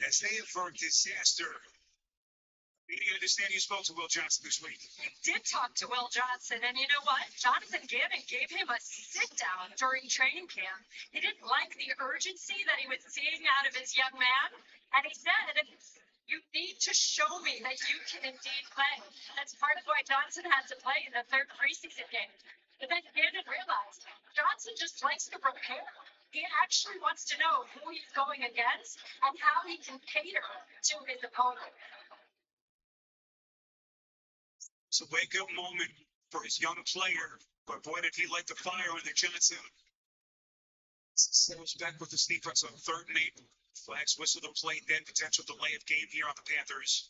[SPEAKER 6] As they avert disaster
[SPEAKER 3] You understand you spoke to Will Johnson this week.
[SPEAKER 7] We did talk to Will Johnson, and you know what? Jonathan Gannon gave him a sit down during training camp. He didn't like the urgency that he was seeing out of his young man, and he said, "You need to show me that you can indeed play." That's part of why Johnson had to play in the third preseason game. But then Gannon realized Johnson just likes to prepare. He actually wants to know who he's going against and how he can cater to his opponent.
[SPEAKER 3] It's a wake-up moment for his young player, but boy, did he light the fire under Johnson. Settles back with the sneak press on 3rd and 8. Flags whistle the plate, then potential delay of game here on the Panthers.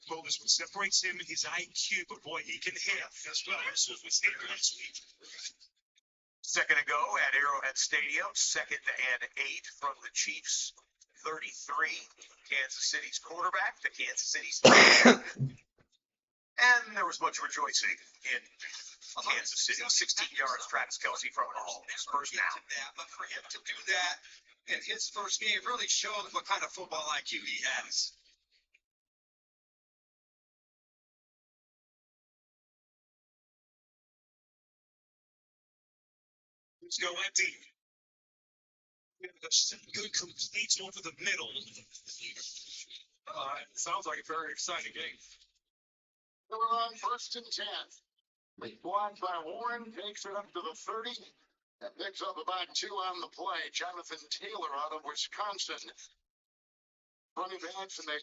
[SPEAKER 3] Well, this what separates him and his IQ, but boy, he can hit as well. This was here last week.
[SPEAKER 2] Second to go at Arrowhead Stadium. 2nd and 8 from the Chiefs. 33, Kansas City's quarterback, the Kansas City's. And there was much rejoicing in Kansas City. 16 yards, Travis Kelce from Mahomes. First down.
[SPEAKER 5] But for him to do that in his first game really showed what kind of football IQ he has.
[SPEAKER 3] Let's go empty. Good completes over the middle. Sounds like a very exciting game.
[SPEAKER 8] We're on 1st and 10. Blocked by Warren, takes it up to the 30. And picks up about 2 on the play. Jonathan Taylor out of Wisconsin. Running backs, and they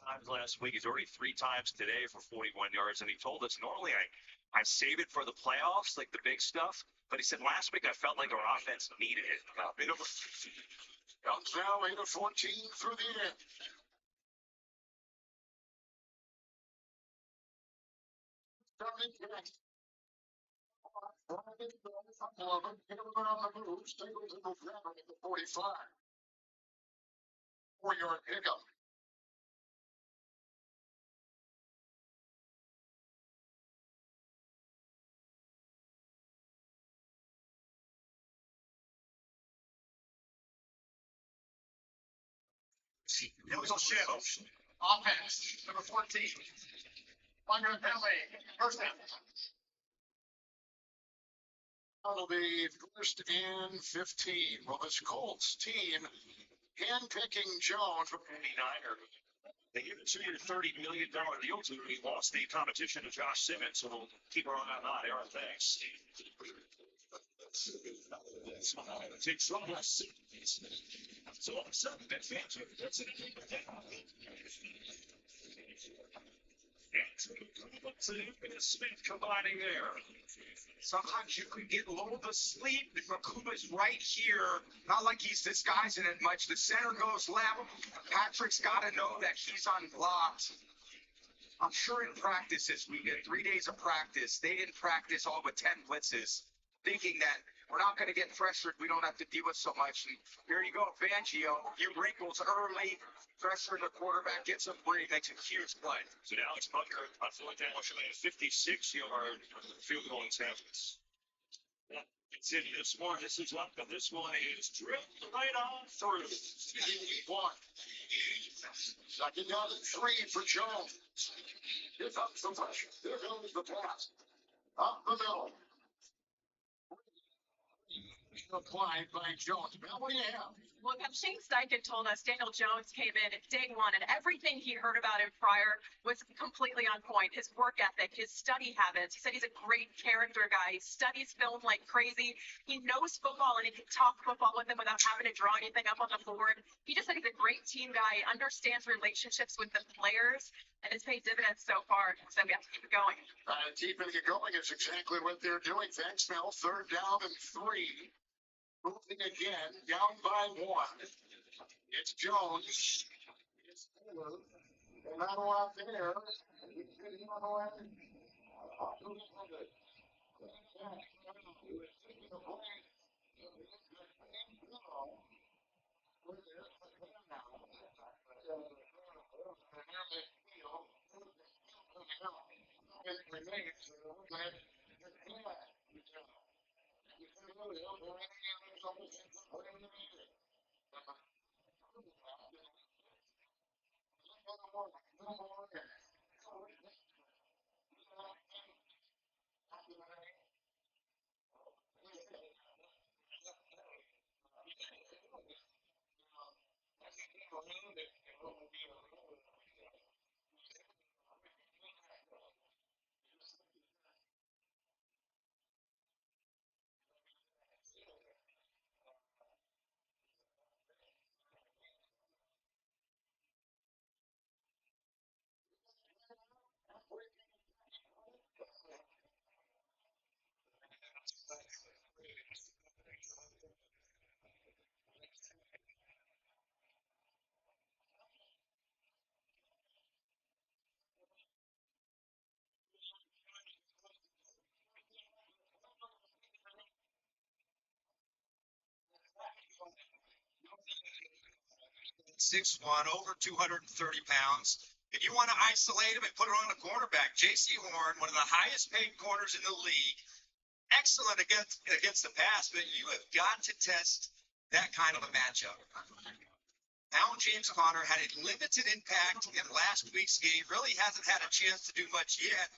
[SPEAKER 2] Times last week. He's already 3 times today for 41 yards, and he told us normally I save it for the playoffs, like the big stuff. But he said last week I felt like our offense needed it.
[SPEAKER 8] comes now 8 of 14 through the air. Starting catch. On the move, Singleton will grab him at the 45. 4-yard pickup.
[SPEAKER 3] It was a shell.
[SPEAKER 8] Offense, number 14. Under penalty. First down. That'll be 1st and 15. Well, this Colts team handpicking Jones.
[SPEAKER 2] 89er. They gave the 2-year, $30 million deal to him. He lost the competition to Josh Simmons, so we'll keep our eye on that. Aaron, thanks. Take some less. So all of a sudden, that fancy. That's it. Smith combining there.
[SPEAKER 5] Sometimes you could get lulled to sleep. Makuba's right here. Not like he's disguising it much. The center goes left. Patrick's got to know that he's unblocked. I'm sure in practices, we get 3 days of practice. They didn't practice all but 10 blitzes, thinking that we're not going to get pressured. We don't have to deal with so much. And here you go, Fangio. You wrinkles early. Pressure the quarterback, gets him free, makes a huge play.
[SPEAKER 2] So now it's Butker. Unfortunately, a 56-yard field goal attempt. It's in this one. This is up, and this one is drilled right on through.
[SPEAKER 8] 1. Second down and 3 for Jones. Here comes the pressure. Here goes the pass. Up the middle.
[SPEAKER 6] applied by Jones. Now, what do you have?
[SPEAKER 7] Well, Shane Steichen told us Daniel Jones came in at day one, and everything he heard about him prior was completely on point. His work ethic, his study habits. He said he's a great character guy. He studies film like crazy. He knows football, and he can talk football with him without having to draw anything up on the board. He just said he's a great team guy. He understands relationships with the players, and it's paid dividends so far. So we have to keep it going.
[SPEAKER 8] Keeping it going is exactly what they're doing. Thanks, Mel. 3rd down and 3. Moving again, down by 1. It's Jones. It's Taylor. They're not a lot there.
[SPEAKER 2] Six one, over 230 pounds. If you want to isolate him and put it on a cornerback, J.C. Horn, one of the highest paid corners in the league, excellent against the pass, but you have got to test that kind of a matchup. Alan James Conner had a limited impact in last week's game, really hasn't had a chance to do much yet,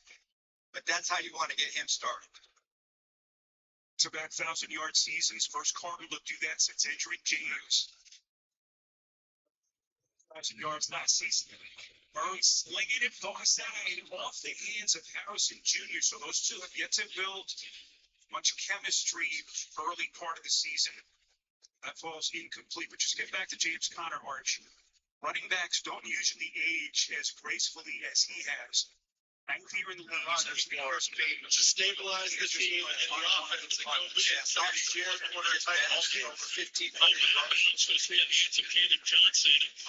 [SPEAKER 2] but that's how you want to get him started.
[SPEAKER 6] To back 1,000-yard seasons, first Cardinal to do that since Edgerrin James. 1,000 yards last season. Murray slinging it far side off the hands of Harrison Jr. So those two have yet to build much chemistry early part of the season. That falls incomplete. But just get back to James Conner, Arch. Running backs don't usually age as gracefully as he has. Back here in the league,
[SPEAKER 3] to stabilize the team and the offense to go win.
[SPEAKER 2] Last year, over 15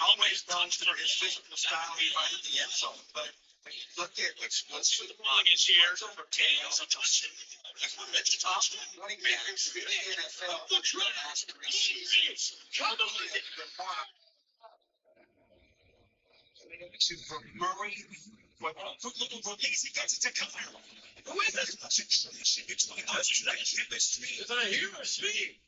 [SPEAKER 2] always known for his physical style right in the end zone. But look at let's put the August here for 10 years. It's top running back in the NFL. The last 3 seasons.
[SPEAKER 6] From Murray, but little release, he gets it to Conner. Who is this? It's like that chemistry. Is that here or me?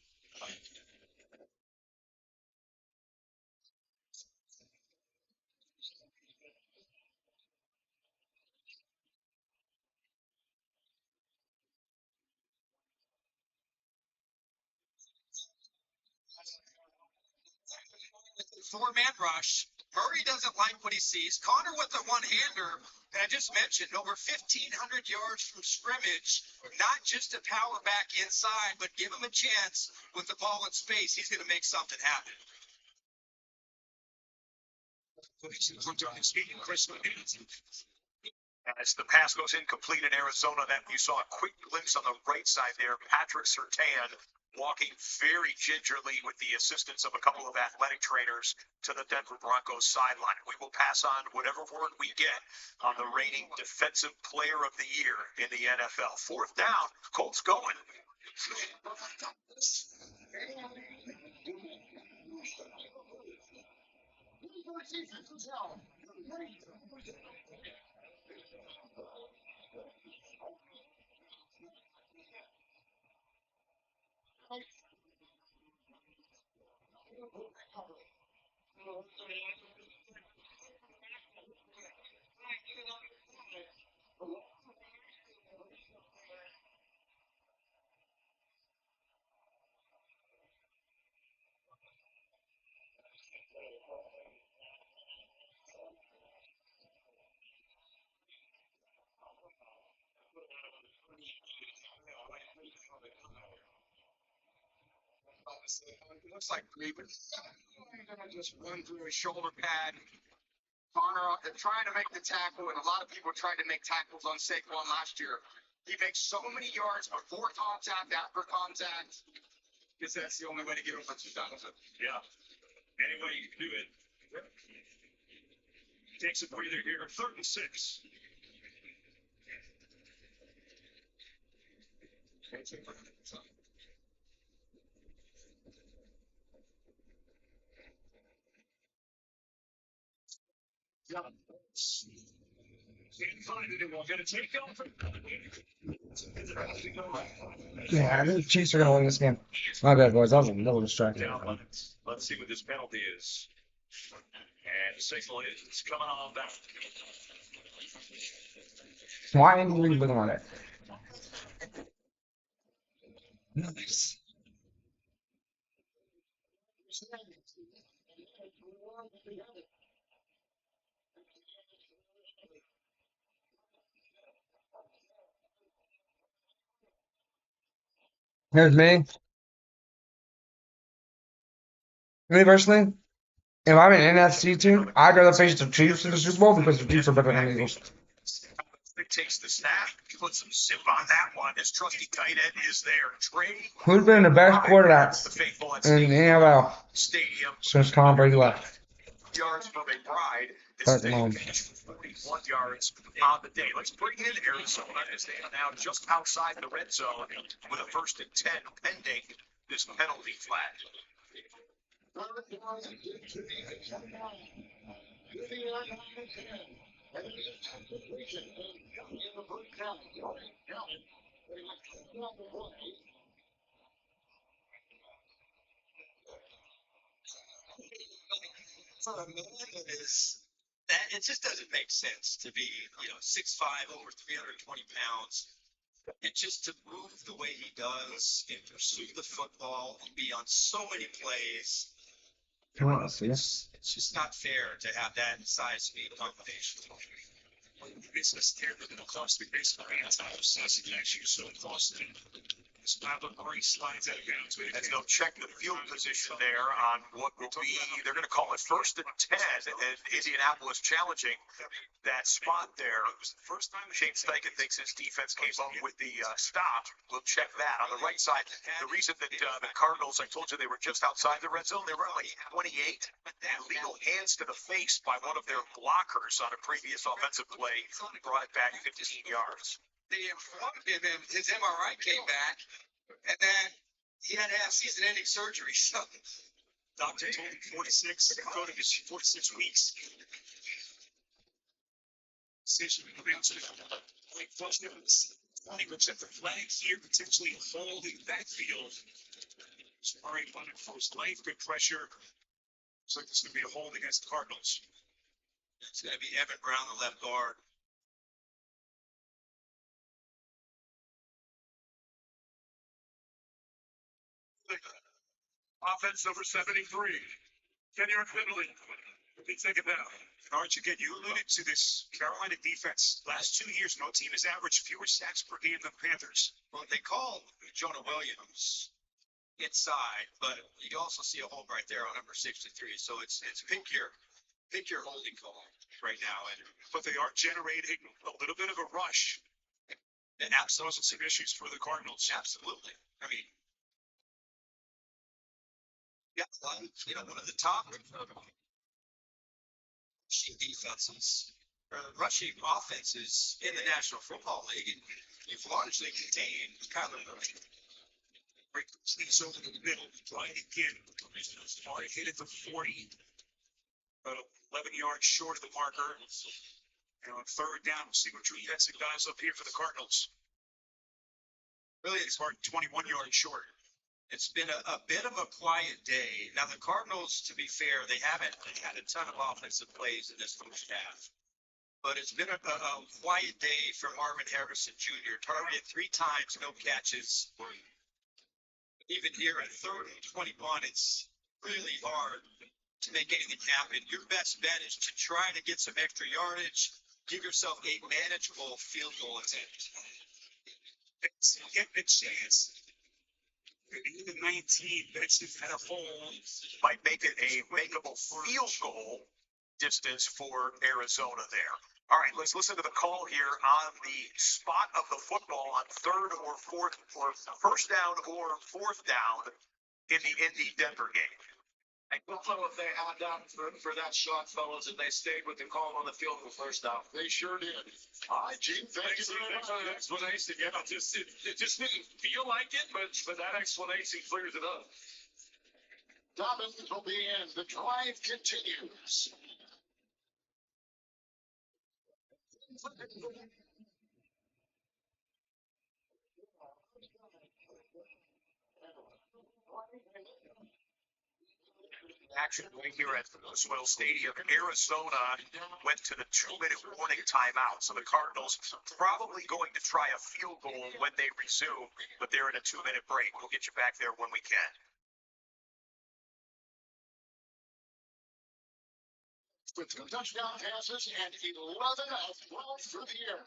[SPEAKER 2] Four-man rush. Murray doesn't like what he sees. Conner with the one-hander, and I just mentioned, over 1,500 yards from scrimmage, not just to power back inside, but give him a chance with the ball in space. He's going to make something happen.
[SPEAKER 6] As the pass goes incomplete in Arizona, that you saw a quick glimpse on the right side there. Patrick Surtain walking very gingerly with the assistance of a couple of athletic trainers to the Denver Broncos sideline. We will pass on whatever word we get on the reigning defensive player of the year in the NFL. 4th down, Colts going.
[SPEAKER 3] It looks like 3, but just run through his shoulder pad. Connor trying to make the tackle, and a lot of people tried to make tackles on Saquon last year. He makes so many yards before contact, after contact, because that's the only way to get him touchdown.
[SPEAKER 6] Yeah. Any way you can do it. Takes a breather here. 3rd and 6. Can't find it anymore. Gonna take off.
[SPEAKER 1] Yeah, I think the Chiefs are gonna win this game. My bad, boys. I was a little distracted.
[SPEAKER 6] Down, let's see what this penalty is. And the signal is coming on back.
[SPEAKER 1] Why ain't you looking on it? Nice. Here's me. Me personally, if I'm an NFC team, I'd rather face the Chiefs in the Super Bowl because the Chiefs are better than the Eagles.
[SPEAKER 2] Takes the snap, puts some zip on that one. His trusty tight end is there. Trey.
[SPEAKER 1] Who's been the best quarterback
[SPEAKER 2] The faithful at
[SPEAKER 1] in the NFL
[SPEAKER 2] Stadium.
[SPEAKER 1] since Tom Brady left?
[SPEAKER 2] Yards for McBride. This
[SPEAKER 1] At
[SPEAKER 2] is
[SPEAKER 1] the
[SPEAKER 2] a
[SPEAKER 1] moment.
[SPEAKER 2] finish for 41 yards on the day. Let's bring in Arizona as they are now just outside the red zone with a 1st and 10 pending this penalty flag.
[SPEAKER 5] For a man that is that it just doesn't make sense to be 6'5", over 320 pounds, and just to move the way he does and pursue the football and be on so many plays. It's just not fair to have that size speed combination.
[SPEAKER 6] It's a standard that will cost the base of anti-obsessive actually so costly. This Pablo Murray slides out of bounds.
[SPEAKER 2] As they'll check the field position there on what will be, they're going to call it 1st and 10, and Indianapolis challenging that spot there. It was the first time Shane Steichen thinks his defense came up with the stop. We'll check that. On the right side, the reason that the Cardinals, I told you they were just outside the red zone, they were like 28. Illegal hands to the face by one of their blockers on a previous offensive play brought it back 15 yards.
[SPEAKER 5] They informed him his MRI came back, and then he had to have season-ending surgery. So,
[SPEAKER 6] Doctor told him 46, go to his 46 weeks. Decision to like first he looks at the flag here, potentially holding backfield. It's Murray running for his life, good pressure. Looks like this is going to be a hold against the Cardinals.
[SPEAKER 5] it's going to be Evan Brown, the left guard.
[SPEAKER 6] Offense over 73. 10-yard penalty. They take it down. Arch, again, you alluded to this Carolina defense. Last 2 years, no team has averaged fewer sacks per game than the Panthers.
[SPEAKER 5] Well, they call Jonah Williams inside, but you also see a hold right there on number 63. So it's pick your holding call right now.
[SPEAKER 6] But they are generating a little bit of a rush.
[SPEAKER 5] And
[SPEAKER 6] Those are some issues for the Cardinals.
[SPEAKER 5] absolutely. I mean, yeah, one of the top rushing defenses, rushing offenses in the National Football League, and you've largely contained Kyler Murray.
[SPEAKER 6] Break these over the middle. Try it again. Hard hit at the 40. About 11 yards short of the marker. And on 3rd down, we'll see what your defensive guys up here for the Cardinals.
[SPEAKER 5] Really, it's
[SPEAKER 6] Mark 21 yards short.
[SPEAKER 5] It's been a bit of a quiet day. Now, the Cardinals, to be fair, they haven't had a ton of offensive plays in this first half. But it's been a quiet day for Marvin Harrison Jr. Targeted 3 times, no catches. Even here at 3rd and 21, it's really hard to make anything happen. Your best bet is to try to get some extra yardage, give yourself a manageable field goal attempt.
[SPEAKER 6] It's getting a chance. Even
[SPEAKER 5] 19. That's just kind of hole.
[SPEAKER 2] Might make it a makeable field goal distance for Arizona there. All right, let's listen to the call here on the spot of the football on third or fourth, or first down or fourth down in the Indy Denver game.
[SPEAKER 3] I don't know if they had that for that shot, fellas, if they stayed with the call on the field for first down.
[SPEAKER 8] They sure did. All right, Gene, thank you very much.
[SPEAKER 6] Explanation, yeah, it just didn't feel like it, but that explanation clears it up.
[SPEAKER 8] Dobbins will be in. The drive continues.
[SPEAKER 2] Action right here at the Roosevelt Stadium. Arizona went to the 2-minute warning timeout, so the Cardinals probably going to try a field goal when they resume, but they're in a 2-minute break. We'll get you back there when we can.
[SPEAKER 8] With 2 touchdown passes and 11 of 12 through the air.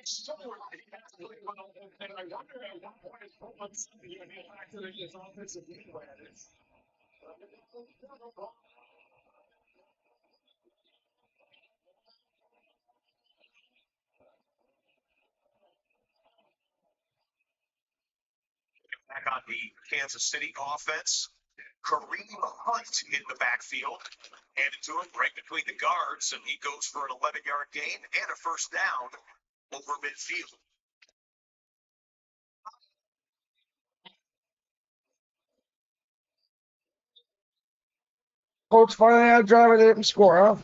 [SPEAKER 6] So really well, and I wonder at what point Coleman's going to be factored in his offensive game plan.
[SPEAKER 2] Back on the Kansas City offense. Kareem Hunt in the backfield. Handed to him right between the guards, and he goes for an 11-yard gain and a first down over midfield.
[SPEAKER 1] Colts finally had a driver that didn't score, huh?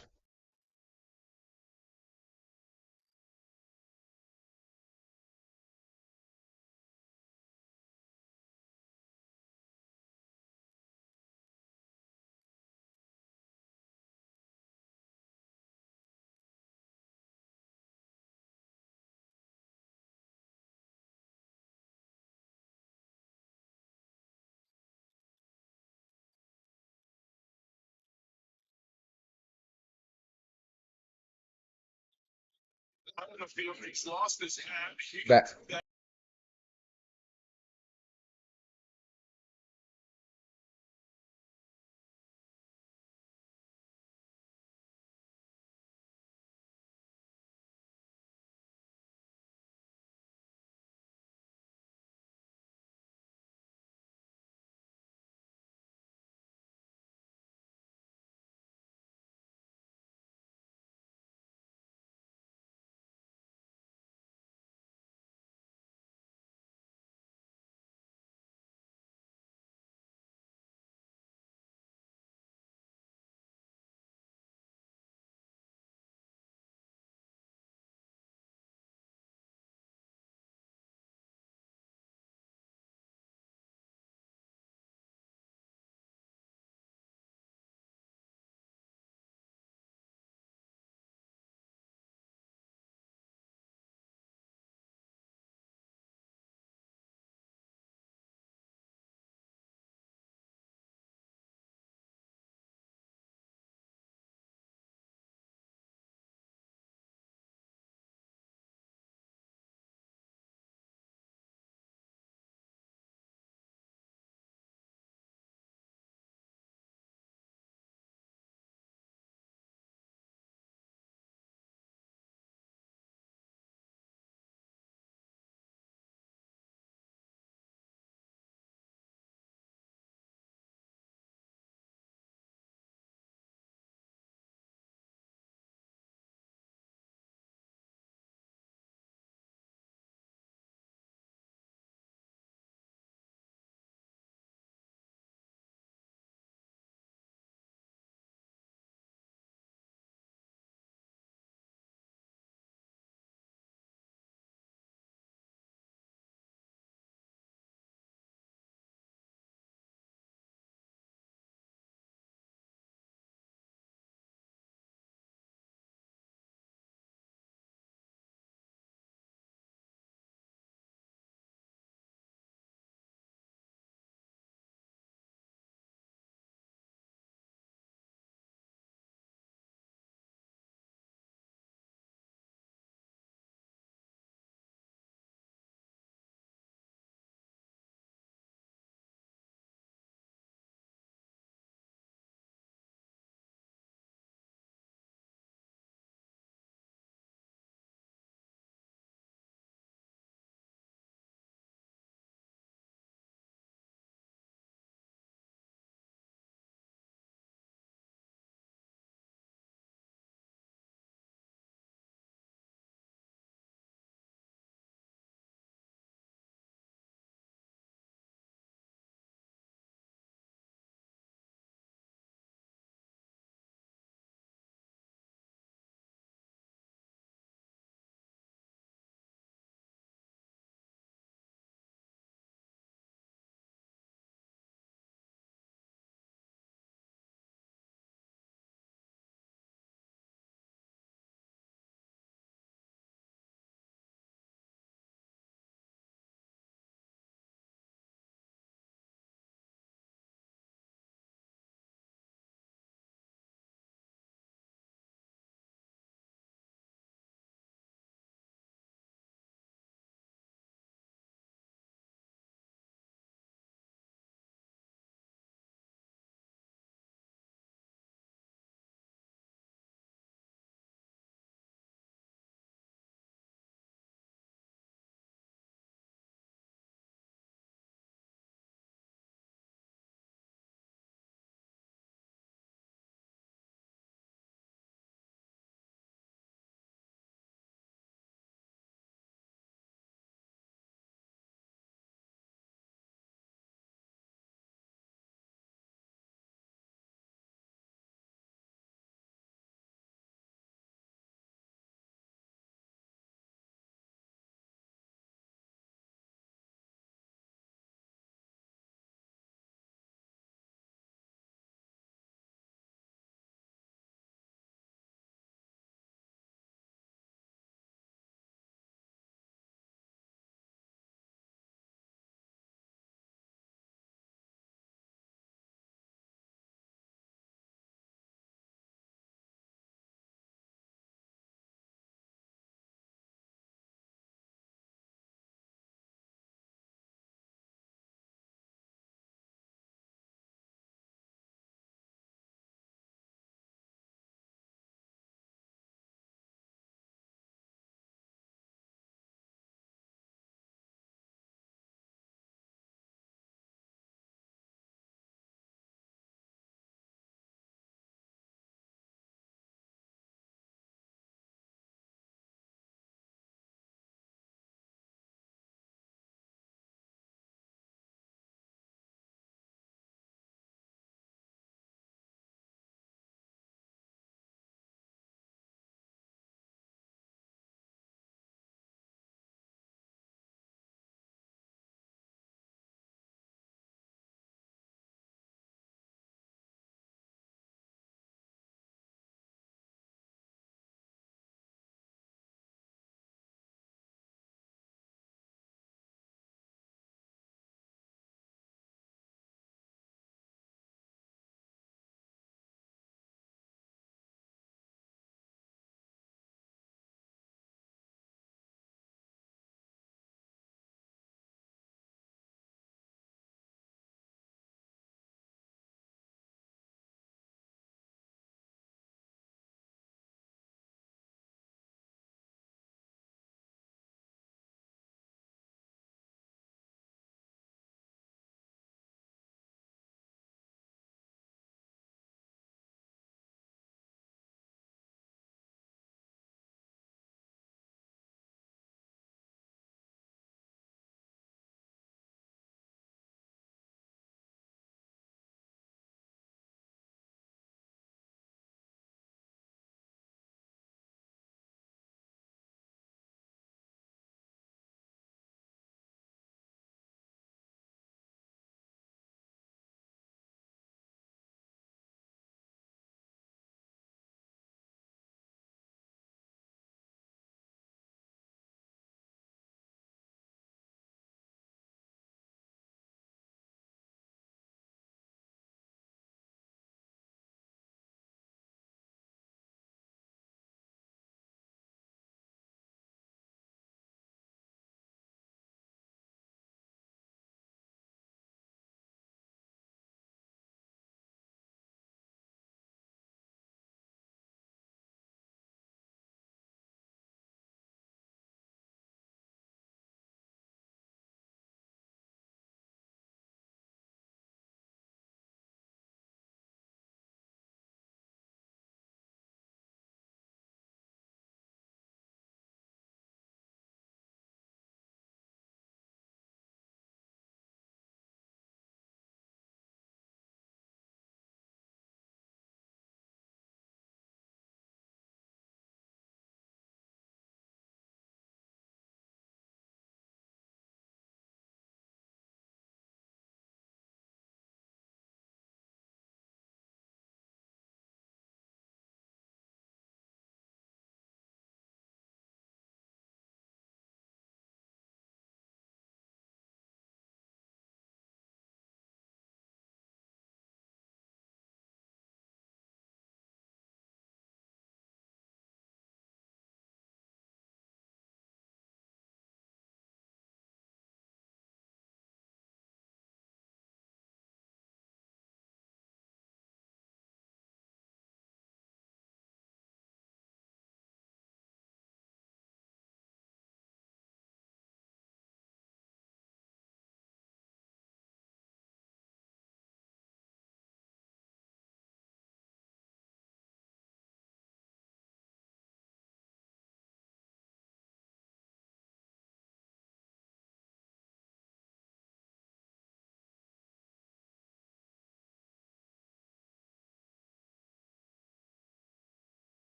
[SPEAKER 6] I don't know if he's lost his hat.
[SPEAKER 1] That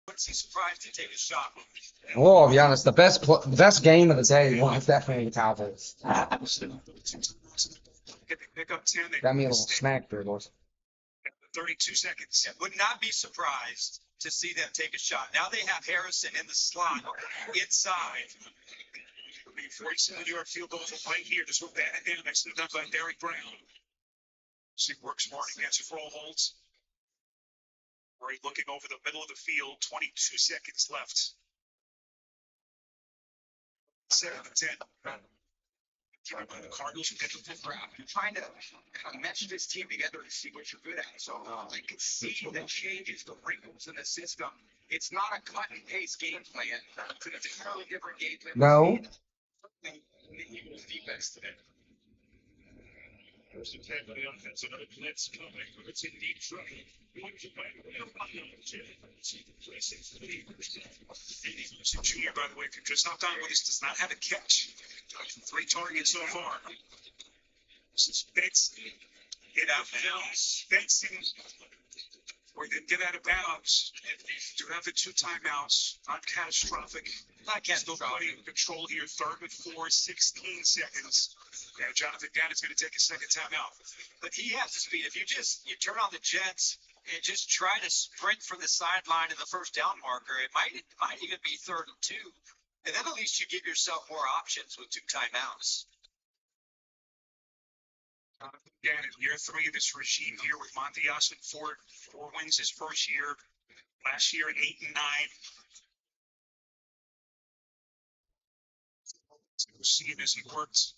[SPEAKER 5] Wouldn't be surprised to take a shot.
[SPEAKER 1] Well, I'll be honest, the best game of the day was definitely the Cowboys.
[SPEAKER 3] Can they pick up 10? They
[SPEAKER 1] Got me a little snack there, boys.
[SPEAKER 3] 32 seconds.
[SPEAKER 5] Would not be surprised to see them take a shot. Now they have Harrison in the slot inside.
[SPEAKER 3] It'll be 47-yard field goal right here. Just with that dynamics done by Derek Brown. See, works smart. He answers for all holds. Right, looking over the middle of the field. 22 seconds left. 7-10. The Cardinals will get the fifth round.
[SPEAKER 11] You're trying to kind of mesh this team together to see what you're good at. So I can see the changes, the wrinkles in the system. It's not a cut and paste game plan. It's an entirely different game plan.
[SPEAKER 1] No.
[SPEAKER 11] The Eagles defense today.
[SPEAKER 3] First and 10 for the offense. Another blitz coming. It's in deep trouble. Going to fight. Junior, by the way, just not done with this, does not have a catch. 3 targets so far. This is Benson. Get out of bounds. Benson. Or they get out of bounds. Do have the 2 timeouts. Not catastrophic.
[SPEAKER 5] Not
[SPEAKER 3] Still plenty of control here. 3rd and 4, 16 seconds. Yeah, Jonathan Gannon's going to take a second timeout.
[SPEAKER 5] But he has the speed. If you turn on the Jets and just try to sprint from the sideline in the first down marker, it might even be 3rd and 2. And then at least you give yourself more options with 2 timeouts.
[SPEAKER 3] Gannon, year 3 of this regime here with Monty Austin. 4 wins his first year. Last year, 8 and 9. We'll see him as he works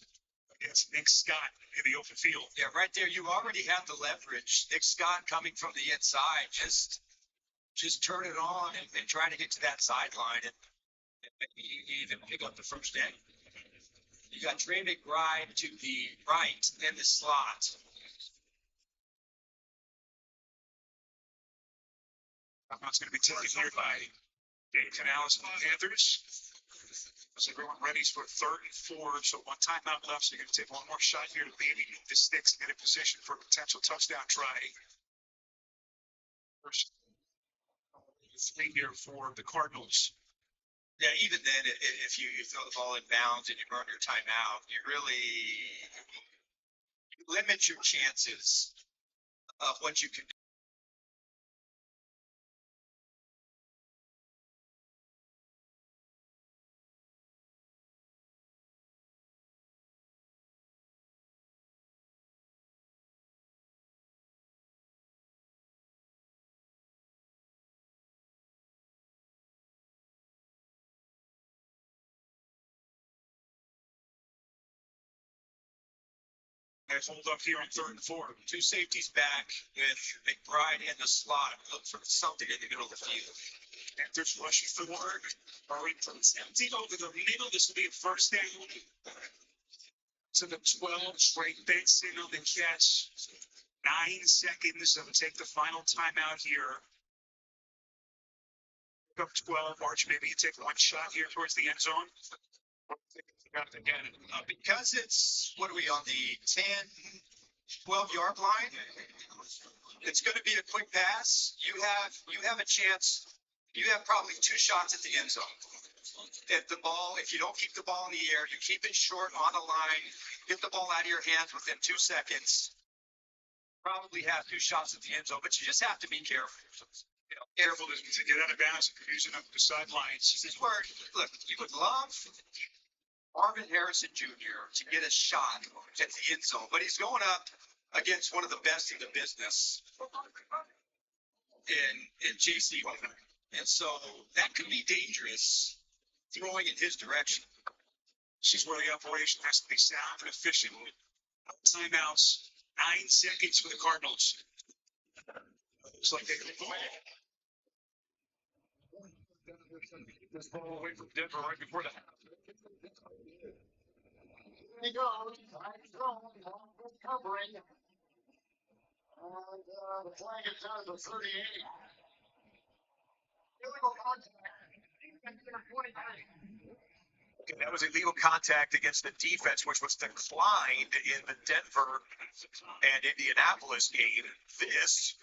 [SPEAKER 3] against Nick Scott in the open field.
[SPEAKER 5] Yeah, right there. You already have the leverage. Nick Scott coming from the inside. Just turn it on and try to get to that sideline and maybe even pick up the first down. You got Trey McBride to the right in the slot.
[SPEAKER 3] That's going to be taken here by Dave Canales and the Panthers. As everyone readies for 3rd and 4, so 1 timeout left, so you're going to take 1 more shot here to maybe move the sticks and get in position for a potential touchdown try. First 3 here for the Cardinals.
[SPEAKER 5] Yeah, even then, if you throw the ball in bounds and you burn your timeout, you really limit your chances of what you can do.
[SPEAKER 3] And hold up here on 3rd and 4.
[SPEAKER 5] 2 safeties back with McBride in the slot. Look for something in the middle of the field.
[SPEAKER 3] Panthers rushing forward. Hurry from empty over the middle. This will be a first down. To the 12. Trey Benson on the catch. 9 seconds. So take the final timeout here. Up 12. Arch, maybe you take 1 shot here towards the end zone.
[SPEAKER 5] Because it's, what are we on the 10, 12-yard line? It's going to be a quick pass. You have a chance. You have probably 2 shots at the end zone. If you don't keep the ball in the air, you keep it short on the line, get the ball out of your hands within 2 seconds, probably have 2 shots at the end zone, but you just have to be careful.
[SPEAKER 3] Careful to get out of bounds and using up the sidelines.
[SPEAKER 5] This is where, look, you would love Marvin Harrison Jr. to get a shot at the end zone, but he's going up against one of the best in the business in JC. And so that could be dangerous throwing in his direction.
[SPEAKER 3] This is where the operation has to be sound and efficient. Timeouts, 9 seconds for the Cardinals. Looks like they can play. This ball away from Denver right before that.
[SPEAKER 8] He goes. Covering. And the flag is down to 38. Illegal contact.
[SPEAKER 2] Okay, that was illegal contact against the defense, which was declined in the Denver and Indianapolis game. This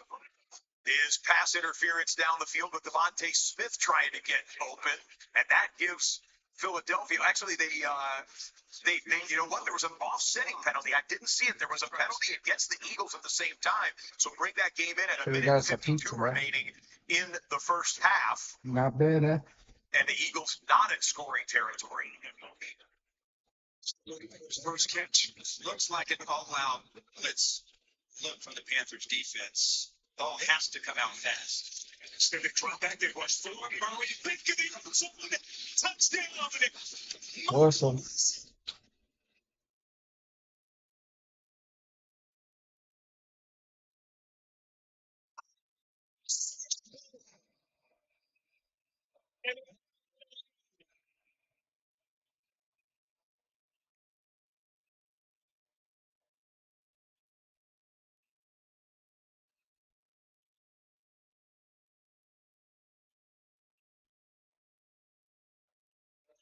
[SPEAKER 2] is pass interference down the field with Devontae Smith trying to get open, and that gives Philadelphia. Actually, they, you know what? There was an offsetting penalty. I didn't see it. There was a penalty against the Eagles at the same time. So bring that game in at a
[SPEAKER 1] We
[SPEAKER 2] minute
[SPEAKER 1] got
[SPEAKER 2] and
[SPEAKER 1] us a
[SPEAKER 2] 52
[SPEAKER 1] pizza, bro.
[SPEAKER 2] remaining in the first half,
[SPEAKER 1] Not bad, eh?
[SPEAKER 2] and the Eagles not in scoring territory.
[SPEAKER 5] First catch looks like an all-out blitz look from the Panthers defense. Ball has to come out fast.
[SPEAKER 6] Instead of drop back, they rush forward. Murray, think of the touchdown of it.
[SPEAKER 1] Awesome.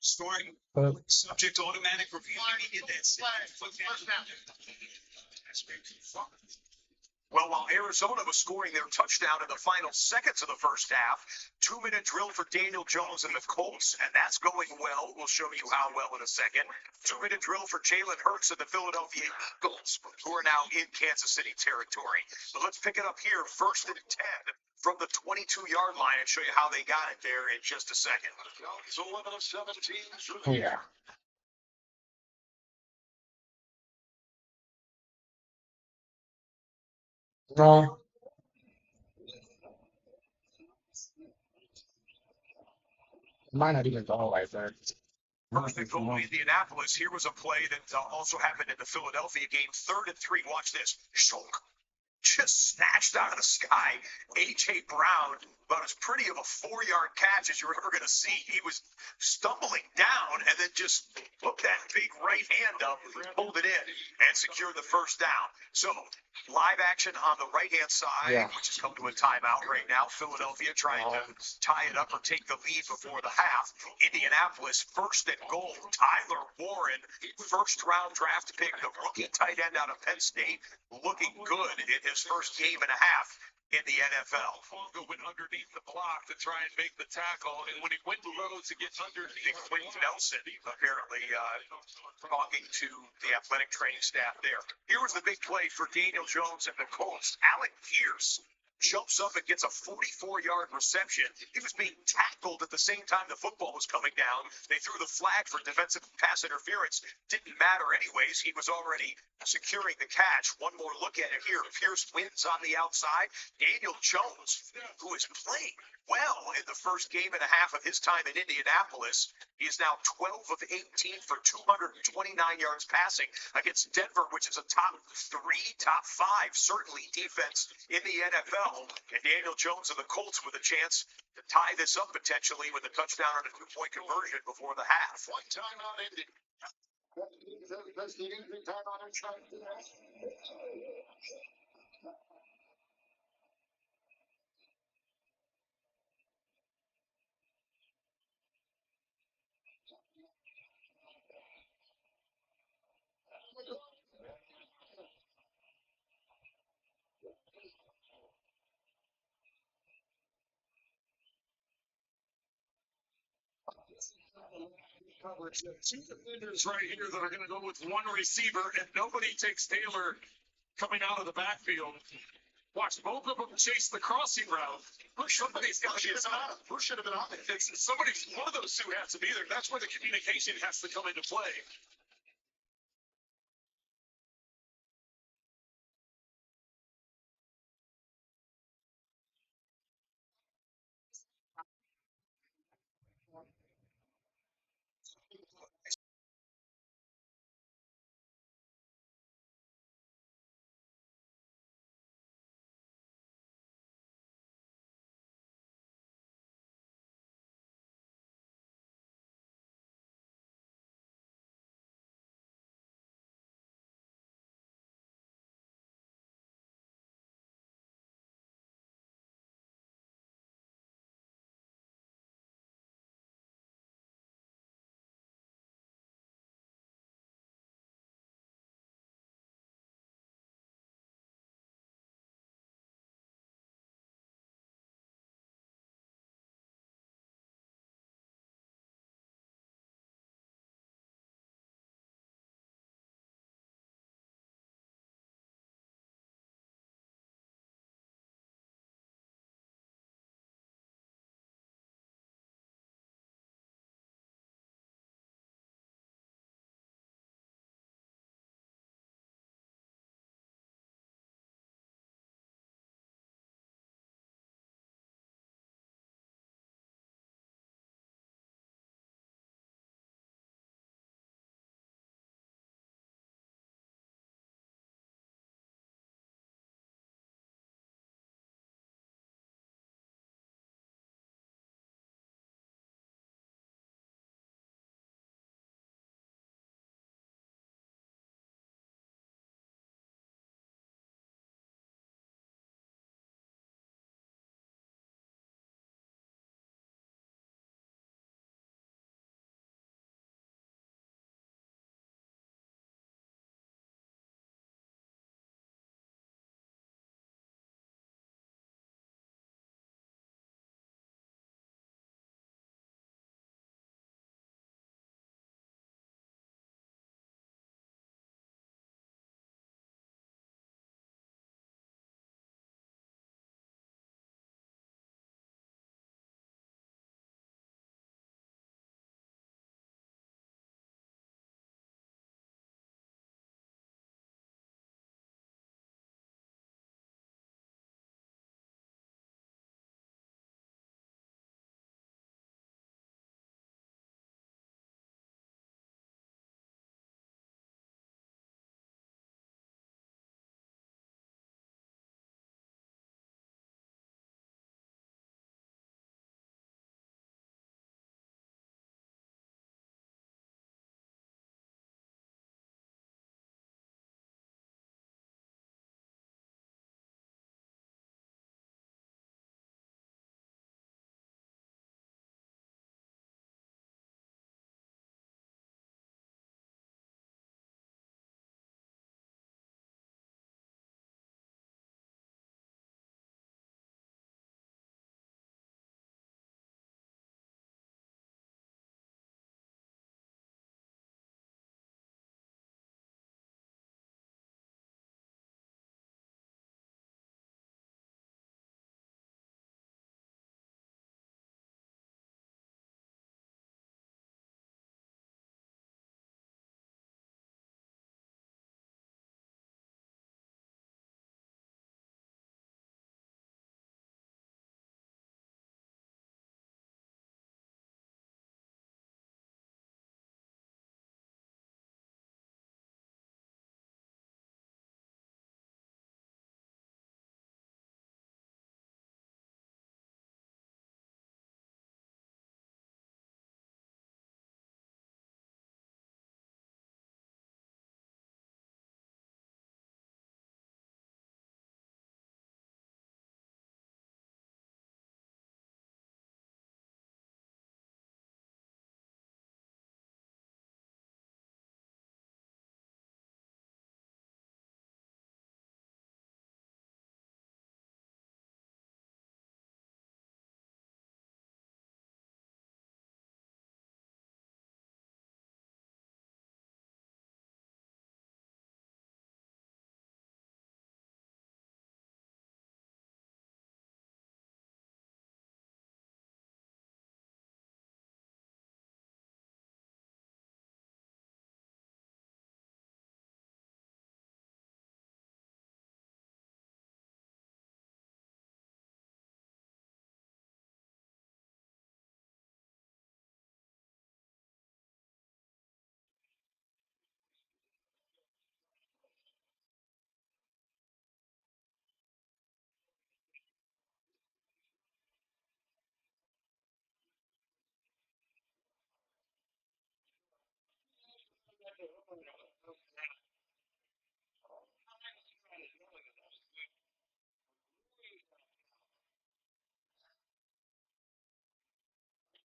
[SPEAKER 5] Scoring
[SPEAKER 1] But
[SPEAKER 5] subject to automatic review. You needed that.
[SPEAKER 4] First down.
[SPEAKER 5] That's great.
[SPEAKER 2] Well, while Arizona was scoring their touchdown in the final seconds of the first half, 2-minute drill for Daniel Jones and the Colts, and that's going well. We'll show you how well in a second. 2-minute drill for Jalen Hurts and the Philadelphia Eagles, who are now in Kansas City territory. But let's pick it up here, 1st and 10 from the 22-yard line, and show you how they got it there in just a second.
[SPEAKER 6] It's 11 of 17 through the
[SPEAKER 1] yeah. No. Might not even go like that.
[SPEAKER 2] First and goal, Indianapolis. Here was a play that also happened in the Philadelphia game. 3rd and 3. Watch this. Shulk just snatched out of the sky. A.J. Brown, about as pretty of a 4-yard catch as you're ever going to see. He was stumbling down and then just put that big right hand up, pulled it in, and secured the first down. So, live action on the right-hand side, which has come to a timeout right now. Philadelphia trying to tie it up or take the lead before the half. Indianapolis, 1st and goal. Tyler Warren, 1st-round draft pick, the rookie tight end out of Penn State, looking good in his first game and a half in the NFL.
[SPEAKER 6] Fongo went underneath the block to try and make the tackle, and when he went low to get underneath,
[SPEAKER 2] Quentin Nelson apparently talking to the athletic training staff there. Here was the big play for Daniel Jones and the Colts. Alec Pierce jumps up and gets a 44-yard reception. He was being tackled at the same time the football was coming down. They threw the flag for defensive pass interference. Didn't matter anyways. He was already securing the catch. One more look at it here. Pierce wins on the outside. Daniel Jones, who is playing well in the first game and a half of his time in Indianapolis. He is now 12 of 18 for 229 yards passing against Denver, which is a top 3, top 5, certainly defense in the NFL. And Daniel Jones and the Colts with a chance to tie this up potentially with a touchdown on a 2-point conversion before the half.
[SPEAKER 6] one timeout ended.
[SPEAKER 8] That's the easy time on inside.
[SPEAKER 6] Coverage. 2 defenders right here that are going to go with 1 receiver, and nobody takes Taylor coming out of the backfield. Watch both of them chase the crossing route. Somebody's got to get on.
[SPEAKER 8] Who should have been on it?
[SPEAKER 6] Somebody, one of those 2 has to be there. That's where the communication has to come into play.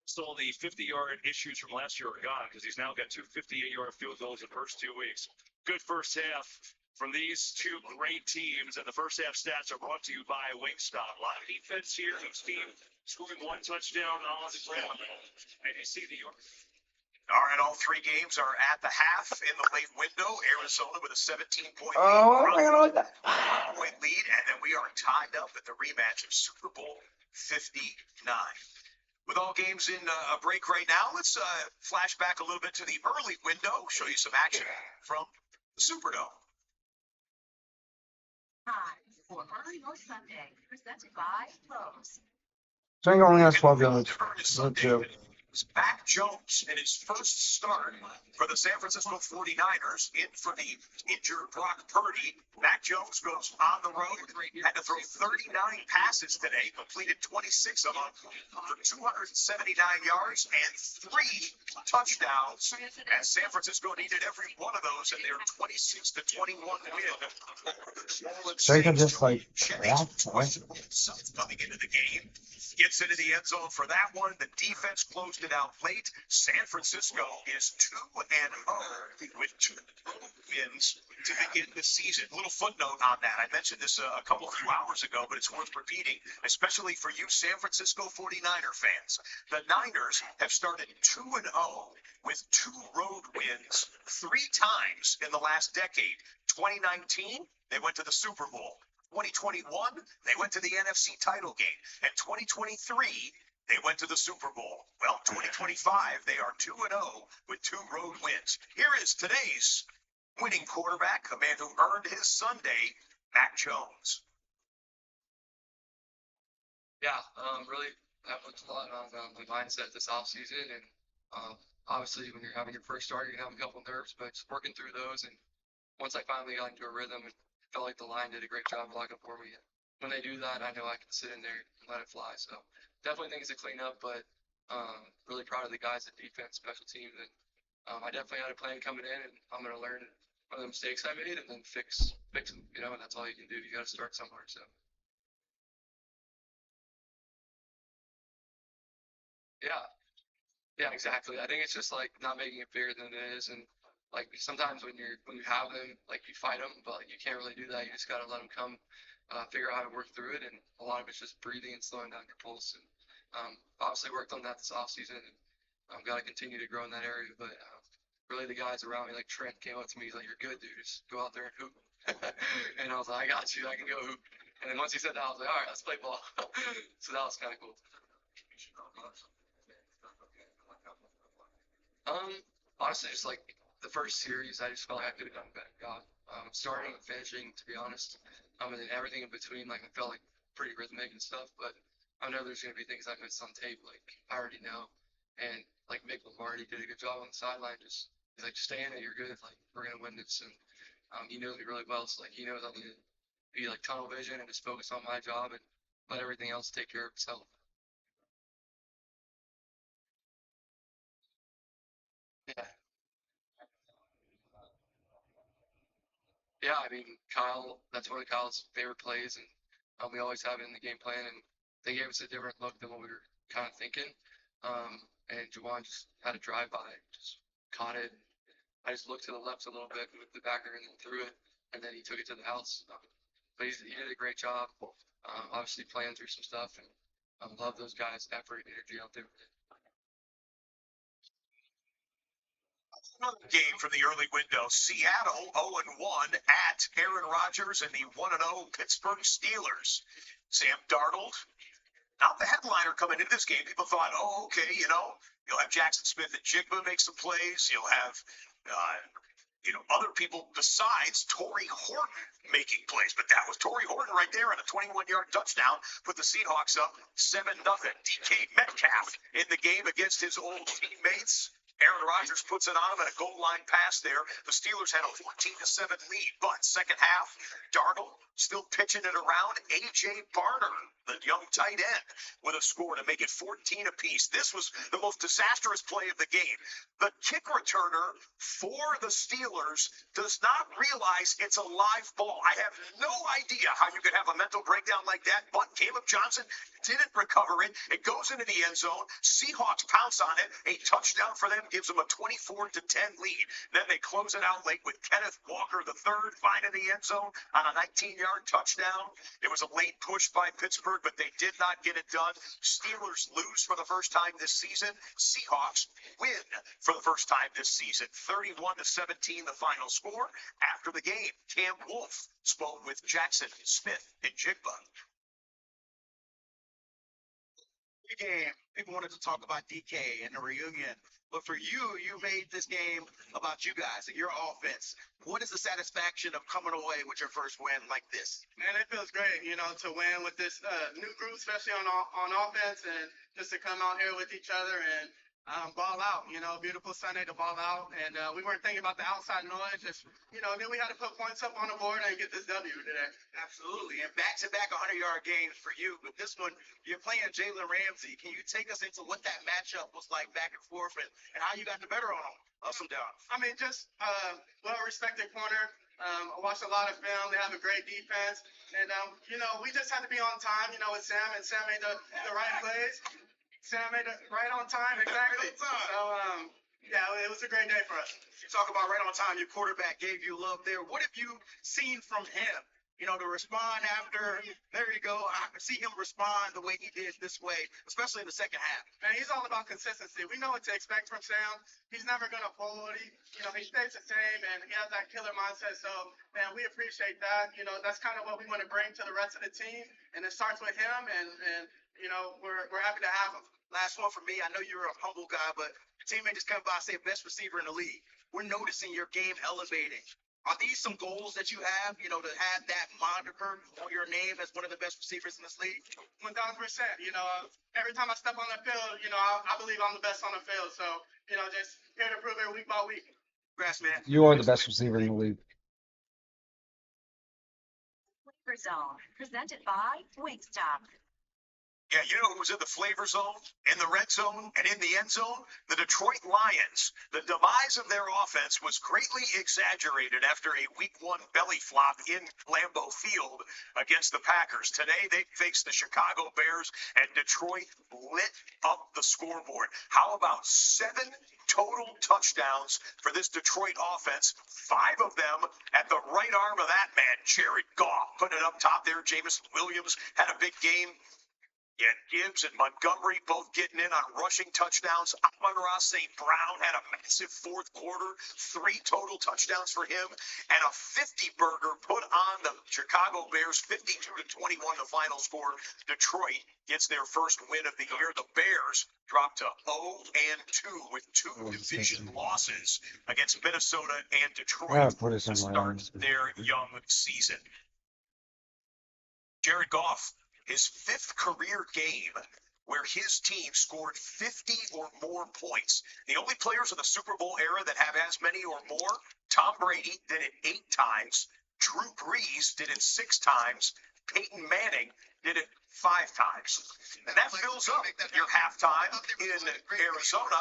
[SPEAKER 6] So the 50-yard issues from last year are gone because he's now got two 58-yard field goals in the first 2 weeks. Good first half from these two great teams, and the first half stats are brought to you by Wingstop. A lot of defense here. Each team scoring one touchdown on the ground. And you see the
[SPEAKER 2] All right, all three games are at the half in the late window. Arizona with a 17-point
[SPEAKER 1] Oh,
[SPEAKER 2] lead,
[SPEAKER 1] my God.
[SPEAKER 2] point lead, and then we are tied up at the rematch of Super Bowl 59. With all games in a break right now, let's flash back a little bit to the early window, show you some action from the Superdome.
[SPEAKER 7] Time for Early or Sunday, presented by Lowe's.
[SPEAKER 1] Drink only has 12 yards.
[SPEAKER 2] Turn is
[SPEAKER 1] Not
[SPEAKER 2] Sunday.
[SPEAKER 1] two.
[SPEAKER 2] Mac Jones in his first start for the San Francisco 49ers, in for the injured Brock Purdy. Mac Jones goes on the road, had to throw 39 passes today, completed 26 of them for 279 yards and 3 touchdowns. And San Francisco needed every one of those in their 26-21 win.
[SPEAKER 1] Jacob just like
[SPEAKER 2] Coming into the game, gets into the end zone for that one. The defense closed it out late. San Francisco is 2-0 with 2 wins to begin the season. A little footnote on that. I mentioned this a few hours ago, but it's worth repeating, especially for you San Francisco 49er fans. The Niners have started 2-0 with 2 road wins 3 times in the last decade. 2019, they went to the Super Bowl. 2021, they went to the NFC title game. And 2023, they went to the Super Bowl. Well, 2025, they are 2-0 with 2 road wins. Here is today's winning quarterback, a man who earned his Sunday, Mac Jones.
[SPEAKER 12] Yeah, really, I've looked a lot on my mindset this offseason. And obviously, when you're having your first start, you're going to have a couple nerves, but just working through those. And once I finally got into a rhythm, and felt like the line did a great job blocking for me. When they do that, I know I can sit in there and let it fly. So definitely things to clean up, but really proud of the guys at defense, special teams. And I definitely had a plan coming in, and I'm going to learn from the mistakes I made and then fix them, and that's all you can do. You got to start somewhere. So yeah, exactly. I think it's just like not making it bigger than it is. And like sometimes when you have them, like you fight them, but like, you can't really do that. You just got to let them come, figure out how to work through it. And a lot of it's just breathing and slowing down your pulse. And obviously worked on that this offseason, and I've got to continue to grow in that area. But really the guys around me, like Trent came up to me, he's like, "You're good, dude. Just go out there and hoop." And I was like, "I got you. I can go hoop." And then once he said that, I was like, "All right, let's play ball." So that was kind of cool. Honestly, just like the first series, I just felt like I could have done better. Starting and finishing, to be honest. And then everything in between, like I felt like pretty rhythmic and stuff. But I know there's gonna be things I missed on tape, like I already know. And like Mick Lombardi did a good job on the sideline. He's like, "Just stay in it. You're good. Like we're gonna win this." And he knows me really well, so like he knows I'm gonna be like tunnel vision and just focus on my job and let everything else take care of itself. Yeah. Yeah, I mean, Kyle, that's one of Kyle's favorite plays, and we always have it in the game plan. And they gave us a different look than what we were kind of thinking. And Jawan just had a drive by, just caught it. I just looked to the left a little bit with the backer and then threw it, and then he took it to the house. But he did a great job. Obviously, playing through some stuff, and love those guys' effort and energy out there.
[SPEAKER 2] Another game from the early window. Seattle 0-1 at Aaron Rodgers and the 1-0 Pittsburgh Steelers. Sam Darnold, not the headliner coming into this game. People thought, oh, okay, you'll have Jackson Smith and Jigba make some plays. You'll have, other people besides Torrey Horton making plays. But that was Torrey Horton right there on a 21-yard touchdown. Put the Seahawks up 7-0. DK Metcalf in the game against his old teammates. Aaron Rodgers puts it on him and a goal line pass there. The Steelers had a 14-7 lead, but second half, Darnold still pitching it around. A.J. Barner, the young tight end, with a score to make it 14 apiece. This was the most disastrous play of the game. The kick returner for the Steelers does not realize it's a live ball. I have no idea how you could have a mental breakdown like that, but Caleb Johnson didn't recover it. It goes into the end zone. Seahawks pounce on it. A touchdown for them gives them a 24-10 lead. Then they close it out late with Kenneth Walker III finding the end zone on a 19-yard touchdown. It was a late push by Pittsburgh, but they did not get it done. Steelers lose for the first time this season. Seahawks win for the first time this season. 31-17 the final score. After the game, Cam Wolfe spoke with Jackson Smith and Jigba.
[SPEAKER 11] Game. People wanted to talk about DK and the reunion, but for you, you made this game about you guys and your offense. What is the satisfaction of coming away with your first win like this?
[SPEAKER 13] Man, it feels great, to win with this new group, especially on offense, and just to come out here with each other and ball out. Beautiful Sunday to ball out, and we weren't thinking about the outside noise. Just then we had to put points up on the board and get this W today.
[SPEAKER 11] Absolutely, and back-to-back 100-yard games for you, but this one you're playing Jalen Ramsey. Can you take us into what that matchup was like back and forth, and how you got the better on him, ups and downs?
[SPEAKER 13] I mean, just well-respected corner. I watched a lot of film. They have a great defense, and we just had to be on time. With Sam, and Sam made the right plays. Sam made it right on time, exactly. So, yeah, it was a great day for us.
[SPEAKER 11] You talk about right on time, your quarterback gave you love there. What have you seen from him, to respond after? There you go. I can see him respond the way he did this way, especially in the second half.
[SPEAKER 13] Man, he's all about consistency. We know what to expect from Sam. He's never going to fold. He stays the same, and he has that killer mindset. So, man, we appreciate that. That's kind of what we want to bring to the rest of the team, and it starts with him, and we're happy to have him.
[SPEAKER 11] Last one for me. I know you're a humble guy, but your teammate just come by and say best receiver in the league. We're noticing your game elevating. Are these some goals that you have, to have that moniker on your name as one of the best receivers in this league?
[SPEAKER 13] 1,000%. Every time I step on the field, I believe I'm the best on the field. So, just here to prove it week by week.
[SPEAKER 11] Congrats, man.
[SPEAKER 1] You are the best receiver in the league.
[SPEAKER 7] Redzone, presented by Wingstop.
[SPEAKER 2] Yeah, you know who was in the flavor zone, in the red zone, and in the end zone? The Detroit Lions. The demise of their offense was greatly exaggerated after a week one belly flop in Lambeau Field against the Packers. Today, they faced the Chicago Bears, and Detroit lit up the scoreboard. How about 7 total touchdowns for this Detroit offense? 5 of them at the right arm of that man, Jared Goff. Putting it up top there, Jameson Williams had a big game. Yeah, Gibbs and Montgomery both getting in on rushing touchdowns. Amon-Ra St. Brown had a massive fourth quarter, 3 total touchdowns for him, and a 50-burger put on the Chicago Bears, 52-21 the final score. Detroit gets their first win of the year. The Bears dropped to 0-2 with 2 division losses against Minnesota and Detroit to start their young season. Jared Goff, his 5th career game where his team scored 50 or more points. The only players in the Super Bowl era that have as many or more, Tom Brady did it 8 times, Drew Brees did it 6 times, Peyton Manning did it 5 times. And that fills up your halftime in Arizona.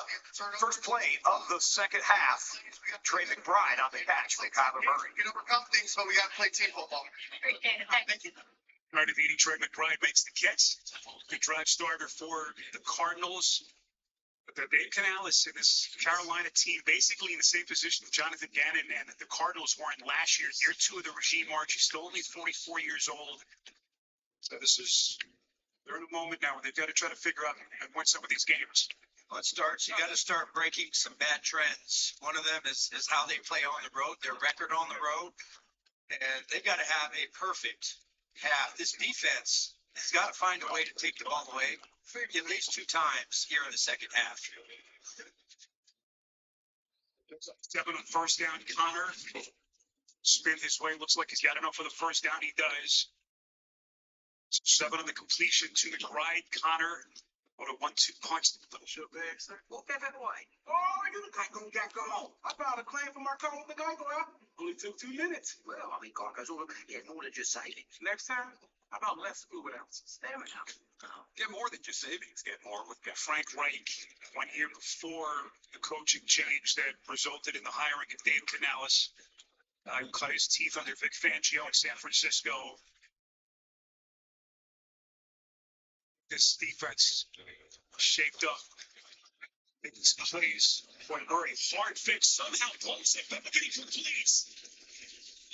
[SPEAKER 2] First play of the second half. Trey McBride on the catch for Kyler Murray.
[SPEAKER 4] You overcome things, but we got to play team football.
[SPEAKER 7] Thank you.
[SPEAKER 6] Right of 80, Trey McBride makes the catch. Good drive starter for the Cardinals. But the Dave Canales and this Carolina team basically in the same position of Jonathan Gannon and the Cardinals were in last year. Year 2 of the regime march. He's still only 44 years old. So they're in a moment now where they've got to try to figure out and win some of these games.
[SPEAKER 11] Well, you got to start breaking some bad trends. One of them is how they play on the road, their record on the road. And they've got to have a perfect half. This defense has got to find a way to take the ball away at least 2 times here in the second half.
[SPEAKER 6] 7 on first down. Connor spin his way. Looks like he's got enough for the first down. He does. 7 on the completion to McBride. Connor
[SPEAKER 2] What a 1-2 punch.
[SPEAKER 5] Your bag, sir.
[SPEAKER 11] Walk that way.
[SPEAKER 5] Oh, you got go. I filed a claim for my car with the Geico app. Only took 2 minutes.
[SPEAKER 11] Well, I mean, Carcass, get more than just savings.
[SPEAKER 5] Next time, how about less fluid ounces?
[SPEAKER 11] Fair enough.
[SPEAKER 2] Get more than just savings. Get more with Frank Reich 1 year before the coaching change that resulted in the hiring of Dave Canales. Who cut his teeth under Vic Fangio in San Francisco. This defense shaped up. It's plays when Murray hard fix somehow pulls it back and he completes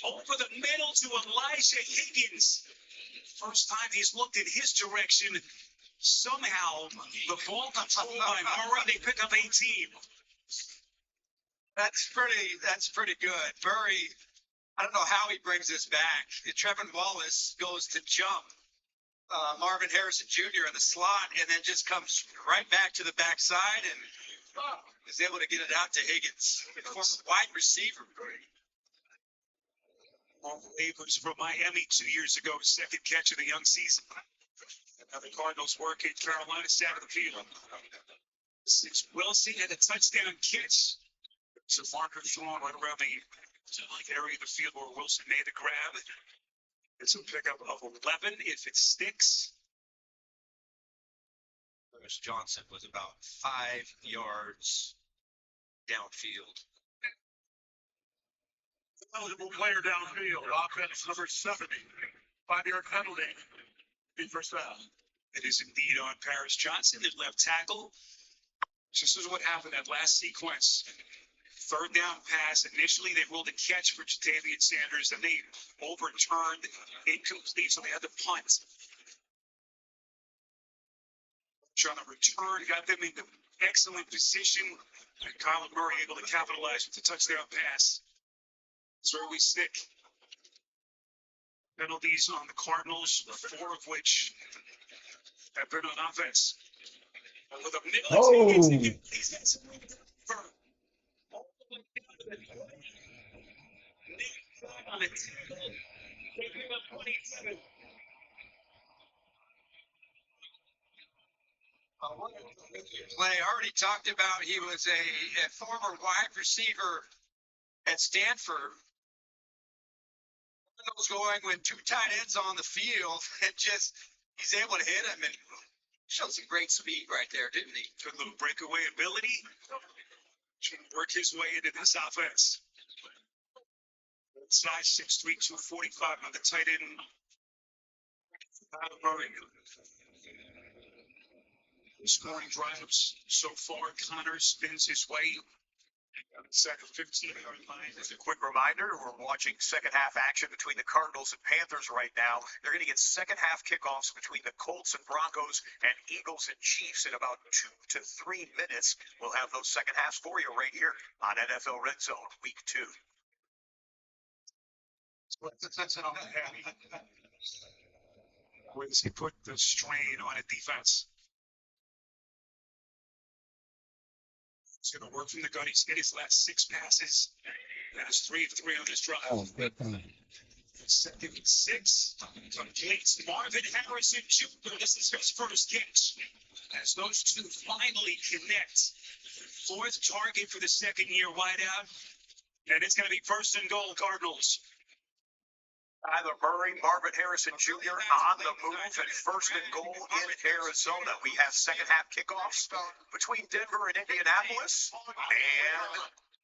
[SPEAKER 2] over the middle to Elijah Higgins. First time he's looked in his direction. Somehow the ball got pulled by Murray. They pick up 18.
[SPEAKER 11] That's pretty good. Murray, I don't know how he brings this back. Trevin Wallace goes to jump Marvin Harrison Jr. in the slot and then just comes right back to the backside and is able to get it out to Higgins. Former wide receiver.
[SPEAKER 2] On waivers from Miami 2 years ago, second catch of the young season. Now the Cardinals work in Carolina side of the field. Since Wilson had a touchdown catch, so marker thrown right around the area of the field where Wilson made the grab. It's a pickup of 11 if it sticks.
[SPEAKER 11] Lewis Johnson was about 5 yards downfield.
[SPEAKER 6] Eligible player downfield, offense number 70. 5-yard penalty. Be first down.
[SPEAKER 2] It is indeed on Paris Johnson at left tackle. This is what happened that last sequence. Third down pass. Initially, they ruled a catch for Jatavian Sanders, then they overturned incomplete, so they had to punt. On the return, got them into excellent position, and Kyler Murray able to capitalize with the touchdown pass. That's where we stick. Penalties on the Cardinals, 4 of which have been on offense. With a middle, he's got some room for all the way down to the on the tackle. They bring up 27.
[SPEAKER 11] Play I already talked about. He was a former wide receiver at Stanford. Was going with 2 tight ends on the field and just he's able to hit him and showed some great speed right there, didn't he?
[SPEAKER 2] Good little breakaway ability. Work his way into this offense. Size 6'3", 245 on the tight end. Scoring drives so far. Connor spins his way. Second 15-yard line.
[SPEAKER 14] As a quick reminder, we're watching second half action between the Cardinals and Panthers right now. They're going to get second half kickoffs between the Colts and Broncos and Eagles and Chiefs in about 2 to 3 minutes. We'll have those second halves for you right here on NFL Red Zone Week 2.
[SPEAKER 2] Where does he put the strain on a defense? He's going to work from the gun. He's hit his last 6 passes. That is 3 of 3 on this drive.
[SPEAKER 1] Oh, good time.
[SPEAKER 2] Second and 6. Completes Marvin Harrison Jr. This is his first catch. As those two finally connect. 4th target for the second-year wideout. And it's going to be first and goal, Cardinals.
[SPEAKER 14] Kyler Murray, Marvin Harrison Jr. on the move and first and goal in Arizona. We have second half kickoffs between Denver and Indianapolis. And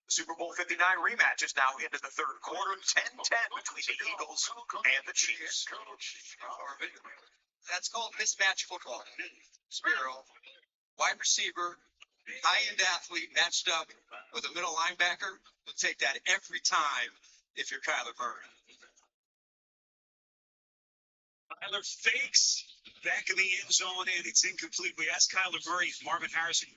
[SPEAKER 14] the Super Bowl 59 rematch is now into the third quarter. 10-10 between the Eagles and the Chiefs.
[SPEAKER 11] That's called mismatch football. Spiro, wide receiver, high-end athlete matched up with a middle linebacker. You'll take that every time if you're Kyler Murray.
[SPEAKER 2] Kyler fakes back in the end zone, and it's incomplete. We asked Kyler Murray if Marvin Harrison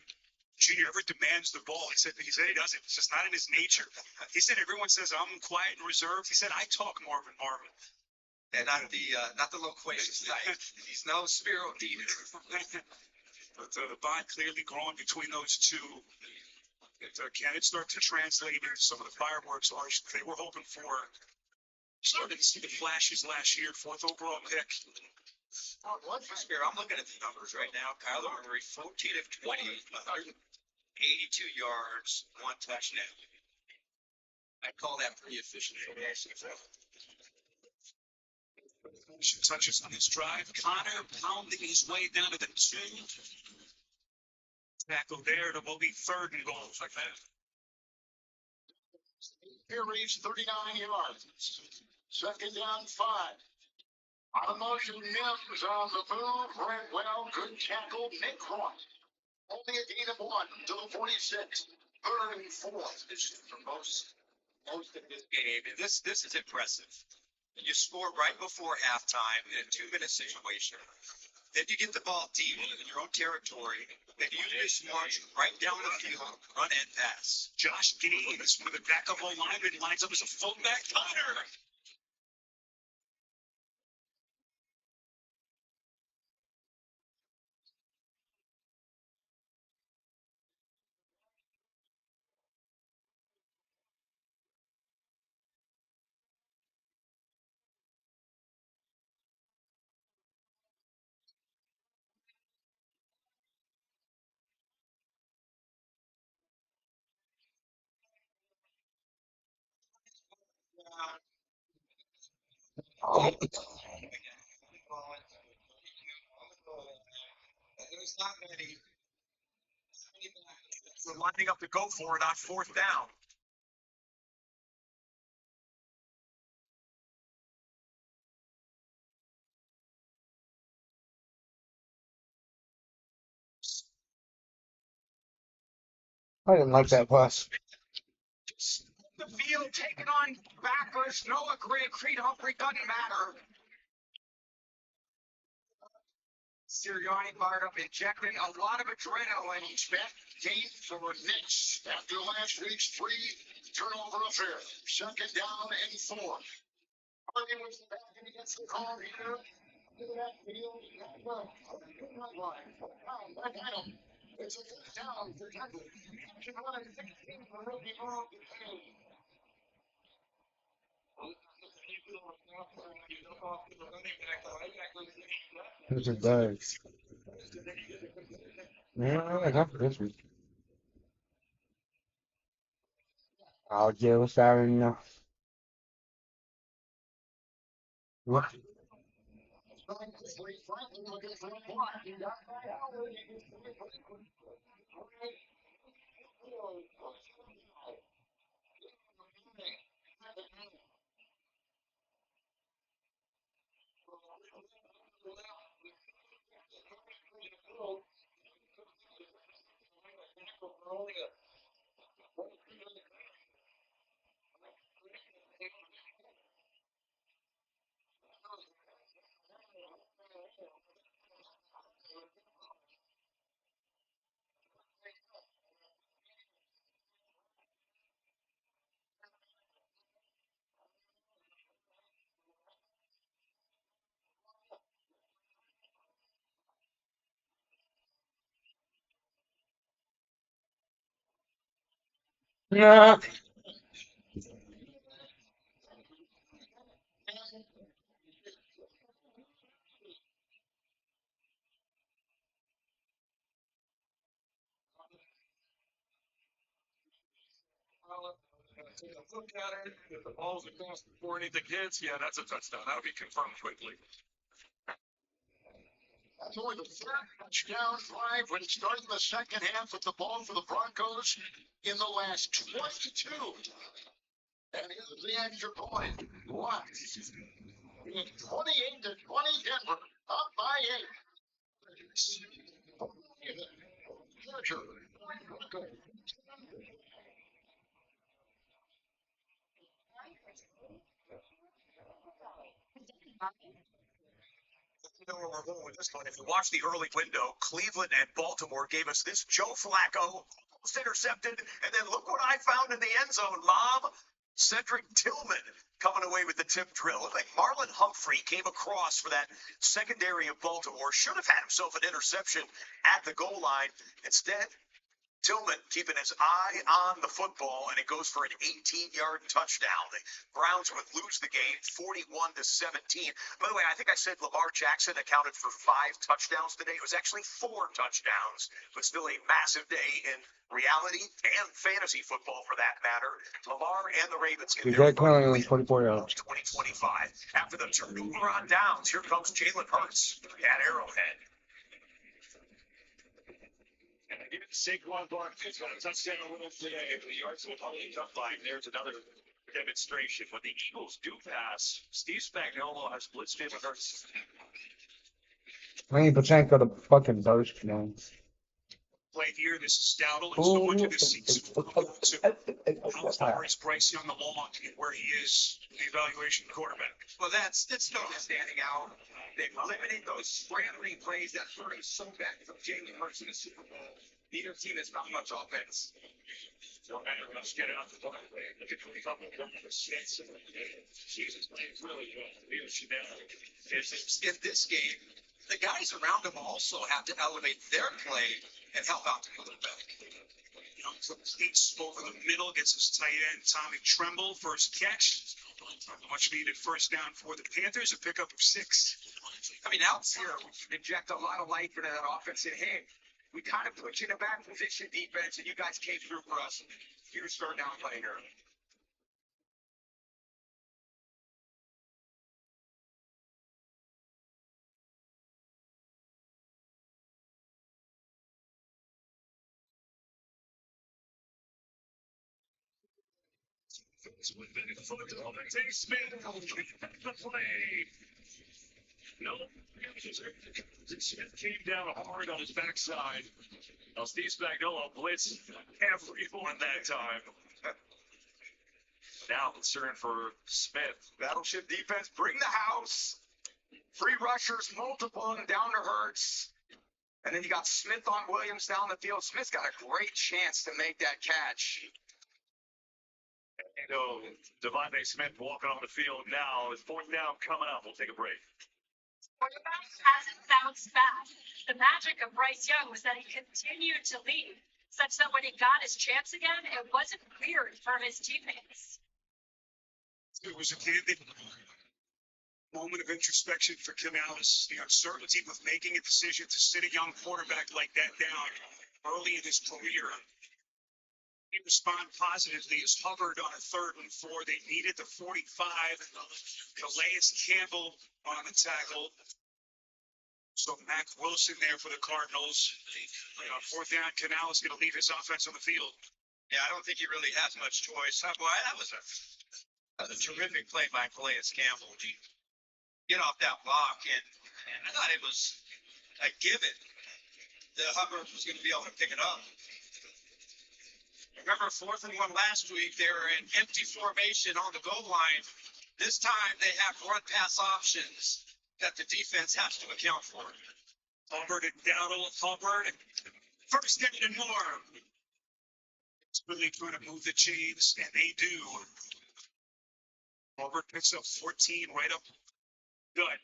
[SPEAKER 2] Jr. ever demands the ball. He said he doesn't. It's just not in his nature. He said everyone says I'm quiet and reserved. He said I talk more than Marvin.
[SPEAKER 11] And not the loquacious type. He's no Spiro Dean.
[SPEAKER 2] But the bond clearly growing between those two. Can it start to translate into some of the fireworks they were hoping for? Started to see the flashes last year, 4th overall pick.
[SPEAKER 11] Spear, I'm looking at the numbers right now. Kyler Murray, 14 of 20, 182 yards, 1 touchdown. I call that pretty efficient for the NFL.
[SPEAKER 6] Touches on his drive. Connor pounding his way down to the 2. Tackle there. It will be 3rd and goal like that.
[SPEAKER 8] Carries 39 yards. 2nd down 5. On motion, Mims on the move. Ran well. Good tackle. Nick Cross. Only a gain of 1 to the 46. 3rd and 4.
[SPEAKER 11] This is for most of this game. And this is impressive. You score right before halftime in a 2-minute situation. Then you get the ball deep in your own territory, and you just march right down the field, run and pass.
[SPEAKER 6] Josh Gaines with a backup lineman lines up as a fullback punter.
[SPEAKER 11] There's not many.
[SPEAKER 14] We're lining up to go for it on 4th down.
[SPEAKER 1] I didn't like that pass.
[SPEAKER 10] The field taking on backers. Noah Gray, Creed Humphrey, doesn't matter. Sirianni fired up, injecting a lot of adrenaline.
[SPEAKER 8] Back game for Knicks after last week's 3 turnover affair. 2nd down and 4. Hardy was back and against the call here. It's a 5th down for Denver. 16 for rookie Rob.
[SPEAKER 1] Who's it does? Yeah, not for this week. I'll deal with that enough. What? Nah.
[SPEAKER 6] Take a look at it. If the ball's across before anything hits, yeah, that's a touchdown. That'll be confirmed quickly.
[SPEAKER 8] That's only the 3rd touchdown drive when starting the 2nd half with the ball for the Broncos in the last 22. And here's the extra point. What? 28 to 20 Denver. Up by 8.
[SPEAKER 14] You know where we're going with this one. If you watch the early window, Cleveland and Baltimore gave us this Joe Flacco, almost intercepted, and then look what I found in the end zone, Mom. Cedric Tillman coming away with the tip drill. Like Marlon Humphrey came across for that secondary of Baltimore. Should have had himself an interception at the goal line. Instead, Tillman keeping his eye on the football, and it goes for an 18-yard touchdown. The Browns would lose the game 41-17. By the way, I think I said Lamar Jackson accounted for 5 touchdowns today. It was actually 4 touchdowns, but still a massive day in reality and fantasy football for that matter. Lamar and the Ravens get their
[SPEAKER 1] Greg Conley only 24 yards.
[SPEAKER 14] 2025. After the turnover on downs, here comes Jalen Hurts at Arrowhead.
[SPEAKER 6] Even Saquon Barkley's got a touchdown win today. The yards will probably come by. There's another demonstration. When the Eagles do pass, Steve Spagnuolo has blitzed him with Hurts.
[SPEAKER 1] 20% go to fucking burst, man.
[SPEAKER 6] Play here. This is Dowdle. And so much of this season how far is Bryce Young along and where he is the evaluation quarterback.
[SPEAKER 11] Well, it's no standing out. They've eliminated those scrambling plays that hurt him so bad from Jalen Hurts in the Super Bowl. Neither team has not much offense.
[SPEAKER 6] So, let's get it out the park. Look at a couple of stats. Jesus, playing really well.
[SPEAKER 11] In this game, the guys around him also have to elevate their play and help out the quarterback.
[SPEAKER 6] Eats over the middle, gets his tight end, Tommy Tremble, first catch. Much needed first down for the Panthers, a pickup of 6.
[SPEAKER 11] I mean, out here, we inject a lot of life into that offense. And hey, we kind of put you in a back position defense, and you guys came through for us. Here's third down play here.
[SPEAKER 6] No, Smith came down hard on his backside. Now Steve Spagnuolo blitzed everyone that time. Now concern for Smith.
[SPEAKER 3] Battleship defense, bring the house. Free rushers, multiple down to Hurts. And then you got Smith on Williams down the field. Smith's got a great chance to make that catch.
[SPEAKER 6] Devontae Smith walking on the field now. His fourth down coming up. We'll take a break.
[SPEAKER 7] Quarterback hasn't bounced back. The magic of Bryce Young was that he continued to lead, such that when he got his chance again, it wasn't weird for his teammates.
[SPEAKER 6] It was a candid moment of introspection for Canales. The uncertainty with making a decision to sit a young quarterback like that down early in his career. He responded positively as Hubbard on a 3rd and 4. They needed the 45. Calais Campbell on the tackle. So Mac Wilson there for the Cardinals. On 4th down, Canales going to leave his offense on the field.
[SPEAKER 11] Yeah, I don't think he really has much choice. Boy, that was a terrific play by Calais Campbell. Get off that block, and I thought it was a given that Hubbard was going to be able to pick it up. Remember 4th and 1 last week, they were in empty formation on the goal line. This time they have run pass options that the defense has to account for.
[SPEAKER 6] Hubbard and Dowdle, Hubbard, first down and more. It's really trying to move the chains, and they do. Hubbard picks up 14 right up. Good.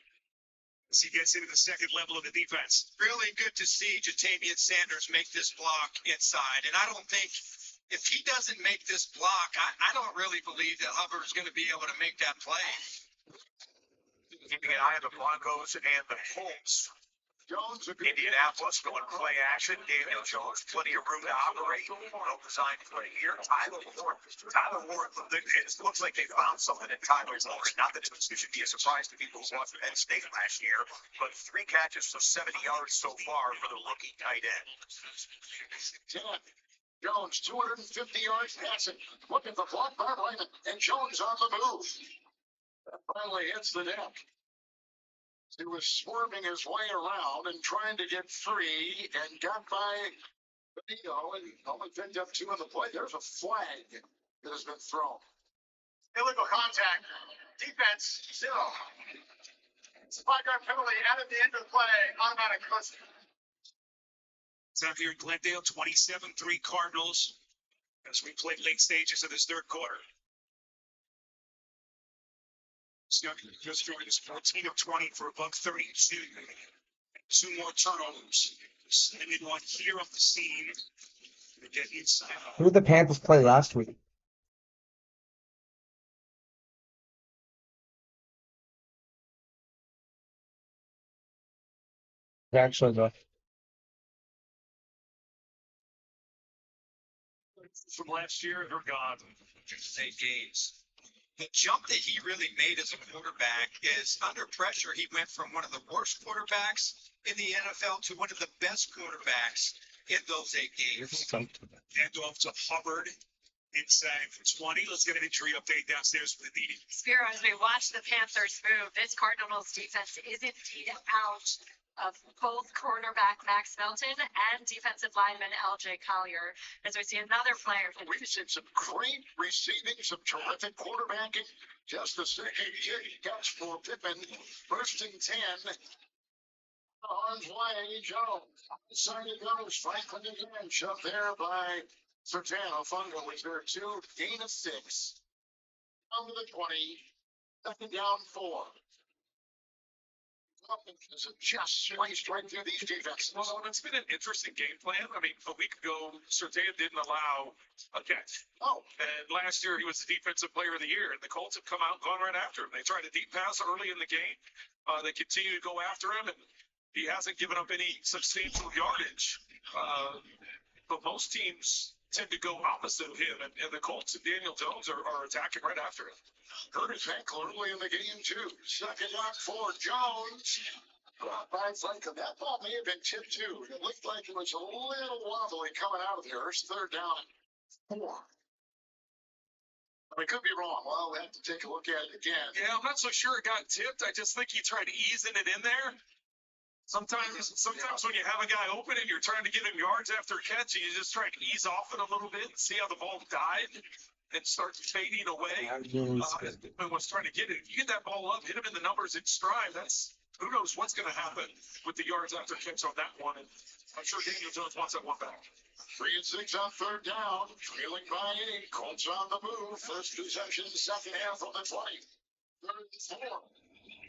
[SPEAKER 6] As he gets into the second level of the defense.
[SPEAKER 11] Really good to see Jatavian Sanders make this block inside. And I don't think, if he doesn't make this block, I don't really believe that Hubbard's going to be able to make that play.
[SPEAKER 14] Keeping an eye on the Broncos and the Colts. Indianapolis going play action. Daniel Jones, plenty of room to operate. Well designed play here. Tyler Ward. It looks like they found something in Tyler Ward. Not that it should be a surprise to people who watched Penn State last year, but 3 catches for 70 yards so far for the rookie tight end.
[SPEAKER 8] Jones, 250 yards passing. Looking for block by Raymond. And Jones on the move. That finally hits the deck. He was swerving his way around and trying to get free and got by Benito and only picked up 2 on the play. There's a flag that has been thrown.
[SPEAKER 4] Illegal contact. Defense, 0. It's a 5-yard penalty out at the end of the play. Automatic custody.
[SPEAKER 6] It's out here in Glendale, 27-3 Cardinals as we play late stages of this 3rd quarter. Just joined us 14 of 20 for $132. 2 more turnovers. Slimming one here off the scene. to get inside.
[SPEAKER 1] Who did the Panthers play last week? Actually, though.
[SPEAKER 6] From last year, they're gone.
[SPEAKER 11] Just 8 games. The jump that he really made as a quarterback is under pressure. He went from one of the worst quarterbacks in the NFL to one of the best quarterbacks in those 8 games.
[SPEAKER 6] Hand off to Hubbard inside for 20. Let's get an injury update downstairs with Aditi.
[SPEAKER 7] Spiro, as we watch the Panthers move, this Cardinals defense is indeed out of both cornerback Max Melton and defensive lineman LJ Collier. As we see another player.
[SPEAKER 8] We've seen some great receiving, some terrific quarterbacking. Just a second catch for Pippen. First and 10. On play, Jones. Side it goes. Franklin again. Shoved there by Sertano. Fungo was there too. Gain of 6. Down to the 20. Second down 4. Just sliced right through these defenses.
[SPEAKER 6] Well, it's been an interesting game plan. I mean, a week ago, Surtain didn't allow a catch.
[SPEAKER 8] Oh.
[SPEAKER 6] And last year, he was the defensive player of the year. And the Colts have come out and gone right after him. They tried a deep pass early in the game. They continue to go after him, and he hasn't given up any substantial yardage. But most teams tend to go opposite of him, and the Colts and Daniel Jones are attacking right after him.
[SPEAKER 8] Curtis Hankel early in the game, too. Second down for Jones. By Franklin. That ball may have been tipped, too. It looked like it was a little wobbly coming out of there. It's third down and 4. I could be wrong. Well, we have to take a look at it again.
[SPEAKER 6] Yeah, I'm not so sure it got tipped. I just think he tried easing it in there. Sometimes when you have a guy open and you're trying to get him yards after a catch, you just try to ease off it a little bit and see how the ball died and starts fading away. And was trying to get it. If you get that ball up, hit him in the numbers in stride. That's who knows what's going to happen with the yards after catch on that one. And I'm sure Daniel Jones wants that one back.
[SPEAKER 8] 3 and 6 on third down. Trailing by 8. Colts on the move. First possession, second half on the 20. Third and 4.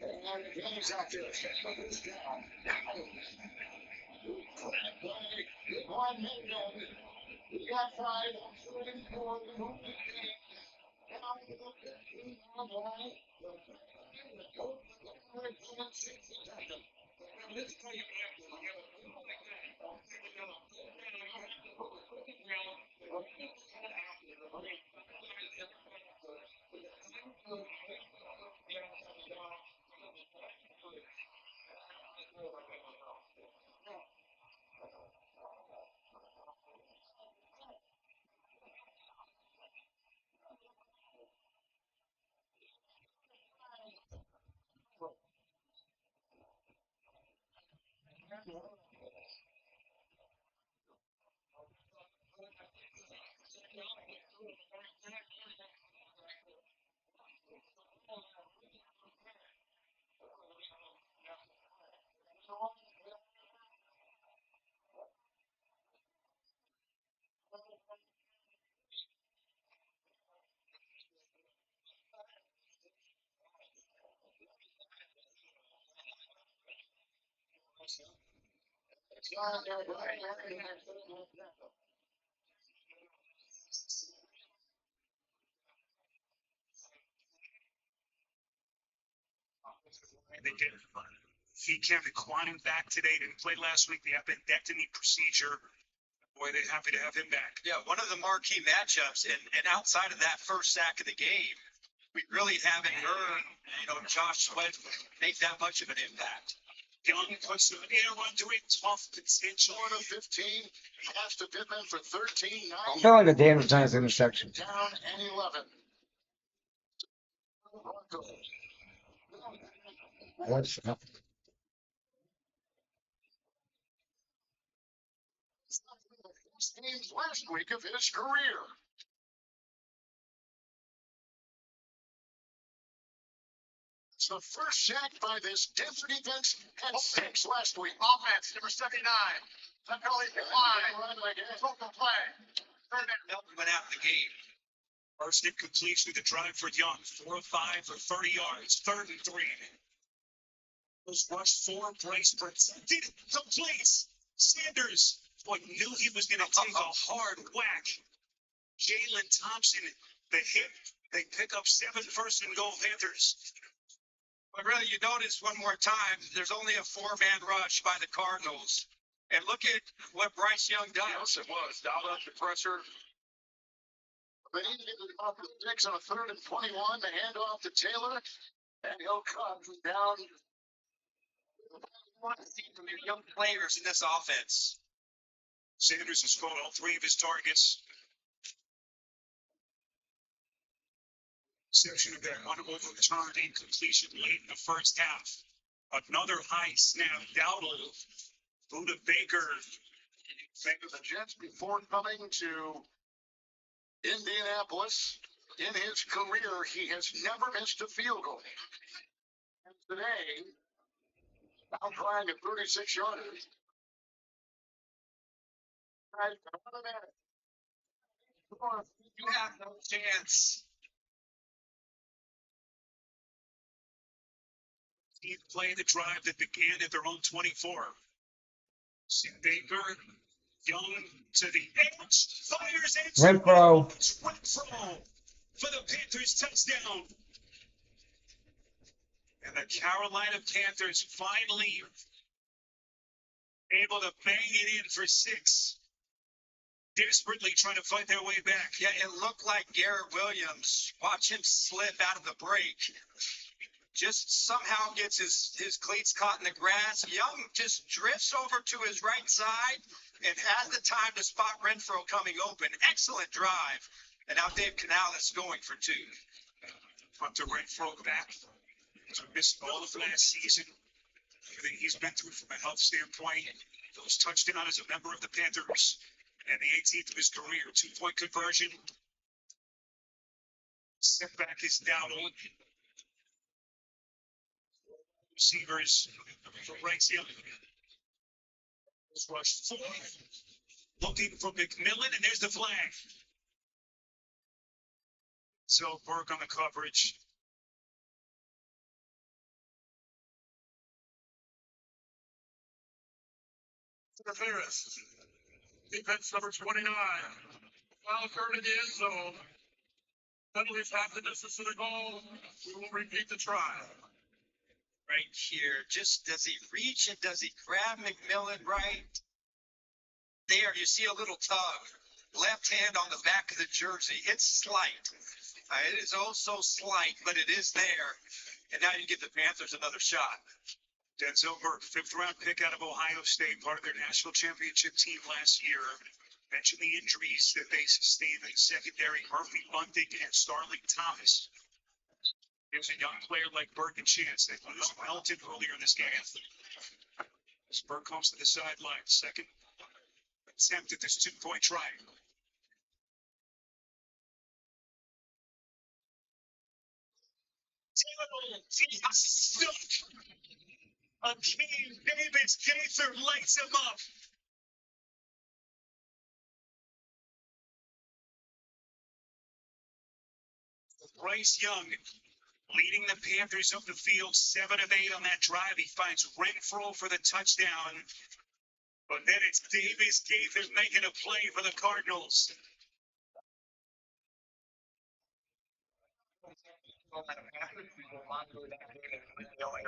[SPEAKER 8] And he's out there. First down. One minute. We got 5 on 34. Down to the 15 line.
[SPEAKER 6] They did. He came to Quantum back today. Didn't play last week. The appendectomy procedure. Boy, they're happy to have him back.
[SPEAKER 11] Yeah, one of the marquee matchups, and outside of that first sack of the game, we really haven't heard, Josh Sweat make that much of an impact.
[SPEAKER 6] Young puts an air under it, tough potential.
[SPEAKER 8] 1 of 15. Pass to Pittman for 13.
[SPEAKER 1] I feel like a Daniel Jones interception.
[SPEAKER 8] Down and 11.
[SPEAKER 1] What's up?
[SPEAKER 8] Games last week of his career. It's the first sack by this Denver defense and 6 last week.
[SPEAKER 4] Offense, number 79. That penalty decline. Total play. Third down.
[SPEAKER 11] Melton went out of the game.
[SPEAKER 6] First incompletion with the drive for Young. 4 of 5 for 30 yards. 3rd and 3. Was rushed 4. Bryce protected. Complete. Sanders
[SPEAKER 2] Boy, knew he was going to take a hard whack. Jalen Thompson, the hit. They pick up 7 first and goal Panthers.
[SPEAKER 11] But really, you notice one more time, there's only a 4-man rush by the Cardinals. And look at what Bryce Young does.
[SPEAKER 6] Yes, it was. Dialed up the pressure.
[SPEAKER 8] They need to get it off the sticks on a 3rd and 21. The handoff to Taylor, and he'll come down.
[SPEAKER 11] You want to see from your young players in this offense.
[SPEAKER 2] Sanders has scored all 3 of his targets. Section of that one overturned incompletion late in the first half. Another high snap. Dowdle. Buda Baker.
[SPEAKER 8] Think of the Jets before coming to Indianapolis. In his career, he has never missed a field goal. And today, now trying a 36-yarder.
[SPEAKER 11] You have no chance.
[SPEAKER 2] He's playing the drive that began at their own 24. Baker, Young to the edge, fires into
[SPEAKER 1] Renfro.
[SPEAKER 2] Renfro for the Panthers touchdown. And the Carolina Panthers finally able to bang it in for 6. Desperately trying to fight their way back.
[SPEAKER 11] Yeah, it looked like Garrett Williams. Watch him slip out of the break. Just somehow gets his cleats caught in the grass. Young just drifts over to his right side and has the time to spot Renfro coming open. Excellent drive. And now Dave Canales going for 2.
[SPEAKER 2] Hunter Renfro back. He's missed all of last season. Everything he's been through from a health standpoint. Those touchdown as a member of the Panthers. And the 18th of his career. 2-point conversion. Setback is Dowdle. Receivers for Bryce Young. Rush 4. Looking for McMillan, and there's the flag. So Burke on the coverage.
[SPEAKER 6] Interference. Defense number 29. Foul occurred in the end zone. Penalties half the distance to the goal. We will repeat the try.
[SPEAKER 11] Right here. Just does he reach and does he grab McMillan right there? You see a little tug. Left hand on the back of the jersey. It's slight. It is oh so slight, but it is there. And now you give the Panthers another shot.
[SPEAKER 2] Denzel Burke, 5th round pick out of Ohio State, part of their national championship team last year. Mentioned the injuries that they sustained in secondary. Murphy Bunting and Starling Thomas. Gives a young player like Burke a chance. They lose Melton earlier in this game. As Burke comes to the sideline, second attempt at this 2-point try. Akeem Davis Gaither lights him up. Bryce Young leading the Panthers up the field, 7 of 8 on that drive. He finds Renfro for the touchdown. But then it's Davis Gaither making a play for the Cardinals.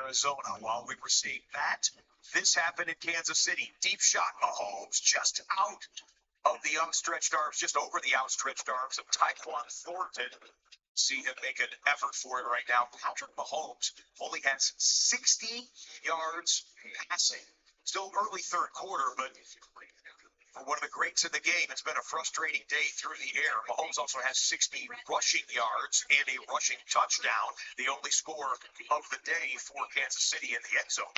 [SPEAKER 2] Arizona, while we were seeing that, this happened in Kansas City. Deep shot, Mahomes just out of the outstretched arms, just over the outstretched arms of Tyquan Thornton. See him make an effort for it right now. Patrick Mahomes only has 60 yards passing. Still early 3rd quarter, but for one of the greats in the game, it's been a frustrating day through the air. Mahomes also has 60 rushing yards and a rushing touchdown. The only score of the day for Kansas City in the end zone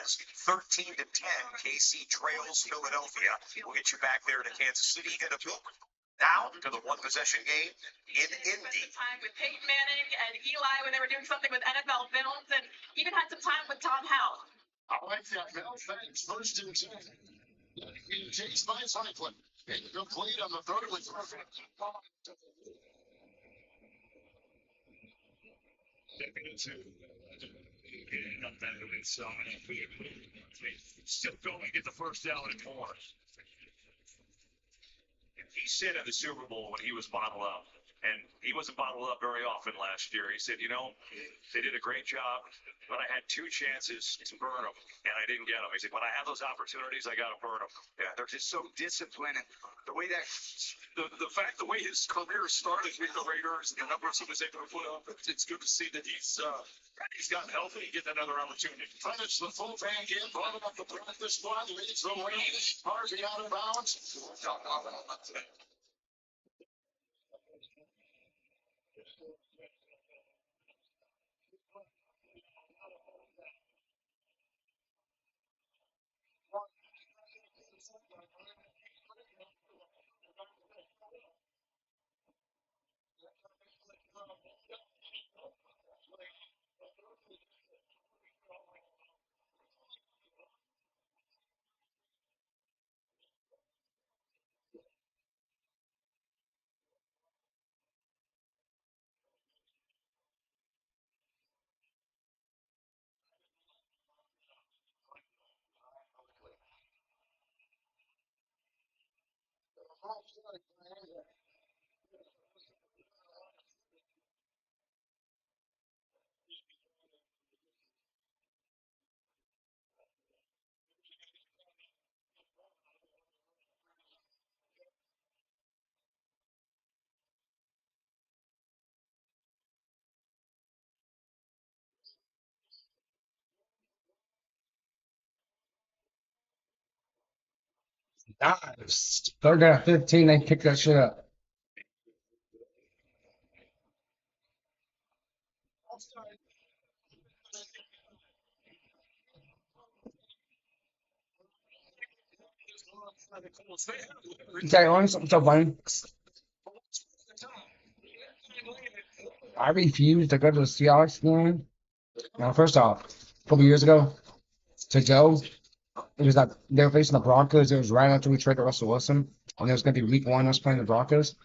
[SPEAKER 2] is 13-10. KC trails Philadelphia. We'll get you back there to Kansas City in a moment. Now to the 1-possession game in Indy.
[SPEAKER 15] Time with Peyton Manning and Eli when they were doing something with NFL films, and even had some time with Tom Howell.
[SPEAKER 8] I like that. Mel, thanks. 1st and 10. Chase by Franklin. Incomplete on the 3rd with
[SPEAKER 6] Still going to get the first down and more. he said in the Super Bowl when he was bottled up, and he wasn't bottled up very often last year. He said, they did a great job, but I had 2 chances to burn them, and I didn't get them. He said, when I have those opportunities, I got to burn them.
[SPEAKER 3] Yeah, they're just so disciplined. And the way that
[SPEAKER 6] The way his career started with the Raiders, the numbers he was able to put up, it's good to see that he's gotten healthy and getting another opportunity.
[SPEAKER 3] Finish the fullback in, brought up the practice squad, leads the way. Harvey out of bounds.
[SPEAKER 1] Nice. 3rd down 15, they pick that shit up. Okay, on something so funny. I refused to go to the Seahawks game. Now, first off, a couple years ago, to go, it was like they were facing the Broncos. It was right after we traded Russell Wilson, and it was going to be week 1. Us playing the Broncos.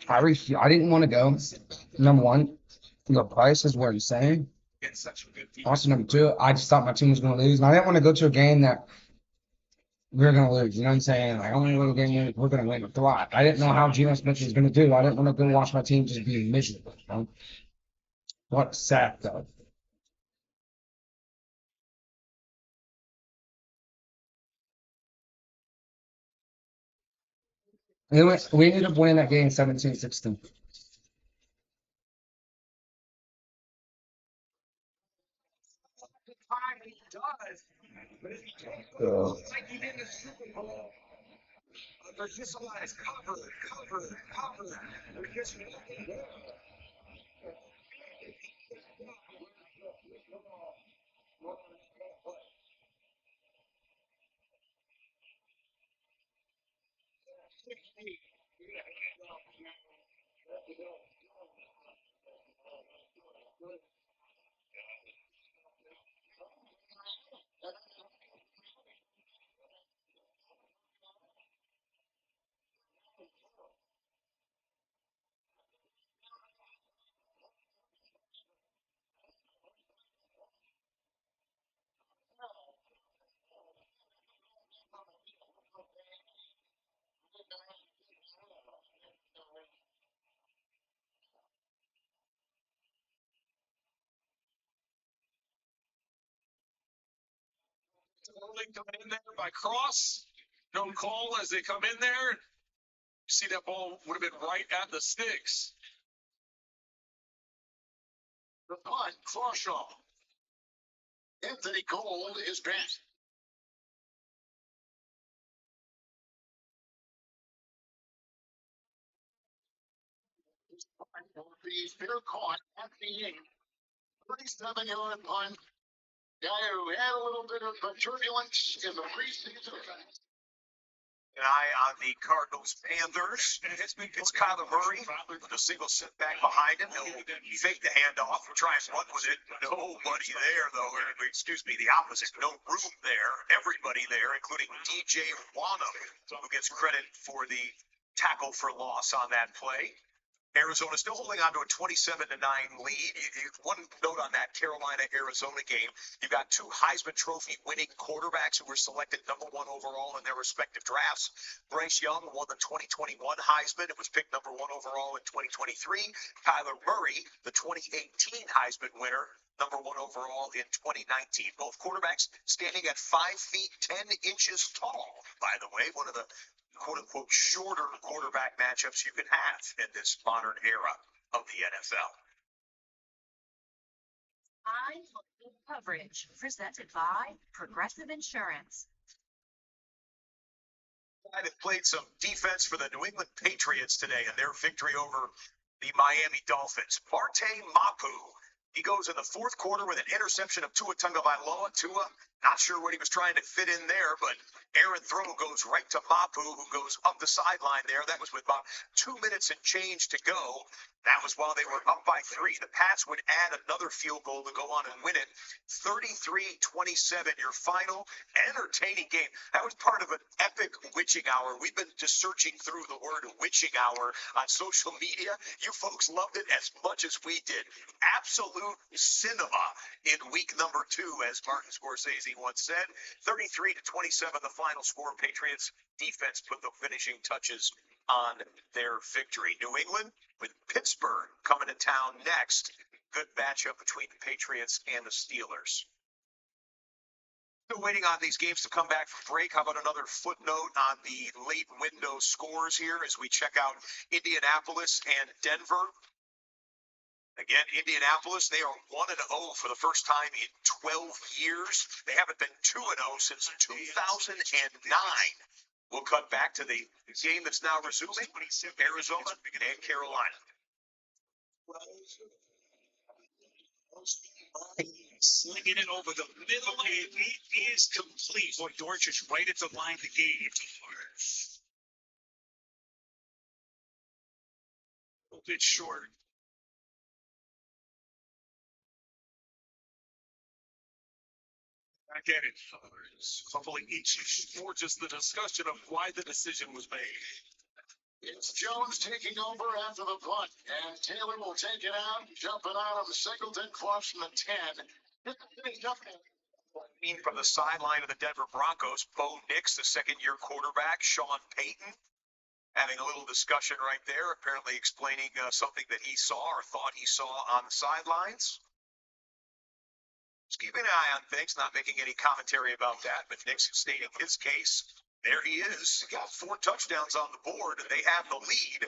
[SPEAKER 1] I didn't want to go. Number one, the prices were insane. Also, number 2, I just thought my team was going to lose, and I didn't want to go to a game that we were going to lose. You know what I'm saying? Like, I want to go to a game where we're going to win and thrive. I didn't know how Geno Smith was going to do. I didn't want to go watch my team just be miserable. You know? What a sack, though. And we ended up winning that game 17-16.
[SPEAKER 10] He does. But if he can't
[SPEAKER 1] Yeah.
[SPEAKER 10] go like he did in the Super Bowl, there's just always cover. There's just nothing there.
[SPEAKER 6] Sterling coming in there by cross. No call as they come in there. You see that ball would have been right at the sticks.
[SPEAKER 3] The punt, Forshaw. Anthony Gold is back. The fair caught at the 37-yard punt. Guy who had a little bit of turbulence in the preseason.
[SPEAKER 14] An eye on the Cardinals Panthers. It's Kyler Murray with a single setback behind him. He'll fake the handoff, try and run with it. Nobody there, though. Excuse me, the opposite. No room there. Everybody there, including DJ Wanham, who gets credit for the tackle for loss on that play. Arizona still holding on to a 27-9 lead. One note on that Carolina-Arizona game, you got two Heisman Trophy winning quarterbacks who were selected #1 overall in their respective drafts. Bryce Young won the 2021 Heisman. It was picked #1 overall in 2023. Kyler Murray, the 2018 Heisman winner, #1 overall in 2019. Both quarterbacks standing at 5 feet 10 inches tall. By the way, one of the quote-unquote shorter quarterback matchups you can have in this modern era of the NFL.
[SPEAKER 16] Time for good coverage, presented by Progressive Insurance.
[SPEAKER 14] They've played some defense for the New England Patriots today in their victory over the Miami Dolphins. Marte Mapu, he goes in the fourth quarter with an interception of Tua Tagovailoa. Tua, not sure what he was trying to fit in there, but Aaron throw goes right to Mapu, who goes up the sideline there. That was with about 2 minutes and change to go. That was while they were up by 3. The Pats would add another field goal to go on and win it. 33-27, your final entertaining game. That was part of an epic witching hour. We've been just searching through the word witching hour on social media. You folks loved it as much as we did. Absolute cinema in week number 2, as Martin Scorsese once said. 33-27, the final score. Patriots defense put the finishing touches on their victory. New England with Pittsburgh coming to town next. Good matchup between the Patriots and the Steelers. Still waiting on these games to come back from break. How about another footnote on the late window scores here as we check out Indianapolis and Denver. Again, Indianapolis, they are 1-0 for the first time in 12 years. They haven't been 2-0 since 2009. We'll cut back to the game that's now resuming, Arizona and Carolina.
[SPEAKER 6] Slinging it over the middle, and it is complete. Boy, Dortch is right at the line to game. A bit short. I get it. Hopefully each forges the discussion of why the decision was made.
[SPEAKER 8] It's Jones taking over after the punt, and Taylor will take it out, jumping out of Singleton close from the 10.
[SPEAKER 14] From the sideline of the Denver Broncos, Bo Nix, the second-year quarterback, Sean Payton, having a little discussion right there, apparently explaining something that he saw or thought he saw on the sidelines. Just keeping an eye on things, not making any commentary about that, but Nix stating his case. There he is. He got 4 touchdowns on the board, and they have the lead.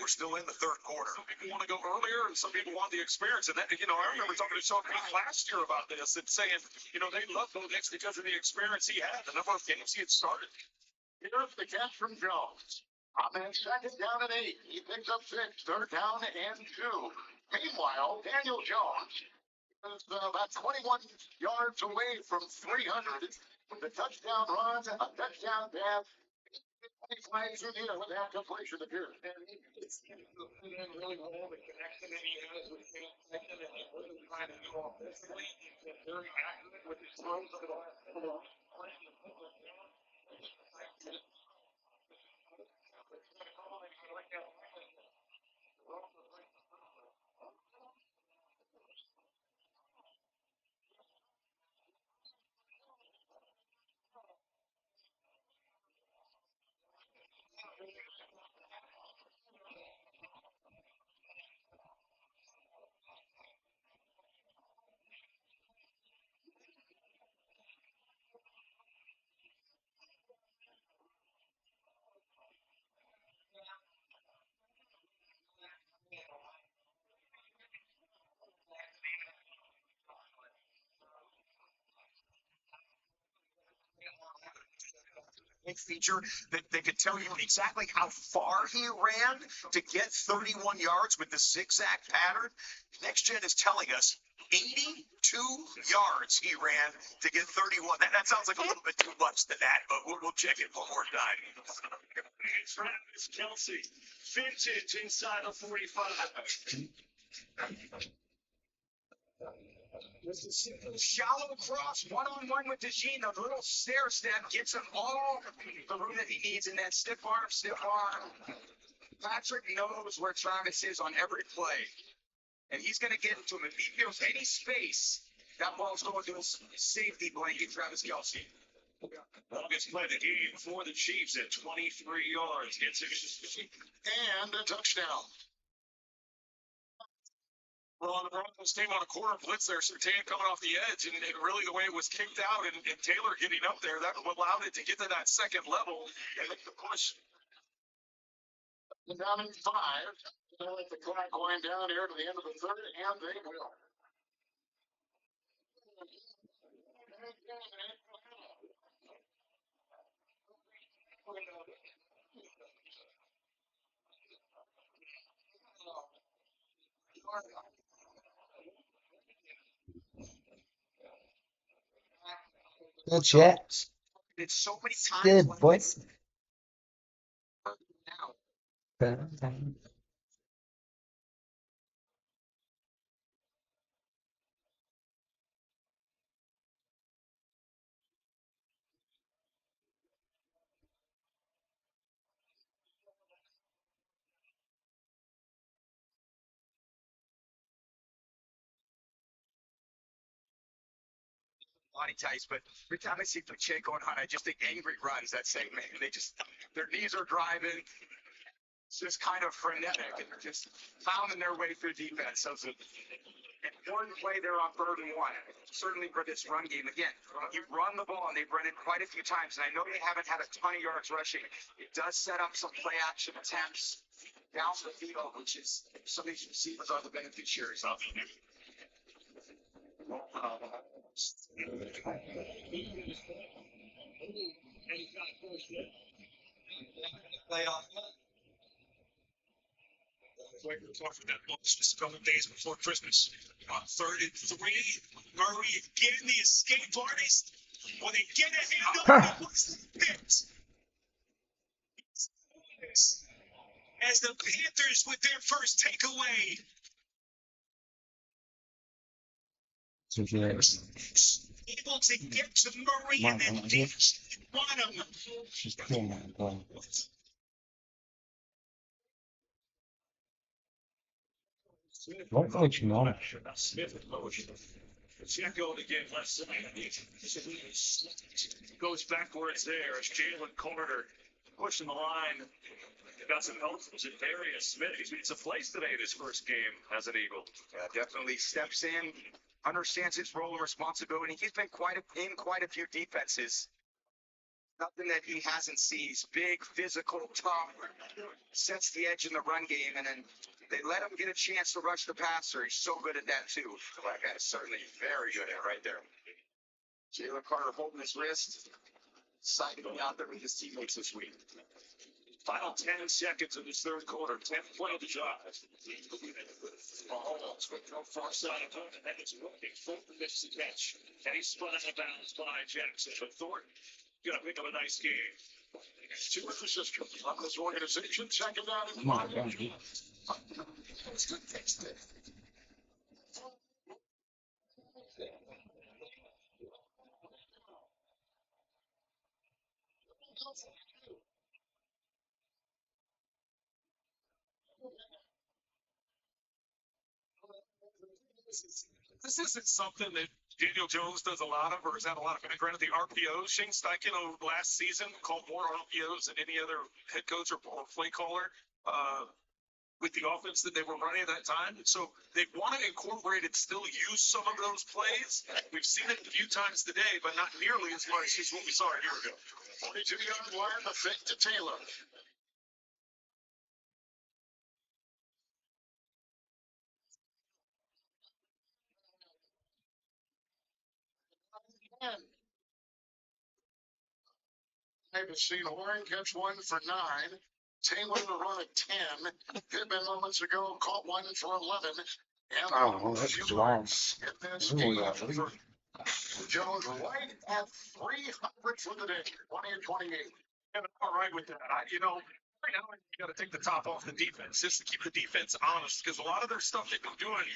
[SPEAKER 14] We're still in the third quarter.
[SPEAKER 6] Some people want to go earlier, and some people want the experience. And that, I remember talking to Sean Payton last year about this and saying, they love Bo Nix because of the experience he had, the number of games he had started.
[SPEAKER 8] Here's the catch from Jones. On that second down and 8, he picks up 6, third down and 2. Meanwhile, Daniel Jones is about 21 yards away from 300 with a touchdown run, a touchdown pass. He flies through the air with that completion appears.
[SPEAKER 10] It's really well, the connection that he has with Sam Pittman and what he's trying to do offensively. He's been very accurate with his throws over the last couple of
[SPEAKER 14] feature that they could tell you exactly how far he ran to get 31 yards with the zigzag pattern. Next Gen is telling us 82 yards he ran to get 31. That sounds like a little bit too much to that, but we'll check it one more time.
[SPEAKER 6] Travis Kelsey, vintage inside of 45.
[SPEAKER 10] This is simple, shallow cross, one-on-one with DeJean. The little stair step gets him all the room that he needs in that stiff arm.
[SPEAKER 3] Patrick knows where Travis is on every play, and he's going to get to him. If he feels any space, that ball's going to his safety blanket, Travis Kelce.
[SPEAKER 6] Longest play of the game for the Chiefs at 23 yards.
[SPEAKER 8] And a touchdown.
[SPEAKER 6] Well, on the Broncos came on a quarter blitz there, Sertan coming off the edge, and really the way it was kicked out and Taylor getting up there, that allowed it to get to that second level and make the push.
[SPEAKER 8] Down in 5. They like the clock going down here to the end of the third, and they will.
[SPEAKER 1] Good chat.
[SPEAKER 3] It's so many times.
[SPEAKER 1] Good, boys.
[SPEAKER 3] Body types, but every time I see Pacheco and Hunt, I just think angry runs that segment. They just, their knees are driving. It's just kind of frenetic and they're just pounding their way through defense. So it's an important play there on 3rd and 1. Certainly for this run game. Again, you run the ball and they've run it quite a few times. And I know they haven't had a ton of yards rushing. It does set up some play action attempts down the field, which is some of these receivers are the beneficiaries of.
[SPEAKER 11] Playoff.
[SPEAKER 6] Like we talked about that just a couple of days before Christmas. On 3rd and 3, Murray getting the escape artist. When they get a hand up, what's the fix? As the Panthers with their first takeaway. Able to get to Murray and then run him.
[SPEAKER 1] She's killing that. Don't think you know it.
[SPEAKER 6] Smith in motion. Pacheco again left side. Goes backwards there as Jalen Carter pushing the line. Got some help from Darius Smith. He's made some plays today in his first game as an Eagle.
[SPEAKER 3] Yeah, definitely steps in, understands his role and responsibility. He's been in quite a few defenses. Nothing that he hasn't seen. He's big, physical, tough, sets the edge in the run game, and then they let him get a chance to rush the passer. He's so good at that, too. That guy is certainly very good at it right there. Jalen Carter holding his wrist, cycling out there with his teammates this week.
[SPEAKER 6] Final 10 seconds of this third quarter. 10th play of the drive. Mahomes with no far side of it, and it's working. Fulton misses the catch, and he's spun out of bounds by Jackson. But Thornton gonna pick up a nice game.
[SPEAKER 8] Two of the sisters on this organization. Second down and 5. It's good fix there.
[SPEAKER 6] This isn't something that Daniel Jones does a lot of or has had a lot of. Granted, the RPOs, Shane Steichen last season called more RPOs than any other head coach or play caller with the offense that they were running at that time. So they want to incorporate and still use some of those plays. We've seen it a few times today, but not nearly as much as what we saw a year ago.
[SPEAKER 8] 42-yard line, the fake to Taylor. I've seen Horn catch one for 9. Taylor to run at 10. Pittman moments ago caught one for 11. And
[SPEAKER 1] Oh, that's wrong.
[SPEAKER 8] Jones right at 300 for the day. 20 and 28.
[SPEAKER 6] Yeah, I'm all right with that. Right now you got to take the top off the defense just to keep the defense honest because a lot of their stuff they've been doing.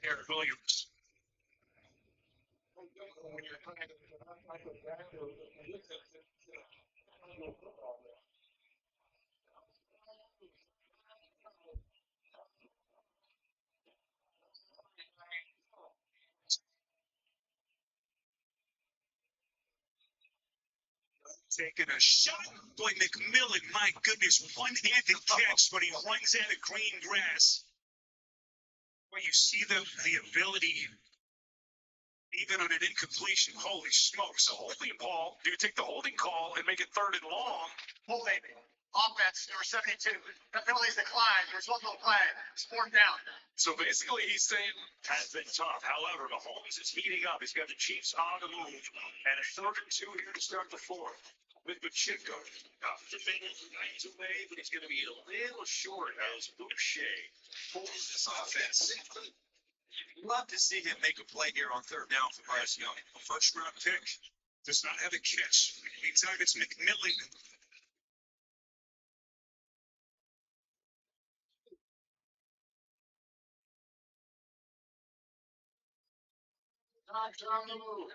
[SPEAKER 6] Eric Williams. Taking a shot. Boy, McMillan, my goodness, one-handed catch, but he runs out of green grass. Well, you see the ability, even on an incompletion. Holy smokes. A holding ball. Do you take the holding call and make it 3rd and long?
[SPEAKER 4] Hold baby. Offense, number 72. The penalties decline. Result of play. Sport down.
[SPEAKER 6] So basically, he's saying has been tough. However, Mahomes is heating up. He's got the Chiefs on the move. And a 3rd and 2 here to start the 4th. With Pacheco up the middle, right away, but he's going to be a little short as Boucher pulls this offense.
[SPEAKER 11] Love to see him make a play here on 3rd down for Bryce Young.
[SPEAKER 6] A first-round pick does not have a catch. Meantime, it's McMillan.
[SPEAKER 8] On the move.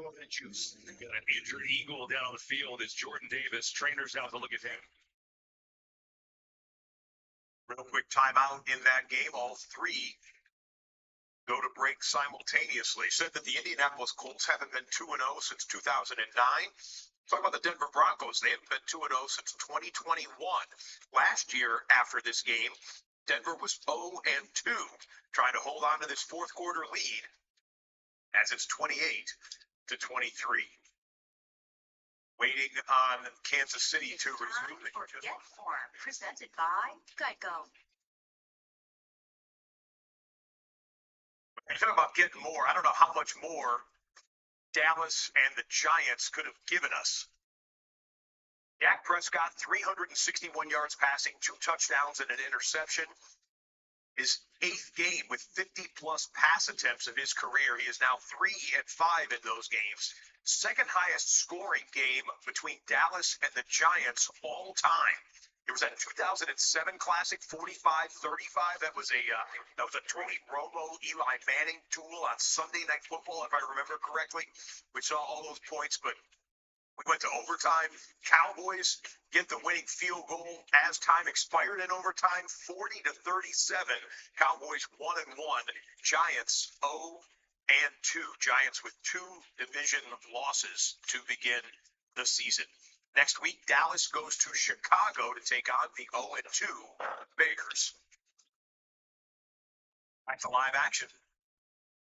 [SPEAKER 6] The juice. They've got an injured Eagle down the field as Jordan Davis. Trainers out to look at him.
[SPEAKER 14] Real quick timeout in that game. All 3 go to break simultaneously. Said that the Indianapolis Colts haven't been 2-0 since 2009. Talk about the Denver Broncos. They haven't been 2-0 since 2021. Last year, after this game, Denver was 0-2, trying to hold on to this 4th quarter lead as it's 28-23. Waiting on Kansas City to resume the
[SPEAKER 16] Get Form, presented by Geico.
[SPEAKER 14] You talk about getting more. I don't know how much more Dallas and the Giants could have given us. Dak Prescott, 361 yards passing, 2 touchdowns and an interception. His 8th game with 50-plus pass attempts of his career. He is now 3-5 in those games. 2nd highest scoring game between Dallas and the Giants all time. It was that 2007 Classic 45-35. That was a Tony Romo, Eli Manning duel on Sunday Night Football, if I remember correctly. We saw all those points, but we went to overtime. Cowboys get the winning field goal as time expired in overtime, 40-37. Cowboys 1-1. Giants 0-2. Giants with 2 division losses to begin the season. Next week, Dallas goes to Chicago to take on the 0-2 Bears. Back to live action.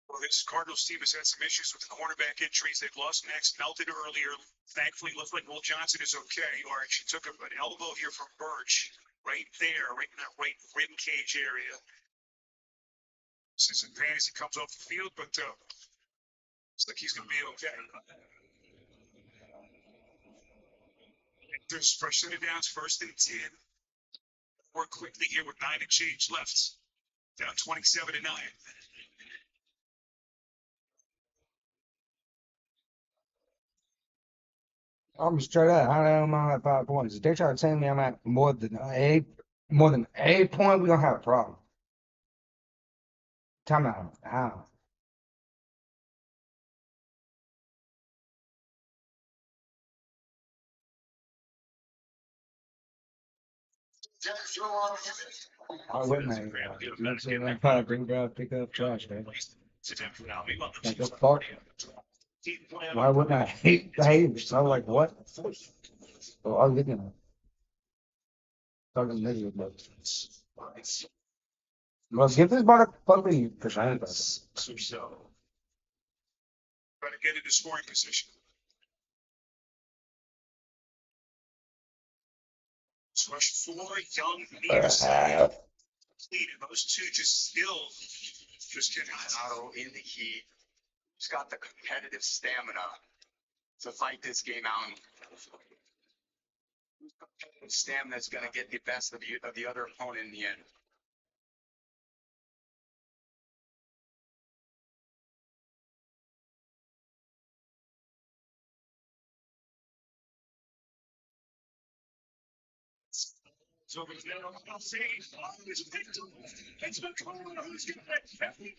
[SPEAKER 6] Well, this Cardinals team has had some issues with the cornerback injuries. They've lost Max Melton earlier. Thankfully, looks like Will Johnson is okay. Or actually took an elbow here from Birch, right there, right in that right rib cage area. This is pain as he comes off the field, but looks like he's going to be okay. There's fresh set of downs, 1st and 10. Work quickly here with 9 and change left. Down 27-9.
[SPEAKER 1] I'm straight up. I know I'm at 5 points. If they try to tell me I'm at more than 8 points, we're gonna have a problem. Time out. How? I wouldn't have. I'm trying to bring grab, pick up trash, man. Like the fuck? Why wouldn't I hate it? I'm like, what? Oh, I was looking at talking negative, but well, give this motherfucking percentage.
[SPEAKER 3] So, trying to get into scoring position. Rush 4, Young near side. Those two just still just getting Auto in the heat. He's got the competitive stamina to fight this game out. Stamina is going to get the best of the other opponent in the end. So it's now safe on his victim. It's McCullough who's going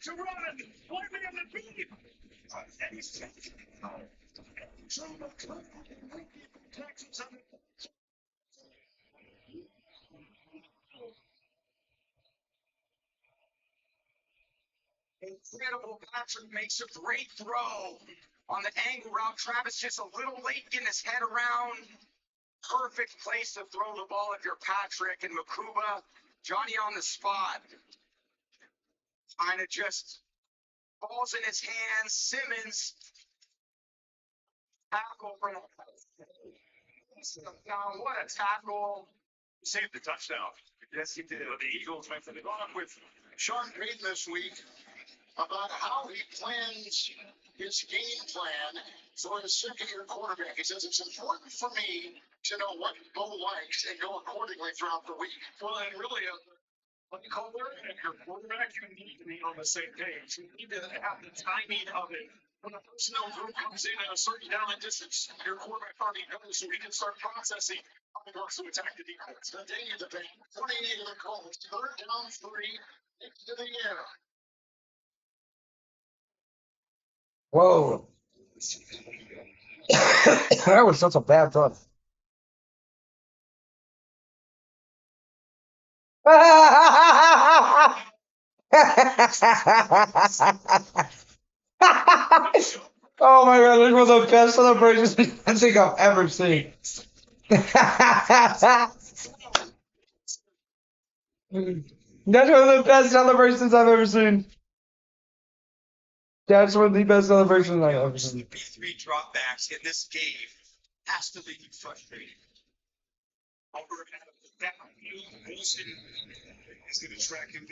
[SPEAKER 3] to run. One man to beat. And he's so McCullough tackles on incredible. Patrick makes a great throw on the angle route. Travis just a little late getting his head around. Perfect place to throw the ball if you're Patrick and Makuba. Johnny on the spot. Kind of just balls in his hands. Simmons tackle from down. What a tackle. Saved the touchdown. Yes, he did. But the Eagles went for the on with
[SPEAKER 8] Sean Payton this week about how he plans his game plan for his second-year quarterback. He says it's important for me to know what Bo likes and go accordingly throughout the week.
[SPEAKER 6] Well, and really, like Color and your quarterback, you need to be on the same page. You need to have the timing of it. When a personnel group comes in at a certain down and distance, your quarterback already knows, so he can start processing how he wants to attack the defense.
[SPEAKER 8] The day of the bank, 28 of the Colts, third down, 3, into the air.
[SPEAKER 1] Whoa. That was such a bad thought. Oh my god, this was the best celebrations I think I've ever seen. That's one of the best celebrations I've ever seen. That's one of the best celebrations I've ever seen.
[SPEAKER 11] Three dropbacks in this game has to leave you frustrated.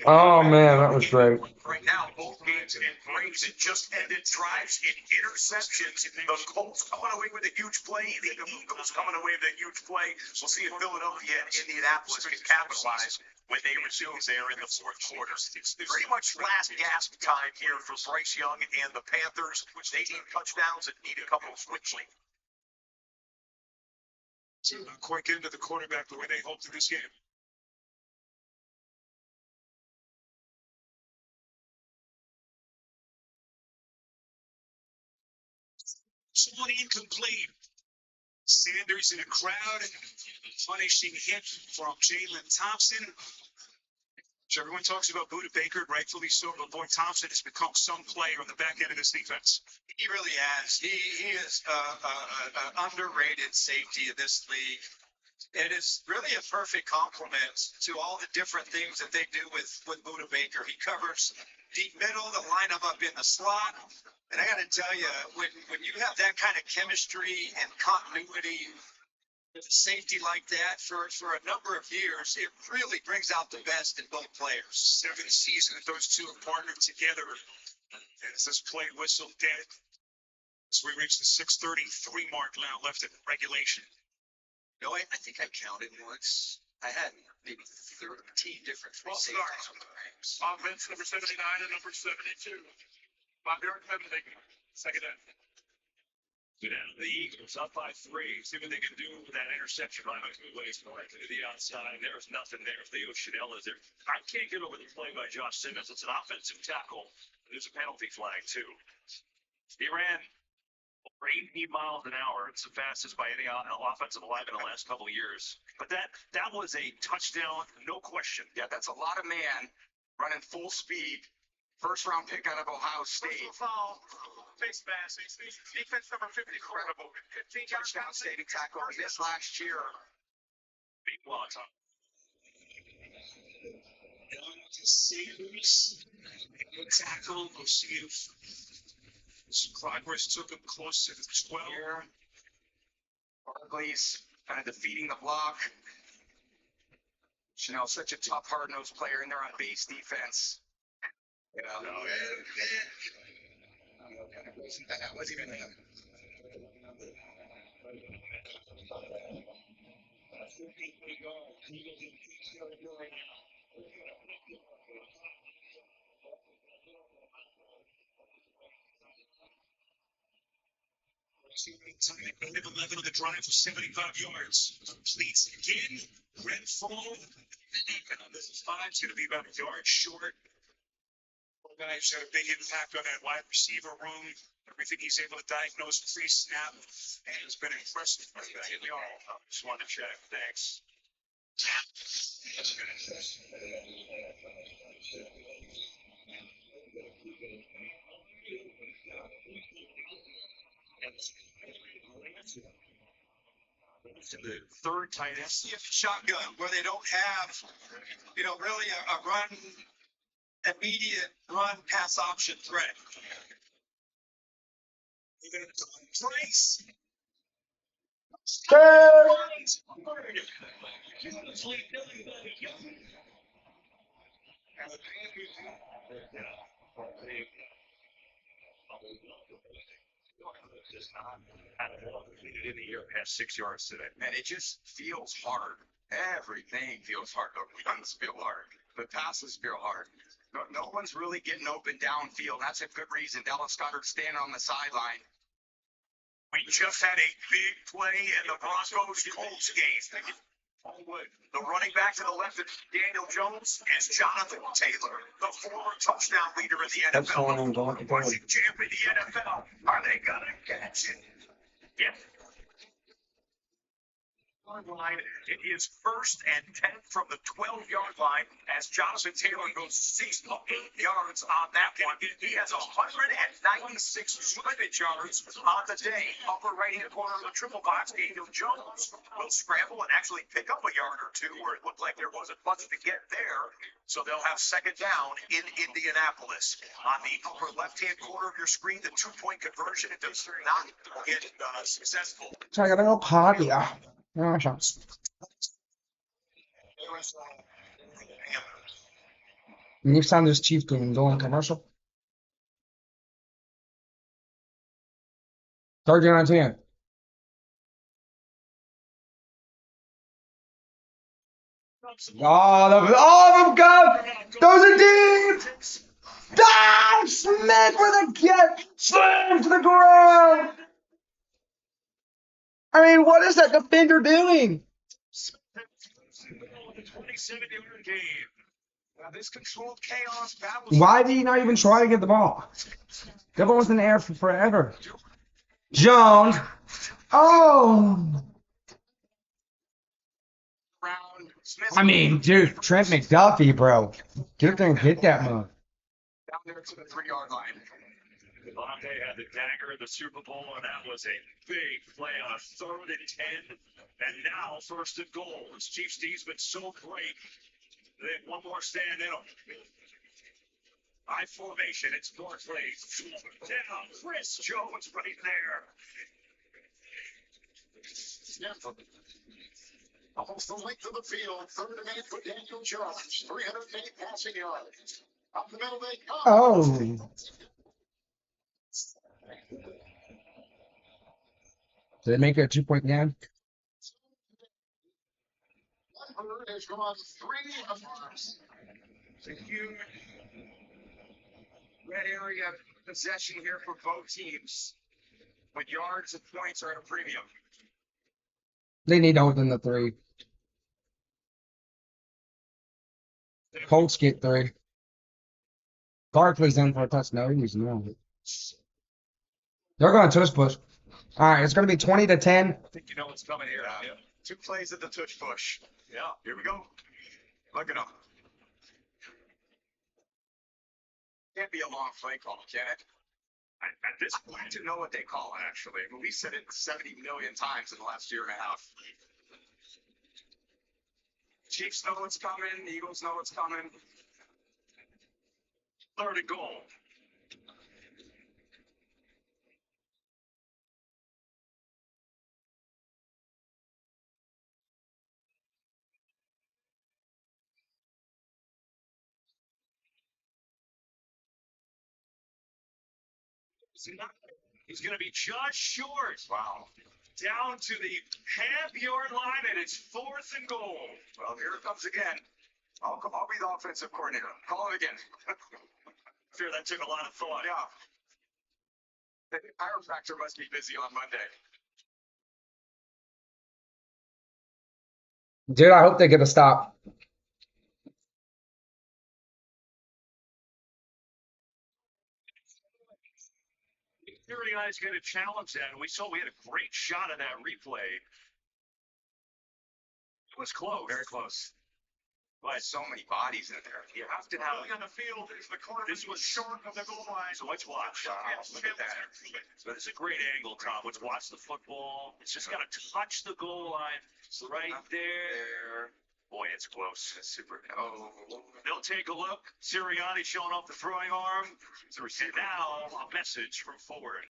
[SPEAKER 1] Oh man, that was great.
[SPEAKER 14] Right now, both games and Braves that just ended drives in interceptions. The Colts coming away with a huge play. The Eagles coming away with a huge play. We'll see if Philadelphia and Indianapolis can capitalize when they resume there in the fourth quarter. Pretty much last gasp time here for Bryce Young and the Panthers. They need touchdowns and need a couple quickly.
[SPEAKER 3] To a quick end of the quarterback the way they hope through this game. Someone incomplete. Sanders in a crowd. Punishing hit from Jalen Thompson. So everyone talks about Buda Baker, rightfully so, but boy, Thompson has become some player on the back end of this defense.
[SPEAKER 11] He really has. He is an underrated safety in this league. It is really a perfect complement to all the different things that they do with Buda Baker. He covers deep middle, the line up in the slot. And I got to tell you, when you have that kind of chemistry and continuity with a safety like that for a number of years, it really brings out the best in both players.
[SPEAKER 3] 7th season that those two have partnered together. As this play whistle dead, as we reach the 6:33 mark now left in regulation.
[SPEAKER 11] No, I think I counted once. I had maybe 13 different free safeties on the Rams.
[SPEAKER 6] Offense number 79 and number 72. Bob Derek, second down. The Eagles up by 3. See what they can do with that interception by McCoy to the outside. There's nothing there if the Chanel is there. I can't get over the play by Josh Simmons. It's an offensive tackle. There's a penalty flag, too. He ran over 80 miles an hour. It's the fastest by any offensive line in the last couple of years. But that was a touchdown, no question.
[SPEAKER 3] Yeah, that's a lot of man running full speed. First round pick out of Ohio State.
[SPEAKER 2] Personal foul, face mask, defense number 54.
[SPEAKER 3] Incredible. Touchdown saving tackle on this last year.
[SPEAKER 6] Big blocks on.
[SPEAKER 10] Sanders, tackle. We'll see if some progress took him close to the 12.
[SPEAKER 3] Here, Barkley's kind of defeating the block. Chanel, such a tough, hard-nosed player in there on base defense. You know, that wasn't even him.
[SPEAKER 10] Time at 11 on the drive for 75 yards. Completes again. Renfro. This is five. It's going to be about a yard short. Guys had a big impact on that wide receiver room. Everything he's able to diagnose pre-snap has been impressive.
[SPEAKER 6] Just wanted to check. Thanks.
[SPEAKER 3] The third tight end shotgun where they don't have, really a run, immediate run pass option threat.
[SPEAKER 10] Price.
[SPEAKER 6] In the air past 6 yards today.
[SPEAKER 3] And it just feels hard. Everything feels hard. The runs feel hard. The passes feel hard. No one's really getting open downfield. That's a good reason. Dallas Goedert standing on the sideline.
[SPEAKER 6] We just had a big play in the Broncos-Colts game. The running back to the left of Daniel Jones is Jonathan Taylor, the former touchdown leader in the NFL, the rushing champ in the NFL. Are they going to catch it? Yeah. Line. It is 1st and 10 from the 12-yard line as Jonathan Taylor goes 6 to 8 yards on that one. He has 196 scrimmage yards on the day. Upper right-hand corner of the triple box, Daniel Jones will scramble and actually pick up a yard or two where it looked like there wasn't much to get there. So they'll have second down in Indianapolis. On the upper left-hand corner of your screen, the two-point conversion, it does not get successful.
[SPEAKER 1] So I gotta go potty. No chance. Next time there's Chief doing going commercial. 13-10. Oh, the God! Those are deep! Dive! Smith with a get! Slam to the ground! I mean, what is that defender doing?
[SPEAKER 6] 27-yard game.
[SPEAKER 3] This controlled chaos battle.
[SPEAKER 1] Why did he not even try to get the ball? That ball was in the air for forever. Jones. Oh. I mean, dude, Trent McDuffie, bro. Get up there and get that move.
[SPEAKER 3] Down there to the 3-yard line.
[SPEAKER 6] Devontae had the dagger in the Super Bowl, and that was a big play on a 3rd and 10. And now 1st and goal. This Chiefs D's been so great. They have one more stand in them. High formation. It's Barkley. Down. Chris Jones right there.
[SPEAKER 8] Almost the length of the field. 3rd and 8 for Daniel Jones. 308 passing yards. Up the middle they come.
[SPEAKER 1] Oh. Did they make it a 2-point game?
[SPEAKER 8] Bird has gone 3 of 4.
[SPEAKER 3] It's a huge red area possession here for both teams. But yards and points are at a premium.
[SPEAKER 1] They need to open the 3. Colts get 3. Barkley's in for a touchdown. No, he's not. They're going to touch push. All right, it's going to be 20-10.
[SPEAKER 6] I think you know what's coming here. Yeah.
[SPEAKER 3] 2 plays at the tush push.
[SPEAKER 6] Yeah.
[SPEAKER 3] Here we go. Look at him. Can't be a long play call, can it? At this point, to know what they call it, actually. I mean, we said it 70 million times in the last year and a half. Chiefs know what's coming. Eagles know what's coming.
[SPEAKER 6] 3rd and goal. He's going to be just short.
[SPEAKER 3] Wow.
[SPEAKER 6] Down to the half-yard line, and it's 4th and goal.
[SPEAKER 3] Well, here it comes again. I'll be the offensive coordinator. Call it again.
[SPEAKER 6] I fear that took a lot of thought.
[SPEAKER 3] Yeah. The chiropractor must be busy on Monday.
[SPEAKER 1] Dude, I hope they get a stop.
[SPEAKER 6] Sirianni's going to challenge that. We saw we had a great shot of that replay. It was close.
[SPEAKER 3] Very close.
[SPEAKER 6] But
[SPEAKER 3] so many bodies in there.
[SPEAKER 6] You have to have.
[SPEAKER 3] On the field, the corner.
[SPEAKER 6] This was
[SPEAKER 3] short of the goal line.
[SPEAKER 6] So let's watch.
[SPEAKER 3] Look at that.
[SPEAKER 6] So this is a great angle, Tom. Let's watch the football. It's just got to touch the goal line. It's right there. Boy, it's close.
[SPEAKER 3] It's super. Oh.
[SPEAKER 6] They'll take a look. Sirianni showing off the throwing arm. And now a message from forward.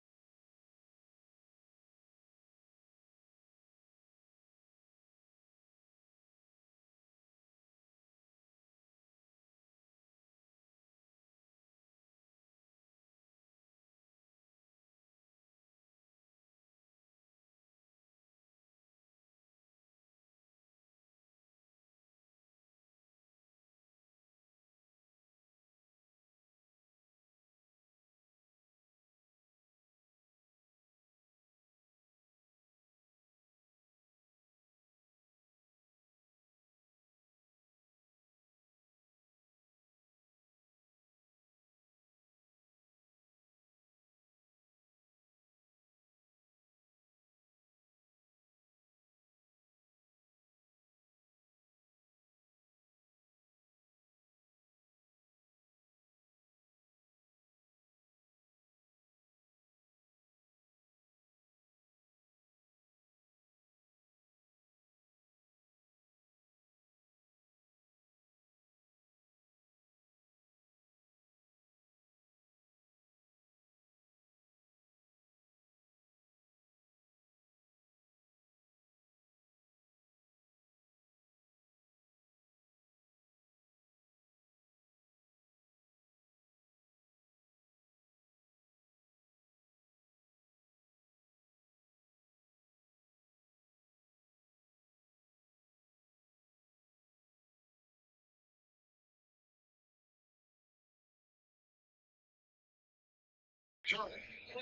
[SPEAKER 15] Well,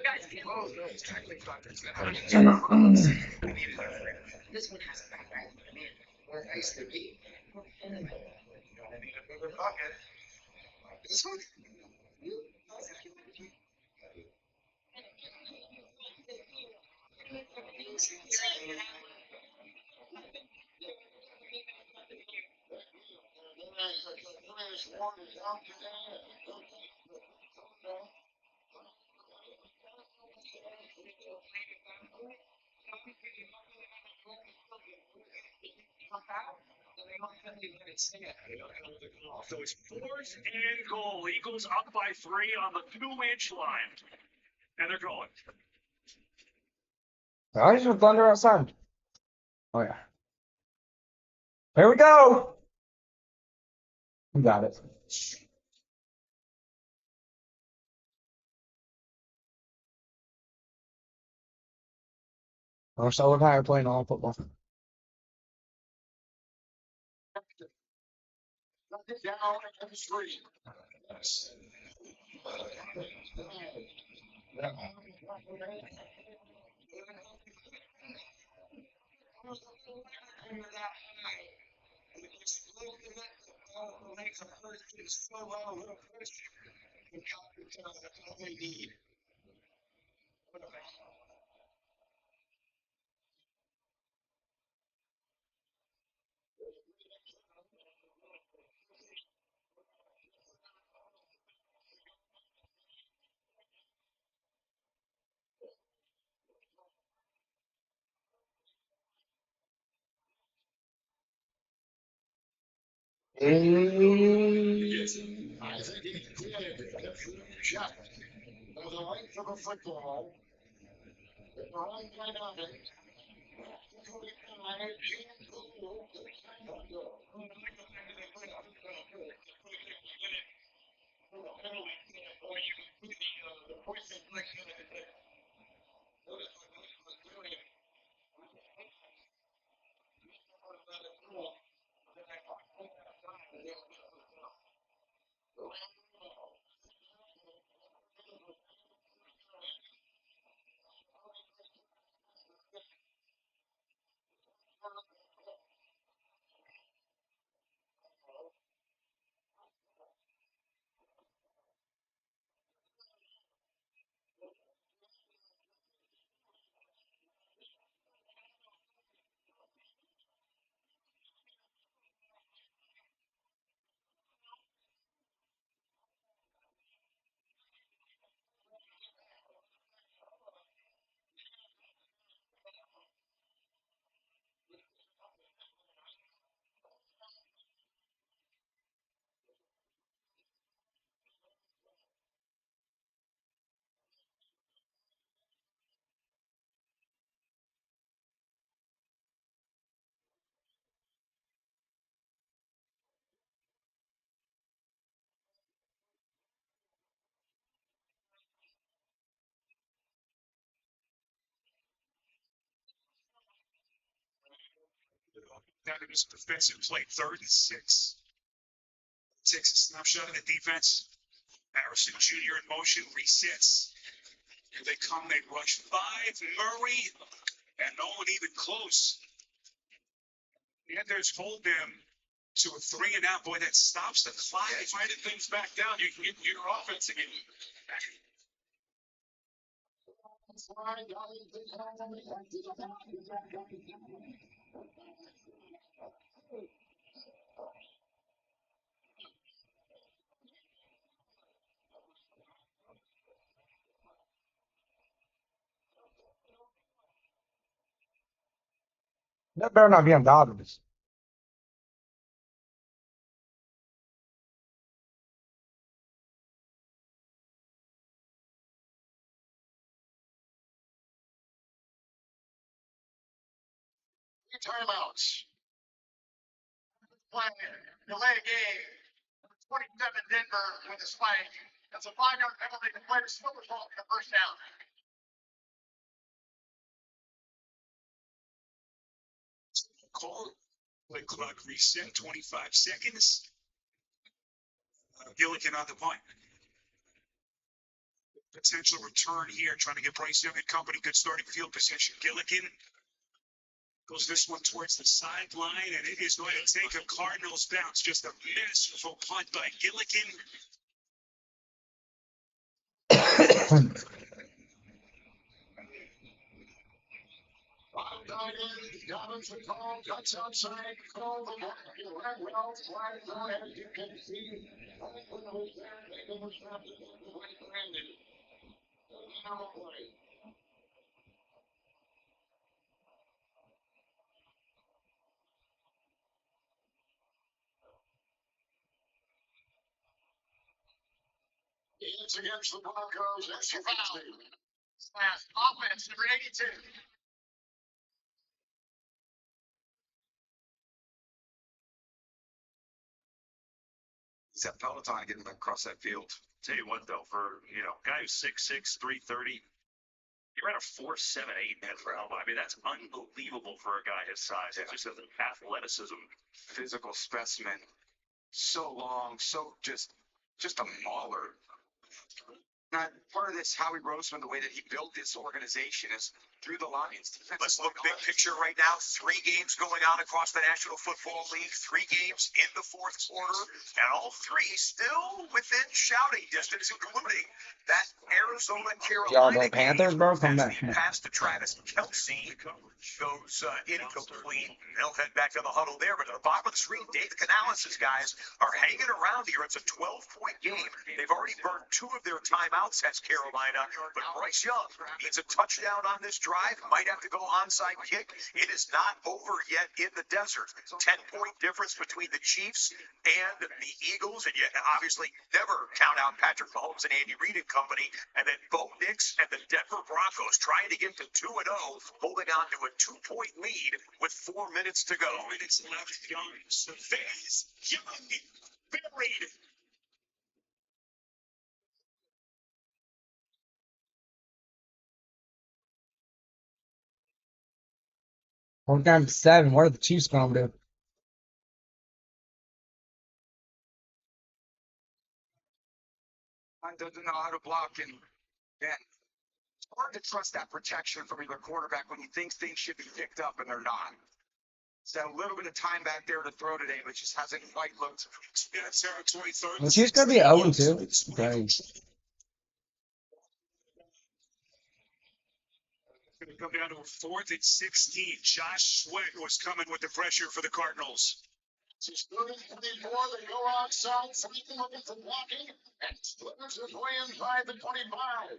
[SPEAKER 15] guys,
[SPEAKER 3] Oh, no, it's technically not.
[SPEAKER 10] This one has a background. Man, where I used to be.
[SPEAKER 3] This one?
[SPEAKER 6] So it's 4th and goal. Eagles up by 3 on the 2-inch line. And they're going.
[SPEAKER 1] I just was thunder outside. Oh, yeah. Here we go. We got it. I'm so tired playing all football.
[SPEAKER 8] Down and 3. I think he did. Shot. There's a right for the football. The right dynamic.
[SPEAKER 2] That is defensive play, 3rd and 6. Takes a snapshot of the defense. Harrison Jr. in motion, resets. Here they come, they rush 5. Murray, and no one even close. The Panthers hold them to a 3-and-out. Boy, that stops the clock.
[SPEAKER 6] They find things back down. You can get your offense again.
[SPEAKER 1] That better not be on Dobbins.
[SPEAKER 8] Timeouts. Play, delay game. 27 Denver with a spike. That's a 5-yard penalty. The player still result in a first down.
[SPEAKER 2] Call. Play clock reset, 25 seconds. Gilligan on the punt. Potential return here, trying to get Bryce Young and company good starting field position. Gilligan goes this one towards the sideline, and it is going to take a Cardinals bounce. Just a masterful punt by Gilligan.
[SPEAKER 8] Dobbins the call, cuts outside, call the ball. Well, flag thrown, as you can see. Was there, they never stopped it. Brandon. It's against the Broncos. It's a foul. Offense, number 82.
[SPEAKER 14] He's at Peloton getting back across that field.
[SPEAKER 6] Tell you what, though, for, guy who's 6'6", 330, he ran a 4.78 net round. I mean, that's unbelievable for a guy his size. It's just an athleticism.
[SPEAKER 3] Physical specimen. So long, so just a mauler. Not part of this, Howie Roseman, the way that he built this organization is through the lines.
[SPEAKER 14] Let's look big picture right now. 3 games going on across the National Football League. 3 games in the 4th quarter, and all 3 still within shouting distance, including that Arizona-Carolina
[SPEAKER 1] Panthers,
[SPEAKER 14] game.
[SPEAKER 1] bro, come
[SPEAKER 14] As
[SPEAKER 1] back.
[SPEAKER 14] the pass to Travis Kelce goes incomplete. They'll head back to the huddle there, but at the bottom of the screen, Dave Canales' guys are hanging around here. It's a 12-point game. They've already burned 2 of their timeouts as Carolina, but Bryce Young needs a touchdown on this drive might have to go onside kick. It is not over yet in the desert. 10-point difference between the Chiefs and the Eagles, and you obviously never count out Patrick Mahomes and Andy Reid and company. And then Bo Nix and the Denver Broncos trying to get to 2-0, holding on to a 2-point lead with 4 minutes to go.
[SPEAKER 2] Minutes left. Young surveys. Young buried.
[SPEAKER 1] We're down to 7. What are the Chiefs going to do?
[SPEAKER 3] Doesn't know how to block, and again, it's hard to trust that protection from your quarterback when he thinks things should be picked up and they're not. So a little bit of time back there to throw today, but just hasn't quite looked.
[SPEAKER 2] Territory third.
[SPEAKER 1] The Chiefs going to be 0-2. Okay.
[SPEAKER 2] Going to come down to a 4th and 16. Josh Sweat was coming with the pressure for the Cardinals.
[SPEAKER 8] She's moving to the four. They go outside. Something looking for blocking. And slithers his way inside the 25.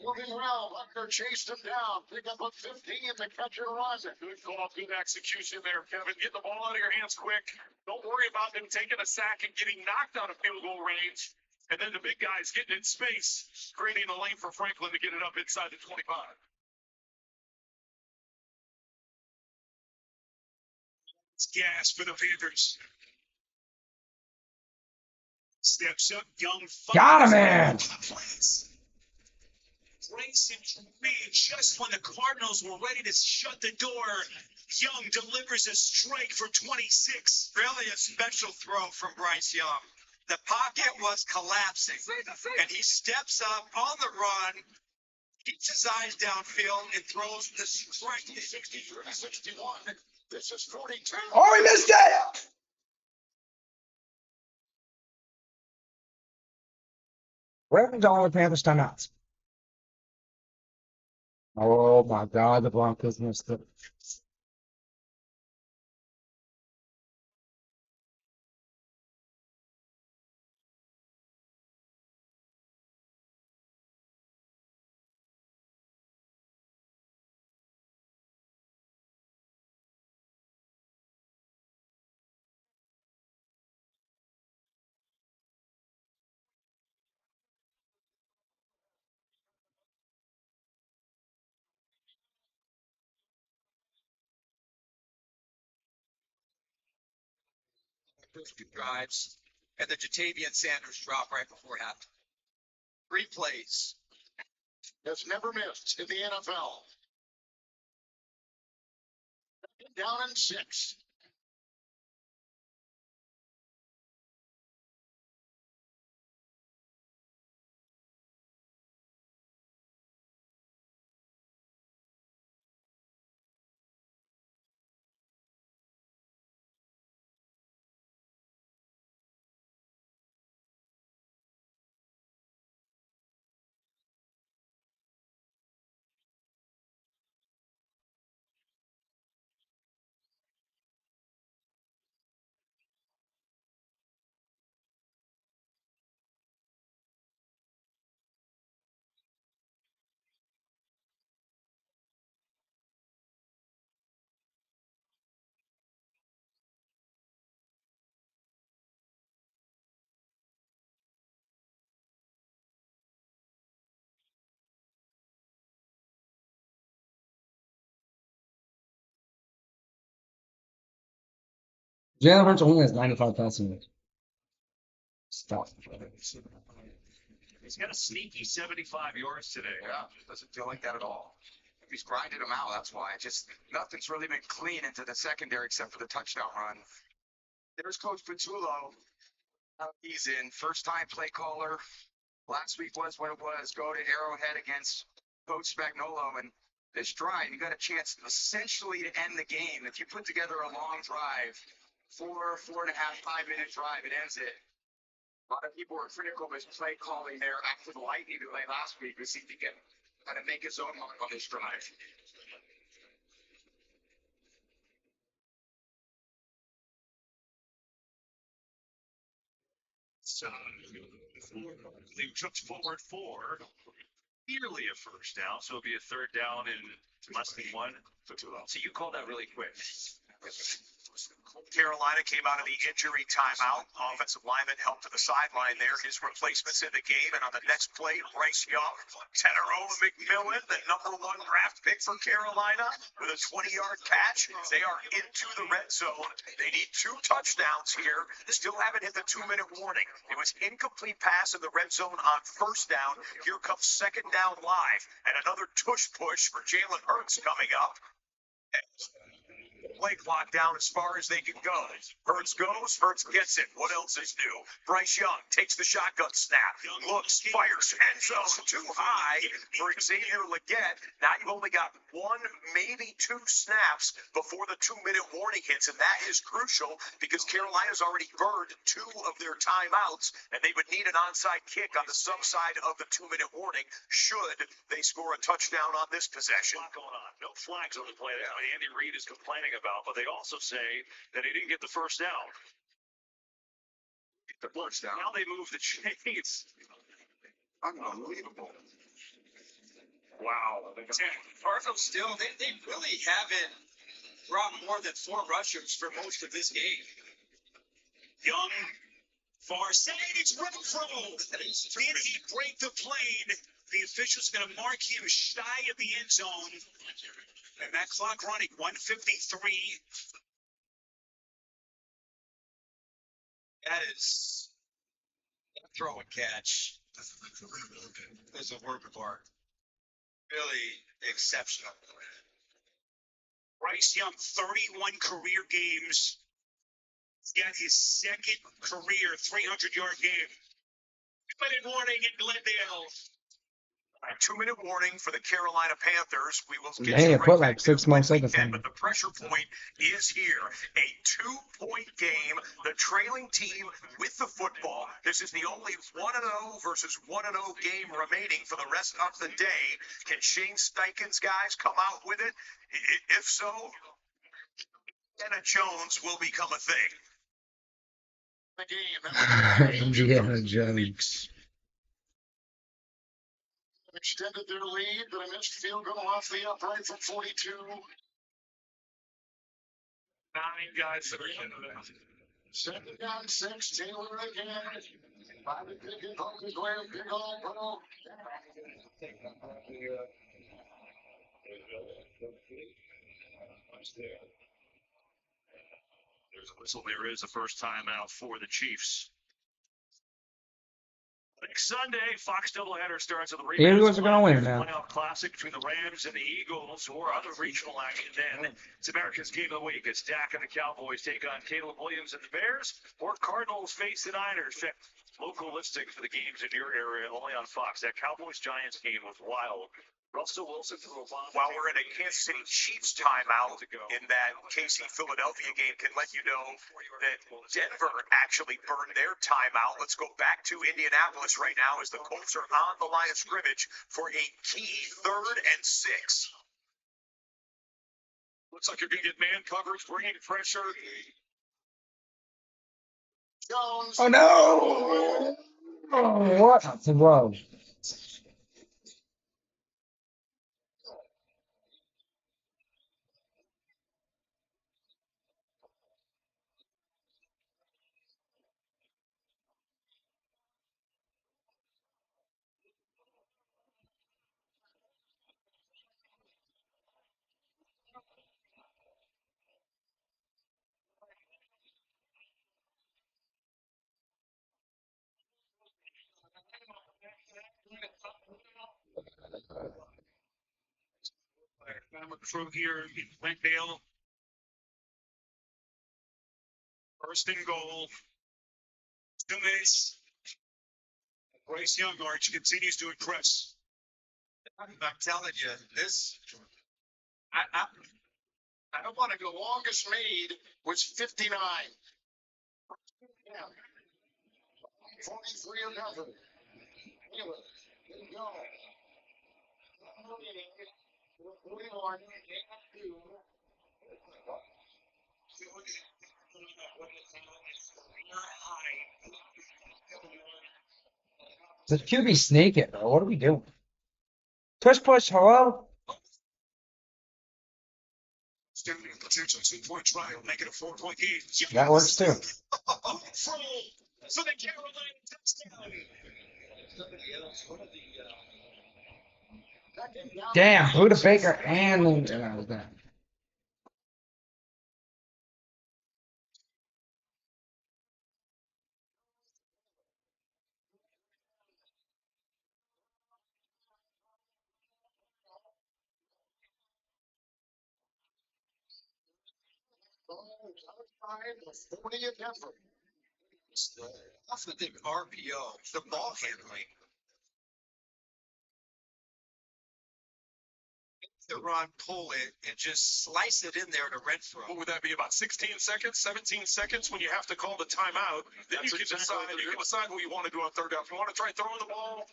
[SPEAKER 8] Moving around. Buckner chased him down. Pick up a 15 to catch and run.
[SPEAKER 6] Good call, good execution there, Kevin. Get the ball out of your hands quick. Don't worry about them taking a sack and getting knocked out of field goal range. And then the big guys getting in space, creating a lane for Franklin to get it up inside the 25.
[SPEAKER 2] It's gas for the Panthers. Steps up, Young.
[SPEAKER 1] Got him, man.
[SPEAKER 2] Grayson Tremaine, just when the Cardinals were ready to shut the door, Young delivers a strike for 26.
[SPEAKER 11] Really a special throw from Bryce Young. The pocket was collapsing, and he steps up on the run, keeps his eyes downfield, and throws the strike to
[SPEAKER 8] 63-61. This is 42.
[SPEAKER 1] Oh, he missed it! Ravens all the Panthers timeouts. Oh my God, the Broncos missed it.
[SPEAKER 11] first 2 drives, and the Jatavian Sanders drop right before half. 3 plays.
[SPEAKER 8] Has never missed in the NFL. Down in 6.
[SPEAKER 1] Jalen Hurts only has 95 passing yards. Stop.
[SPEAKER 6] He's got a sneaky 75 yards today.
[SPEAKER 3] Yeah, doesn't feel like that at all. He's grinded them out. That's why. Just nothing's really been clean into the secondary except for the touchdown run. There's Coach Patullo. He's in. First time play caller. Last week was what it was. Go to Arrowhead against Coach Spagnolo. And this drive, you got a chance essentially to end the game. If you put together a long drive, 4.5, 5-minute drive, it ends it. A lot of people were critical of his play calling there after the Lightning delay last week to see if he can kind of make his own mark on this drive.
[SPEAKER 6] So they jumped forward 4. nearly a first down, so it'll be a third down in less than one. So you called that really quick.
[SPEAKER 14] Carolina came out of the injury timeout. Offensive lineman helped to the sideline there. His replacement's in the game. And on the next play, Bryce Young, Teneroa McMillan, the #1 draft pick for Carolina, with a 20-yard catch. They are into the red zone. They need 2 touchdowns here. Still haven't hit the 2-minute warning. It was incomplete pass in the red zone on first down. Here comes second down live. And another tush push for Jalen Hurts coming up. Play clock down as far as they can go. Hurts goes, Hurts gets it. What else is new? Bryce Young takes the shotgun snap, looks, fires, end zone too high for Xavier Legette. Now you've only got 1, maybe 2 snaps before the 2-minute warning hits, and that is crucial because Carolina's already burned 2 of their timeouts, and they would need an onside kick on the subside of the 2-minute warning should they score a touchdown on this possession.
[SPEAKER 6] No flags on the play. That's what Andy Reid is complaining about, but they also say that he didn't get the first down.
[SPEAKER 3] The first down.
[SPEAKER 6] Now they move the chains.
[SPEAKER 3] Unbelievable.
[SPEAKER 6] Wow.
[SPEAKER 11] Cardinals still, they really haven't brought more than 4 rushers for most of this game.
[SPEAKER 2] Young, far side, it's Renfro. Did he break the plane? The official's going to mark him shy of the end zone. And that clock running, 1:53.
[SPEAKER 11] That is a throw and catch. It's a work of art. Really exceptional.
[SPEAKER 2] Bryce Young, 31 career games. He's got his second career 300-yard game. 2-minute warning in Glendale.
[SPEAKER 14] A 2-minute warning for the Carolina Panthers. We will get
[SPEAKER 1] Dang,
[SPEAKER 14] you
[SPEAKER 1] it
[SPEAKER 14] right
[SPEAKER 1] put
[SPEAKER 14] back
[SPEAKER 1] like 6 more seconds on
[SPEAKER 14] but
[SPEAKER 1] it.
[SPEAKER 14] the pressure point is here. A 2-point game. The trailing team with the football. This is the only 1-0 versus 1-0 game remaining for the rest of the day. Can Shane Steichen's guys come out with it? If so, Indiana Jones will become a thing.
[SPEAKER 8] The game.
[SPEAKER 1] Indiana Jones.
[SPEAKER 8] Extended their lead, but a missed field goal off the upright from 42.
[SPEAKER 6] 9 guys that are in the
[SPEAKER 8] 2nd down 6, Taylor again. Bobby Pickett, his way, big old bro.
[SPEAKER 6] There's a whistle. There is a first time out for the Chiefs. Next Sunday, Fox doubleheader starts at the
[SPEAKER 1] Eagles are gonna win now.
[SPEAKER 6] Playoff Classic between the Rams and the Eagles, or other regional action. Then it's America's Game of the Week. It's Dak and the Cowboys take on Caleb Williams and the Bears, or Cardinals face the Niners. Check local listings for the games in your area, only on Fox. That Cowboys-Giants game was wild. Russell Wilson threw a bomb.
[SPEAKER 14] While we're in a Kansas City Chiefs timeout in that KC-Philadelphia game, can let you know that Denver actually burned their timeout. Let's go back to Indianapolis right now as the Colts are on the line of scrimmage for a key 3rd and 6.
[SPEAKER 6] Looks like you're going to get man coverage, bringing pressure.
[SPEAKER 8] Jones.
[SPEAKER 1] Oh no! Oh, what a throw.
[SPEAKER 2] Through here in Glendale. 1st and goal. 2 minutes. Bryce Young, Arch, continues to impress.
[SPEAKER 11] I'm telling you, this.
[SPEAKER 8] I don't want to go. Longest made was 59. Yeah. 43 or nothing. Anyway, there you go. Moving on.
[SPEAKER 1] The QB sneaking, bro. What are we doing? Push, hello?
[SPEAKER 2] Potential 2-point try will make it a 4-point game.
[SPEAKER 1] That works too.
[SPEAKER 6] So the Carolina touchdown.
[SPEAKER 1] Damn, Buda Baker and that.
[SPEAKER 11] Off of the RPO, the ball handling, the run, pull it, and just slice it in there to Renfro.
[SPEAKER 6] What would that be? About 16 seconds, 17 seconds when you have to call the timeout. Then you can decide. You can decide what you want to do on third down. If you want to try throwing the ball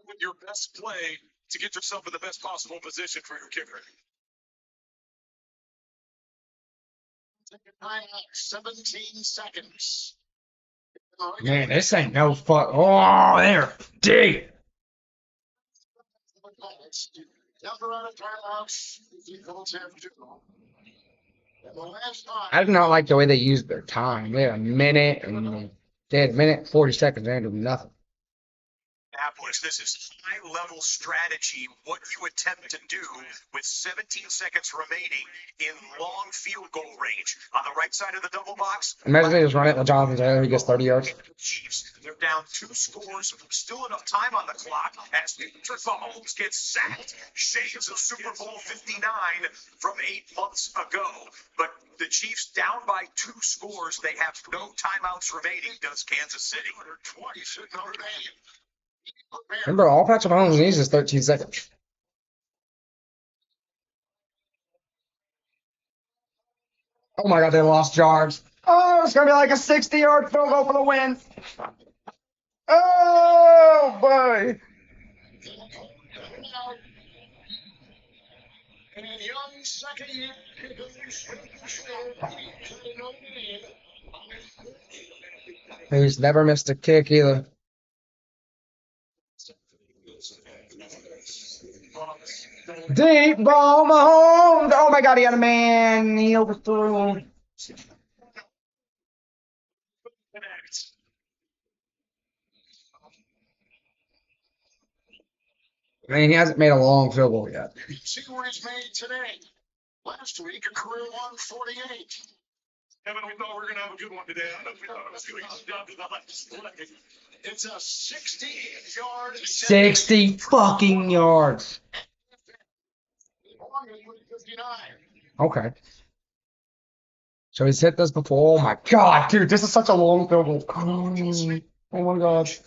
[SPEAKER 6] with your best play to get yourself in the best possible position for your kicker.
[SPEAKER 8] 17 seconds.
[SPEAKER 1] Man, this ain't no fuck. Oh, they're deep.
[SPEAKER 8] Number out of timeouts equals F2. And the last time.
[SPEAKER 1] I do not like the way they used their time. They had a minute and they had a minute 40 seconds. They didn't do nothing.
[SPEAKER 14] Indianapolis, this is high-level strategy, what you attempt to do with 17 seconds remaining in long field goal range. On the right side of the double box,
[SPEAKER 1] Imagine they just run it with Jonathan Taylor. He gets 30 yards.
[SPEAKER 14] Chiefs, they're down 2 scores, still enough time on the clock as Patrick Mahomes gets sacked. Shades of Super Bowl 59 from 8 months ago. But the Chiefs down by 2 scores. They have no timeouts remaining, does Kansas City.
[SPEAKER 8] 20 should Notre Dame.
[SPEAKER 1] Remember, all Patrick Mahomes needs is 13 seconds. Oh my God, they lost yards. Oh, it's gonna be like a 60-yard field goal for the win. Oh boy.
[SPEAKER 8] And young second year.
[SPEAKER 1] He's never missed a kick either. Deep ball, Mahomes. Oh my God, he had a man. He overthrew him. I mean, he hasn't made a long field goal yet.
[SPEAKER 8] See where he's made today. Last week, a career 148.
[SPEAKER 6] Kevin, we thought we were going to have a good one today. I don't know if we thought it was going to come down to the last play.
[SPEAKER 8] It's a 60-yard.
[SPEAKER 1] 60 fucking yards. Okay. So he's hit this before. Oh my God, dude, this is such a long field goal. Oh my gosh.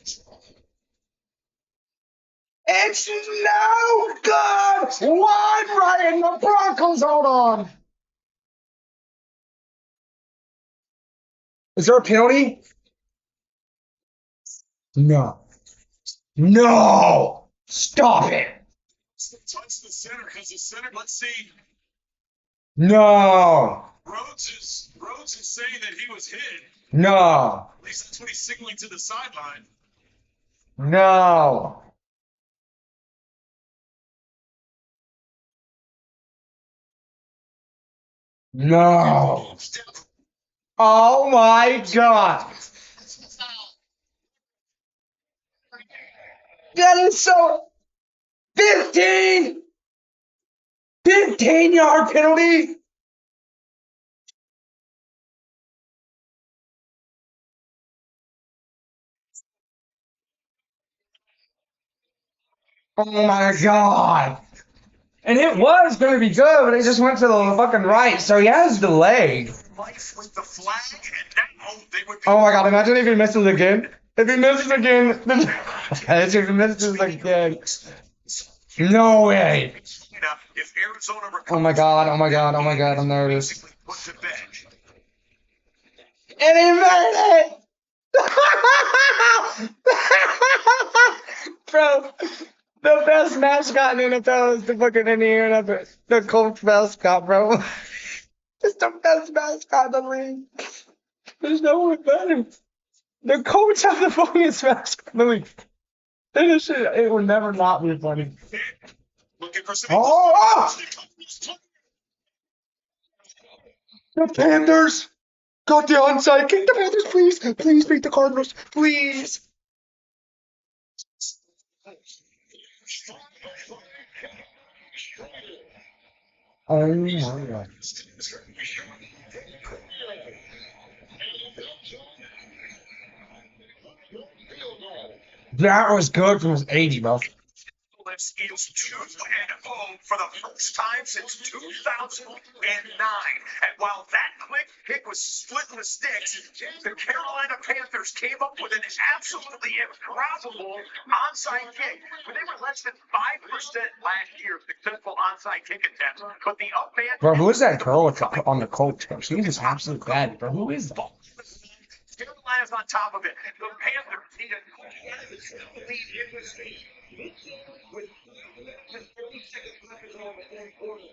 [SPEAKER 1] It's no good. One right in the Broncos. Hold on. Is there a penalty? No. No. Stop it.
[SPEAKER 6] Touch the center because the center. Let's see.
[SPEAKER 1] No.
[SPEAKER 6] Rhodes is saying that he was hit.
[SPEAKER 1] No.
[SPEAKER 6] At least that's what he's signaling to the sideline.
[SPEAKER 1] No. No. Oh my God. That is so 15. 15-yard penalty. Oh my God. And it was going to be good, but it just went to the fucking right, so he has delay.
[SPEAKER 14] Life with the flag, and now they would be.
[SPEAKER 1] Oh my God, imagine if he misses again. If he misses again. If he misses again. No way.
[SPEAKER 14] If Arizona
[SPEAKER 1] Oh my God, oh my God, oh my God, I'm nervous.
[SPEAKER 14] put to bed.
[SPEAKER 1] And he made it! Bro, the best mascot in NFL is the fucking Indiana, the Colts mascot, bro. It's the best mascot in the league. There's no one better. The Colts have the funniest mascot in the league. This shit, it would never not be funny.
[SPEAKER 2] Looking for some.
[SPEAKER 1] Oh! The Panthers got the onside kick. The Panthers, please beat the Cardinals, please. Oh my God. That was good from his 80, bro.
[SPEAKER 2] Is 2-0 for the first time since 2009. And while that kick was splitting the sticks, the Carolina Panthers came up with an absolutely improbable onside kick. But they were less than 5% last year successful onside kick attempts. But the up man.
[SPEAKER 1] Bro, who is that girl on the Colts, bro? She is absolute bad, bro. Who is that?
[SPEAKER 2] Carolina's on top of it. The Panthers need a lead in this game. With 30 seconds left in the third quarter.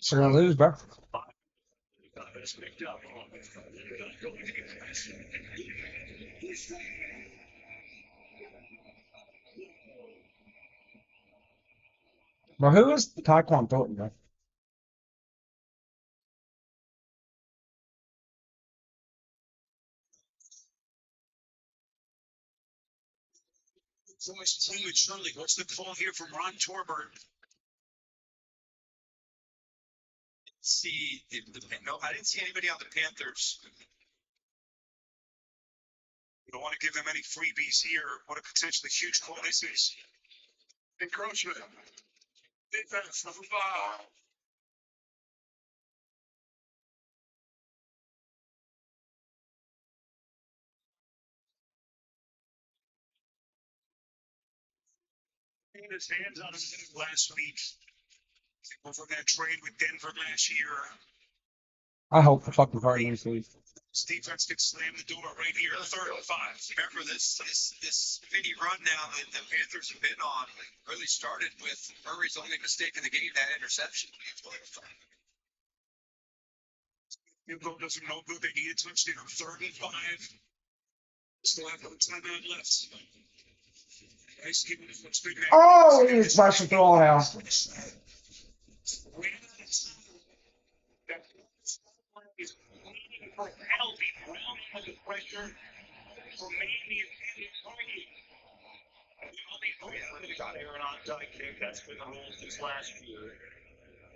[SPEAKER 1] She's gonna lose, bro. Bro, who is Taekwon Thornton, bro?
[SPEAKER 2] Voice playing with Shirley. What's the call here from Ron Torbert? See, no, I didn't see anybody on the Panthers. You don't want to give them any freebies here. What a potentially huge call this is. Encroachment. Defense, number 5. His hands on him last week. Over that trade with Denver last year.
[SPEAKER 1] I hope the fucking Cardinals lose.
[SPEAKER 2] This defense could slam the door right here. 3rd and 5.
[SPEAKER 11] Remember this speedy run now that the Panthers have been on really started with Murray's only mistake in the game, that interception.
[SPEAKER 2] Hugo does him no good. They need a touchdown. 3rd and 5. Still have no timeout left. Nice give it what's big.
[SPEAKER 1] Oh, he's rushing through all house.
[SPEAKER 2] Got Aaron onside kick. That's been the rule since last year.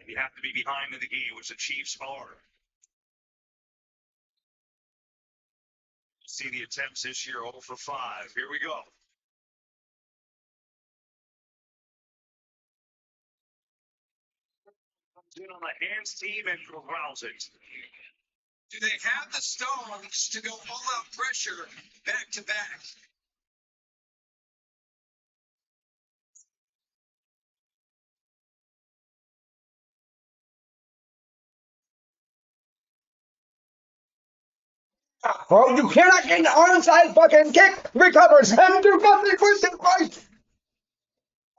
[SPEAKER 2] You have to be behind in the game, which the Chiefs are. See the attempts this year, 0 for 5. Here we go. In on the hands team and corrals it.
[SPEAKER 11] Do they have the stones to go all out pressure back to back?
[SPEAKER 1] Bro, you cannot get an onside fucking kick. Recovers and do nothing with it, right?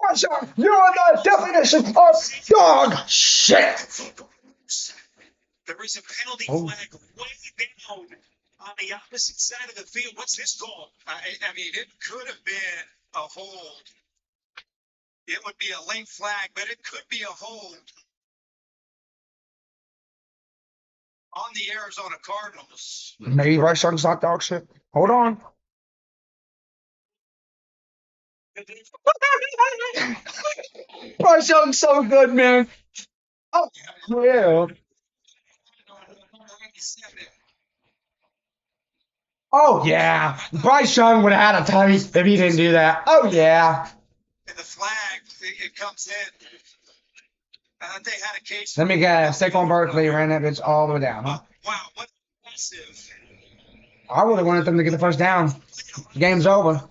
[SPEAKER 1] Russia, you are the definition of dog shit.
[SPEAKER 2] There is a penalty flag way down on the opposite side of the field. What's this call?
[SPEAKER 11] I mean, it could have been a hold. It would be a late flag, but it could be a hold on the Arizona Cardinals.
[SPEAKER 1] Maybe Bryce Young's not dog shit. Hold on. Bryce Young's so good, man. Oh, yeah. Oh, yeah. Bryce Young would have had a touch if he didn't do that. Oh, yeah.
[SPEAKER 11] And the flag, it comes in. They had a case.
[SPEAKER 1] Let me guess. Saquon Barkley ran that bitch all the way down, huh?
[SPEAKER 11] Wow, what impressive.
[SPEAKER 1] I would have wanted them to get the first down. Game's over.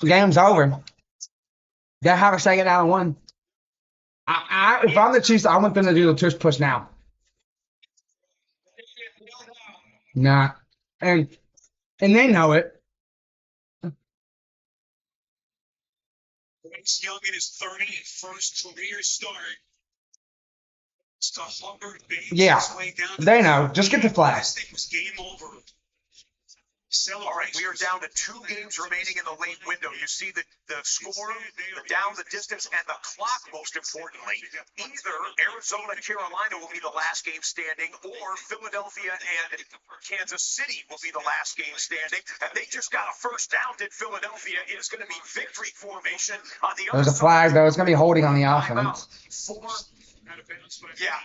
[SPEAKER 1] Game's over. Gotta have a second down and one. If I'm the Chiefs, I want them to do the tush push now. Nah. And they know it.
[SPEAKER 6] Bryce Young in his 31st career start.
[SPEAKER 1] Yeah. They know. Just get the flag.
[SPEAKER 6] Game over.
[SPEAKER 14] All right, we are down to 2 games remaining in the late window. You see the score, the down, the distance, and the clock, most importantly. Either Arizona and Carolina will be the last game standing, or Philadelphia and Kansas City will be the last game standing. And they just got a first down, did Philadelphia. It is going to be victory formation on the other
[SPEAKER 1] There's a
[SPEAKER 14] side.
[SPEAKER 1] flag, though. It's going to be holding on the offense.
[SPEAKER 14] Yeah,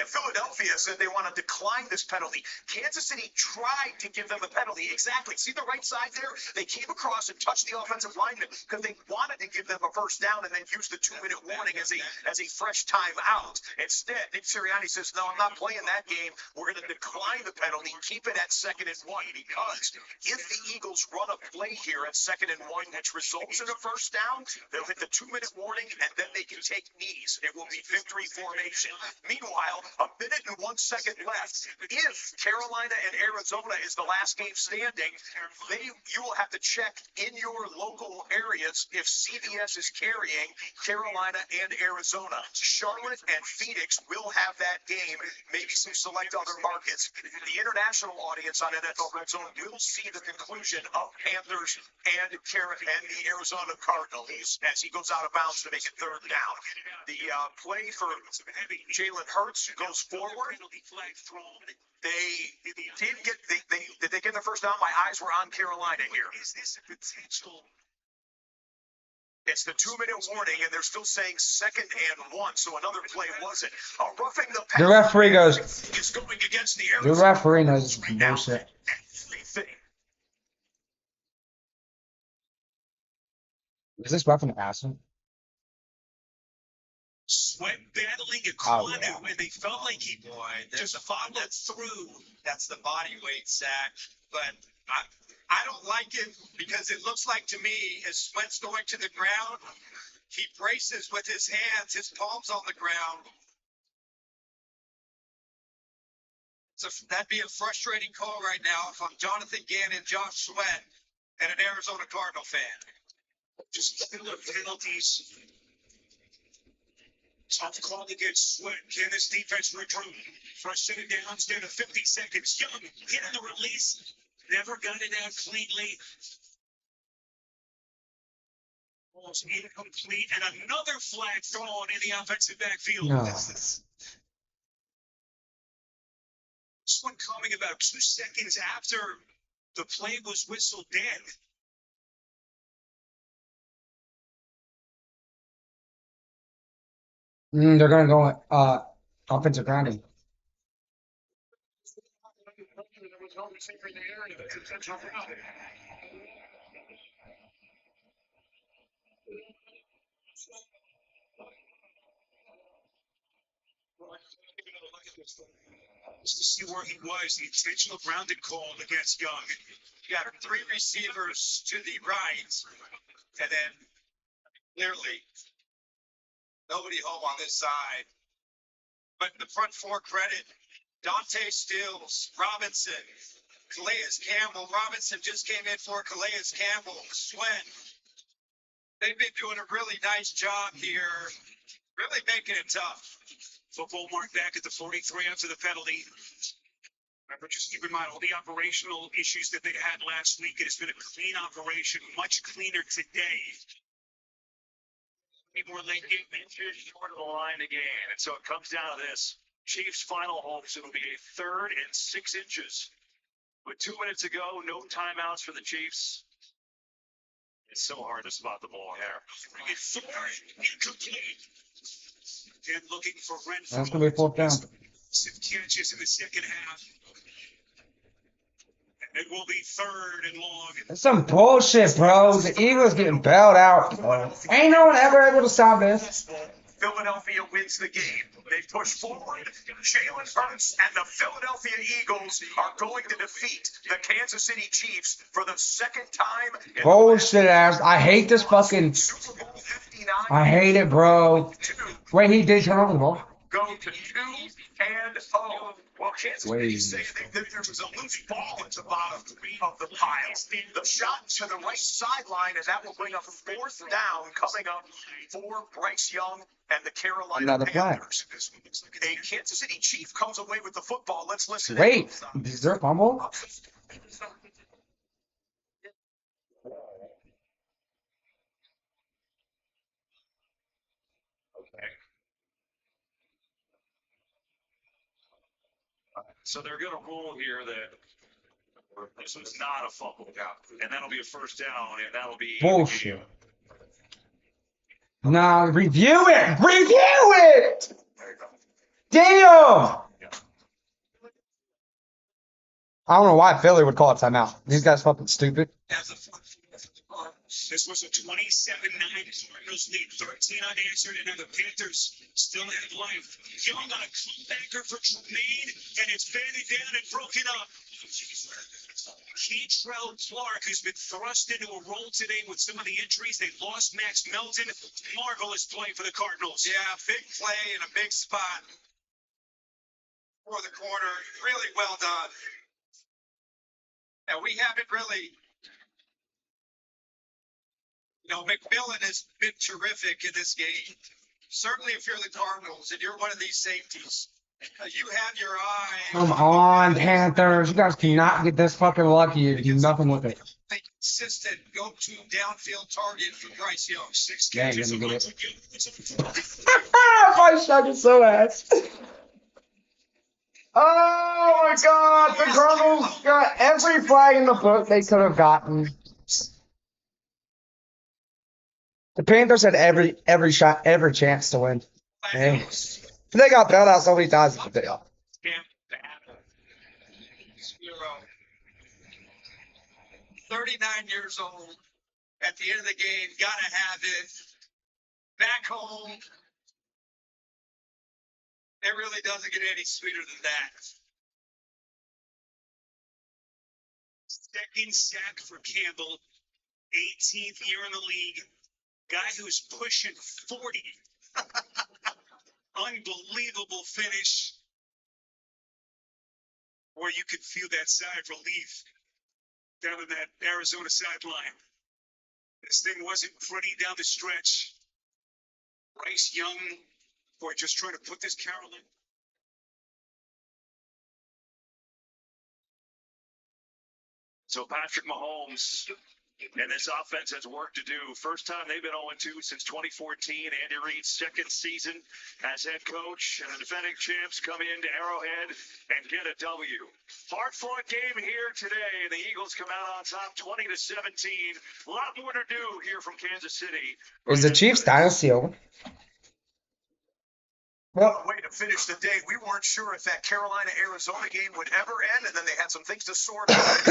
[SPEAKER 14] Philadelphia said they want to decline this penalty. Kansas City tried to give them a penalty. Exactly. See the right side there? They came across and touched the offensive lineman because they wanted to give them a first down and then use the 2-minute warning as a fresh timeout. Instead, Nick Sirianni says, no, I'm not playing that game. We're going to decline the penalty, keep it at 2nd and 1, because if the Eagles run a play here at 2nd and 1, which results in a first down, they'll hit the 2-minute warning and then they can take knees. It will be victory formation. Meanwhile, a minute and 1 second left. If Carolina and Arizona is the last game standing, you will have to check in your local areas if CBS is carrying Carolina and Arizona. Charlotte and Phoenix will have that game, maybe some select other markets. The international audience on NFL Red Zone will see the conclusion of Panthers and the Arizona Cardinals as he goes out of bounds to make it 3rd down. The play for Jalen Hurts goes forward. Did they get the first down? My eyes were on Carolina here.
[SPEAKER 6] Is this a potential?
[SPEAKER 14] It's the 2-minute warning, and they're still saying 2nd and 1, so another play wasn't. Roughing the pass.
[SPEAKER 1] The referee goes.
[SPEAKER 14] Is going against the
[SPEAKER 1] The referee knows bullshit. Is this roughing the passer?
[SPEAKER 6] Sweat battling a
[SPEAKER 1] Oh,
[SPEAKER 6] Kwanu,
[SPEAKER 1] yeah.
[SPEAKER 6] and they felt like he just followed through.
[SPEAKER 11] That's the body weight sack. But I don't like it because it looks like to me as Sweat's going to the ground, he braces with his hands, his palms on the ground. So that'd be a frustrating call right now if I'm Jonathan Gannon, Josh Sweat, and an Arizona Cardinal fan.
[SPEAKER 6] Just killer penalties. Tough call against Sweat. Can this defense regroup? First set of downs down to 50 seconds. Young hitting the release. Never got it out cleanly. Almost incomplete. And another flag thrown in the offensive backfield.
[SPEAKER 1] No.
[SPEAKER 6] This one coming about 2 seconds after the play was whistled dead.
[SPEAKER 1] They're going to go offensive grounding.
[SPEAKER 6] Just to see where he was, the intentional grounded call against Young.
[SPEAKER 11] You got 3 receivers to the right, and then clearly nobody home on this side. But the front 4 credit, Dante Stills, Robinson, Calais Campbell. Robinson just came in for Calais Campbell. Sweat. They've been doing a really nice job here, really making it tough.
[SPEAKER 6] Football marked back at the 43 after the penalty. Remember, just keep in mind all the operational issues that they had last week. It has been a clean operation, much cleaner today. More late game inches short of the line again. And so it comes down to this. Chiefs' final hopes. It'll be a 3rd and 6 inches. With 2 minutes to go, no timeouts for the Chiefs. It's so hard to spot the ball there. It's 4 incomplete. And looking for Renfro.
[SPEAKER 1] That's going to be 4th down.
[SPEAKER 6] Some catches in the second half.
[SPEAKER 2] It will be 3rd and long.
[SPEAKER 1] That's some bullshit, bro. The Eagles getting bailed out, bro. Ain't no one ever able to stop this.
[SPEAKER 14] Philadelphia wins the game. They push forward. Jalen Hurts and the Philadelphia Eagles are going to defeat the Kansas City Chiefs for the 2nd time.
[SPEAKER 1] Bullshit ass. I hate this fucking. I hate it, bro. Wait, he did turn over the ball.
[SPEAKER 14] Go to 2-0. Well, Kansas City saying that there was a loose ball at the bottom of the pile. The shot to the right sideline, and that will bring up 4th down coming up for Bryce Young and the Carolina
[SPEAKER 1] Another flag.
[SPEAKER 14] Panthers. A Kansas City Chief comes away with the football. Let's listen.
[SPEAKER 1] Wait, is there a fumble?
[SPEAKER 6] So they're going to rule here that this was not a fumble, and that'll be a 1st down, and that'll be
[SPEAKER 1] Bullshit. Nah, review it! Review it! Damn! I don't know why Philly would call it timeout. These guys fucking stupid.
[SPEAKER 2] This was a 27-9 Cardinals lead, 13 unanswered, and now the Panthers still have life. Young on a comebacker for Tremaine, and it's banded down and broken up. Cantrell Clark has been thrust into a role today with some of the injuries. They lost Max Melton. Marvelous play for the Cardinals.
[SPEAKER 11] Yeah, big play in a big spot for the corner. Really well done. And we haven't really, McMillan has been terrific in this game. Certainly if you're the Cardinals and you're one of these safeties, you have your eye.
[SPEAKER 1] Come on, Panthers. You guys cannot get this fucking lucky and do nothing with it.
[SPEAKER 11] A consistent go-to downfield target for Bryce Young. 6
[SPEAKER 1] Yeah,
[SPEAKER 11] catches.
[SPEAKER 1] you're gonna get it. My shot is so ass. Oh my god, the Cardinals got every flag in the book they could have gotten. The Panthers had every shot, every chance to win. Hey. They got bailed out so many times in the day.
[SPEAKER 11] 39 years old. At the end of the game, gotta have it. Back home, it really doesn't get any sweeter than that.
[SPEAKER 2] 2nd sack for Campbell, 18th year in the league. Guy who's pushing 40. Unbelievable finish. Where you could feel that sigh of relief down in that Arizona sideline. This thing wasn't pretty down the stretch. Bryce Young, boy, just trying to put this Carolina. So Patrick Mahomes and this offense has work to do. First time they've been 0-2 since 2014. Andy Reid's 2nd season as head coach, and the defending champs come into Arrowhead and get a W. Hard-fought game here today, and the Eagles come out on top 20-17. A lot more to do here from Kansas City.
[SPEAKER 1] Is the Chiefs dynasty over?
[SPEAKER 14] Well, way to finish the day. We weren't sure if that Carolina-Arizona game would ever end, and then they had some things to sort out.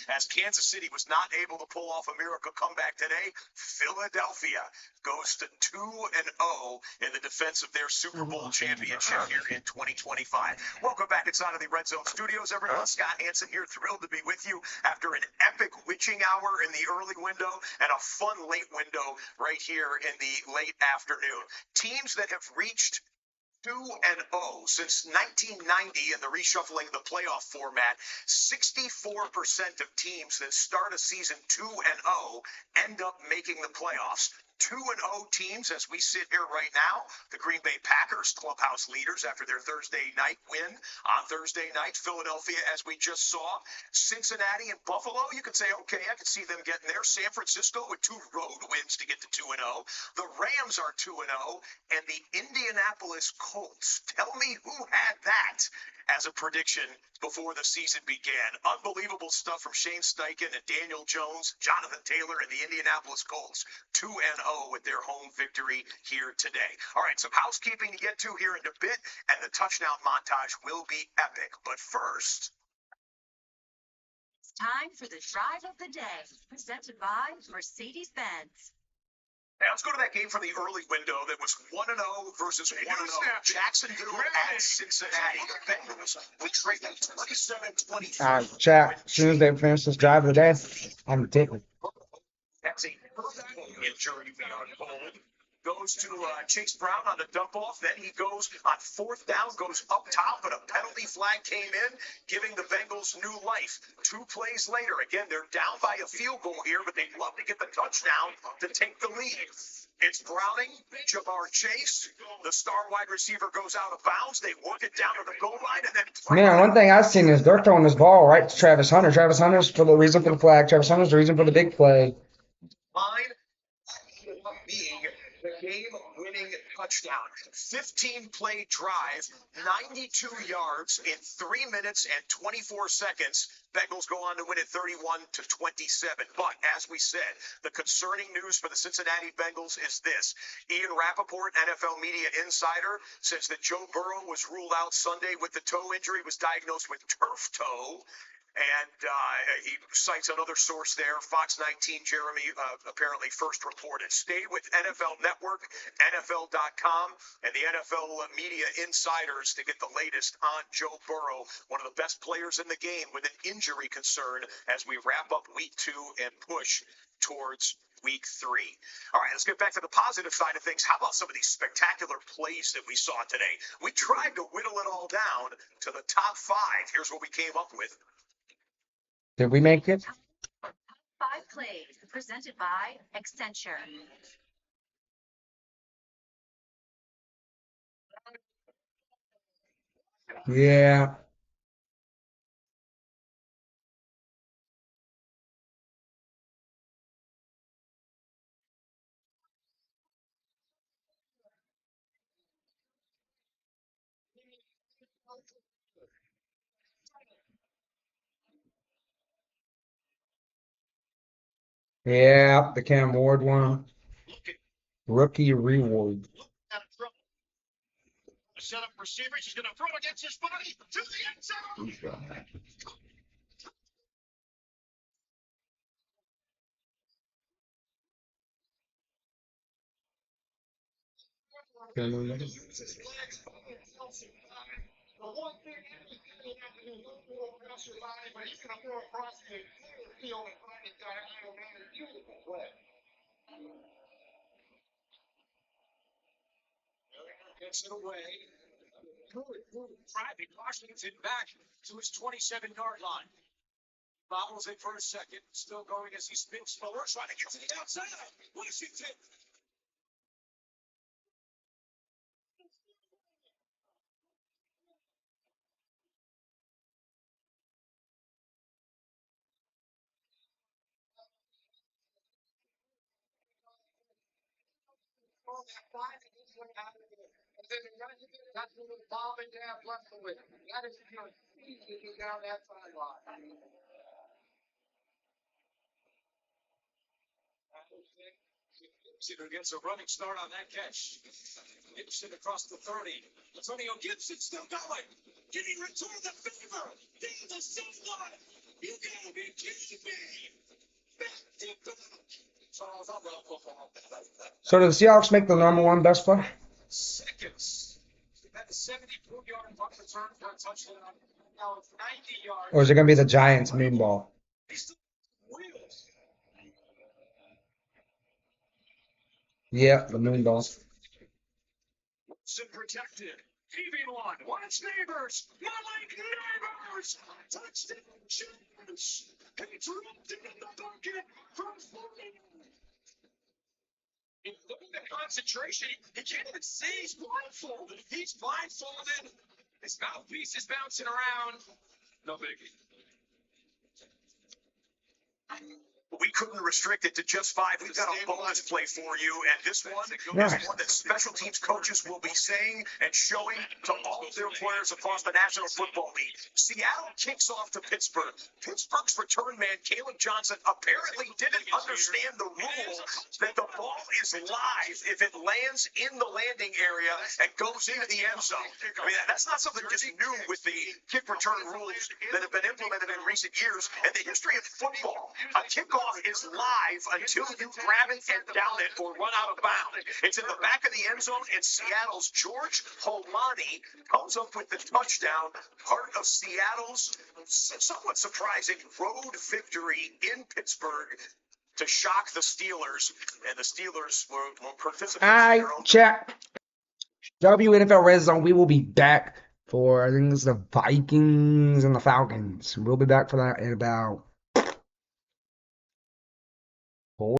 [SPEAKER 14] As Kansas City was not able to pull off a miracle comeback today, Philadelphia goes to 2-0 in the defense of their Super Bowl championship here in 2025. Welcome back inside of the Red Zone Studios, everyone. Scott Hansen here, thrilled to be with you after an epic witching hour in the early window and a fun late window right here in the late afternoon. Teams that have reached 2-0 since 1990 in the reshuffling of the playoff format. 64% of teams that start a season 2-0 end up making the playoffs. 2-0 teams as we sit here right now. The Green Bay Packers, clubhouse leaders after their Thursday night win on Thursday night. Philadelphia, as we just saw. Cincinnati and Buffalo, you could say, okay, I could see them getting there. San Francisco with 2 road wins to get to 2-0. The Rams are 2-0. And the Indianapolis Colts. Tell me who had that as a prediction before the season began. Unbelievable stuff from Shane Steichen and Daniel Jones, Jonathan Taylor, and the Indianapolis Colts. 2-0 with their home victory here today. All right, some housekeeping to get to here in a bit, and the touchdown montage will be epic. But first,
[SPEAKER 16] Time for the drive of the day, presented by Mercedes-Benz.
[SPEAKER 14] Now let's go to that game from the early window that was 1-0 versus 1-0. Jacksonville at Cincinnati. The Bengals will trade 27-24.
[SPEAKER 1] Chat, as soon as they finish this drive of the day, I'm taking.
[SPEAKER 14] That's a injury beyond hold. Goes to Chase Brown on the dump off. Then he goes on fourth down, goes up top, but a penalty flag came in, giving the Bengals new life. 2 plays later, again, they're down by a field goal here, but they'd love to get the touchdown to take the lead. It's Browning, Jamar Chase. The star wide receiver goes out of bounds. They work it down to the goal line, and then
[SPEAKER 1] Man, one thing I've seen is they're throwing this ball right to Travis Hunter. Travis Hunter's for the reason for the flag. Travis Hunter's the reason for the big play.
[SPEAKER 14] line being the game-winning touchdown. 15-play drive, 92 yards in 3 minutes and 24 seconds. Bengals go on to win it 31-27. But as we said, the concerning news for the Cincinnati Bengals is this. Ian Rappaport, NFL media insider, says that Joe Burrow was ruled out Sunday with the toe injury, was diagnosed with turf toe. And he cites another source there, Fox 19, Jeremy apparently first reported. Stay with NFL Network, NFL.com, and the NFL media insiders to get the latest on Joe Burrow, one of the best players in the game with an injury concern as we wrap up week 2 and push towards week 3. All right, let's get back to the positive side of things. How about some of these spectacular plays that we saw today? We tried to whittle it all down to the top 5. Here's what we came up with.
[SPEAKER 1] Did we make it?
[SPEAKER 16] 5 plays, presented by Accenture.
[SPEAKER 1] Yeah. Yeah, the Cam Ward one. Rookie reward.
[SPEAKER 3] Set up receiver. She's going to throw against his body to the end zone.
[SPEAKER 8] The one thing you have to do is don't throw across your body, but he's going to throw across the entire field and find his guy Idle Man. Beautiful play.
[SPEAKER 6] Gets it away. Good driving Washington back to his 27-yard line. Bobbles it for a second, still going as he spins forward, trying to get to the outside. Washington.
[SPEAKER 8] And then that's when the bomb and dab left the way. That is easy down that sideline.
[SPEAKER 6] Gibson gets a running start on that catch. Gibson across the 30. Antonio Gibson still going. Can he return the favor? Down the sideline. You gotta be kidding me. Back to back.
[SPEAKER 1] So did the Seahawks make the number 1 best play?
[SPEAKER 6] Seconds. That 74-yard punt return for a touchdown. Now it's 90 yards.
[SPEAKER 1] Or is it going to be the Giants moon ball? Yeah, the moon ball.
[SPEAKER 6] Wilson protected. Heaving one. Watch neighbors. Malik neighbors. Touchdown Giants. He dropped it in the bucket from 40. Look at the concentration. He can't even see. He's blindfolded. He's blindfolded. His mouthpiece is bouncing around. No biggie.
[SPEAKER 14] we couldn't restrict it to just 5. We've got a bonus play for you, and this one
[SPEAKER 1] Nice.
[SPEAKER 14] is one that special teams coaches will be saying and showing to all of their players across the National Football League. Seattle kicks off to Pittsburgh. Pittsburgh's return man, Caleb Johnson, apparently didn't understand the rule that the ball is live if it lands in the landing area and goes into the end zone. I mean, that's not something just new with the kick return rules that have been implemented in recent years. In the history of football, a kickoff is live until you grab it and down it or run out of bounds. It's in the back of the end zone, and Seattle's George Holani comes up with the touchdown, part of Seattle's somewhat surprising road victory in Pittsburgh to shock the Steelers, and the Steelers will participate
[SPEAKER 1] All
[SPEAKER 14] in
[SPEAKER 1] right,
[SPEAKER 14] their own.
[SPEAKER 1] chat. WNFL Red Zone. We will be back for, I think it's the Vikings and the Falcons. We'll be back for that in about